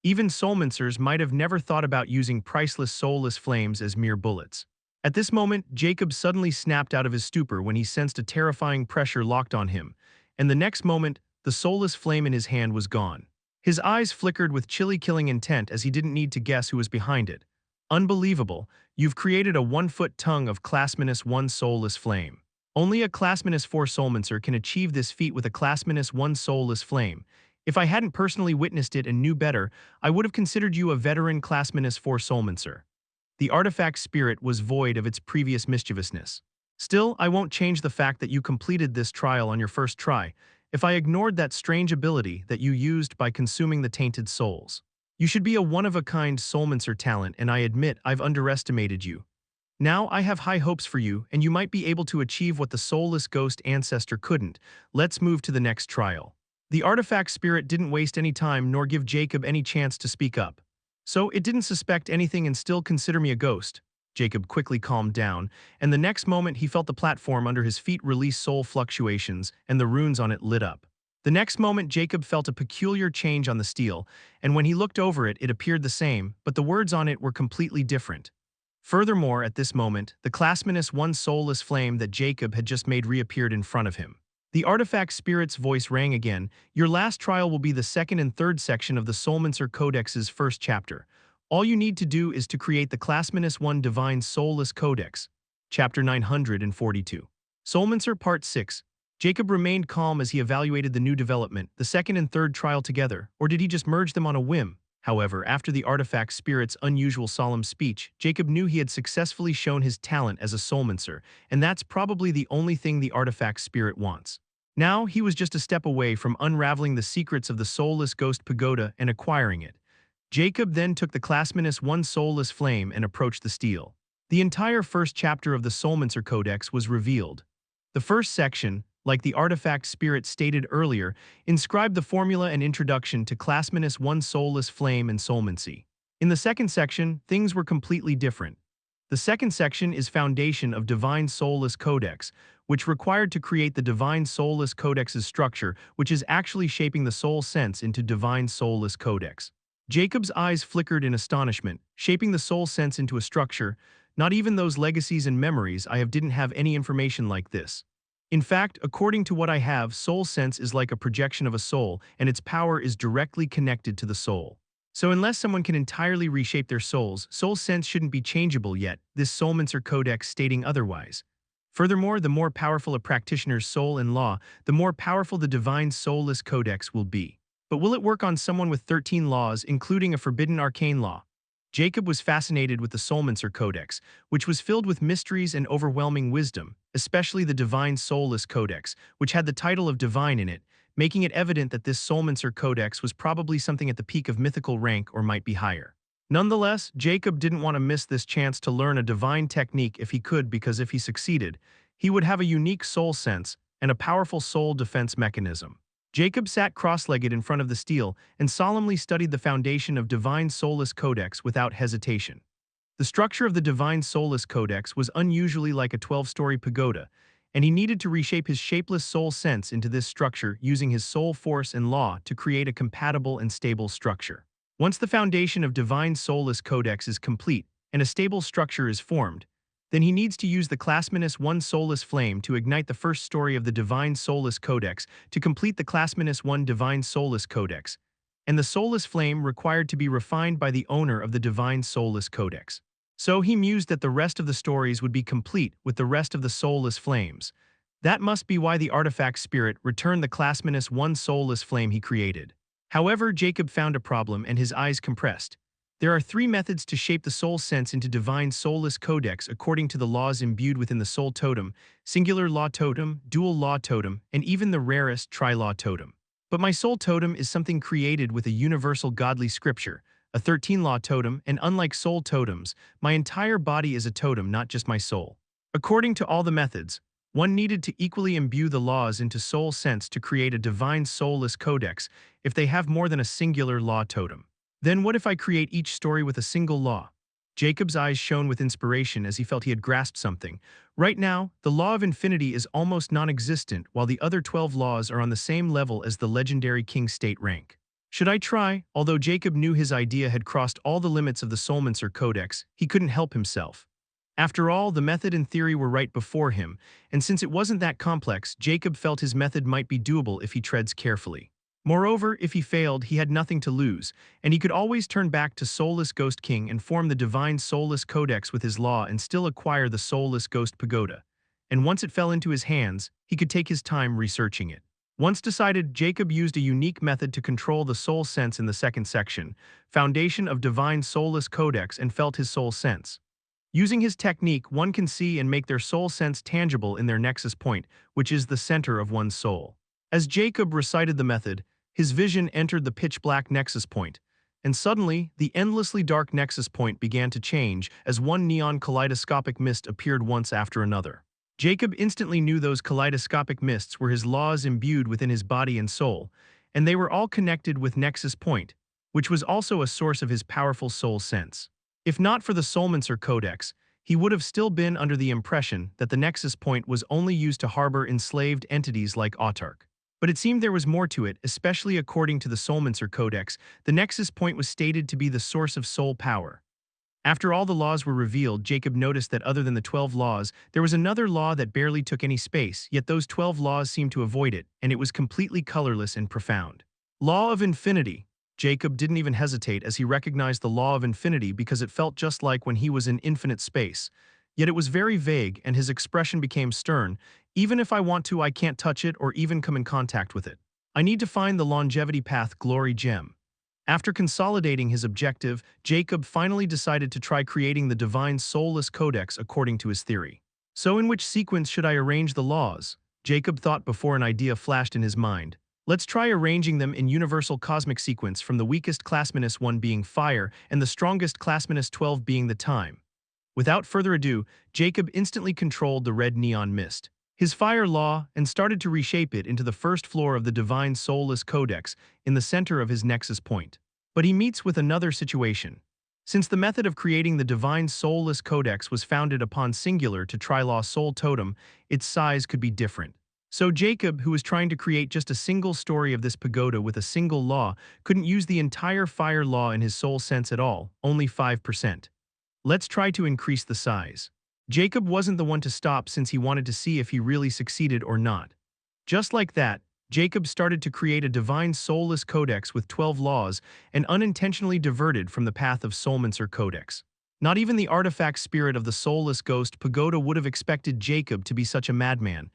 Even soulmancers might have never thought about using priceless soulless flames as mere bullets. At this moment, Jacob suddenly snapped out of his stupor when he sensed a terrifying pressure locked on him, and the next moment, the soulless flame in his hand was gone. His eyes flickered with chilly killing intent as he didn't need to guess who was behind it. Unbelievable, you've created a 1-foot tongue of Class-1 soulless flame. Only a Class-4 soulmancer can achieve this feat with a Class-1 soulless flame. If I hadn't personally witnessed it and knew better, I would have considered you a veteran Class-4 soulmancer. The artifact spirit was void of its previous mischievousness. Still, I won't change the fact that you completed this trial on your first try, if I ignored that strange ability that you used by consuming the tainted souls. You should be a one-of-a-kind soulmancer talent, and I admit I've underestimated you. Now I have high hopes for you, and you might be able to achieve what the soulless ghost ancestor couldn't. Let's move to the next trial. The artifact spirit didn't waste any time nor give Jacob any chance to speak up. So it didn't suspect anything and still consider me a ghost. Jacob quickly calmed down, and the next moment he felt the platform under his feet release soul fluctuations, and the runes on it lit up. The next moment Jacob felt a peculiar change on the steel, and when he looked over it, it appeared the same, but the words on it were completely different. Furthermore, at this moment, the Class-1 soulless flame that Jacob had just made reappeared in front of him. The artifact spirit's voice rang again. Your last trial will be the second and third section of the Soulmancer Codex's first chapter. All you need to do is to create the Class-1 Divine Soulless Codex. Chapter 942. Soulmancer Part 6. Jacob remained calm as he evaluated the new development, the second and third trial together, or did he just merge them on a whim? However, after the artifact spirit's unusual solemn speech, Jacob knew he had successfully shown his talent as a soulmancer, and that's probably the only thing the artifact spirit wants. Now, he was just a step away from unraveling the secrets of the soulless ghost pagoda and acquiring it. Jacob then took the Class-1 soulless flame and approached the steel. The entire first chapter of the Soulmancer Codex was revealed. The first section, like the artifact spirit stated earlier, inscribed the formula and introduction to Class-1 soulless flame and soulmancy. In the second section, things were completely different. The second section is foundation of Divine Soulless Codex, which required to create the Divine Soulless Codex's structure, which is actually shaping the soul sense into Divine Soulless Codex. Jacob's eyes flickered in astonishment, shaping the soul sense into a structure. Not even those legacies and memories I have didn't have any information like this. In fact, according to what I have, soul sense is like a projection of a soul, and its power is directly connected to the soul. So unless someone can entirely reshape their soul sense shouldn't be changeable yet, this Soulmancer Codex stating otherwise. Furthermore, the more powerful a practitioner's soul and law, the more powerful the divine soulless codex will be. But will it work on someone with 13 laws, including a forbidden arcane law? Jacob was fascinated with the Soulmancer Codex, which was filled with mysteries and overwhelming wisdom, especially the divine soulless codex, which had the title of divine in it, making it evident that this Soulmancer Codex was probably something at the peak of mythical rank or might be higher. Nonetheless, Jacob didn't want to miss this chance to learn a divine technique if he could, because if he succeeded, he would have a unique soul sense and a powerful soul defense mechanism. Jacob sat cross-legged in front of the stele and solemnly studied the foundation of Divine Soulless Codex without hesitation. The structure of the Divine Soulless Codex was unusually like a 12-story pagoda, and he needed to reshape his shapeless soul sense into this structure using his soul force and law to create a compatible and stable structure. Once the foundation of Divine Soulless Codex is complete and a stable structure is formed, then he needs to use the Classminus 1 Soulless Flame to ignite the first story of the Divine Soulless Codex to complete the Classminus 1 Divine Soulless Codex, and the Soulless Flame required to be refined by the owner of the Divine Soulless Codex. So he mused that the rest of the stories would be complete with the rest of the soulless flames. That must be why the artifact spirit returned the Classminus 1 Soulless Flame he created. However, Jacob found a problem and his eyes compressed. There are 3 methods to shape the soul sense into Divine Soulless Codex according to the laws imbued within the Soul Totem, Singular Law Totem, Dual Law Totem, and even the rarest Tri-Law Totem. But my Soul Totem is something created with a universal godly scripture, a 13-law totem, and unlike soul totems, my entire body is a totem, not just my soul. According to all the methods, one needed to equally imbue the laws into soul sense to create a divine soulless codex if they have more than a singular law totem. Then what if I create each story with a single law? Jacob's eyes shone with inspiration as he felt he had grasped something. Right now, the law of infinity is almost non-existent, while the other 12 laws are on the same level as the legendary king state rank. Should I try? Although Jacob knew his idea had crossed all the limits of the Soulmancer Codex, he couldn't help himself. After all, the method and theory were right before him, and since it wasn't that complex, Jacob felt his method might be doable if he treads carefully. Moreover, if he failed, he had nothing to lose, and he could always turn back to Soulless Ghost King and form the Divine Soulless Codex with his law and still acquire the Soulless Ghost Pagoda. And once it fell into his hands, he could take his time researching it. Once decided, Jacob used a unique method to control the soul sense in the second section, Foundation of Divine Soulless Codex, and felt his soul sense. Using his technique, one can see and make their soul sense tangible in their nexus point, which is the center of one's soul. As Jacob recited the method, his vision entered the pitch-black nexus point, and suddenly, the endlessly dark nexus point began to change as one neon kaleidoscopic mist appeared once after another. Jacob instantly knew those kaleidoscopic mists were his laws imbued within his body and soul, and they were all connected with Nexus Point, which was also a source of his powerful soul sense. If not for the Soulmancer Codex, he would have still been under the impression that the Nexus Point was only used to harbor enslaved entities like Autarch. But it seemed there was more to it, especially according to the Soulmancer Codex. The Nexus Point was stated to be the source of soul power. After all the laws were revealed, Jacob noticed that other than the 12 laws, there was another law that barely took any space, yet those 12 laws seemed to avoid it, and it was completely colorless and profound. Law of Infinity. Jacob didn't even hesitate as he recognized the law of infinity because it felt just like when he was in infinite space. Yet it was very vague, and his expression became stern. Even if I want to, I can't touch it or even come in contact with it. I need to find the longevity path glory gem. After consolidating his objective, Jacob finally decided to try creating the Divine Soulless Codex according to his theory. So in which sequence should I arrange the laws? Jacob thought before an idea flashed in his mind. Let's try arranging them in universal cosmic sequence, from the weakest Classminus 1 being fire and the strongest Classminus 12 being the time. Without further ado, Jacob instantly controlled the red neon mist, his fire law, and started to reshape it into the first floor of the Divine Soulless Codex in the center of his nexus point. But he meets with another situation. Since the method of creating the Divine Soulless Codex was founded upon singular to tri-law soul totem, its size could be different. So Jacob, who was trying to create just a single story of this pagoda with a single law, couldn't use the entire fire law in his soul sense at all, only 5%. Let's try to increase the size. Jacob wasn't the one to stop since he wanted to see if he really succeeded or not. Just like that, Jacob started to create a divine soulless codex with 12 laws and unintentionally diverted from the path of Soulmancer Codex. Not even the artifact spirit of the soulless ghost Pagoda would have expected Jacob to be such a madman.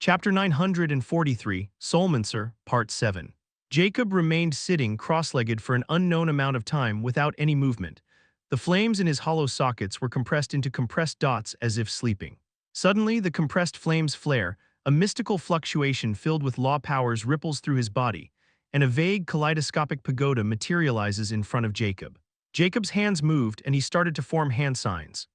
Chapter 943, Soulmancer, Part 7. Jacob remained sitting cross-legged for an unknown amount of time without any movement. The flames in his hollow sockets were compressed into compressed dots as if sleeping. Suddenly, the compressed flames flare, a mystical fluctuation filled with law powers ripples through his body, and a vague kaleidoscopic pagoda materializes in front of Jacob. Jacob's hands moved and he started to form hand signs.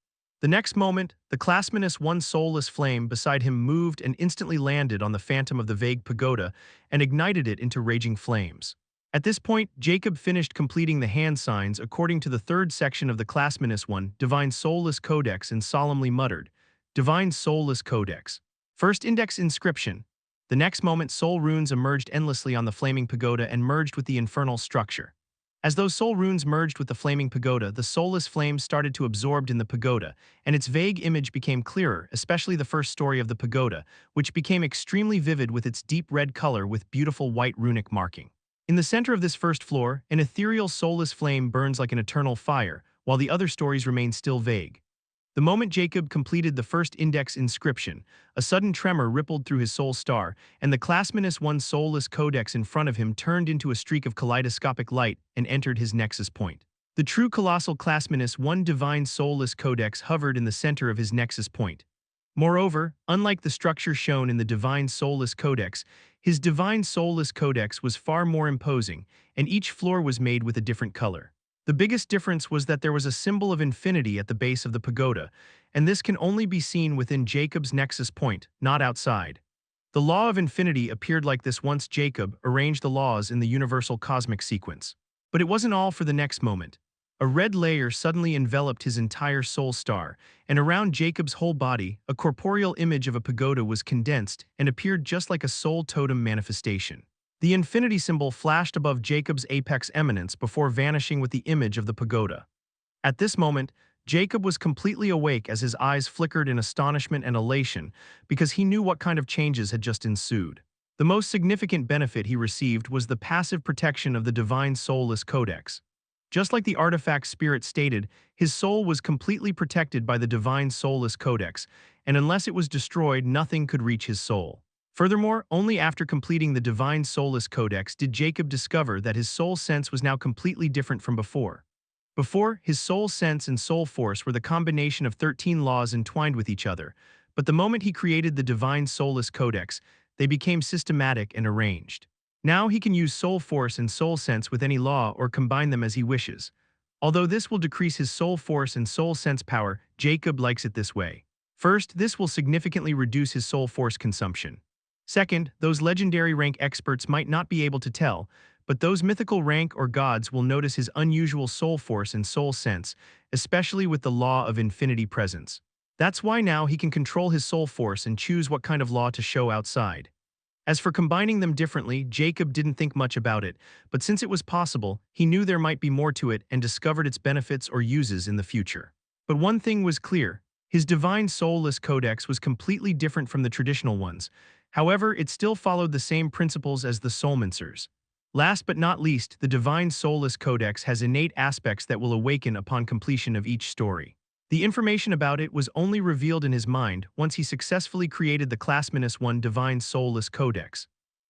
The next moment, the classminus one soulless flame beside him moved and instantly landed on the phantom of the vague pagoda and ignited it into raging flames. At this point, Jacob finished completing the hand signs according to the third section of the classminus one Divine Soulless Codex and solemnly muttered, Divine Soulless Codex. First index inscription. The next moment soul runes emerged endlessly on the flaming pagoda and merged with the infernal structure. As those soul runes merged with the flaming pagoda, the soulless flames started to absorb in the pagoda, and its vague image became clearer, especially the first story of the pagoda, which became extremely vivid with its deep red color with beautiful white runic marking. In the center of this first floor, an ethereal soulless flame burns like an eternal fire, while the other stories remain still vague. The moment Jacob completed the first index inscription, a sudden tremor rippled through his soul star, and the classminus one soulless codex in front of him turned into a streak of kaleidoscopic light and entered his nexus point. The true colossal classminus one divine soulless codex hovered in the center of his nexus point. Moreover, unlike the structure shown in the divine soulless codex, his divine soulless codex was far more imposing, and each floor was made with a different color. The biggest difference was that there was a symbol of infinity at the base of the pagoda, and this can only be seen within Jacob's nexus point, not outside. The law of infinity appeared like this once Jacob arranged the laws in the universal cosmic sequence. But it wasn't all for the next moment. A red layer suddenly enveloped his entire soul star, and around Jacob's whole body, a corporeal image of a pagoda was condensed and appeared just like a soul totem manifestation. The infinity symbol flashed above Jacob's apex eminence before vanishing with the image of the pagoda. At this moment, Jacob was completely awake as his eyes flickered in astonishment and elation because he knew what kind of changes had just ensued. The most significant benefit he received was the passive protection of the Divine Soulless Codex. Just like the artifact spirit stated, his soul was completely protected by the Divine Soulless Codex, and unless it was destroyed, nothing could reach his soul. Furthermore, only after completing the Divine Soulless Codex did Jacob discover that his soul sense was now completely different from before. Before, his soul sense and soul force were the combination of 13 laws entwined with each other, but the moment he created the Divine Soulless Codex, they became systematic and arranged. Now he can use soul force and soul sense with any law or combine them as he wishes. Although this will decrease his soul force and soul sense power, Jacob likes it this way. First, this will significantly reduce his soul force consumption. Second, those legendary rank experts might not be able to tell, but those mythical rank or gods will notice his unusual soul force and soul sense, especially with the law of infinity presence. That's why now he can control his soul force and choose what kind of law to show outside. As for combining them differently, Jacob didn't think much about it, but since it was possible, he knew there might be more to it and discovered its benefits or uses in the future. But one thing was clear. His Divine Soulless Codex was completely different from the traditional ones. However, it still followed the same principles as the Soulmancers. Last but not least, the Divine Soulless Codex has innate aspects that will awaken upon completion of each story. The information about it was only revealed in his mind once he successfully created the classminus one Divine Soulless Codex.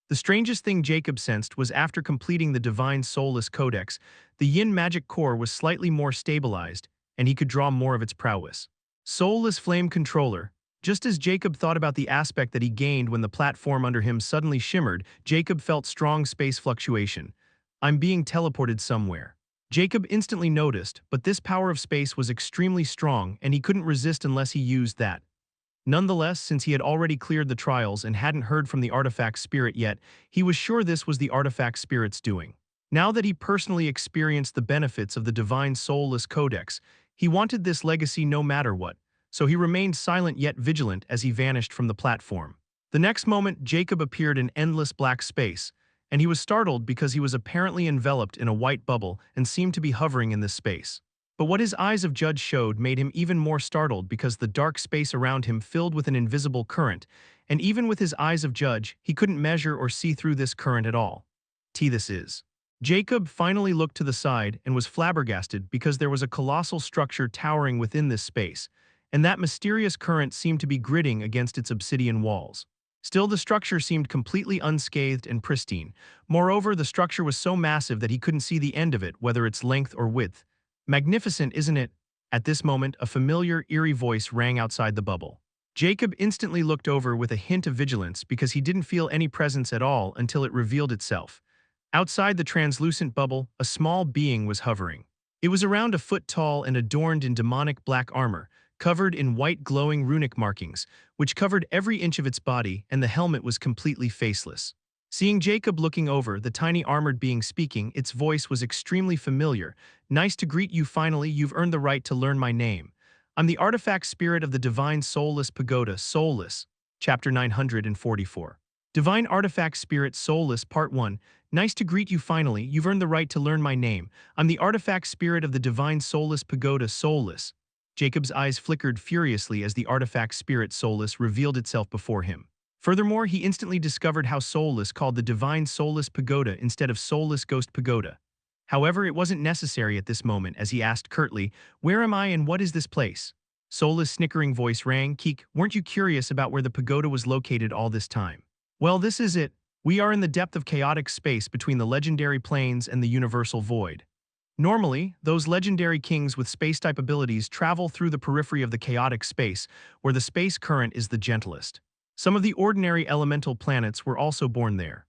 The strangest thing Jacob sensed was after completing the Divine Soulless Codex, the yin magic core was slightly more stabilized, and he could draw more of its prowess. Soulless Flame Controller. Just as Jacob thought about the aspect that he gained when the platform under him suddenly shimmered, Jacob felt strong space fluctuation. I'm being teleported somewhere. Jacob instantly noticed, but this power of space was extremely strong and he couldn't resist unless he used that. Nonetheless, since he had already cleared the trials and hadn't heard from the artifact spirit yet, he was sure this was the artifact spirit's doing. Now that he personally experienced the benefits of the Divine Soulless Codex, he wanted this legacy no matter what. So he remained silent yet vigilant as he vanished from the platform. The next moment, Jacob appeared in endless black space, and he was startled because he was apparently enveloped in a white bubble and seemed to be hovering in this space. But what his eyes of Judge showed made him even more startled because the dark space around him filled with an invisible current, and even with his eyes of Judge, he couldn't measure or see through this current at all. This is. Jacob finally looked to the side and was flabbergasted because there was a colossal structure towering within this space, and that mysterious current seemed to be gritting against its obsidian walls. Still, the structure seemed completely unscathed and pristine. Moreover, the structure was so massive that he couldn't see the end of it, whether its length or width. Magnificent, isn't it? At this moment, a familiar, eerie voice rang outside the bubble. Jacob instantly looked over with a hint of vigilance because he didn't feel any presence at all until it revealed itself. Outside the translucent bubble, a small being was hovering. It was around a foot tall and adorned in demonic black armor, covered in white glowing runic markings, which covered every inch of its body, and the helmet was completely faceless. Seeing Jacob looking over, the tiny armored being speaking, its voice was extremely familiar. "Nice to greet you finally, you've earned the right to learn my name. I'm the artifact spirit of the Divine Soulless Pagoda, Soulless." Chapter 944. Divine Artifact Spirit Soulless Part 1. Nice to greet you finally, you've earned the right to learn my name. I'm the artifact spirit of the Divine Soulless Pagoda, Soulless. Jacob's eyes flickered furiously as the artifact spirit Soulless revealed itself before him. Furthermore, he instantly discovered how Soulless called the Divine Soulless Pagoda instead of Soulless Ghost Pagoda. However, it wasn't necessary at this moment as he asked curtly, "Where am I and what is this place?" Soulless' snickering voice rang, "Keek, weren't you curious about where the pagoda was located all this time? Well, this is it. We are in the depth of chaotic space between the legendary plains and the universal void. Normally, those legendary kings with space-type abilities travel through the periphery of the chaotic space, where the space current is the gentlest. Some of the ordinary elemental planets were also born there.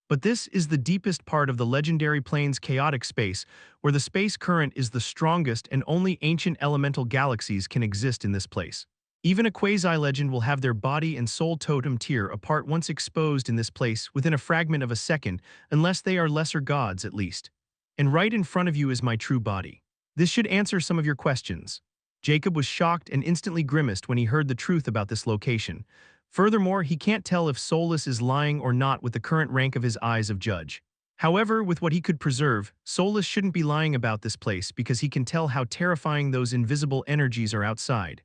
But this is the deepest part of the legendary plains chaotic space, where the space current is the strongest and only ancient elemental galaxies can exist in this place. Even a quasi-legend will have their body and soul totem tear apart once exposed in this place within a fragment of a second, unless they are lesser gods at least. And right in front of you is my true body. This should answer some of your questions." Jacob was shocked and instantly grimaced when he heard the truth about this location. Furthermore, he can't tell if Soulless is lying or not with the current rank of his eyes of Judge. However, with what he could preserve, Soulless shouldn't be lying about this place because he can tell how terrifying those invisible energies are outside.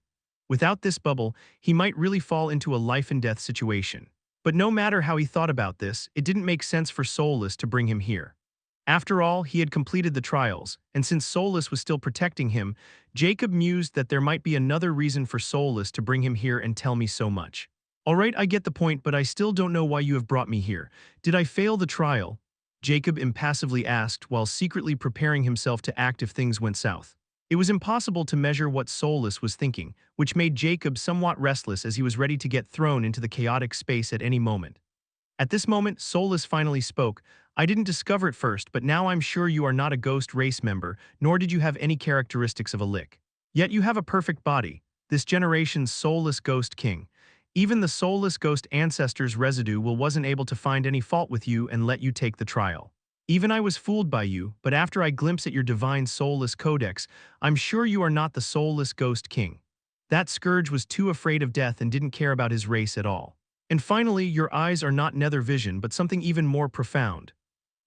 Without this bubble, he might really fall into a life-and-death situation. But no matter how he thought about this, it didn't make sense for Soulless to bring him here. After all, he had completed the trials, and since Soulless was still protecting him, Jacob mused that there might be another reason for Soulless to bring him here and tell me so much. "Alright, I get the point, but I still don't know why you have brought me here. Did I fail the trial?" Jacob impassively asked while secretly preparing himself to act if things went south. It was impossible to measure what Soulless was thinking, which made Jacob somewhat restless as he was ready to get thrown into the chaotic space at any moment. At this moment, Soulless finally spoke. "I didn't discover it first, but now I'm sure you are not a ghost race member, nor did you have any characteristics of a lick. Yet you have a perfect body, this generation's soulless ghost king. Even the soulless ghost ancestors' residue wasn't able to find any fault with you and let you take the trial. Even I was fooled by you, but after I glimpse at your divine soulless codex, I'm sure you are not the soulless ghost king. That scourge was too afraid of death and didn't care about his race at all. And finally, your eyes are not nether vision but something even more profound."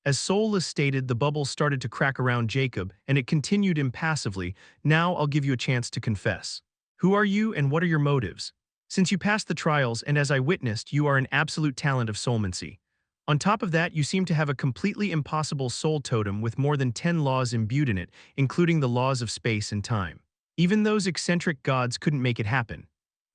As Soulless stated, the bubble started to crack around Jacob, and it continued impassively. "Now I'll give you a chance to confess. Who are you and what are your motives? Since you passed the trials, and as I witnessed, you are an absolute talent of soulmancy. On top of that, you seem to have a completely impossible soul totem with more than 10 laws imbued in it, including the laws of space and time. Even those eccentric gods couldn't make it happen."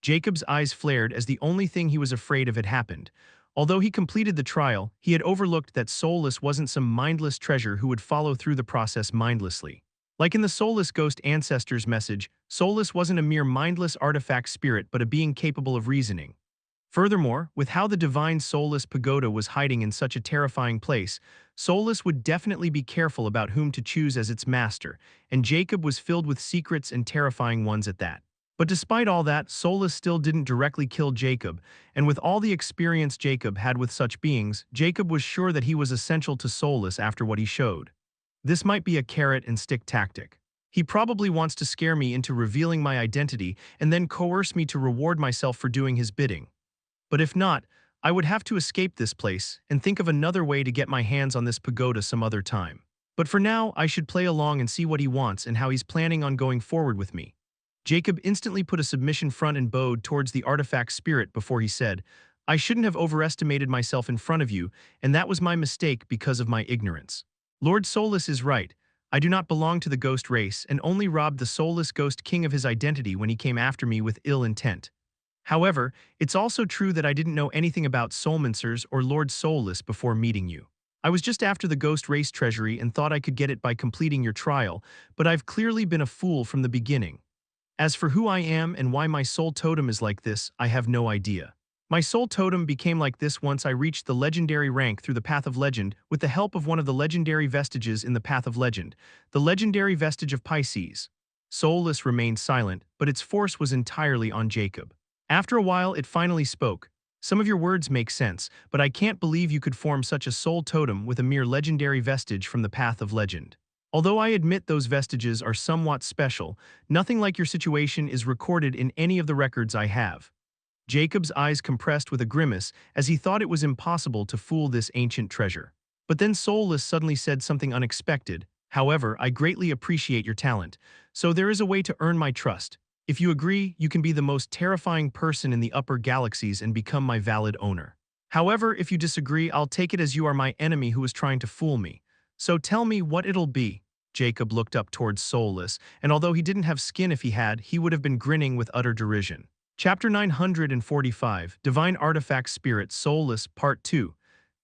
Jacob's eyes flared as the only thing he was afraid of had happened. Although he completed the trial, he had overlooked that Soulless wasn't some mindless treasure who would follow through the process mindlessly. Like in the Soulless Ghost Ancestors message, Soulless wasn't a mere mindless artifact spirit but a being capable of reasoning. Furthermore, with how the divine Soulless Pagoda was hiding in such a terrifying place, Soulless would definitely be careful about whom to choose as its master, and Jacob was filled with secrets and terrifying ones at that. But despite all that, Soulless still didn't directly kill Jacob, and with all the experience Jacob had with such beings, Jacob was sure that he was essential to Soulless after what he showed. This might be a carrot-and-stick tactic. He probably wants to scare me into revealing my identity and then coerce me to reward myself for doing his bidding. But if not, I would have to escape this place and think of another way to get my hands on this pagoda some other time. But for now, I should play along and see what he wants and how he's planning on going forward with me. Jacob instantly put a submission front and bowed towards the artifact's spirit before he said, I shouldn't have overestimated myself in front of you, and that was my mistake because of my ignorance. Lord Soulless is right. I do not belong to the ghost race and only robbed the soulless ghost king of his identity when he came after me with ill intent. However, it's also true that I didn't know anything about Soulmancers or Lord Soulless before meeting you. I was just after the ghost race treasury and thought I could get it by completing your trial, but I've clearly been a fool from the beginning. As for who I am and why my soul totem is like this, I have no idea. My soul totem became like this once I reached the legendary rank through the Path of Legend with the help of one of the legendary vestiges in the Path of Legend, the legendary vestige of Pisces. Soulless remained silent, but its force was entirely on Jacob. After a while, it finally spoke. Some of your words make sense, but I can't believe you could form such a soul totem with a mere legendary vestige from the Path of Legend. Although I admit those vestiges are somewhat special, nothing like your situation is recorded in any of the records I have. Jacob's eyes compressed with a grimace as he thought it was impossible to fool this ancient treasure. But then Soulless suddenly said something unexpected. However, I greatly appreciate your talent, so there is a way to earn my trust. If you agree, you can be the most terrifying person in the upper galaxies and become my valid owner. However, if you disagree, I'll take it as you are my enemy who is trying to fool me. So tell me what it'll be. Jacob looked up towards Soulless, and although he didn't have skin if he had, he would have been grinning with utter derision. Chapter 945, Divine Artifact Spirit Soulless, Part 2.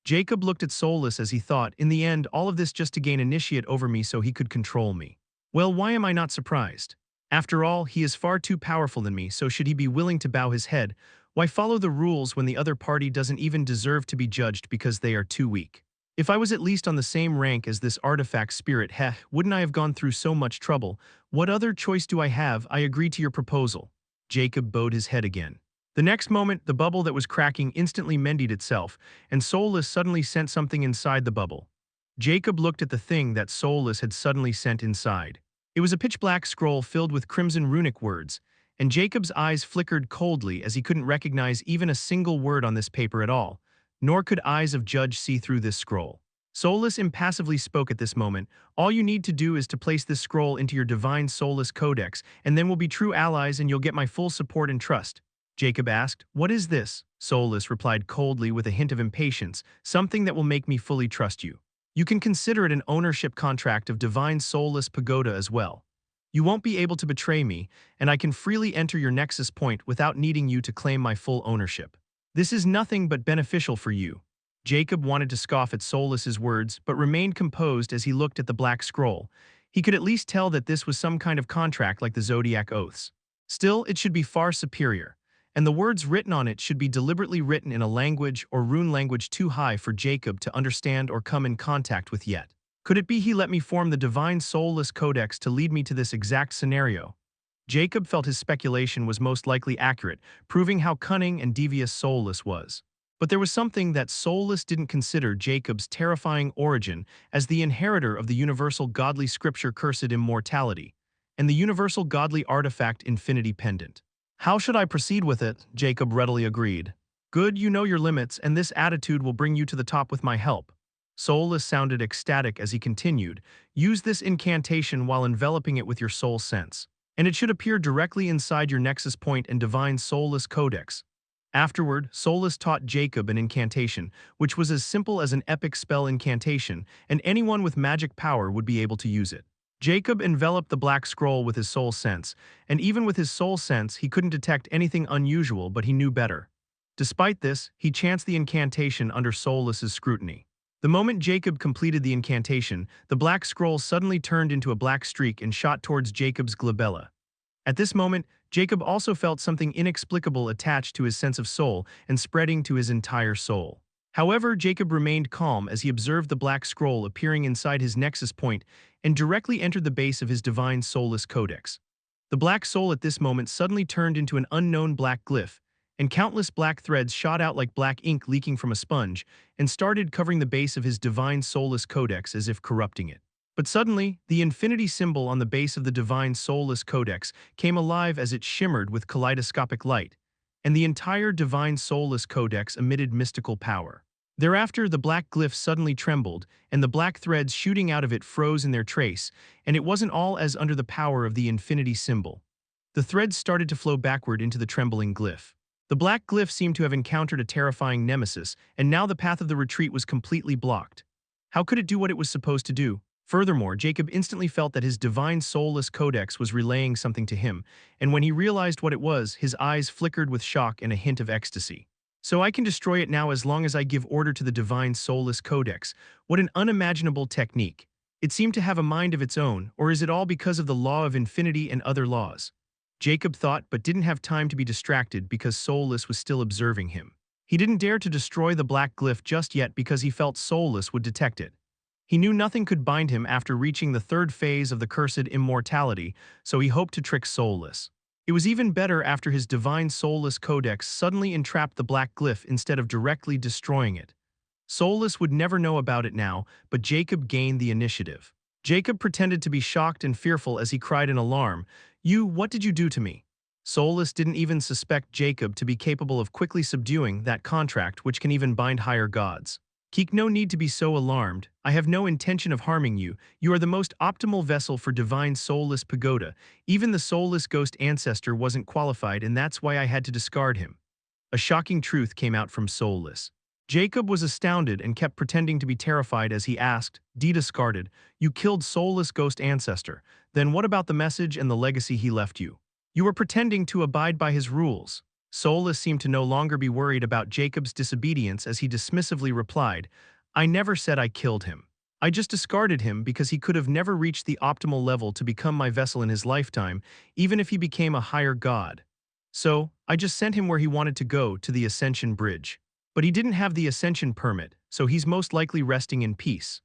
Jacob looked at Soulless as he thought, in the end, all of this just to gain initiate over me so he could control me. Well, why am I not surprised? After all, he is far too powerful than me, so should he be willing to bow his head? Why follow the rules when the other party doesn't even deserve to be judged because they are too weak? If I was at least on the same rank as this artifact spirit, wouldn't I have gone through so much trouble? What other choice do I have? I agree to your proposal. Jacob bowed his head again. The next moment, the bubble that was cracking instantly mended itself, and Soulless suddenly sent something inside the bubble. Jacob looked at the thing that Soulless had suddenly sent inside. It was a pitch-black scroll filled with crimson runic words, and Jacob's eyes flickered coldly as he couldn't recognize even a single word on this paper at all. Nor could eyes of judge see through this scroll. Soulless impassively spoke at this moment. All you need to do is to place this scroll into your divine soulless codex, and then we'll be true allies and you'll get my full support and trust. Jacob asked, What is this? Soulless replied coldly with a hint of impatience, something that will make me fully trust you. You can consider it an ownership contract of divine soulless pagoda as well. You won't be able to betray me, and I can freely enter your nexus point without needing you to claim my full ownership. This is nothing but beneficial for you. Jacob wanted to scoff at Soulless's words, but remained composed as he looked at the black scroll. He could at least tell that this was some kind of contract like the Zodiac Oaths. Still, it should be far superior, and the words written on it should be deliberately written in a language or rune language too high for Jacob to understand or come in contact with yet. Could it be he let me form the divine soulless codex to lead me to this exact scenario? Jacob felt his speculation was most likely accurate, proving how cunning and devious Soulless was. But there was something that Soulless didn't consider: Jacob's terrifying origin as the inheritor of the universal godly scripture cursed Immortality, and the universal godly artifact Infinity Pendant. How should I proceed with it? Jacob readily agreed. Good, you know your limits, and this attitude will bring you to the top with my help. Soulless sounded ecstatic as he continued, Use this incantation while enveloping it with your soul sense, and it should appear directly inside your nexus point and divine soulless codex. Afterward, Soulless taught Jacob an incantation, which was as simple as an epic spell incantation, and anyone with magic power would be able to use it. Jacob enveloped the black scroll with his soul sense, and even with his soul sense, he couldn't detect anything unusual, but he knew better. Despite this, he chanced the incantation under Soulless's scrutiny. The moment Jacob completed the incantation, the black scroll suddenly turned into a black streak and shot towards Jacob's glabella. At this moment, Jacob also felt something inexplicable attached to his sense of soul and spreading to his entire soul. However, Jacob remained calm as he observed the black scroll appearing inside his nexus point and directly entered the base of his divine soulless codex. The black soul at this moment suddenly turned into an unknown black glyph, and countless black threads shot out like black ink leaking from a sponge and started covering the base of his divine soulless codex as if corrupting it. But suddenly, the infinity symbol on the base of the divine soulless codex came alive as it shimmered with kaleidoscopic light, and the entire divine soulless codex emitted mystical power. Thereafter, the black glyph suddenly trembled, and the black threads shooting out of it froze in their trace, and it wasn't all as under the power of the infinity symbol. The threads started to flow backward into the trembling glyph. The black glyph seemed to have encountered a terrifying nemesis, and now the path of the retreat was completely blocked. How could it do what it was supposed to do? Furthermore, Jacob instantly felt that his divine soulless codex was relaying something to him, and when he realized what it was, his eyes flickered with shock and a hint of ecstasy. So I can destroy it now as long as I give order to the divine soulless codex. What an unimaginable technique. It seemed to have a mind of its own, or is it all because of the law of infinity and other laws? Jacob thought, but didn't have time to be distracted because Soulless was still observing him. He didn't dare to destroy the black glyph just yet because he felt Soulless would detect it. He knew nothing could bind him after reaching the third phase of the cursed immortality, so he hoped to trick Soulless. It was even better after his divine soulless codex suddenly entrapped the black glyph instead of directly destroying it. Soulless would never know about it now, but Jacob gained the initiative. Jacob pretended to be shocked and fearful as he cried in alarm, what did you do to me?" Soulless didn't even suspect Jacob to be capable of quickly subduing that contract which can even bind higher gods. "Keek, no need to be so alarmed. I have no intention of harming you. You are the most optimal vessel for divine soulless pagoda. Even the soulless ghost ancestor wasn't qualified, and that's why I had to discard him." A shocking truth came out from Soulless. Jacob was astounded and kept pretending to be terrified as he asked, discarded, "You killed Soulless ghost ancestor. Then what about the message and the legacy he left you? You were pretending to abide by his rules." Soulless seemed to no longer be worried about Jacob's disobedience as he dismissively replied, "I never said I killed him. I just discarded him because he could have never reached the optimal level to become my vessel in his lifetime, even if he became a higher god. So, I just sent him where he wanted to go, to the Ascension Bridge. But he didn't have the Ascension permit, so he's most likely resting in peace.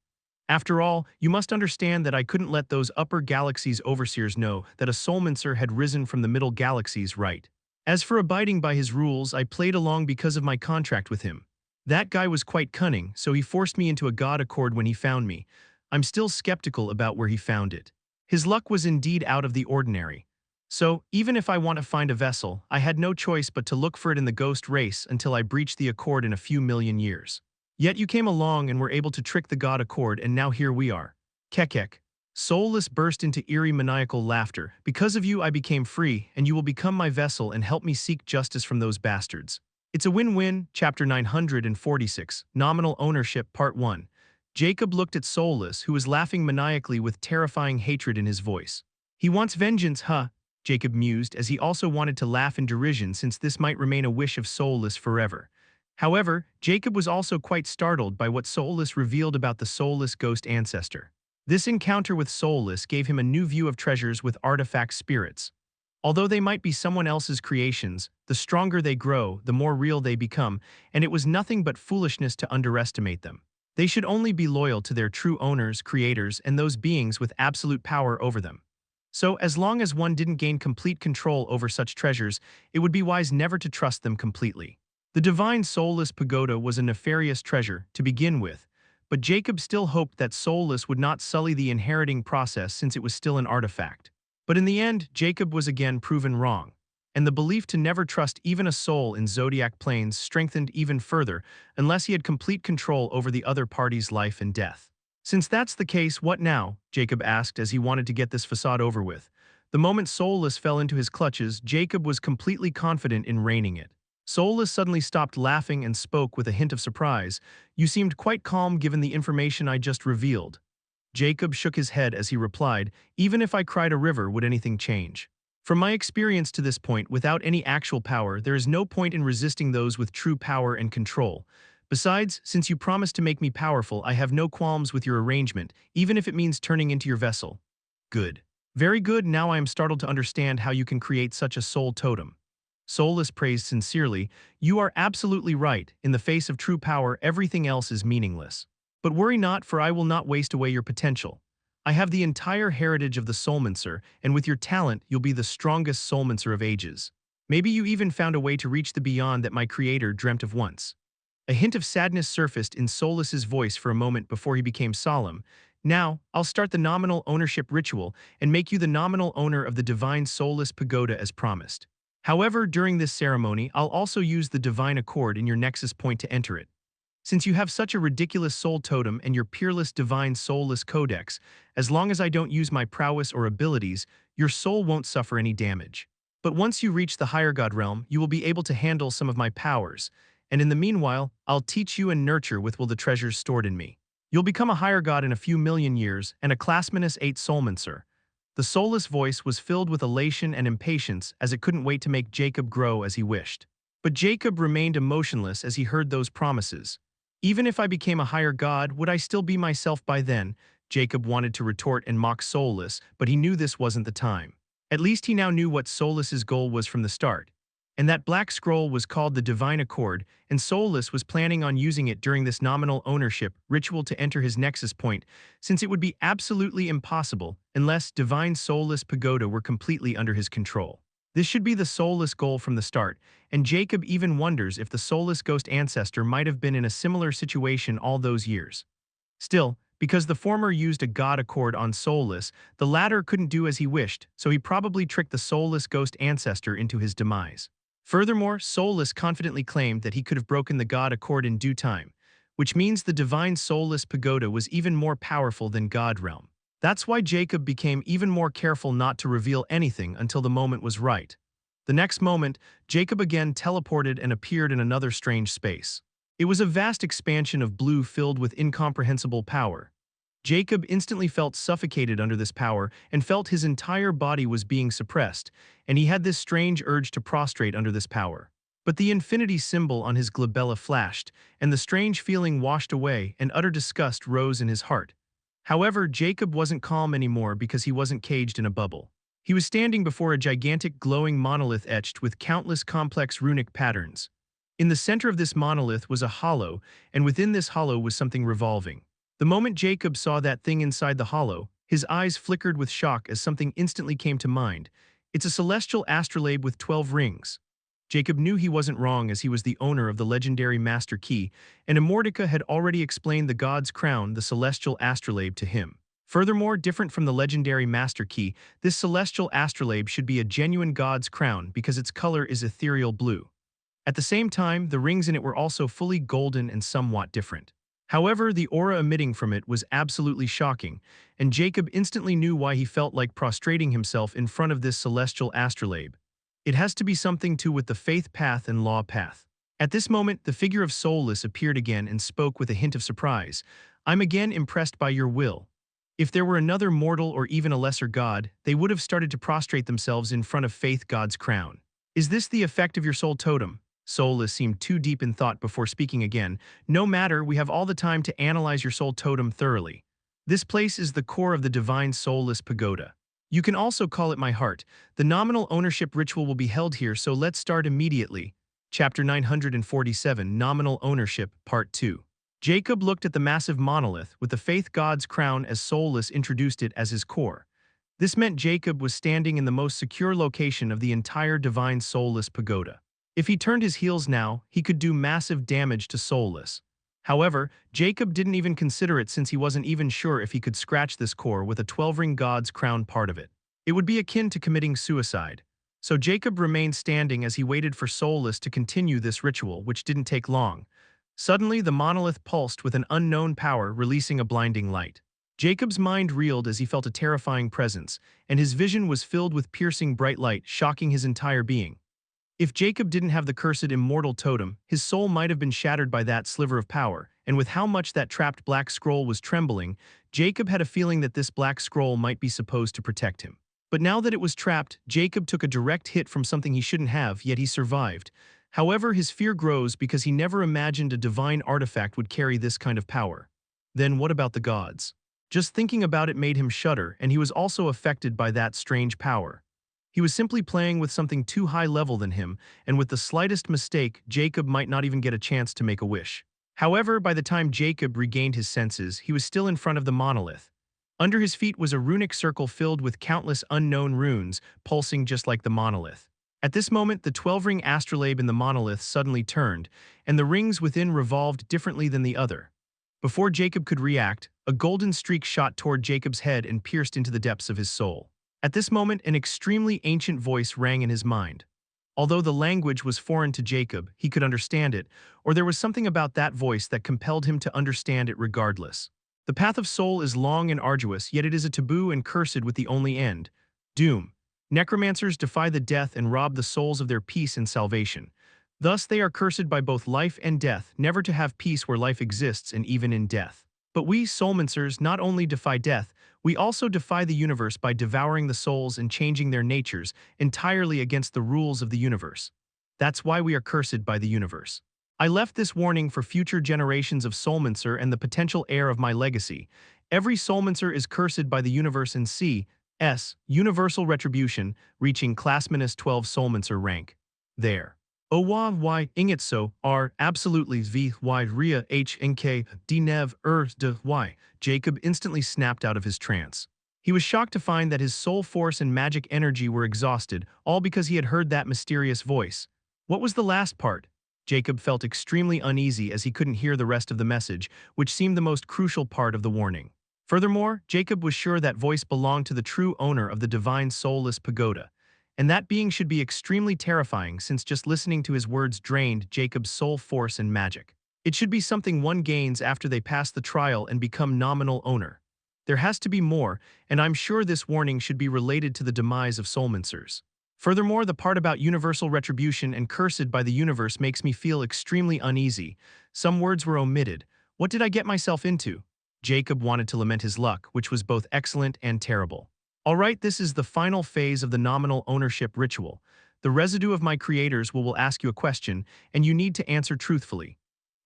After all, you must understand that I couldn't let those upper galaxies overseers know that a soulmancer had risen from the middle galaxies, right? As for abiding by his rules, I played along because of my contract with him. That guy was quite cunning, so he forced me into a god accord when he found me. I'm still skeptical about where he found it. His luck was indeed out of the ordinary. So, even if I want to find a vessel, I had no choice but to look for it in the ghost race until I breached the accord in a few million years. Yet you came along and were able to trick the god accord, and now here we are. Kekek. Soulless burst into eerie maniacal laughter. "Because of you I became free, and you will become my vessel and help me seek justice from those bastards." It's a win-win. Chapter 946, Nominal Ownership, Part 1. Jacob looked at Soulless, who was laughing maniacally with terrifying hatred in his voice. "He wants vengeance, huh?" Jacob mused, as he also wanted to laugh in derision since this might remain a wish of Soulless forever. However, Jacob was also quite startled by what Soulless revealed about the soulless ghost ancestor. This encounter with Soulless gave him a new view of treasures with artifact spirits. Although they might be someone else's creations, the stronger they grow, the more real they become, and it was nothing but foolishness to underestimate them. They should only be loyal to their true owners, creators, and those beings with absolute power over them. So, as long as one didn't gain complete control over such treasures, it would be wise never to trust them completely. The divine soulless pagoda was a nefarious treasure, to begin with, but Jacob still hoped that Soulless would not sully the inheriting process since it was still an artifact. But in the end, Jacob was again proven wrong, and the belief to never trust even a soul in Zodiac Plains strengthened even further unless he had complete control over the other party's life and death. "Since that's the case, what now?" Jacob asked as he wanted to get this facade over with. The moment Soulless fell into his clutches, Jacob was completely confident in reining it. Soulless suddenly stopped laughing and spoke with a hint of surprise. "You seemed quite calm given the information I just revealed." Jacob shook his head as he replied, "Even if I cried a river, would anything change? From my experience to this point, without any actual power, there is no point in resisting those with true power and control. Besides, since you promised to make me powerful, I have no qualms with your arrangement, even if it means turning into your vessel." "Good. Very good. Now I am startled to understand how you can create such a soul totem." Soulless praised sincerely, "You are absolutely right. In the face of true power, everything else is meaningless. But worry not, for I will not waste away your potential. I have the entire heritage of the Soulmancer, and with your talent, you'll be the strongest Soulmancer of ages. Maybe you even found a way to reach the beyond that my creator dreamt of once." A hint of sadness surfaced in Soulless's voice for a moment before he became solemn. "Now, I'll start the nominal ownership ritual and make you the nominal owner of the divine soulless pagoda as promised. However, during this ceremony, I'll also use the divine accord in your nexus point to enter it. Since you have such a ridiculous soul totem and your peerless divine soulless codex, as long as I don't use my prowess or abilities, your soul won't suffer any damage. But once you reach the higher god realm, you will be able to handle some of my powers, and in the meanwhile, I'll teach you and nurture with will the treasures stored in me. You'll become a higher god in a few million years, and a classmanus 8 soulmancer. The soulless voice was filled with elation and impatience as it couldn't wait to make Jacob grow as he wished. But Jacob remained emotionless as he heard those promises. Even if I became a higher god, would I still be myself by then? Jacob wanted to retort and mock Soulless, but he knew this wasn't the time. At least he now knew what Soulless's goal was from the start. And that black scroll was called the Divine Accord, and Soulless was planning on using it during this nominal ownership ritual to enter his nexus point, since it would be absolutely impossible unless Divine Soulless Pagoda were completely under his control. This should be the soulless goal from the start, and Jacob even wonders if the soulless ghost ancestor might have been in a similar situation all those years. Still, because the former used a god accord on soulless, the latter couldn't do as he wished, so he probably tricked the soulless ghost ancestor into his demise. Furthermore, Soulless confidently claimed that he could have broken the god accord in due time, which means the divine soulless pagoda was even more powerful than God realm. That's why Jacob became even more careful not to reveal anything until the moment was right. The next moment, Jacob again teleported and appeared in another strange space. It was a vast expansion of blue filled with incomprehensible power. Jacob instantly felt suffocated under this power and felt his entire body was being suppressed, and he had this strange urge to prostrate under this power. But the infinity symbol on his glabella flashed, and the strange feeling washed away, and utter disgust rose in his heart. However, Jacob wasn't calm anymore because he wasn't caged in a bubble. He was standing before a gigantic glowing monolith etched with countless complex runic patterns. In the center of this monolith was a hollow, and within this hollow was something revolving. The moment Jacob saw that thing inside the hollow, his eyes flickered with shock as something instantly came to mind. It's a celestial astrolabe with 12 rings. Jacob knew he wasn't wrong as he was the owner of the legendary Master Key, and Immortality had already explained the god's crown, the celestial astrolabe, to him. Furthermore, different from the legendary Master Key, this celestial astrolabe should be a genuine god's crown because its color is ethereal blue. At the same time, the rings in it were also fully golden and somewhat different. However, the aura emitting from it was absolutely shocking, and Jacob instantly knew why he felt like prostrating himself in front of this celestial astrolabe. It has to be something to with the faith path and law path. At this moment, the figure of Soulless appeared again and spoke with a hint of surprise. I'm again impressed by your will. If there were another mortal or even a lesser god, they would have started to prostrate themselves in front of faith god's crown. Is this the effect of your soul totem? Soulless seemed too deep in thought before speaking again. No matter, we have all the time to analyze your soul totem thoroughly. This place is the core of the divine soulless pagoda. You can also call it my heart. The nominal ownership ritual will be held here, so let's start immediately. Chapter 947, Nominal Ownership, Part 2. Jacob looked at the massive monolith with the faith god's crown as Soulless introduced it as his core. This meant Jacob was standing in the most secure location of the entire divine soulless pagoda. If he turned his heels now, he could do massive damage to Soulless. However, Jacob didn't even consider it since he wasn't even sure if he could scratch this core with a 12-ring god's crown part of it. It would be akin to committing suicide. So Jacob remained standing as he waited for Soulless to continue this ritual, which didn't take long. Suddenly, the monolith pulsed with an unknown power, releasing a blinding light. Jacob's mind reeled as he felt a terrifying presence, and his vision was filled with piercing bright light, shocking his entire being. If Jacob didn't have the cursed immortal totem, his soul might have been shattered by that sliver of power, and with how much that trapped black scroll was trembling, Jacob had a feeling that this black scroll might be supposed to protect him. But now that it was trapped, Jacob took a direct hit from something he shouldn't have, yet he survived. However, his fear grows because he never imagined a divine artifact would carry this kind of power. Then what about the gods? Just thinking about it made him shudder, and he was also affected by that strange power. He was simply playing with something too high level than him, and with the slightest mistake, Jacob might not even get a chance to make a wish. However, by the time Jacob regained his senses, he was still in front of the monolith. Under his feet was a runic circle filled with countless unknown runes, pulsing just like the monolith. At this moment, the 12-ring astrolabe in the monolith suddenly turned, and the rings within revolved differently than the other. Before Jacob could react, a golden streak shot toward Jacob's head and pierced into the depths of his soul. At this moment, an extremely ancient voice rang in his mind. Although the language was foreign to Jacob, he could understand it, or there was something about that voice that compelled him to understand it regardless. The path of soul is long and arduous, yet it is a taboo and cursed with the only end: doom. Necromancers defy the death and rob the souls of their peace and salvation. Thus they are cursed by both life and death, never to have peace where life exists and even in death. But we, soulmancers, not only defy death, we also defy the universe by devouring the souls and changing their natures entirely against the rules of the universe. That's why we are cursed by the universe. I left this warning for future generations of soulmancer and the potential heir of my legacy. Every soulmancer is cursed by the universe and C.S. universal retribution, reaching class -12 soulmancer rank. There. O y inget so r absolutely v y ria h n k d nev de y. Jacob instantly snapped out of his trance. He was shocked to find that his soul force and magic energy were exhausted, all because he had heard that mysterious voice. What was the last part? Jacob felt extremely uneasy as he couldn't hear the rest of the message, which seemed the most crucial part of the warning. Furthermore, Jacob was sure that voice belonged to the true owner of the divine soulless pagoda. And that being should be extremely terrifying since just listening to his words drained Jacob's soul force and magic. It should be something one gains after they pass the trial and become nominal owner. There has to be more, and I'm sure this warning should be related to the demise of soulmancers. Furthermore, the part about universal retribution and cursed by the universe makes me feel extremely uneasy. Some words were omitted. What did I get myself into? Jacob wanted to lament his luck, which was both excellent and terrible. Alright, this is the final phase of the nominal ownership ritual. The residue of my creators will ask you a question, and you need to answer truthfully.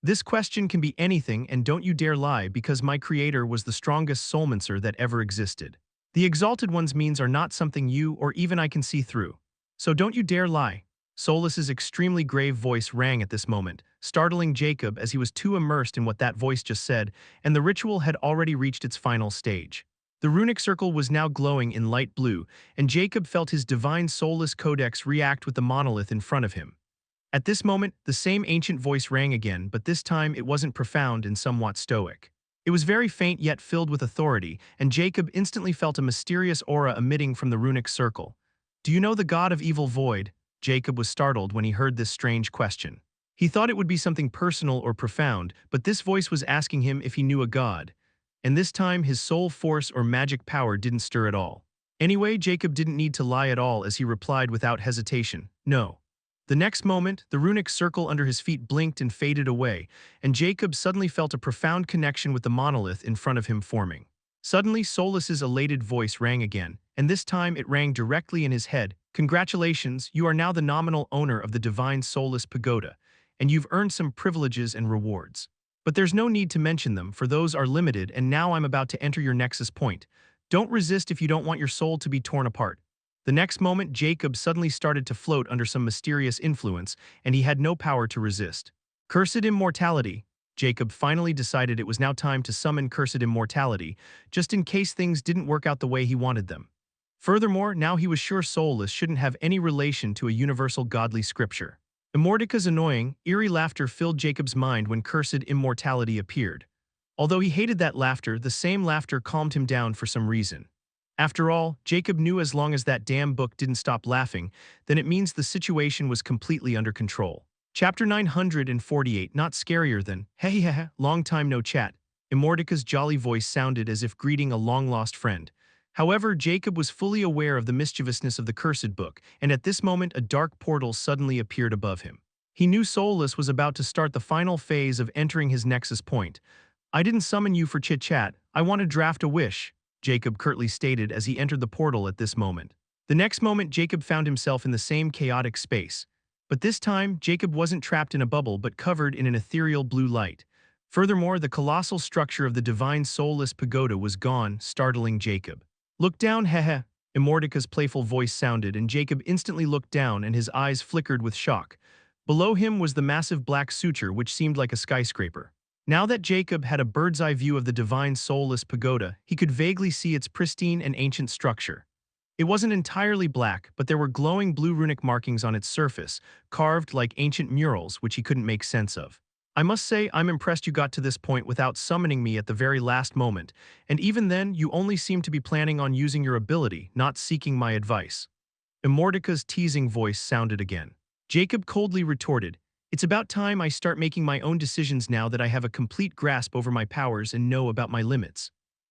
This question can be anything, and don't you dare lie, because my creator was the strongest soulmancer that ever existed. The exalted one's means are not something you or even I can see through. So don't you dare lie. Soulless's extremely grave voice rang at this moment, startling Jacob as he was too immersed in what that voice just said, and the ritual had already reached its final stage. The runic circle was now glowing in light blue, and Jacob felt his divine soulless codex react with the monolith in front of him. At this moment, the same ancient voice rang again, but this time it wasn't profound and somewhat stoic. It was very faint yet filled with authority, and Jacob instantly felt a mysterious aura emitting from the runic circle. Do you know the god of evil void? Jacob was startled when he heard this strange question. He thought it would be something personal or profound, but this voice was asking him if he knew a god. And this time his soul force or magic power didn't stir at all. Anyway, Jacob didn't need to lie at all as he replied without hesitation, no. The next moment, the runic circle under his feet blinked and faded away, and Jacob suddenly felt a profound connection with the monolith in front of him forming. Suddenly, Soulless's elated voice rang again, and this time it rang directly in his head. Congratulations, you are now the nominal owner of the divine soulless pagoda, and you've earned some privileges and rewards. But there's no need to mention them, for those are limited, and now I'm about to enter your nexus point. Don't resist if you don't want your soul to be torn apart. The next moment, Jacob suddenly started to float under some mysterious influence, and he had no power to resist. Cursed immortality. Jacob finally decided it was now time to summon cursed immortality, just in case things didn't work out the way he wanted them. Furthermore, now he was sure soulless shouldn't have any relation to a universal godly scripture. Immortica's annoying, eerie laughter filled Jacob's mind when cursed immortality appeared. Although he hated that laughter, the same laughter calmed him down for some reason. After all, Jacob knew as long as that damn book didn't stop laughing, then it means the situation was completely under control. Chapter 948, not scarier than, hey heh, long time no chat. Immortica's jolly voice sounded as if greeting a long-lost friend. However, Jacob was fully aware of the mischievousness of the cursed book, and at this moment a dark portal suddenly appeared above him. He knew Soulless was about to start the final phase of entering his nexus point. I didn't summon you for chit-chat, I want to draft a wish, Jacob curtly stated as he entered the portal at this moment. The next moment, Jacob found himself in the same chaotic space. But this time, Jacob wasn't trapped in a bubble but covered in an ethereal blue light. Furthermore, the colossal structure of the divine soulless pagoda was gone, startling Jacob. Look down, heh. Immortica's playful voice sounded, and Jacob instantly looked down and his eyes flickered with shock. Below him was the massive black suture which seemed like a skyscraper. Now that Jacob had a bird's-eye view of the divine soulless pagoda, he could vaguely see its pristine and ancient structure. It wasn't entirely black, but there were glowing blue runic markings on its surface, carved like ancient murals which he couldn't make sense of. I must say, I'm impressed you got to this point without summoning me at the very last moment, and even then, you only seem to be planning on using your ability, not seeking my advice. Immortica's teasing voice sounded again. Jacob coldly retorted, "It's about time I start making my own decisions now that I have a complete grasp over my powers and know about my limits.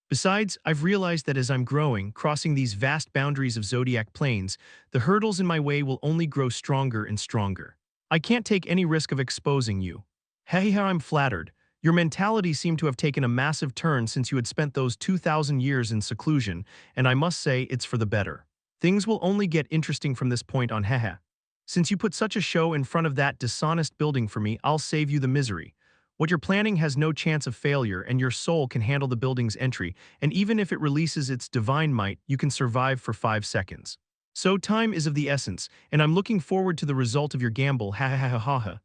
Besides, I've realized that as I'm growing, crossing these vast boundaries of Zodiac Plains, the hurdles in my way will only grow stronger and stronger. I can't take any risk of exposing you." Hey, I'm flattered. Your mentality seemed to have taken a massive turn since you had spent those 2,000 years in seclusion, and I must say it's for the better. Things will only get interesting from this point on, hehe. Since you put such a show in front of that dishonest building for me, I'll save you the misery. What you're planning has no chance of failure, and your soul can handle the building's entry, and even if it releases its divine might, you can survive for 5 seconds. So time is of the essence, and I'm looking forward to the result of your gamble, ha ha ha ha ha ha.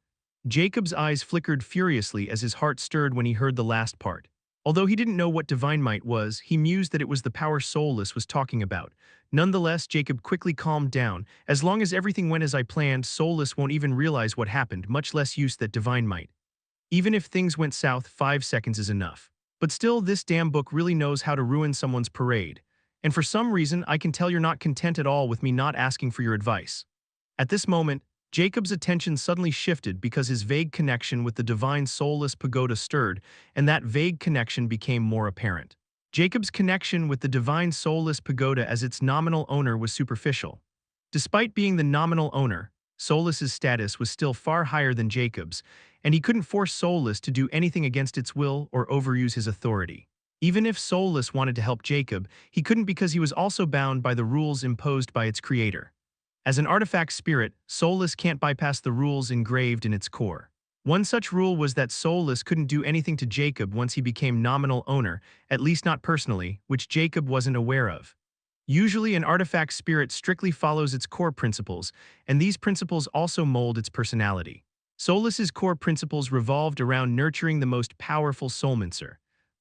Jacob's eyes flickered furiously as his heart stirred when he heard the last part. Although he didn't know what divine might was, he mused that it was the power Soulless was talking about. Nonetheless, Jacob quickly calmed down. As long as everything went as I planned, Soulless won't even realize what happened, much less use that divine might. Even if things went south, 5 seconds is enough. But still, this damn book really knows how to ruin someone's parade. And for some reason, I can tell you're not content at all with me not asking for your advice. At this moment, Jacob's attention suddenly shifted because his vague connection with the divine soulless pagoda stirred, and that vague connection became more apparent. Jacob's connection with the divine soulless pagoda as its nominal owner was superficial. Despite being the nominal owner, Soulless's status was still far higher than Jacob's, and he couldn't force Soulless to do anything against its will or overuse his authority. Even if Soulless wanted to help Jacob, he couldn't because he was also bound by the rules imposed by its creator. As an artifact spirit, Soulless can't bypass the rules engraved in its core. One such rule was that Soulless couldn't do anything to Jacob once he became nominal owner, at least not personally, which Jacob wasn't aware of. Usually, an artifact spirit strictly follows its core principles, and these principles also mold its personality. Soulless's core principles revolved around nurturing the most powerful soulmancer.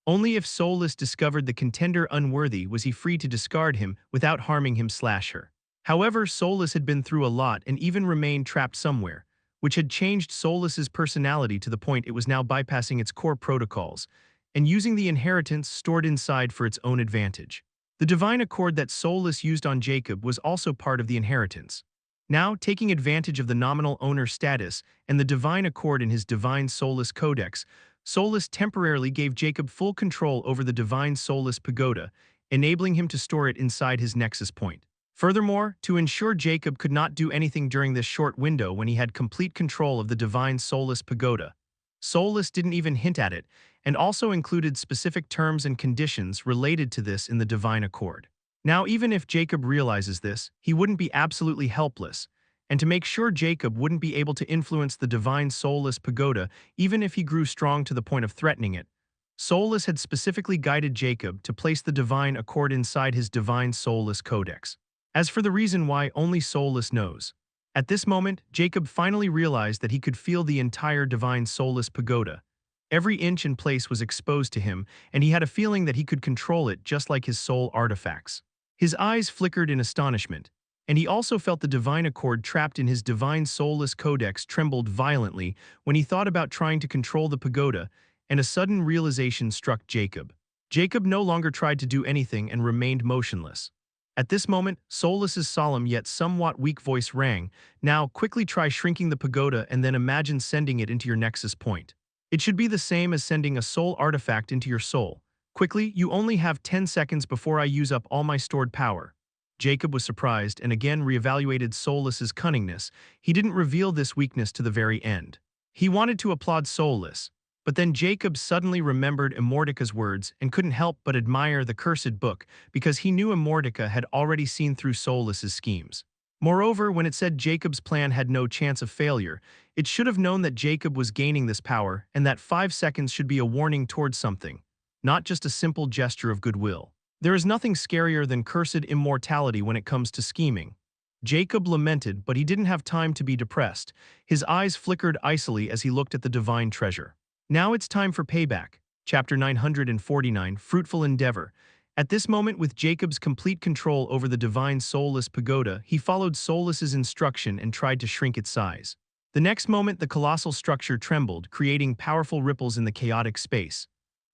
Only if Soulless discovered the contender unworthy was he free to discard him without harming him/her. However, Soulless had been through a lot and even remained trapped somewhere, which had changed Soulless's personality to the point it was now bypassing its core protocols and using the inheritance stored inside for its own advantage. The divine accord that Soulless used on Jacob was also part of the inheritance. Now, taking advantage of the nominal owner status and the divine accord in his divine soulless codex, Soulless temporarily gave Jacob full control over the divine soulless pagoda, enabling him to store it inside his nexus point. Furthermore, to ensure Jacob could not do anything during this short window when he had complete control of the divine soulless pagoda, Soulless didn't even hint at it, and also included specific terms and conditions related to this in the divine accord. Now, even if Jacob realizes this, he wouldn't be absolutely helpless, and to make sure Jacob wouldn't be able to influence the divine soulless pagoda even if he grew strong to the point of threatening it, Soulless had specifically guided Jacob to place the divine accord inside his divine soulless codex. As for the reason why, only Soulless knows. At this moment, Jacob finally realized that he could feel the entire divine soulless pagoda. Every inch and place was exposed to him, and he had a feeling that he could control it just like his soul artifacts. His eyes flickered in astonishment, and he also felt the divine accord trapped in his divine soulless codex trembled violently when he thought about trying to control the pagoda, and a sudden realization struck Jacob. Jacob no longer tried to do anything and remained motionless. At this moment, Soulless's solemn yet somewhat weak voice rang. Now, quickly try shrinking the pagoda and then imagine sending it into your nexus point. It should be the same as sending a soul artifact into your soul. Quickly, you only have 10 seconds before I use up all my stored power. Jacob was surprised and again reevaluated Soulless's cunningness. He didn't reveal this weakness to the very end. He wanted to applaud Soulless, but then Jacob suddenly remembered Immortalita's words and couldn't help but admire the cursed book because he knew Immortalita had already seen through Soulless's schemes. Moreover, when it said Jacob's plan had no chance of failure, it should have known that Jacob was gaining this power and that 5 seconds should be a warning towards something, not just a simple gesture of goodwill. There is nothing scarier than cursed immortality when it comes to scheming. Jacob lamented, but he didn't have time to be depressed. His eyes flickered icily as he looked at the divine treasure. Now it's time for payback. Chapter 949, Fruitful Endeavor. At this moment, with Jacob's complete control over the divine soulless pagoda, he followed Soulless's instruction and tried to shrink its size. The next moment, the colossal structure trembled, creating powerful ripples in the chaotic space.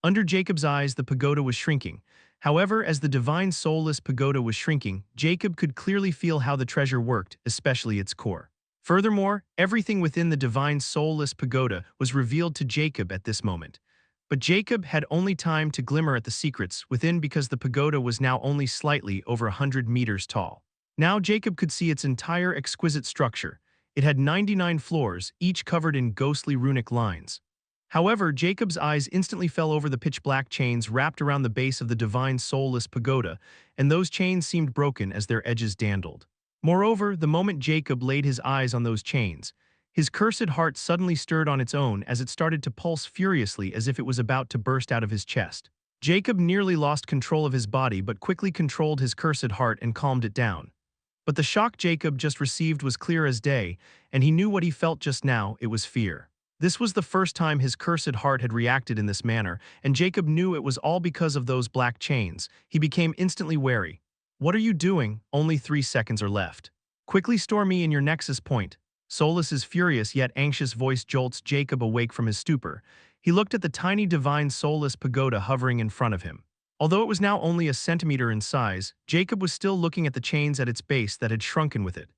Under Jacob's eyes, the pagoda was shrinking. However, as the divine soulless pagoda was shrinking, Jacob could clearly feel how the treasure worked, especially its core. Furthermore, everything within the divine soulless pagoda was revealed to Jacob at this moment. But Jacob had only time to glimmer at the secrets within because the pagoda was now only slightly over 100 meters tall. Now Jacob could see its entire exquisite structure. It had 99 floors, each covered in ghostly runic lines. However, Jacob's eyes instantly fell over the pitch-black chains wrapped around the base of the divine soulless pagoda, and those chains seemed broken as their edges dandled. Moreover, the moment Jacob laid his eyes on those chains, his cursed heart suddenly stirred on its own as it started to pulse furiously as if it was about to burst out of his chest. Jacob nearly lost control of his body but quickly controlled his cursed heart and calmed it down. But the shock Jacob just received was clear as day, and he knew what he felt just now. It was fear. This was the first time his cursed heart had reacted in this manner, and Jacob knew it was all because of those black chains. He became instantly wary. "What are you doing? Only 3 seconds are left. Quickly store me in your nexus point." Soulless's furious yet anxious voice jolts Jacob awake from his stupor. He looked at the tiny divine soulless pagoda hovering in front of him. Although it was now only a centimeter in size, Jacob was still looking at the chains at its base that had shrunken with it.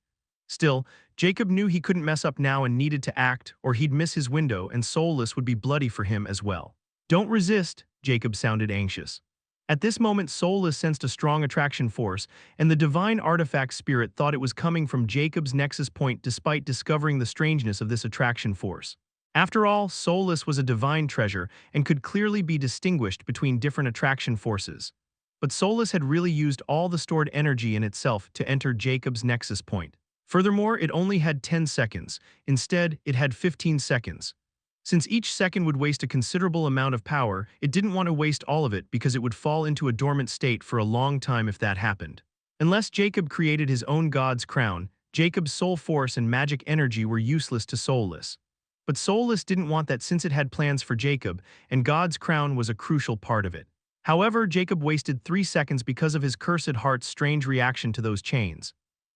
Still, Jacob knew he couldn't mess up now and needed to act, or he'd miss his window and Soulless would be bloody for him as well. "Don't resist," Jacob sounded anxious. At this moment, Soulless sensed a strong attraction force, and the divine artifact spirit thought it was coming from Jacob's nexus point despite discovering the strangeness of this attraction force. After all, Soulless was a divine treasure and could clearly be distinguished between different attraction forces. But Soulless had really used all the stored energy in itself to enter Jacob's nexus point. Furthermore, it only had 10 seconds. Instead, it had 15 seconds. Since each second would waste a considerable amount of power, it didn't want to waste all of it because it would fall into a dormant state for a long time if that happened. Unless Jacob created his own god's crown, Jacob's soul force and magic energy were useless to Soulless. But Soulless didn't want that since it had plans for Jacob, and God's crown was a crucial part of it. However, Jacob wasted 3 seconds because of his cursed heart's strange reaction to those chains.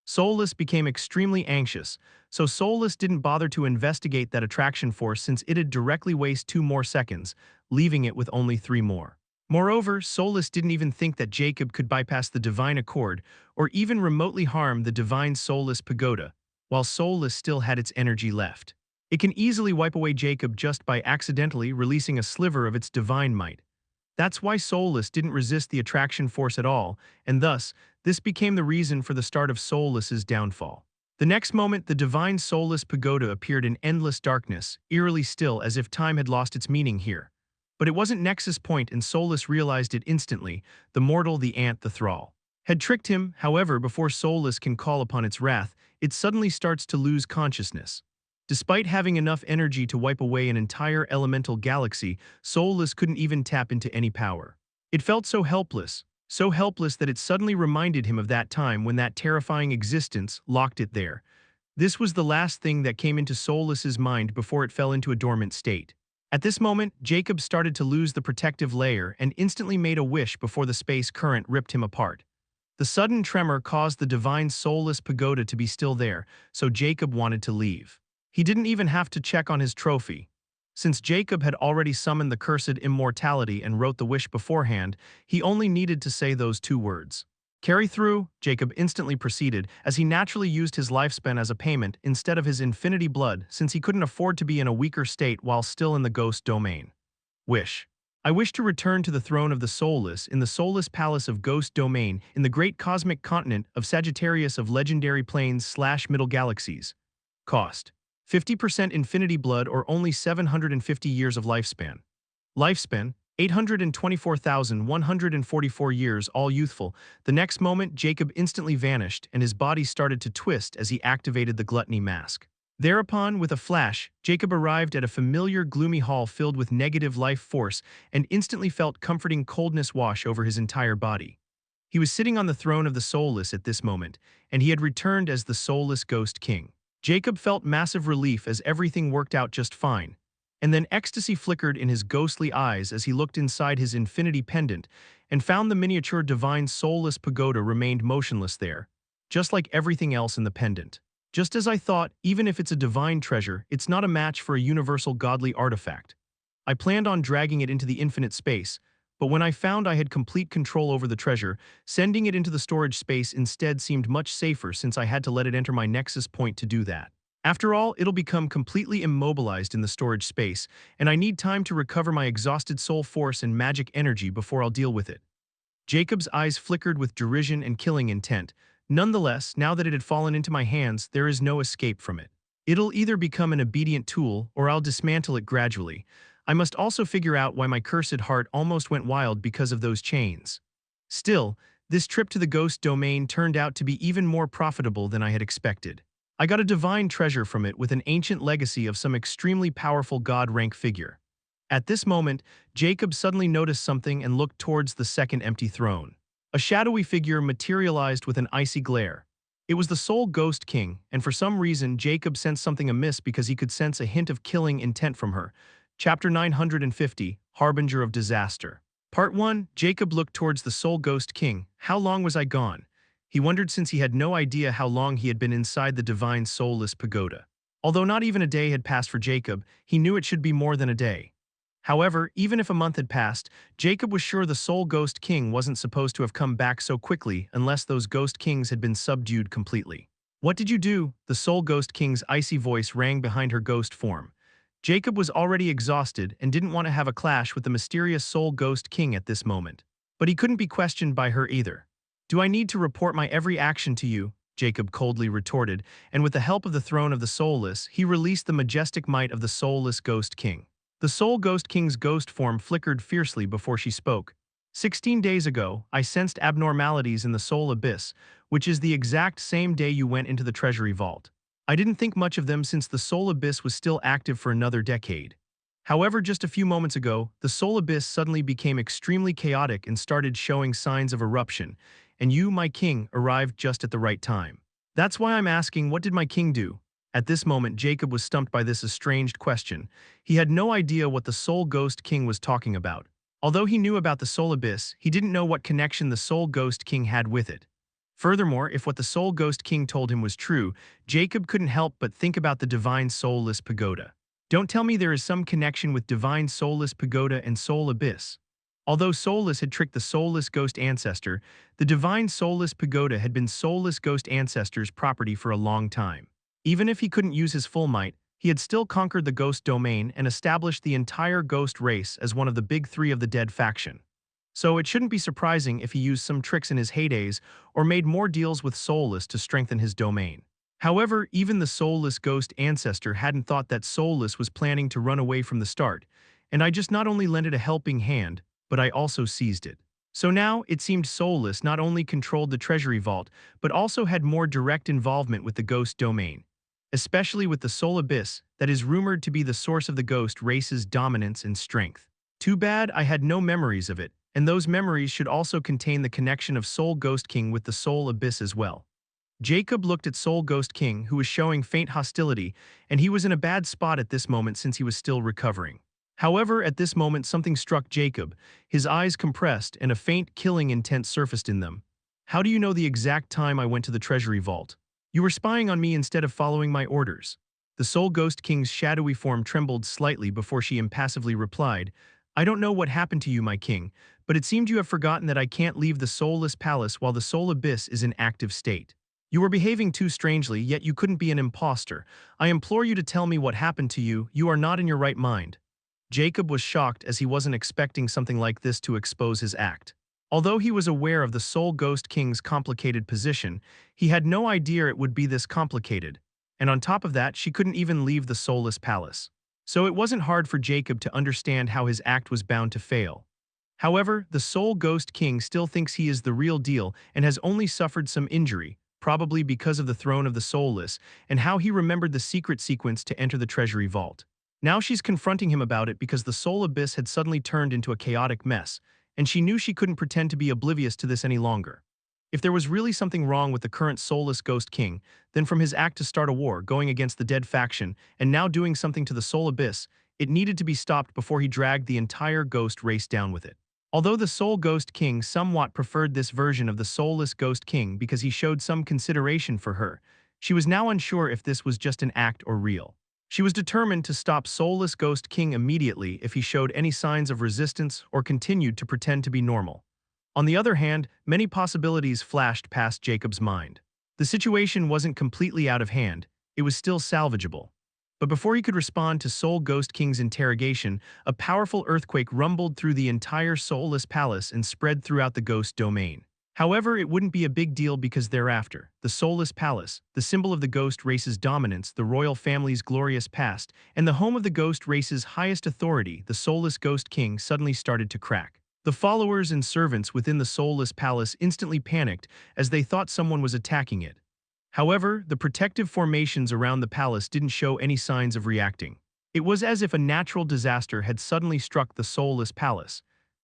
Soulless became extremely anxious, so Soulless didn't bother to investigate that attraction force since it'd directly waste 2 more seconds, leaving it with only 3 more. Moreover, Soulless didn't even think that Jacob could bypass the divine accord or even remotely harm the divine soulless pagoda, while Soulless still had its energy left. It can easily wipe away Jacob just by accidentally releasing a sliver of its divine might. That's why Soulless didn't resist the attraction force at all, and thus, this became the reason for the start of Soulless's downfall. The next moment, the divine soulless pagoda appeared in endless darkness, eerily still as if time had lost its meaning here. But it wasn't Nexus Point, and Soulless realized it instantly. The mortal, the ant, the thrall had tricked him. However, before Soulless can call upon its wrath, it suddenly starts to lose consciousness. Despite having enough energy to wipe away an entire elemental galaxy, Soulless couldn't even tap into any power. It felt so helpless that it suddenly reminded him of that time when that terrifying existence locked it there. This was the last thing that came into Soulless's mind before it fell into a dormant state. At this moment, Jacob started to lose the protective layer and instantly made a wish before the space current ripped him apart. The sudden tremor caused the divine soulless pagoda to be still there, so Jacob wanted to leave. He didn't even have to check on his trophy. Since Jacob had already summoned the cursed Immortality and wrote the wish beforehand, he only needed to say those 2 words. "Carry through," Jacob instantly proceeded, as he naturally used his lifespan as a payment instead of his infinity blood since he couldn't afford to be in a weaker state while still in the ghost domain. Wish. I wish to return to the throne of the soulless in the soulless palace of Ghost Domain in the great cosmic continent of Sagittarius of legendary planes/middle galaxies. Cost. 50% infinity blood or only 750 years of lifespan. Lifespan, 824,144 years, all youthful. The next moment, Jacob instantly vanished and his body started to twist as he activated the gluttony mask. Thereupon, with a flash, Jacob arrived at a familiar gloomy hall filled with negative life force and instantly felt comforting coldness wash over his entire body. He was sitting on the throne of the soulless at this moment, and he had returned as the soulless ghost king. Jacob felt massive relief as everything worked out just fine, and then ecstasy flickered in his ghostly eyes as he looked inside his infinity pendant and found the miniature divine soulless pagoda remained motionless there, just like everything else in the pendant. Just as I thought, even if it's a divine treasure, it's not a match for a universal godly artifact. I planned on dragging it into the infinite space, but when I found I had complete control over the treasure, sending it into the storage space instead seemed much safer since I had to let it enter my nexus point to do that. After all, it'll become completely immobilized in the storage space, and I need time to recover my exhausted soul force and magic energy before I'll deal with it. Jacob's eyes flickered with derision and killing intent. Nonetheless, now that it had fallen into my hands, there is no escape from it. It'll either become an obedient tool, or I'll dismantle it gradually. I must also figure out why my cursed heart almost went wild because of those chains. Still, this trip to the ghost domain turned out to be even more profitable than I had expected. I got a divine treasure from it with an ancient legacy of some extremely powerful god-rank figure. At this moment, Jacob suddenly noticed something and looked towards the second empty throne. A shadowy figure materialized with an icy glare. It was the sole Ghost King, and for some reason Jacob sensed something amiss because he could sense a hint of killing intent from her. Chapter 950, Harbinger of Disaster. Part 1, Jacob looked towards the sole Ghost King. How long was I gone? He wondered since he had no idea how long he had been inside the divine soulless pagoda. Although not even a day had passed for Jacob, he knew it should be more than a day. However, even if a month had passed, Jacob was sure the Soul Ghost King wasn't supposed to have come back so quickly unless those Ghost Kings had been subdued completely. What did you do? The Soul Ghost King's icy voice rang behind her ghost form. Jacob was already exhausted and didn't want to have a clash with the mysterious Soul Ghost King at this moment. But he couldn't be questioned by her either. Do I need to report my every action to you? Jacob coldly retorted, and with the help of the throne of the Soulless, he released the majestic might of the Soulless Ghost King. The Soul Ghost King's ghost form flickered fiercely before she spoke. 16 days ago, I sensed abnormalities in the Soul Abyss, which is the exact same day you went into the Treasury Vault. I didn't think much of them since the Soul Abyss was still active for another decade. However, just a few moments ago, the Soul Abyss suddenly became extremely chaotic and started showing signs of eruption, and you, my king, arrived just at the right time. That's why I'm asking, what did my king do? At this moment, Jacob was stumped by this estranged question. He had no idea what the Soul Ghost King was talking about. Although he knew about the Soul Abyss, he didn't know what connection the Soul Ghost King had with it. Furthermore, if what the Soul Ghost King told him was true, Jacob couldn't help but think about the Divine Soulless Pagoda. Don't tell me there is some connection with Divine Soulless Pagoda and Soul Abyss. Although Soulless had tricked the Soulless Ghost Ancestor, the Divine Soulless Pagoda had been Soulless Ghost Ancestor's property for a long time. Even if he couldn't use his full might, he had still conquered the ghost domain and established the entire ghost race as one of the big three of the dead faction. So it shouldn't be surprising if he used some tricks in his heydays or made more deals with Soulless to strengthen his domain. However, even the Soulless Ghost Ancestor hadn't thought that Soulless was planning to run away from the start, and I just not only lent it a helping hand, but I also seized it. So now, it seemed Soulless not only controlled the Treasury Vault, but also had more direct involvement with the ghost domain, especially with the Soul Abyss that is rumored to be the source of the ghost race's dominance and strength. Too bad I had no memories of it, and those memories should also contain the connection of Soul Ghost King with the Soul Abyss as well. Jacob looked at Soul Ghost King, who was showing faint hostility, and he was in a bad spot at this moment since he was still recovering. However, at this moment something struck Jacob. His eyes compressed and a faint killing intent surfaced in them. How do you know the exact time I went to the Treasury Vault? You were spying on me instead of following my orders. The Soul Ghost King's shadowy form trembled slightly before she impassively replied, I don't know what happened to you, my king, but it seemed you have forgotten that I can't leave the Soulless Palace while the Soul Abyss is in active state. You were behaving too strangely, yet you couldn't be an imposter. I implore you to tell me what happened to you. You are not in your right mind. Jacob was shocked as he wasn't expecting something like this to expose his act. Although he was aware of the Soul Ghost King's complicated position, he had no idea it would be this complicated. And on top of that, she couldn't even leave the Soulless Palace. So it wasn't hard for Jacob to understand how his act was bound to fail. However, the Soul Ghost King still thinks he is the real deal and has only suffered some injury, probably because of the throne of the Soulless, and how he remembered the secret sequence to enter the Treasury Vault. Now she's confronting him about it because the Soul Abyss had suddenly turned into a chaotic mess, and she knew she couldn't pretend to be oblivious to this any longer. If there was really something wrong with the current Soulless Ghost King, then from his act to start a war, going against the dead faction, and now doing something to the Soul Abyss, it needed to be stopped before he dragged the entire ghost race down with it. Although the Soul Ghost King somewhat preferred this version of the Soulless Ghost King because he showed some consideration for her, she was now unsure if this was just an act or real. She was determined to stop Soulless Ghost King immediately if he showed any signs of resistance or continued to pretend to be normal. On the other hand, many possibilities flashed past Jacob's mind. The situation wasn't completely out of hand. it was still salvageable. But before he could respond to Soul Ghost King's interrogation, a powerful earthquake rumbled through the entire soulless palace and spread throughout the ghost domain. However, it wouldn't be a big deal because thereafter, the soulless palace, the symbol of the ghost race's dominance, the royal family's glorious past, and the home of the ghost race's highest authority, the soulless ghost king, suddenly started to crack. The followers and servants within the soulless palace instantly panicked as they thought someone was attacking it. However, the protective formations around the palace didn't show any signs of reacting. It was as if a natural disaster had suddenly struck the soulless palace.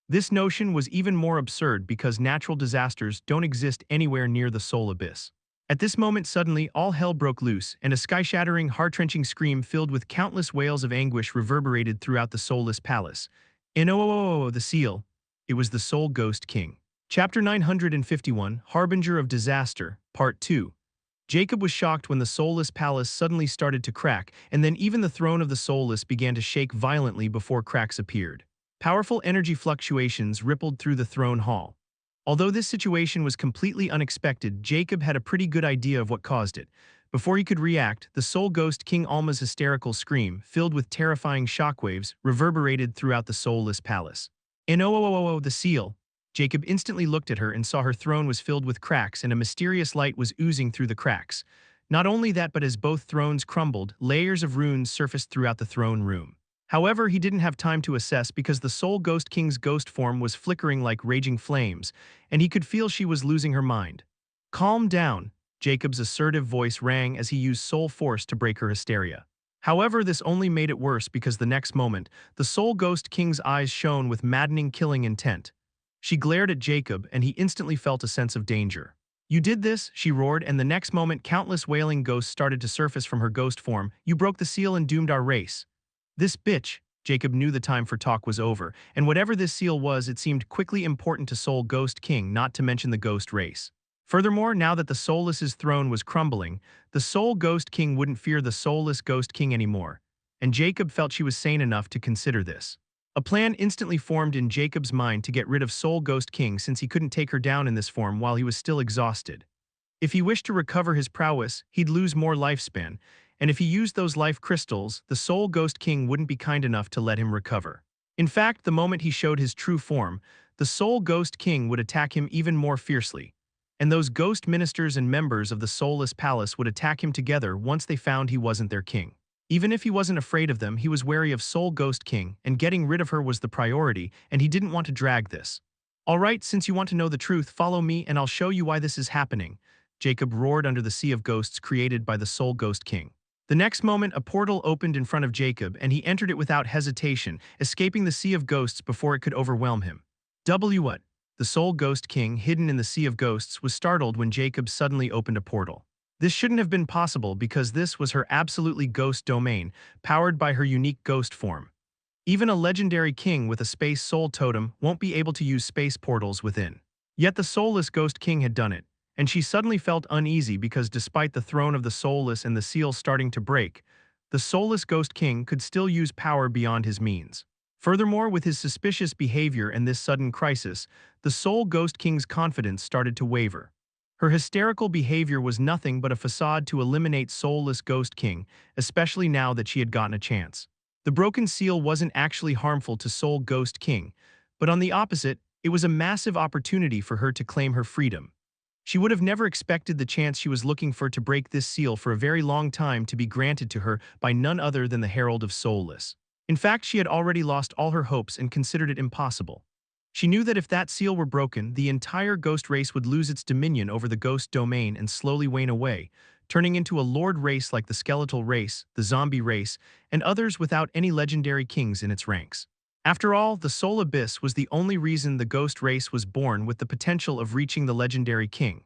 This notion was even more absurd because natural disasters don't exist anywhere near the soul abyss. At this moment suddenly all hell broke loose, and a sky-shattering, heart-wrenching scream filled with countless wails of anguish reverberated throughout the soulless palace. The seal. It was the Soul Ghost King. Chapter 951, Harbinger of Disaster, Part 2. Jacob was shocked when the soulless palace suddenly started to crack, and then even the throne of the soulless began to shake violently before cracks appeared. Powerful energy fluctuations rippled through the throne hall. Although this situation was completely unexpected, Jacob had a pretty good idea of what caused it. Before he could react, the Soul Ghost King Alma's hysterical scream, filled with terrifying shockwaves, reverberated throughout the soulless palace. The seal. Jacob instantly looked at her and saw her throne was filled with cracks and a mysterious light was oozing through the cracks. Not only that, but as both thrones crumbled, layers of runes surfaced throughout the throne room. However, he didn't have time to assess because the Soul Ghost King's ghost form was flickering like raging flames, and he could feel she was losing her mind. Calm down, Jacob's assertive voice rang as he used soul force to break her hysteria. However, this only made it worse because the next moment, the Soul Ghost King's eyes shone with maddening killing intent. She glared at Jacob, and he instantly felt a sense of danger. "You did this," she roared, and the next moment countless wailing ghosts started to surface from her ghost form. "You broke the seal and doomed our race." This bitch. Jacob knew the time for talk was over, and whatever this seal was, it seemed quickly important to Soul Ghost King, not to mention the ghost race. Furthermore, now that the Soulless's throne was crumbling, the Soul Ghost King wouldn't fear the Soulless Ghost King anymore, and Jacob felt she was sane enough to consider this. A plan instantly formed in Jacob's mind to get rid of Soul Ghost King since he couldn't take her down in this form while he was still exhausted. If he wished to recover his prowess, he'd lose more lifespan, and if he used those life crystals, the Soul Ghost King wouldn't be kind enough to let him recover. In fact, the moment he showed his true form, the Soul Ghost King would attack him even more fiercely, and those ghost ministers and members of the Soulless Palace would attack him together once they found he wasn't their king. Even if he wasn't afraid of them, he was wary of Soul Ghost King, and getting rid of her was the priority, and he didn't want to drag this. "Alright, since you want to know the truth, follow me and I'll show you why this is happening," Jacob roared under the sea of ghosts created by the Soul Ghost King. The next moment, a portal opened in front of Jacob, and he entered it without hesitation, escaping the sea of ghosts before it could overwhelm him. What? The Soul Ghost King, hidden in the sea of ghosts, was startled when Jacob suddenly opened a portal. This shouldn't have been possible because this was her absolutely ghost domain, powered by her unique ghost form. Even a legendary king with a space soul totem won't be able to use space portals within. Yet the soulless Ghost King had done it, and she suddenly felt uneasy because despite the throne of the soulless and the seal starting to break, the soulless Ghost King could still use power beyond his means. Furthermore, with his suspicious behavior and this sudden crisis, the Soul Ghost King's confidence started to waver. Her hysterical behavior was nothing but a facade to eliminate Soulless Ghost King, especially now that she had gotten a chance. The broken seal wasn't actually harmful to Soul Ghost King, but on the opposite, it was a massive opportunity for her to claim her freedom. She would have never expected the chance she was looking for to break this seal for a very long time to be granted to her by none other than the Herald of Soulless. In fact, she had already lost all her hopes and considered it impossible. She knew that if that seal were broken, the entire ghost race would lose its dominion over the ghost domain and slowly wane away, turning into a lord race like the skeletal race, the zombie race, and others without any legendary kings in its ranks. After all, the Soul Abyss was the only reason the ghost race was born with the potential of reaching the legendary king.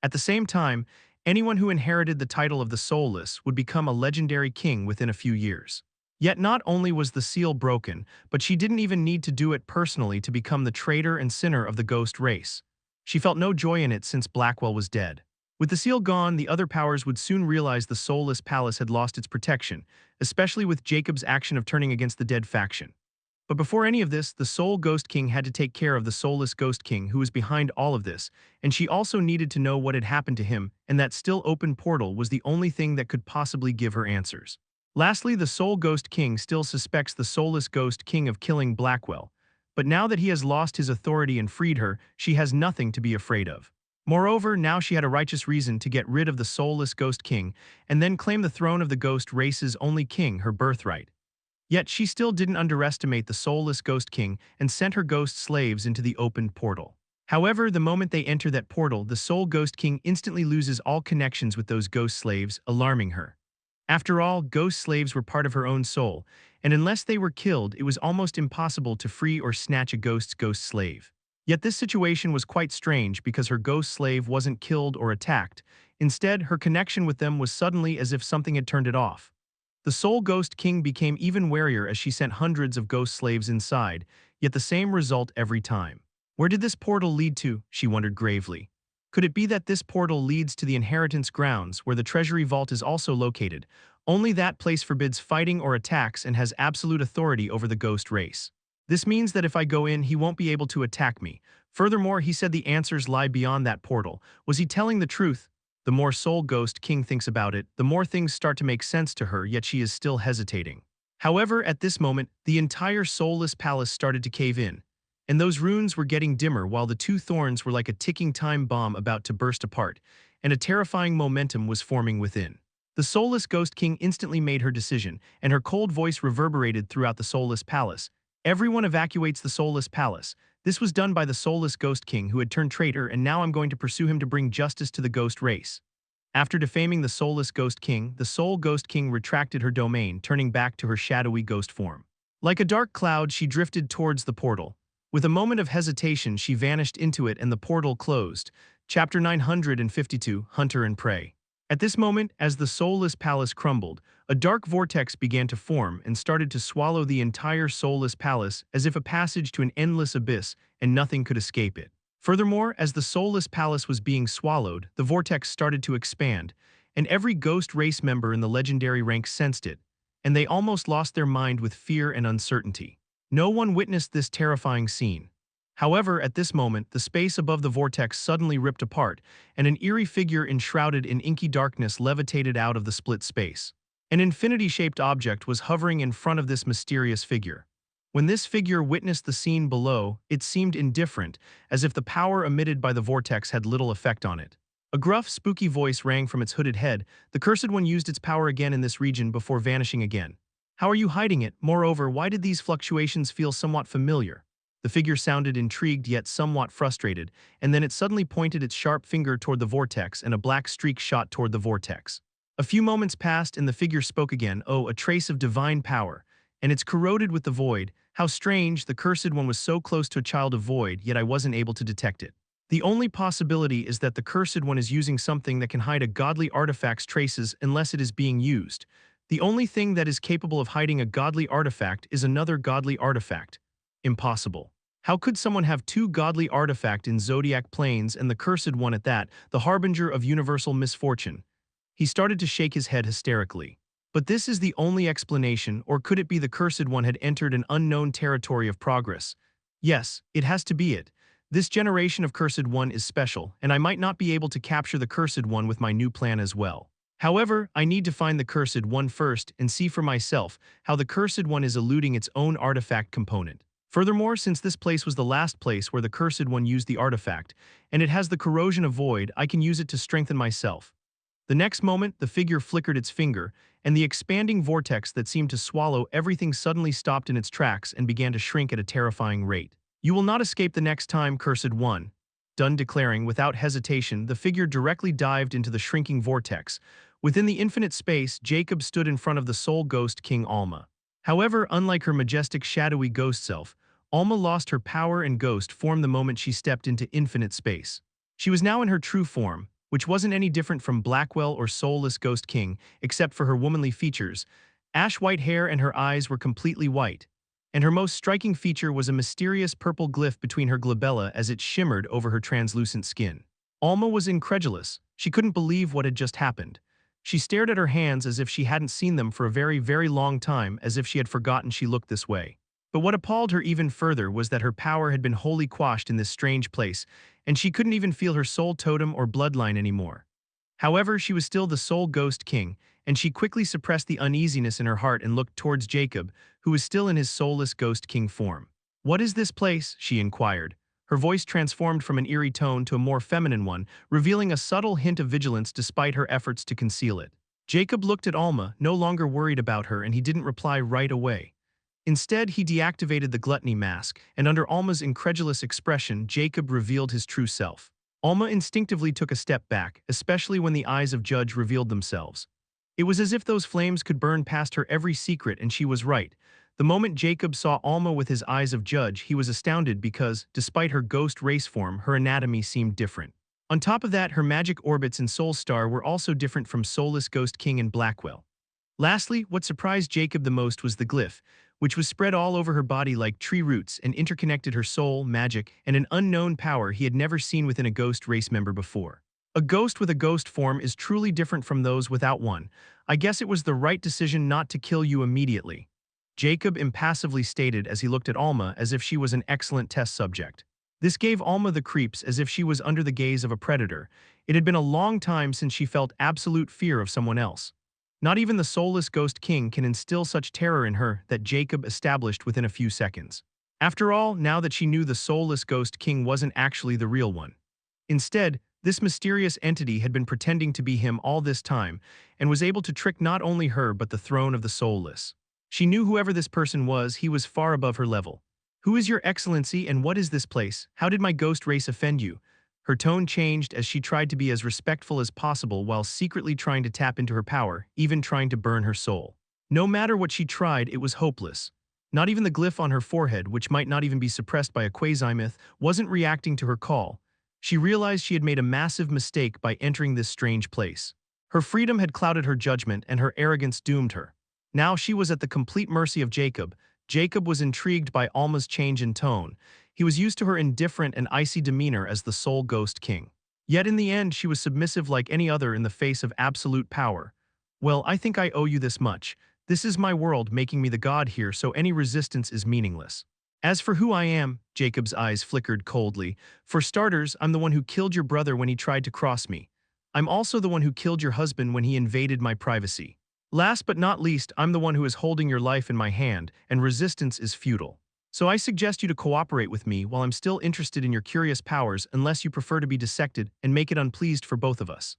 At the same time, anyone who inherited the title of the Soulless would become a legendary king within a few years. Yet not only was the seal broken, but she didn't even need to do it personally to become the traitor and sinner of the ghost race. She felt no joy in it since Blackwell was dead. With the seal gone, the other powers would soon realize the Soulless Palace had lost its protection, especially with Jacob's action of turning against the dead faction. But before any of this, the Soul Ghost King had to take care of the Soulless Ghost King who was behind all of this, and she also needed to know what had happened to him, and that still open portal was the only thing that could possibly give her answers. Lastly, the Soul Ghost King still suspects the Soulless Ghost King of killing Blackwell, but now that he has lost his authority and freed her, she has nothing to be afraid of. Moreover, now she had a righteous reason to get rid of the Soulless Ghost King and then claim the throne of the Ghost race's only king, her birthright. Yet she still didn't underestimate the Soulless Ghost King and sent her ghost slaves into the opened portal. However, the moment they enter that portal, the Soul Ghost King instantly loses all connections with those ghost slaves, alarming her. After all, ghost slaves were part of her own soul, and unless they were killed, it was almost impossible to free or snatch a ghost's ghost slave. Yet this situation was quite strange because her ghost slave wasn't killed or attacked. Instead, her connection with them was suddenly as if something had turned it off. The Soul Ghost King became even warier as she sent hundreds of ghost slaves inside, yet the same result every time. Where did this portal lead to? She wondered gravely. Could it be that this portal leads to the inheritance grounds, where the treasury vault is also located? Only that place forbids fighting or attacks and has absolute authority over the ghost race. This means that if I go in, he won't be able to attack me. Furthermore, he said the answers lie beyond that portal. Was he telling the truth? The more Soul Ghost King thinks about it, the more things start to make sense to her, yet she is still hesitating. However, at this moment, the entire soulless palace started to cave in, and those runes were getting dimmer while the two thorns were like a ticking time bomb about to burst apart, and a terrifying momentum was forming within. The Soulless Ghost King instantly made her decision, and her cold voice reverberated throughout the Soulless Palace. Everyone evacuates the Soulless Palace. This was done by the Soulless Ghost King who had turned traitor, and now I'm going to pursue him to bring justice to the ghost race. After defaming the Soulless Ghost King, the Soul Ghost King retracted her domain, turning back to her shadowy ghost form. Like a dark cloud, she drifted towards the portal. With a moment of hesitation, she vanished into it and the portal closed. Chapter 952, Hunter and Prey. At this moment, as the soulless palace crumbled, a dark vortex began to form and started to swallow the entire soulless palace as if a passage to an endless abyss, and nothing could escape it. Furthermore, as the soulless palace was being swallowed, the vortex started to expand, and every ghost race member in the legendary rank sensed it, and they almost lost their mind with fear and uncertainty. No one witnessed this terrifying scene. However, at this moment, the space above the vortex suddenly ripped apart, and an eerie figure enshrouded in inky darkness levitated out of the split space. An infinity-shaped object was hovering in front of this mysterious figure. When this figure witnessed the scene below, it seemed indifferent, as if the power emitted by the vortex had little effect on it. A gruff, spooky voice rang from its hooded head. The Cursed One used its power again in this region before vanishing again. How are you hiding it? Moreover, why did these fluctuations feel somewhat familiar? The figure sounded intrigued yet somewhat frustrated, and then it suddenly pointed its sharp finger toward the vortex and a black streak shot toward the vortex. A few moments passed and the figure spoke again. Oh, a trace of divine power. And it's corroded with the void. How strange, the Cursed One was so close to a child of void, yet I wasn't able to detect it. The only possibility is that the Cursed One is using something that can hide a godly artifact's traces unless it is being used. The only thing that is capable of hiding a godly artifact is another godly artifact. Impossible. How could someone have two godly artifacts in Zodiac Plains and the Cursed One at that, the harbinger of universal misfortune? He started to shake his head hysterically. But this is the only explanation, or could it be the Cursed One had entered an unknown territory of progress? Yes, it has to be it. This generation of Cursed One is special, and I might not be able to capture the Cursed One with my new plan as well. However, I need to find the Cursed One first and see for myself how the Cursed One is eluding its own artifact component. Furthermore, since this place was the last place where the Cursed One used the artifact, and it has the corrosion of void, I can use it to strengthen myself. The next moment, the figure flickered its finger, and the expanding vortex that seemed to swallow everything suddenly stopped in its tracks and began to shrink at a terrifying rate. You will not escape the next time, Cursed One. Done declaring, without hesitation, the figure directly dived into the shrinking vortex. Within the infinite space, Jacob stood in front of the Soul Ghost King Alma. However, unlike her majestic shadowy ghost self, Alma lost her power and ghost form the moment she stepped into infinite space. She was now in her true form, which wasn't any different from Blackwell or Soulless Ghost King, except for her womanly features. Ash-white hair and her eyes were completely white, and her most striking feature was a mysterious purple glyph between her glabella as it shimmered over her translucent skin. Alma was incredulous. She couldn't believe what had just happened. She stared at her hands as if she hadn't seen them for a very, very long time, as if she had forgotten she looked this way. But what appalled her even further was that her power had been wholly quashed in this strange place, and she couldn't even feel her soul totem or bloodline anymore. However, she was still the sole Ghost King, and she quickly suppressed the uneasiness in her heart and looked towards Jacob, who was still in his soulless Ghost King form. "What is this place?" she inquired. Her voice transformed from an eerie tone to a more feminine one, revealing a subtle hint of vigilance despite her efforts to conceal it. Jacob looked at Alma, no longer worried about her, and he didn't reply right away. Instead, he deactivated the gluttony mask, and under Alma's incredulous expression, Jacob revealed his true self. Alma instinctively took a step back, especially when the eyes of Judge revealed themselves. It was as if those flames could burn past her every secret, and she was right. The moment Jacob saw Alma with his eyes of Judge, he was astounded because, despite her ghost race form, her anatomy seemed different. On top of that, her magic orbits in Soul Star were also different from Soulless Ghost King and Blackwell. Lastly, what surprised Jacob the most was the glyph, which was spread all over her body like tree roots and interconnected her soul, magic, and an unknown power he had never seen within a ghost race member before. A ghost with a ghost form is truly different from those without one. I guess it was the right decision not to kill you immediately, Jacob impassively stated as he looked at Alma as if she was an excellent test subject. This gave Alma the creeps as if she was under the gaze of a predator. It had been a long time since she felt absolute fear of someone else. Not even the soulless Ghost King can instill such terror in her that Jacob established within a few seconds. After all, now that she knew the soulless Ghost King wasn't actually the real one. Instead, this mysterious entity had been pretending to be him all this time and was able to trick not only her but the throne of the soulless. She knew whoever this person was, he was far above her level. "Who is your excellency and what is this place? How did my ghost race offend you?" Her tone changed as she tried to be as respectful as possible while secretly trying to tap into her power, even trying to burn her soul. No matter what she tried, it was hopeless. Not even the glyph on her forehead, which might not even be suppressed by a quasi-myth, wasn't reacting to her call. She realized she had made a massive mistake by entering this strange place. Her freedom had clouded her judgment and her arrogance doomed her. Now she was at the complete mercy of Jacob. Jacob was intrigued by Alma's change in tone. He was used to her indifferent and icy demeanor as the sole Ghost King. Yet in the end, she was submissive like any other in the face of absolute power. "Well, I think I owe you this much. This is my world, making me the god here, so any resistance is meaningless." "As for who I am," Jacob's eyes flickered coldly, "for starters, I'm the one who killed your brother when he tried to cross me. I'm also the one who killed your husband when he invaded my privacy. Last but not least, I'm the one who is holding your life in my hand, and resistance is futile. So I suggest you to cooperate with me while I'm still interested in your curious powers, unless you prefer to be dissected and make it unpleased for both of us."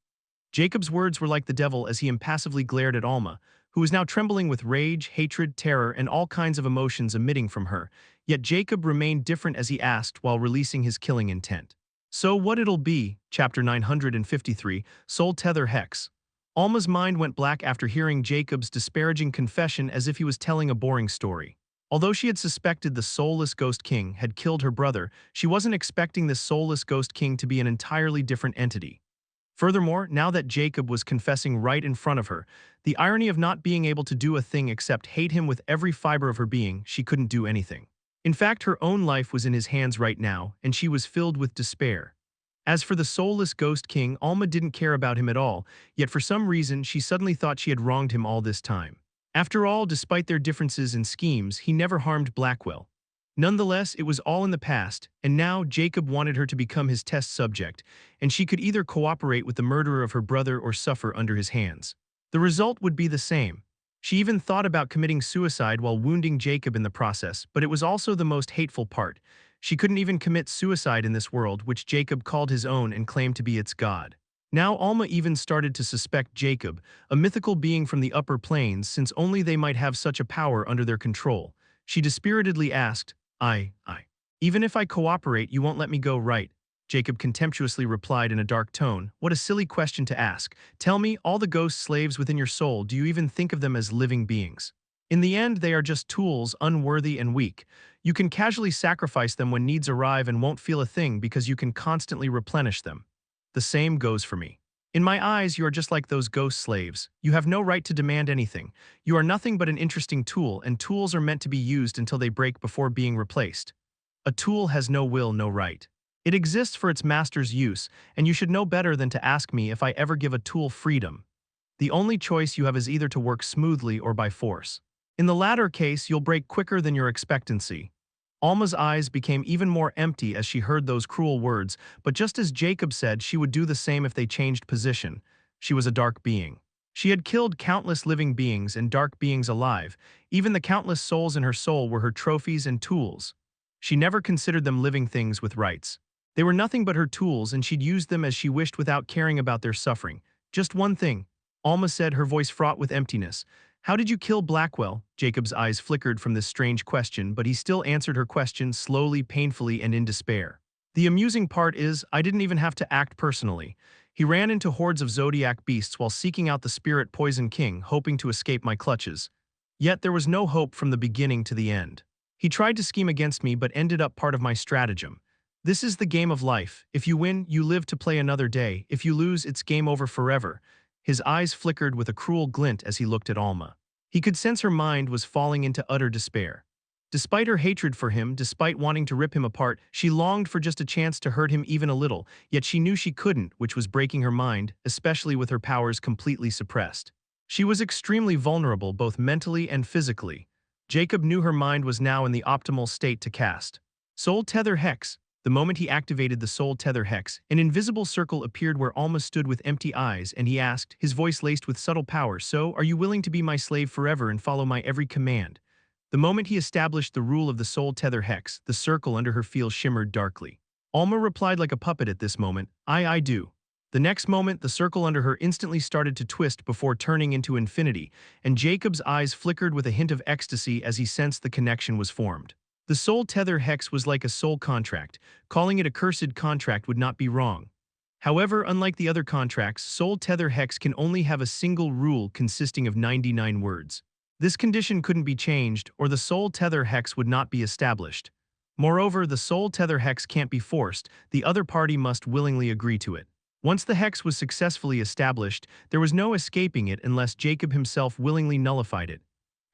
Jacob's words were like the devil as he impassively glared at Alma, who was now trembling with rage, hatred, terror, and all kinds of emotions emitting from her. Yet Jacob remained different as he asked while releasing his killing intent. "So what it'll be," Chapter 953, Soul Tether Hex. Alma's mind went black after hearing Jacob's disparaging confession as if he was telling a boring story. Although she had suspected the soulless Ghost King had killed her brother, she wasn't expecting this soulless Ghost King to be an entirely different entity. Furthermore, now that Jacob was confessing right in front of her, the irony of not being able to do a thing except hate him with every fiber of her being, she couldn't do anything. In fact, her own life was in his hands right now, and she was filled with despair. As for the soulless Ghost King, Alma didn't care about him at all, yet for some reason she suddenly thought she had wronged him all this time. After all, despite their differences in schemes, he never harmed Blackwell. Nonetheless, it was all in the past, and now Jacob wanted her to become his test subject, and she could either cooperate with the murderer of her brother or suffer under his hands. The result would be the same. She even thought about committing suicide while wounding Jacob in the process, but it was also the most hateful part. She couldn't even commit suicide in this world, which Jacob called his own and claimed to be its god. Now Alma even started to suspect Jacob, a mythical being from the upper plains, since only they might have such a power under their control. She dispiritedly asked, I. "Even if I cooperate, you won't let me go, right?" Jacob contemptuously replied in a dark tone. "What a silly question to ask. Tell me, all the ghost slaves within your soul, do you even think of them as living beings? In the end, they are just tools, unworthy and weak. You can casually sacrifice them when needs arrive and won't feel a thing because you can constantly replenish them. The same goes for me. In my eyes, you are just like those ghost slaves. You have no right to demand anything. You are nothing but an interesting tool, and tools are meant to be used until they break before being replaced. A tool has no will, no right. It exists for its master's use, and you should know better than to ask me if I ever give a tool freedom. The only choice you have is either to work smoothly or by force." In the latter case, you'll break quicker than your expectancy. Alma's eyes became even more empty as she heard those cruel words, but just as Jacob said she would do the same if they changed position. She was a dark being. She had killed countless living beings and dark beings alive. Even the countless souls in her soul were her trophies and tools. She never considered them living things with rights. They were nothing but her tools, and she'd use them as she wished without caring about their suffering. Just one thing, Alma said, her voice fraught with emptiness. How did you kill Blackwell? Jacob's eyes flickered from this strange question, but he still answered her question slowly, painfully, and in despair. The amusing part is, I didn't even have to act personally. He ran into hordes of Zodiac beasts while seeking out the spirit Poison King, hoping to escape my clutches. Yet there was no hope from the beginning to the end. He tried to scheme against me but ended up part of my stratagem. This is the game of life. If you win, you live to play another day. If you lose, it's game over forever. His eyes flickered with a cruel glint as he looked at Alma. He could sense her mind was falling into utter despair. Despite her hatred for him, despite wanting to rip him apart, she longed for just a chance to hurt him even a little, yet she knew she couldn't, which was breaking her mind, especially with her powers completely suppressed. She was extremely vulnerable both mentally and physically. Jacob knew her mind was now in the optimal state to cast Soul Tether Hex. The moment he activated the Soul Tether Hex, an invisible circle appeared where Alma stood with empty eyes, and he asked, his voice laced with subtle power, "So, are you willing to be my slave forever and follow my every command?" The moment he established the rule of the Soul Tether Hex, the circle under her field shimmered darkly. Alma replied like a puppet at this moment, I do. The next moment, the circle under her instantly started to twist before turning into infinity, and Jacob's eyes flickered with a hint of ecstasy as he sensed the connection was formed. The Soul Tether Hex was like a soul contract. Calling it a cursed contract would not be wrong. However, unlike the other contracts, Soul Tether Hex can only have a single rule consisting of 99 words. This condition couldn't be changed, or the Soul Tether Hex would not be established. Moreover, the Soul Tether Hex can't be forced, the other party must willingly agree to it. Once the hex was successfully established, there was no escaping it unless Jacob himself willingly nullified it.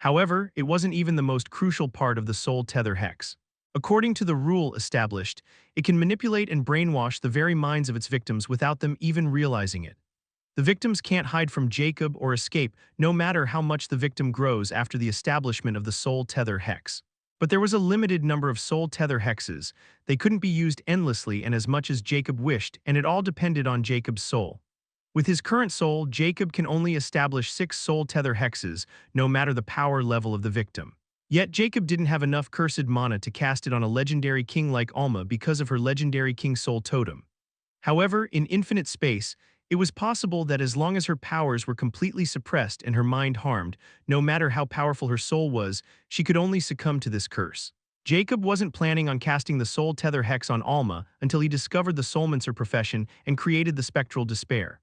However, it wasn't even the most crucial part of the Soul Tether Hex. According to the rule established, it can manipulate and brainwash the very minds of its victims without them even realizing it. The victims can't hide from Jacob or escape, no matter how much the victim grows after the establishment of the Soul Tether Hex. But there was a limited number of Soul Tether Hexes. They couldn't be used endlessly and as much as Jacob wished, and it all depended on Jacob's soul. With his current soul, Jacob can only establish 6 Soul Tether Hexes, no matter the power level of the victim. Yet Jacob didn't have enough cursed mana to cast it on a legendary king like Alma because of her legendary King Soul Totem. However, in infinite space, it was possible that as long as her powers were completely suppressed and her mind harmed, no matter how powerful her soul was, she could only succumb to this curse. Jacob wasn't planning on casting the Soul Tether Hex on Alma until he discovered the Soulmancer profession and created the Spectral Despair.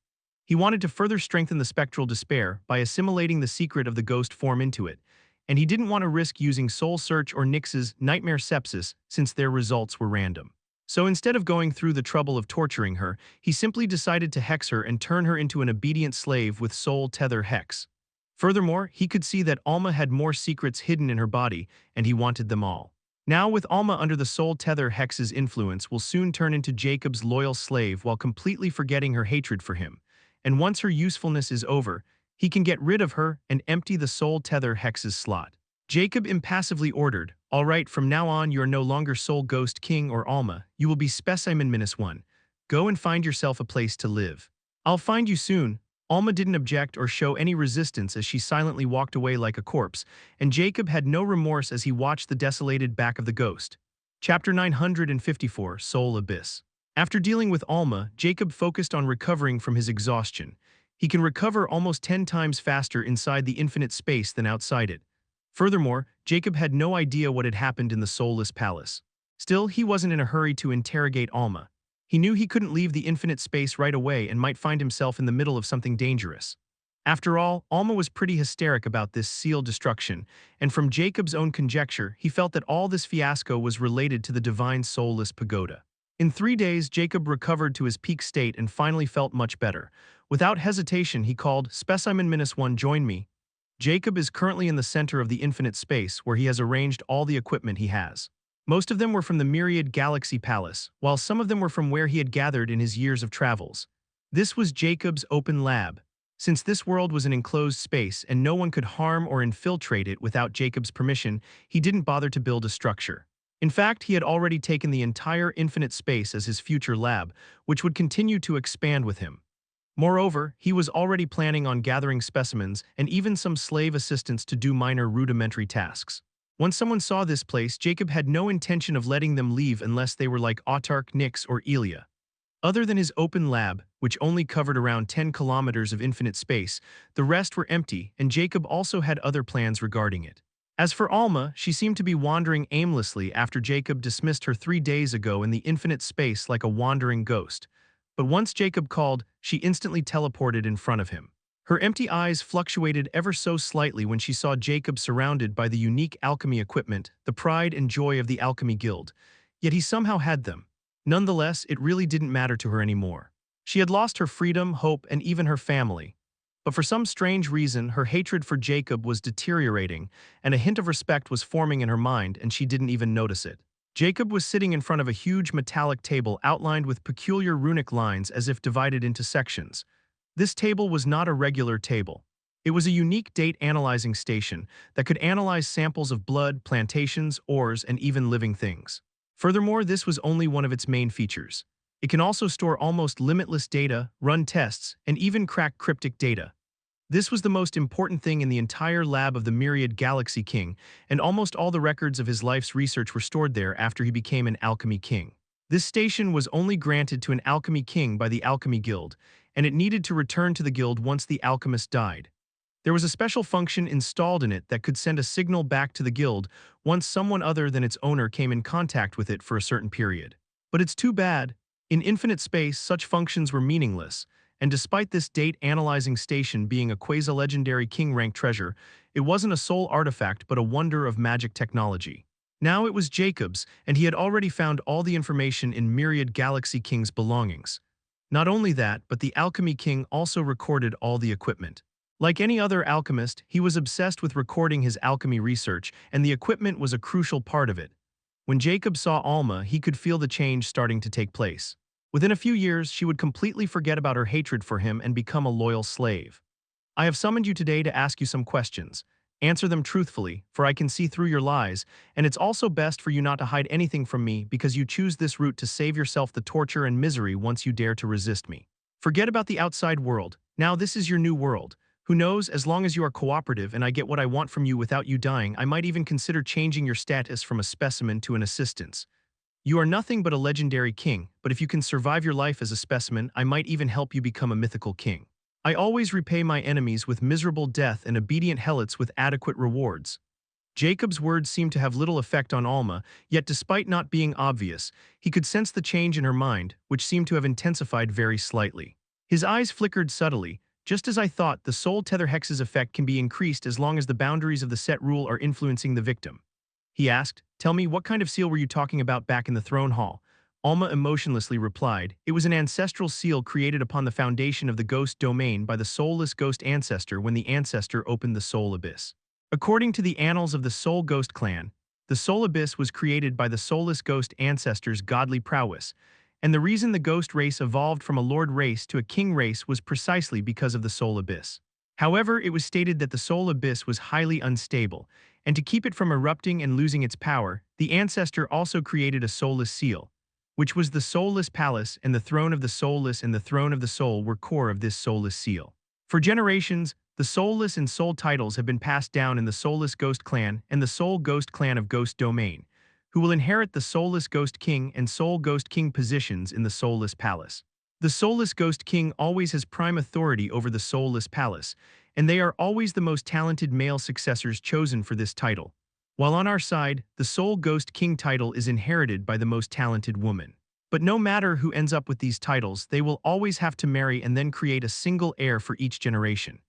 He wanted to further strengthen the Spectral Despair by assimilating the secret of the ghost form into it, and he didn't want to risk using Soul Search or Nyx's Nightmare Sepsis since their results were random. So instead of going through the trouble of torturing her, he simply decided to hex her and turn her into an obedient slave with Soul Tether Hex. Furthermore, he could see that Alma had more secrets hidden in her body, and he wanted them all. Now, with Alma under the Soul Tether Hex's influence, will soon turn into Jacob's loyal slave while completely forgetting her hatred for him. And once her usefulness is over, he can get rid of her and empty the Soul Tether Hex's slot. Jacob impassively ordered, "All right, from now on you are no longer Soul Ghost King or Alma, you will be Specimen -1. Go and find yourself a place to live. I'll find you soon." Alma didn't object or show any resistance as she silently walked away like a corpse, and Jacob had no remorse as he watched the desolated back of the ghost. Chapter 954, Soul Abyss. After dealing with Alma, Jacob focused on recovering from his exhaustion. He can recover almost 10 times faster inside the infinite space than outside it. Furthermore, Jacob had no idea what had happened in the Soulless Palace. Still, he wasn't in a hurry to interrogate Alma. He knew he couldn't leave the infinite space right away and might find himself in the middle of something dangerous. After all, Alma was pretty hysteric about this sealed destruction, and from Jacob's own conjecture, he felt that all this fiasco was related to the divine soulless pagoda. In 3 days, Jacob recovered to his peak state and finally felt much better. Without hesitation, he called, "Specimen -1, join me." Jacob is currently in the center of the infinite space where he has arranged all the equipment he has. Most of them were from the Myriad Galaxy Palace, while some of them were from where he had gathered in his years of travels. This was Jacob's open lab. Since this world was an enclosed space and no one could harm or infiltrate it without Jacob's permission, he didn't bother to build a structure. In fact, he had already taken the entire infinite space as his future lab, which would continue to expand with him. Moreover, he was already planning on gathering specimens and even some slave assistants to do minor rudimentary tasks. Once someone saw this place, Jacob had no intention of letting them leave unless they were like Autarch, Nyx, or Elia. Other than his open lab, which only covered around 10 kilometers of infinite space, the rest were empty, and Jacob also had other plans regarding it. As for Alma, she seemed to be wandering aimlessly after Jacob dismissed her 3 days ago in the infinite space like a wandering ghost. But once Jacob called, she instantly teleported in front of him. Her empty eyes fluctuated ever so slightly when she saw Jacob surrounded by the unique alchemy equipment, the pride and joy of the Alchemy Guild. Yet he somehow had them. Nonetheless, it really didn't matter to her anymore. She had lost her freedom, hope, and even her family. But for some strange reason, her hatred for Jacob was deteriorating, and a hint of respect was forming in her mind, and she didn't even notice it. Jacob was sitting in front of a huge metallic table outlined with peculiar runic lines as if divided into sections. This table was not a regular table. It was a unique date analyzing station that could analyze samples of blood, plantations, ores, and even living things. Furthermore, this was only one of its main features. It can also store almost limitless data, run tests, and even crack cryptic data. This was the most important thing in the entire lab of the Myriad Galaxy King, and almost all the records of his life's research were stored there after he became an Alchemy King. This station was only granted to an Alchemy King by the Alchemy Guild, and it needed to return to the guild once the alchemist died. There was a special function installed in it that could send a signal back to the guild once someone other than its owner came in contact with it for a certain period. But it's too bad. In infinite space, such functions were meaningless, and despite this date-analyzing station being a quasi-legendary king-rank treasure, it wasn't a sole artifact but a wonder of magic technology. Now it was Jacob's, and he had already found all the information in Myriad Galaxy King's belongings. Not only that, but the Alchemy King also recorded all the equipment. Like any other alchemist, he was obsessed with recording his alchemy research, and the equipment was a crucial part of it. When Jacob saw Alma, he could feel the change starting to take place. Within a few years, she would completely forget about her hatred for him and become a loyal slave. I have summoned you today to ask you some questions. Answer them truthfully, for I can see through your lies, and it's also best for you not to hide anything from me because you choose this route to save yourself the torture and misery once you dare to resist me. Forget about the outside world. Now this is your new world. Who knows, as long as you are cooperative and I get what I want from you without you dying, I might even consider changing your status from a specimen to an assistance. You are nothing but a legendary king, but if you can survive your life as a specimen, I might even help you become a mythical king. I always repay my enemies with miserable death and obedient helots with adequate rewards. Jacob's words seemed to have little effect on Alma, yet despite not being obvious, he could sense the change in her mind, which seemed to have intensified very slightly. His eyes flickered subtly. Just as I thought, the soul tether hex's effect can be increased as long as the boundaries of the set rule are influencing the victim. He asked, "Tell me, what kind of seal were you talking about back in the throne hall?" Alma emotionlessly replied, "It was an ancestral seal created upon the foundation of the ghost domain by the soulless ghost ancestor when the ancestor opened the soul abyss. According to the annals of the soul ghost clan, the soul abyss was created by the soulless ghost ancestor's godly prowess, and the reason the ghost race evolved from a lord race to a king race was precisely because of the soul abyss. However, it was stated that the soul abyss was highly unstable, and to keep it from erupting and losing its power, the ancestor also created a soulless seal, which was the soulless palace, and the throne of the soulless and the throne of the soul were core of this soulless seal. For generations, the soulless and soul titles have been passed down in the soulless ghost clan and the soul ghost clan of ghost domain, who will inherit the soulless ghost king and soul ghost king positions in the soulless palace. The soulless ghost king always has prime authority over the soulless palace, and they are always the most talented male successors chosen for this title. While on our side, the soul ghost king title is inherited by the most talented woman. But no matter who ends up with these titles, they will always have to marry and then create a single heir for each generation.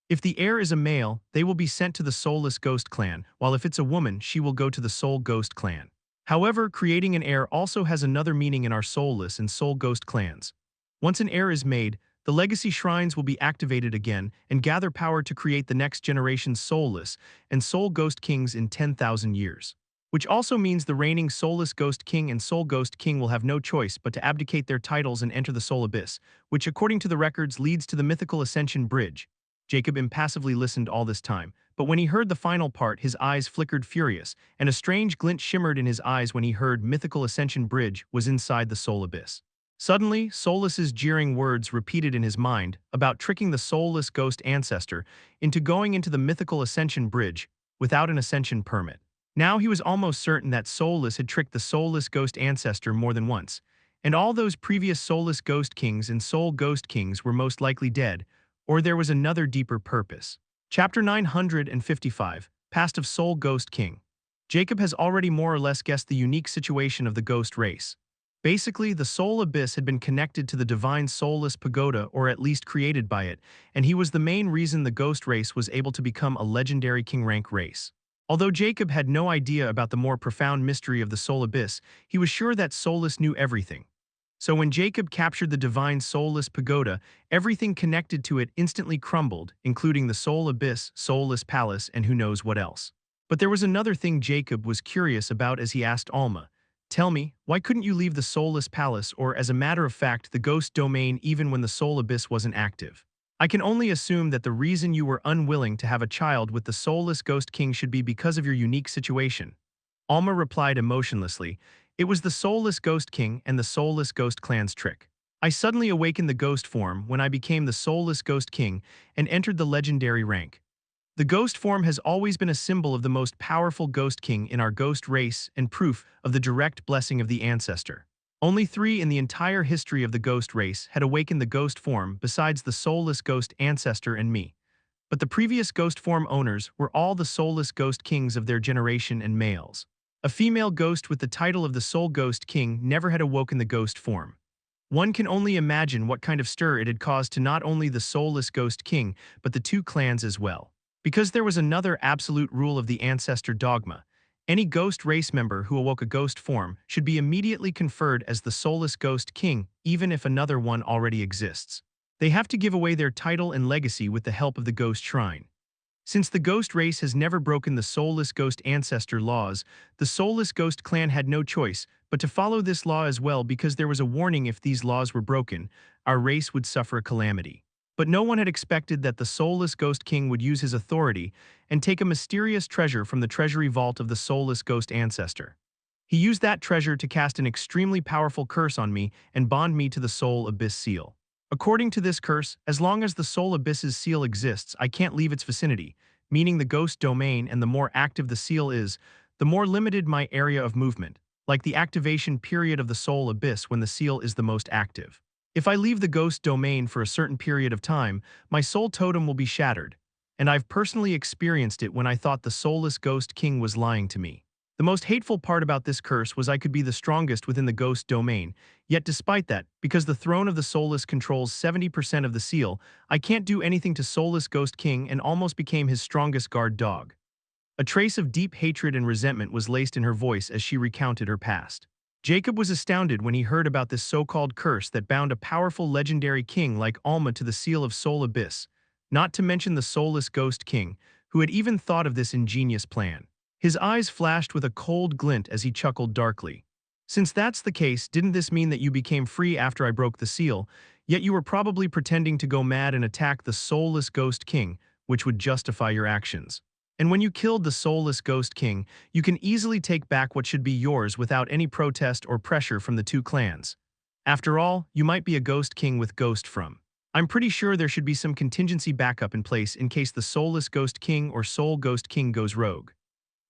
If the heir is a male, they will be sent to the soulless ghost clan, while if it's a woman, she will go to the soul ghost clan. However, creating an heir also has another meaning in our soulless and soul ghost clans. Once an heir is made, the legacy shrines will be activated again and gather power to create the next generation's soulless and soul ghost kings in 10,000 years. which also means the reigning soulless Ghost King and Soul Ghost King will have no choice but to abdicate their titles and enter the Soul Abyss, which according to the records leads to the mythical Ascension Bridge. Jacob impassively listened all this time, but when he heard the final part his eyes flickered furious, and a strange glint shimmered in his eyes when he heard mythical Ascension Bridge was inside the Soul Abyss. Suddenly, Soulless's jeering words repeated in his mind about tricking the soulless ghost ancestor into going into the mythical Ascension Bridge without an Ascension permit. Now he was almost certain that Soulless had tricked the soulless ghost ancestor more than once, and all those previous soulless ghost kings and soul ghost kings were most likely dead, or there was another deeper purpose. Chapter 955, Past of Soul Ghost King. Jacob has already more or less guessed the unique situation of the ghost race. Basically, the Soul Abyss had been connected to the divine soulless pagoda or at least created by it, and he was the main reason the ghost race was able to become a legendary king rank race. Although Jacob had no idea about the more profound mystery of the Soul Abyss, he was sure that Soulless knew everything. So when Jacob captured the divine soulless pagoda, everything connected to it instantly crumbled, including the Soul Abyss, soulless palace, and who knows what else. But there was another thing Jacob was curious about as he asked Alma, "Tell me, why couldn't you leave the soulless palace or, as a matter of fact, the ghost domain even when the Soul Abyss wasn't active? I can only assume that the reason you were unwilling to have a child with the soulless ghost king should be because of your unique situation." Alma replied emotionlessly, "It was the soulless ghost king and the soulless ghost clan's trick. I suddenly awakened the ghost form when I became the soulless ghost king and entered the legendary rank. The ghost form has always been a symbol of the most powerful ghost king in our ghost race and proof of the direct blessing of the ancestor. Only 3 in the entire history of the ghost race had awakened the ghost form besides the soulless ghost ancestor and me. But the previous ghost form owners were all the soulless ghost kings of their generation and males. A female ghost with the title of the Soul Ghost King never had awoken the ghost form. One can only imagine what kind of stir it had caused to not only the soulless ghost king, but the 2 clans as well. Because there was another absolute rule of the ancestor dogma. Any ghost race member who awoke a ghost form should be immediately conferred as the soulless ghost king, even if another one already exists. They have to give away their title and legacy with the help of the ghost shrine. Since the ghost race has never broken the soulless ghost ancestor laws, the soulless ghost clan had no choice but to follow this law as well because there was a warning if these laws were broken, our race would suffer a calamity. But no one had expected that the soulless ghost king would use his authority and take a mysterious treasure from the treasury vault of the soulless ghost ancestor. He used that treasure to cast an extremely powerful curse on me and bond me to the Soul Abyss seal. According to this curse, as long as the Soul Abyss's seal exists, I can't leave its vicinity, meaning the ghost domain, and the more active the seal is, the more limited my area of movement, like the activation period of the Soul Abyss when the seal is the most active. If I leave the ghost domain for a certain period of time, my soul totem will be shattered, and I've personally experienced it when I thought the soulless ghost king was lying to me. The most hateful part about this curse was I could be the strongest within the ghost domain, yet despite that, because the throne of the soulless controls 70% of the seal, I can't do anything to soulless ghost king and almost became his strongest guard dog. A trace of deep hatred and resentment was laced in her voice as she recounted her past. Jacob was astounded when he heard about this so-called curse that bound a powerful legendary king like Alma to the seal of Soul Abyss, not to mention the soulless ghost king, who had even thought of this ingenious plan. His eyes flashed with a cold glint as he chuckled darkly. "Since that's the case, didn't this mean that you became free after I broke the seal, yet you were probably pretending to go mad and attack the soulless ghost king, which would justify your actions. And when you killed the soulless ghost king, you can easily take back what should be yours without any protest or pressure from the 2 clans. After all, you might be a ghost king with ghost from. I'm pretty sure there should be some contingency backup in place in case the soulless ghost king or soul ghost king goes rogue.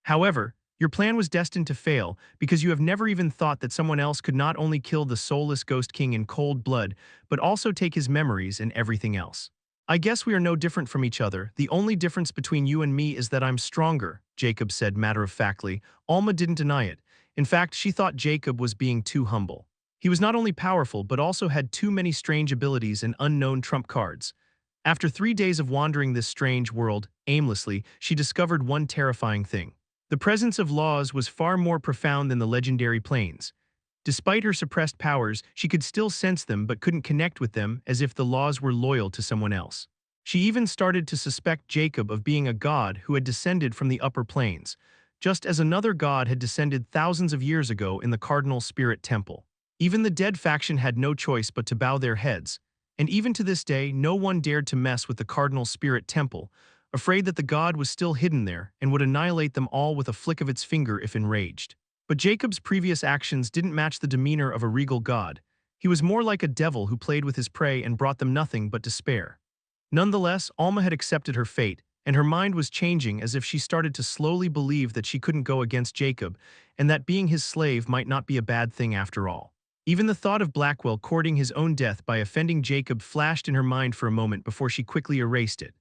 However, your plan was destined to fail because you have never even thought that someone else could not only kill the soulless ghost king in cold blood, but also take his memories and everything else. I guess we are no different from each other. The only difference between you and me is that I'm stronger," Jacob said matter-of-factly. Alma didn't deny it. In fact, she thought Jacob was being too humble. He was not only powerful but also had too many strange abilities and unknown trump cards. After 3 days of wandering this strange world, aimlessly, she discovered one terrifying thing. The presence of laws was far more profound than the legendary plains. Despite her suppressed powers, she could still sense them but couldn't connect with them as if the laws were loyal to someone else. She even started to suspect Jacob of being a god who had descended from the upper plains. just as another god had descended thousands of years ago in the Cardinal Spirit Temple. Even the dead faction had no choice but to bow their heads, and even to this day no one dared to mess with the Cardinal Spirit Temple, afraid that the god was still hidden there and would annihilate them all with a flick of its finger if enraged. But Jacob's previous actions didn't match the demeanor of a regal god. He was more like a devil who played with his prey and brought them nothing but despair. Nonetheless, Alma had accepted her fate, and her mind was changing as if she started to slowly believe that she couldn't go against Jacob, and that being his slave might not be a bad thing after all. Even the thought of Blackwell courting his own death by offending Jacob flashed in her mind for a moment before she quickly erased it.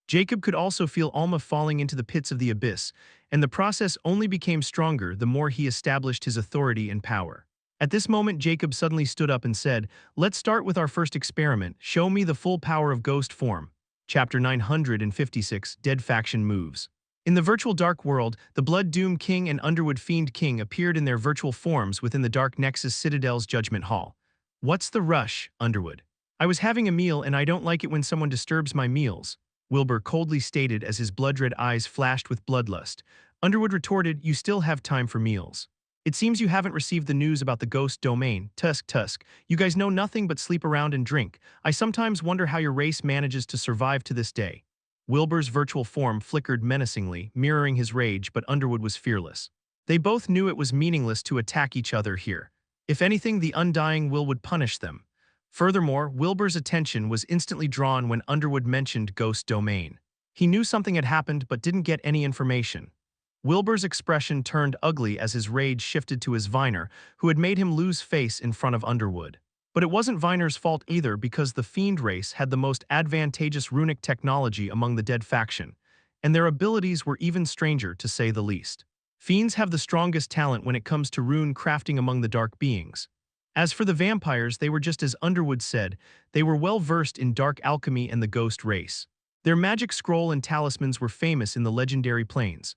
Jacob could also feel Alma falling into the pits of the abyss, and the process only became stronger the more he established his authority and power. At this moment, Jacob suddenly stood up and said, "Let's start with our first experiment. Show me the full power of ghost form." Chapter 956, Dead Faction Moves. In the virtual Dark World, the Blood Doom King and Underwood Fiend King appeared in their virtual forms within the Dark Nexus Citadel's Judgment Hall. "What's the rush, Underwood? I was having a meal and I don't like it when someone disturbs my meals," Wilbur coldly stated as his blood-red eyes flashed with bloodlust. Underwood retorted, "You still have time for meals. It seems you haven't received the news about the ghost domain. Tusk. You guys know nothing but sleep around and drink. I sometimes wonder how your race manages to survive to this day." Wilbur's virtual form flickered menacingly, mirroring his rage, but Underwood was fearless. They both knew it was meaningless to attack each other here. If anything, the undying will would punish them. Furthermore, Wilbur's attention was instantly drawn when Underwood mentioned ghost domain. He knew something had happened but didn't get any information. Wilbur's expression turned ugly as his rage shifted to his Viner, who had made him lose face in front of Underwood. But it wasn't Viner's fault either, because the Fiend race had the most advantageous runic technology among the dead faction, and their abilities were even stranger to say the least. Fiends have the strongest talent when it comes to rune crafting among the dark beings. As for the vampires, they were just as Underwood said, they were well versed in dark alchemy and the ghost race. Their magic scroll and talismans were famous in the legendary plains.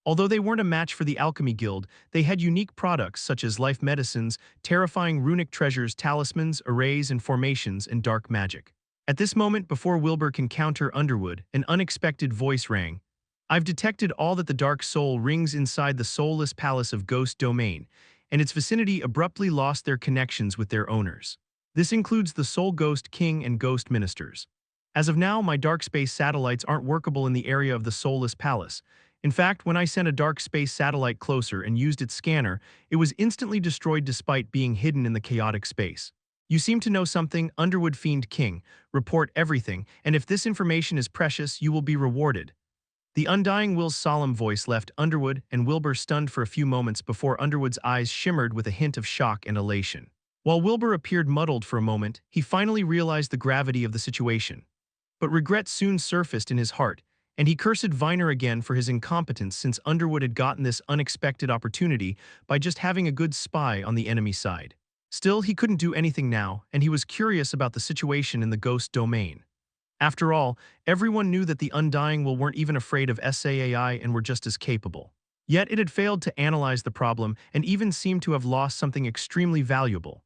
Although they weren't a match for the Alchemy Guild, they had unique products such as life medicines, terrifying runic treasures, talismans, arrays and formations, and dark magic. At this moment, before Wilbur can counter Underwood, an unexpected voice rang. "I've detected all that the dark soul rings inside the soulless palace of Ghost Domain, and its vicinity abruptly lost their connections with their owners. This includes the Soul Ghost King and Ghost Ministers. As of now, my dark space satellites aren't workable in the area of the soulless palace. In fact, when I sent a dark space satellite closer and used its scanner, it was instantly destroyed despite being hidden in the chaotic space. You seem to know something, Underwood Fiend King. Report everything, and if this information is precious, you will be rewarded." The undying will's solemn voice left Underwood and Wilbur stunned for a few moments before Underwood's eyes shimmered with a hint of shock and elation. While Wilbur appeared muddled for a moment, he finally realized the gravity of the situation. But regret soon surfaced in his heart, and he cursed Viner again for his incompetence since Underwood had gotten this unexpected opportunity by just having a good spy on the enemy side. Still, he couldn't do anything now, and he was curious about the situation in the ghost domain. After all, everyone knew that the Undying Will weren't even afraid of SAAI and were just as capable. Yet it had failed to analyze the problem and even seemed to have lost something extremely valuable.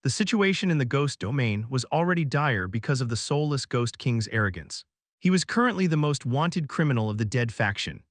The situation in the ghost domain was already dire because of the soulless Ghost King's arrogance. He was currently the most wanted criminal of the dead faction.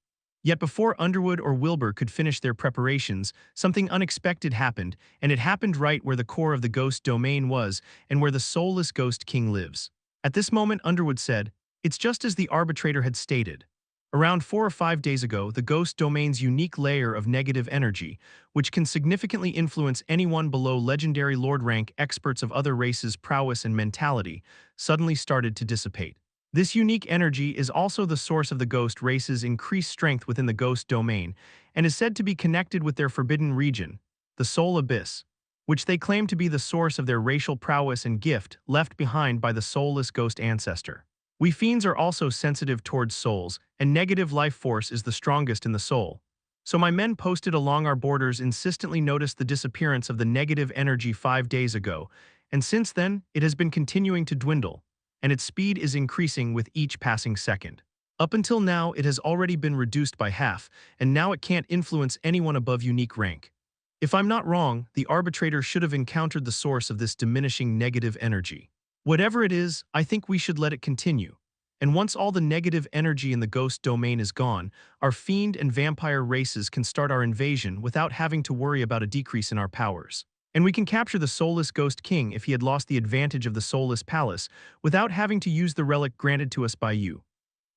Yet before Underwood or Wilbur could finish their preparations, something unexpected happened, and it happened right where the core of the ghost domain was and where the soulless Ghost King lives. At this moment, Underwood said, "It's just as the arbitrator had stated. Around 4 or 5 days ago, the ghost domain's unique layer of negative energy, which can significantly influence anyone below legendary lord rank, experts of other races' prowess and mentality, suddenly started to dissipate. This unique energy is also the source of the ghost race's increased strength within the ghost domain, and is said to be connected with their forbidden region, the Soul Abyss, which they claim to be the source of their racial prowess and gift left behind by the soulless ghost ancestor. We fiends are also sensitive towards souls, and negative life force is the strongest in the soul. So my men posted along our borders insistently noticed the disappearance of the negative energy 5 days ago, and since then, it has been continuing to dwindle, and its speed is increasing with each passing second. Up until now, it has already been reduced by half, and now it can't influence anyone above unique rank. If I'm not wrong, the arbitrator should have encountered the source of this diminishing negative energy. Whatever it is, I think we should let it continue. And once all the negative energy in the ghost domain is gone, our fiend and vampire races can start our invasion without having to worry about a decrease in our powers. And we can capture the soulless Ghost King if he had lost the advantage of the soulless palace without having to use the relic granted to us by you.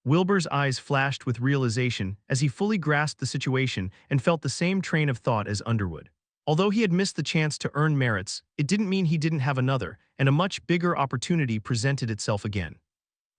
Wilbur's eyes flashed with realization as he fully grasped the situation and felt the same train of thought as Underwood. Although he had missed the chance to earn merits, it didn't mean he didn't have another, and a much bigger opportunity presented itself again.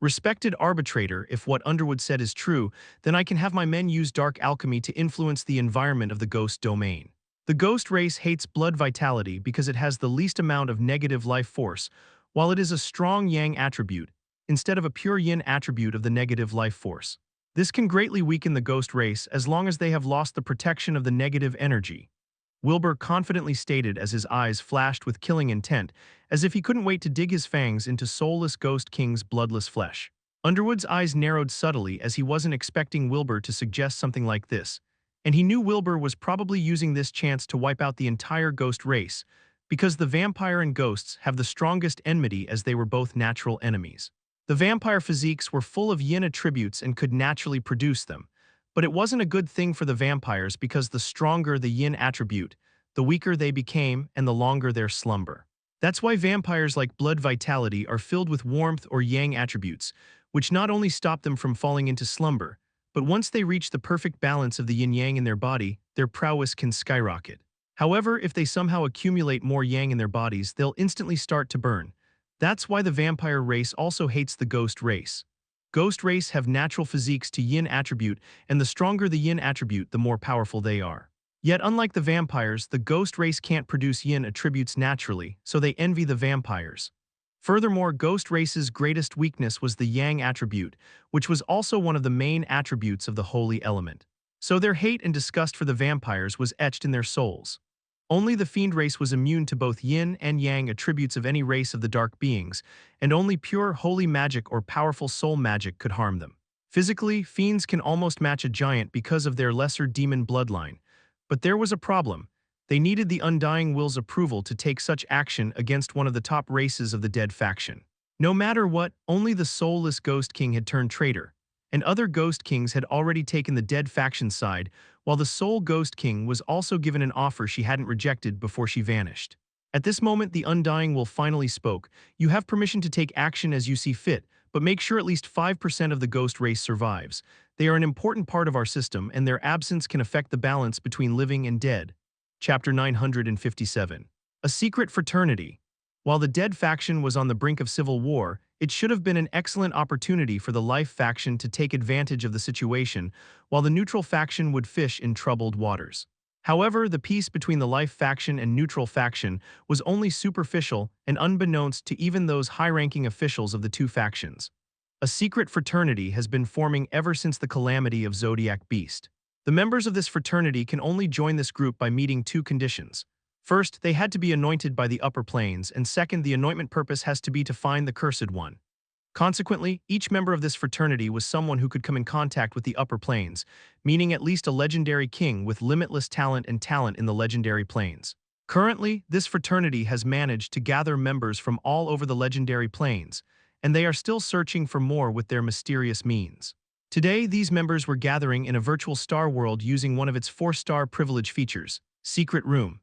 Respected arbitrator, if what Underwood said is true, then I can have my men use dark alchemy to influence the environment of the ghost domain. The ghost race hates blood vitality because it has the least amount of negative life force, while it is a strong yang attribute, instead of a pure yin attribute of the negative life force. This can greatly weaken the ghost race as long as they have lost the protection of the negative energy. Wilbur confidently stated as his eyes flashed with killing intent, as if he couldn't wait to dig his fangs into soulless Ghost King's bloodless flesh. Underwood's eyes narrowed subtly as he wasn't expecting Wilbur to suggest something like this, and he knew Wilbur was probably using this chance to wipe out the entire ghost race, because the vampire and ghosts have the strongest enmity as they were both natural enemies. The vampire physiques were full of yin attributes and could naturally produce them, but it wasn't a good thing for the vampires because the stronger the yin attribute, the weaker they became and the longer their slumber. That's why vampires like blood vitality are filled with warmth or yang attributes, which not only stop them from falling into slumber, but once they reach the perfect balance of the yin-yang in their body, their prowess can skyrocket. However, if they somehow accumulate more yang in their bodies, they'll instantly start to burn. That's why the vampire race also hates the ghost race. Ghost race have natural physiques to yin attribute, and the stronger the yin attribute, the more powerful they are. Yet unlike the vampires, the ghost race can't produce yin attributes naturally, so they envy the vampires. Furthermore, ghost race's greatest weakness was the yang attribute, which was also one of the main attributes of the holy element. So their hate and disgust for the vampires was etched in their souls. Only the fiend race was immune to both yin and yang attributes of any race of the dark beings, and only pure holy magic or powerful soul magic could harm them. Physically, fiends can almost match a giant because of their lesser demon bloodline. But there was a problem. They needed the Undying Will's approval to take such action against one of the top races of the dead faction. No matter what, only the soulless Ghost King had turned traitor, and other Ghost Kings had already taken the dead faction side, while the Soul Ghost King was also given an offer she hadn't rejected before she vanished. At this moment, the Undying Will finally spoke. You have permission to take action as you see fit, but make sure at least 5% of the ghost race survives. They are an important part of our system, and their absence can affect the balance between living and dead. Chapter 957. A Secret Fraternity. While the dead faction was on the brink of civil war, it should have been an excellent opportunity for the life faction to take advantage of the situation, while the neutral faction would fish in troubled waters. However, the peace between the life faction and neutral faction was only superficial and unbeknownst to even those high-ranking officials of the two factions. A secret fraternity has been forming ever since the calamity of Zodiac Beast. The members of this fraternity can only join this group by meeting two conditions. First, they had to be anointed by the upper planes, and second, the anointment purpose has to be to find the Cursed One. Consequently, each member of this fraternity was someone who could come in contact with the upper planes, meaning at least a legendary king with limitless talent and talent in the legendary planes. Currently, this fraternity has managed to gather members from all over the legendary planes, and they are still searching for more with their mysterious means. Today, these members were gathering in a virtual star world using one of its 4-star privilege features, Secret Room.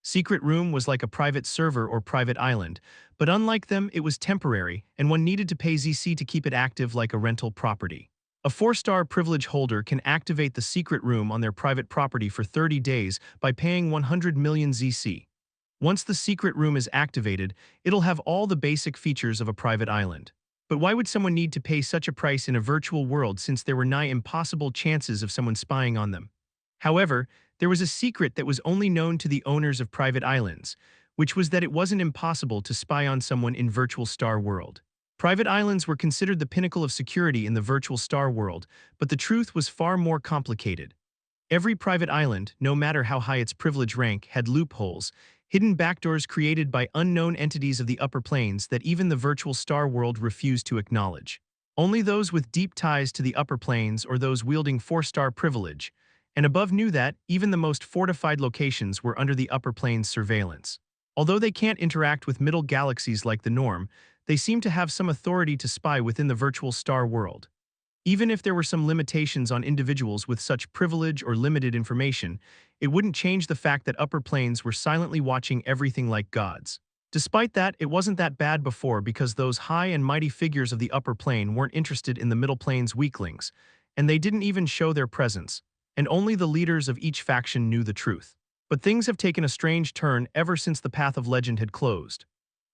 Secret Room was like a private server or private island, but unlike them, it was temporary, and one needed to pay ZC to keep it active like a rental property. A 4-star privilege holder can activate the Secret Room on their private property for 30 days by paying 100 million ZC. Once the Secret Room is activated, it'll have all the basic features of a private island. But why would someone need to pay such a price in a virtual world since there were nigh impossible chances of someone spying on them? However, there was a secret that was only known to the owners of private islands, which was that it wasn't impossible to spy on someone in virtual star world. Private islands were considered the pinnacle of security in the virtual star world, but the truth was far more complicated. Every private island, no matter how high its privilege rank, had loopholes, hidden backdoors created by unknown entities of the upper planes that even the virtual star world refused to acknowledge. Only those with deep ties to the upper planes or those wielding 4-star privilege, and above knew that even the most fortified locations were under the upper plane's surveillance. Although they can't interact with middle galaxies like the norm, They seemed to have some authority to spy within the virtual star world. Even if there were some limitations on individuals with such privilege or limited information, it wouldn't change the fact that upper planes were silently watching everything like gods. Despite that, it wasn't that bad before because those high and mighty figures of the upper plane weren't interested in the middle plane's weaklings, and they didn't even show their presence, and only the leaders of each faction knew the truth. But things have taken a strange turn ever since the Path of Legend had closed.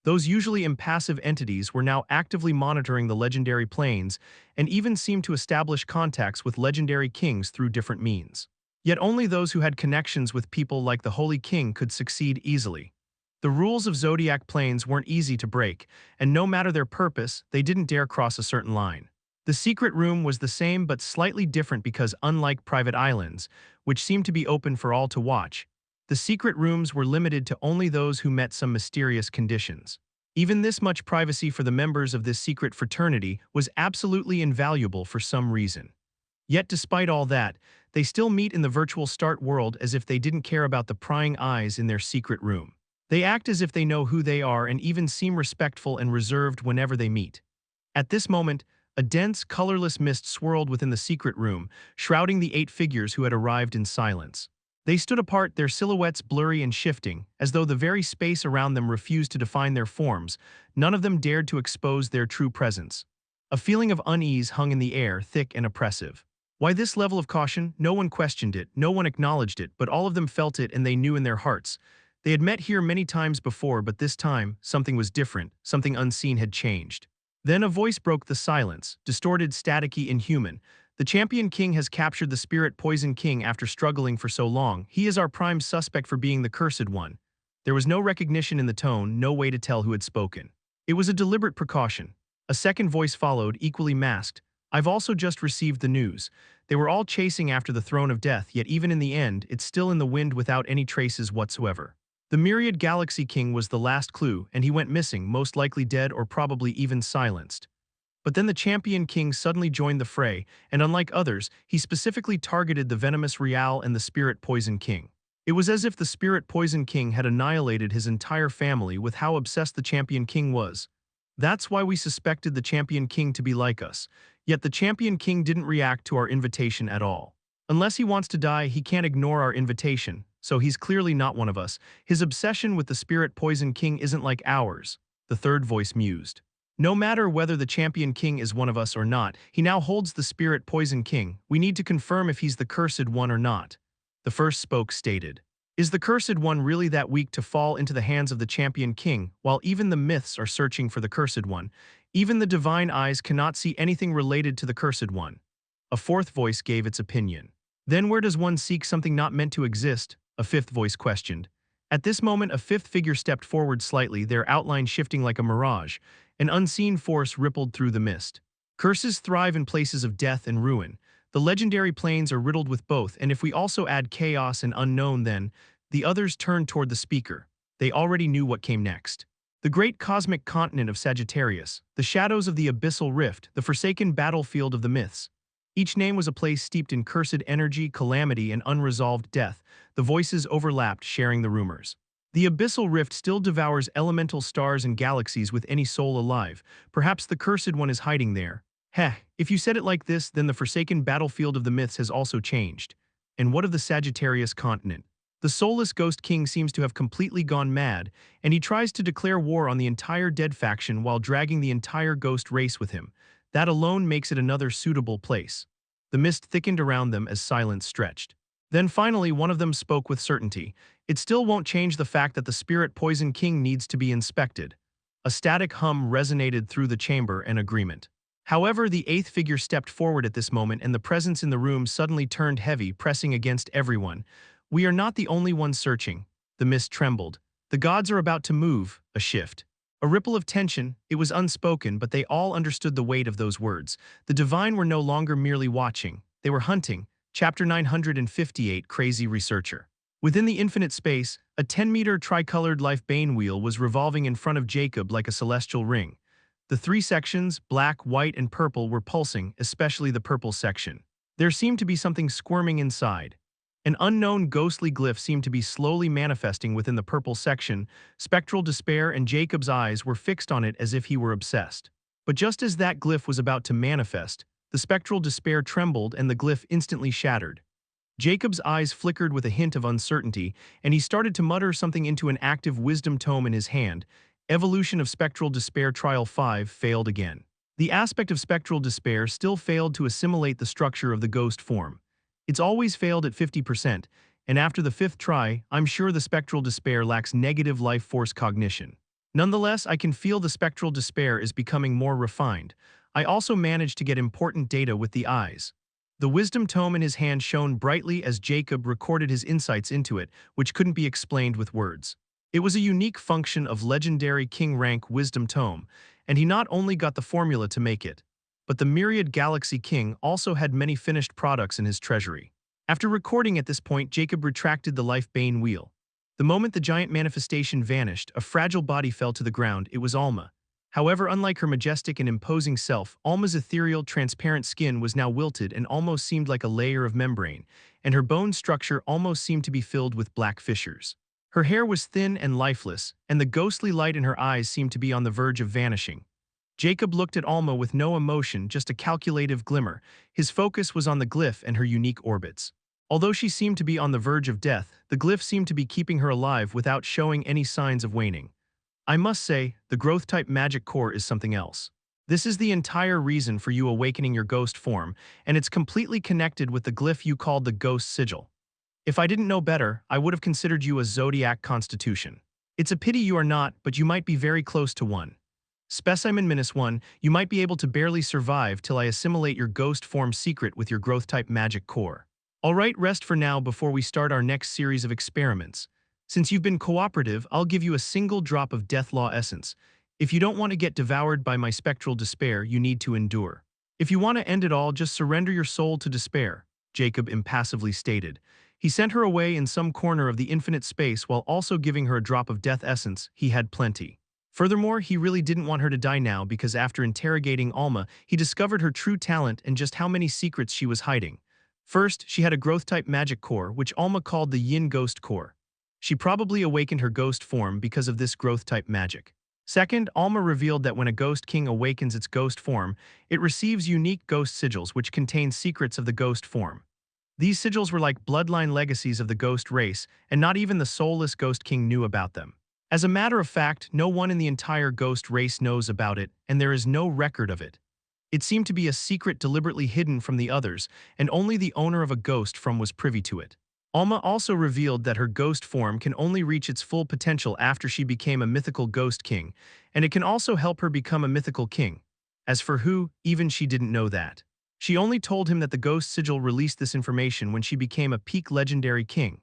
Those usually impassive entities were now actively monitoring the legendary planes and even seemed to establish contacts with legendary kings through different means. Yet only those who had connections with people like the Holy King could succeed easily. The rules of Zodiac Plains weren't easy to break, and no matter their purpose, they didn't dare cross a certain line. The secret room was the same but slightly different because unlike private islands, which seemed to be open for all to watch, the secret rooms were limited to only those who met some mysterious conditions. Even this much privacy for the members of this secret fraternity was absolutely invaluable for some reason. Yet despite all that, they still meet in the virtual start world as if they didn't care about the prying eyes in their secret room. They act as if they know who they are and even seem respectful and reserved whenever they meet. At this moment, a dense, colorless mist swirled within the secret room, shrouding the 8 figures who had arrived in silence. They stood apart, their silhouettes blurry and shifting, as though the very space around them refused to define their forms. None of them dared to expose their true presence. A feeling of unease hung in the air, thick and oppressive. Why this level of caution? No one questioned it, no one acknowledged it, but all of them felt it and they knew in their hearts. They had met here many times before, but this time, something was different, something unseen had changed. Then a voice broke the silence, distorted, staticky, inhuman. The Champion King has captured the Spirit Poison King after struggling for so long. He is our prime suspect for being the Cursed One. There was no recognition in the tone, no way to tell who had spoken. It was a deliberate precaution. A second voice followed, equally masked. I've also just received the news. They were all chasing after the Throne of Death, yet even in the end, it's still in the wind without any traces whatsoever. The Myriad Galaxy King was the last clue, and he went missing, most likely dead or probably even silenced. But then the Champion King suddenly joined the fray, and unlike others, he specifically targeted the Venomous Real and the Spirit Poison King. It was as if the Spirit Poison King had annihilated his entire family with how obsessed the Champion King was. That's why we suspected the Champion King to be like us, yet the Champion King didn't react to our invitation at all. Unless he wants to die, he can't ignore our invitation, so he's clearly not one of us. His obsession with the Spirit Poison King isn't like ours, the third voice mused. No matter whether the Champion King is one of us or not, he now holds the Spirit Poison King. We need to confirm if he's the Cursed One or not. The first spoke stated. Is the Cursed One really that weak to fall into the hands of the Champion King, while even the myths are searching for the Cursed One? Even the divine eyes cannot see anything related to the Cursed One. A fourth voice gave its opinion. Then where does one seek something not meant to exist? A fifth voice questioned. At this moment, a fifth figure stepped forward slightly, their outline shifting like a mirage. An unseen force rippled through the mist. Curses thrive in places of death and ruin. The legendary plains are riddled with both, and if we also add chaos and unknown, then the others turned toward the speaker. They already knew what came next. The great cosmic continent of Sagittarius, the shadows of the abyssal rift, the forsaken battlefield of the myths. Each name was a place steeped in cursed energy, calamity, and unresolved death. The voices overlapped, sharing the rumors. The abyssal rift still devours elemental stars and galaxies with any soul alive. Perhaps the Cursed One is hiding there. Heh, if you said it like this, then the forsaken battlefield of the myths has also changed. And what of the Sagittarius continent? The soulless Ghost King seems to have completely gone mad, and he tries to declare war on the entire dead faction while dragging the entire ghost race with him. That alone makes it another suitable place. The mist thickened around them as silence stretched. Then finally one of them spoke with certainty. It still won't change the fact that the Spirit Poison King needs to be inspected. A static hum resonated through the chamber, an agreement. However, the eighth figure stepped forward at this moment and the presence in the room suddenly turned heavy, pressing against everyone. We are not the only ones searching. The mist trembled. The gods are about to move, a shift. A ripple of tension. It was unspoken, but they all understood the weight of those words. The divine were no longer merely watching. They were hunting. Chapter 958, Crazy Researcher. Within the infinite space, a 10-meter tricolored life bane wheel was revolving in front of Jacob like a celestial ring. The 3 sections, black, white, and purple, were pulsing, especially the purple section. There seemed to be something squirming inside. An unknown ghostly glyph seemed to be slowly manifesting within the purple section. Spectral despair and Jacob's eyes were fixed on it as if he were obsessed. But just as that glyph was about to manifest, the spectral despair trembled and the glyph instantly shattered. Jacob's eyes flickered with a hint of uncertainty, and he started to mutter something into an active wisdom tome in his hand. Evolution of Spectral Despair Trial 5 failed again. The aspect of spectral despair still failed to assimilate the structure of the ghost form. It's always failed at 50%, and after the fifth try, I'm sure the spectral despair lacks negative life force cognition. Nonetheless, I can feel the spectral despair is becoming more refined. I also managed to get important data with the eyes. The wisdom tome in his hand shone brightly as Jacob recorded his insights into it, which couldn't be explained with words. It was a unique function of legendary king rank wisdom tome, and he not only got the formula to make it, but the myriad Galaxy King also had many finished products in his treasury. After recording at this point, Jacob retracted the life bane wheel. The moment the giant manifestation vanished, a fragile body fell to the ground. It was Alma. However, unlike her majestic and imposing self, Alma's ethereal, transparent skin was now wilted and almost seemed like a layer of membrane, and her bone structure almost seemed to be filled with black fissures. Her hair was thin and lifeless, and the ghostly light in her eyes seemed to be on the verge of vanishing. Jacob looked at Alma with no emotion, just a calculative glimmer. His focus was on the glyph and her unique orbits. Although she seemed to be on the verge of death, the glyph seemed to be keeping her alive without showing any signs of waning. I must say, the growth-type magic core is something else. This is the entire reason for you awakening your ghost form, and it's completely connected with the glyph you called the ghost sigil. If I didn't know better, I would have considered you a Zodiac constitution. It's a pity you are not, but you might be very close to one. Specimen -1, you might be able to barely survive till I assimilate your ghost form secret with your growth-type magic core. Alright, rest for now before we start our next series of experiments. Since you've been cooperative, I'll give you a single drop of Deathlaw Essence. If you don't want to get devoured by my spectral despair, you need to endure. If you want to end it all, just surrender your soul to despair, Jacob impassively stated. He sent her away in some corner of the infinite space while also giving her a drop of death essence. He had plenty. Furthermore, he really didn't want her to die now because after interrogating Alma, he discovered her true talent and just how many secrets she was hiding. First, she had a growth-type magic core, which Alma called the Yin Ghost Core. She probably awakened her ghost form because of this growth-type magic. Second, Alma revealed that when a ghost king awakens its ghost form, it receives unique ghost sigils which contain secrets of the ghost form. These sigils were like bloodline legacies of the ghost race, and not even the soulless ghost king knew about them. As a matter of fact, no one in the entire ghost race knows about it, and there is no record of it. It seemed to be a secret deliberately hidden from the others, and only the owner of a ghost form was privy to it. Alma also revealed that her ghost form can only reach its full potential after she became a mythical ghost king, and it can also help her become a mythical king. As for who, even she didn't know that. She only told him that the ghost sigil released this information when she became a peak legendary king.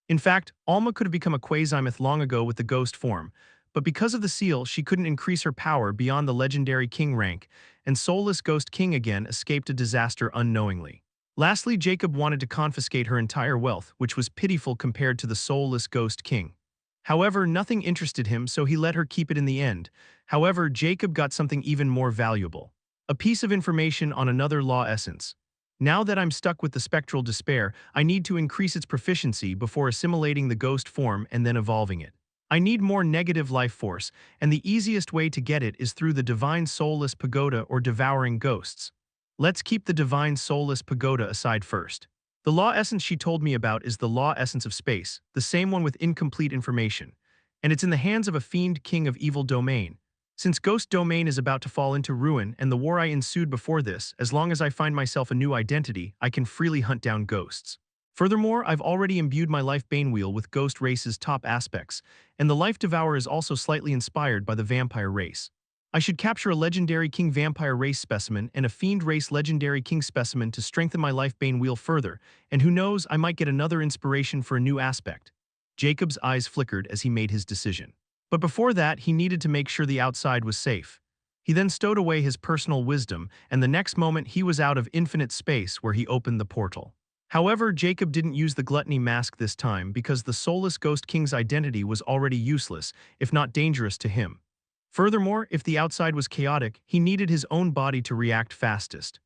In fact, Alma could have become a quasi-myth long ago with the ghost form, but because of the seal, she couldn't increase her power beyond the legendary king rank, and soulless ghost king again escaped a disaster unknowingly. Lastly, Jacob wanted to confiscate her entire wealth, which was pitiful compared to the soulless ghost king. However, nothing interested him, so he let her keep it in the end. However, Jacob got something even more valuable. A piece of information on another law essence. Now that I'm stuck with the spectral despair, I need to increase its proficiency before assimilating the ghost form and then evolving it. I need more negative life force, and the easiest way to get it is through the Divine Soulless Pagoda or Devouring Ghosts. Let's keep the Divine Soulless Pagoda aside first. The law essence she told me about is the law essence of space, the same one with incomplete information, and it's in the hands of a fiend king of evil domain. Since Ghost Domain is about to fall into ruin and the war I ensued before this, as long as I find myself a new identity, I can freely hunt down ghosts. Furthermore, I've already imbued my Life Bane Wheel with Ghost Race's top aspects, and the Life Devourer is also slightly inspired by the Vampire race. I should capture a Legendary King Vampire race specimen and a Fiend race Legendary King specimen to strengthen my Life Bane Wheel further, and who knows, I might get another inspiration for a new aspect. Jacob's eyes flickered as he made his decision. But before that, he needed to make sure the outside was safe. He then stowed away his personal wisdom, and the next moment he was out of infinite space where he opened the portal. However, Jacob didn't use the gluttony mask this time because the soulless Ghost King's identity was already useless, if not dangerous to him. Furthermore, if the outside was chaotic, he needed his own body to react fastest.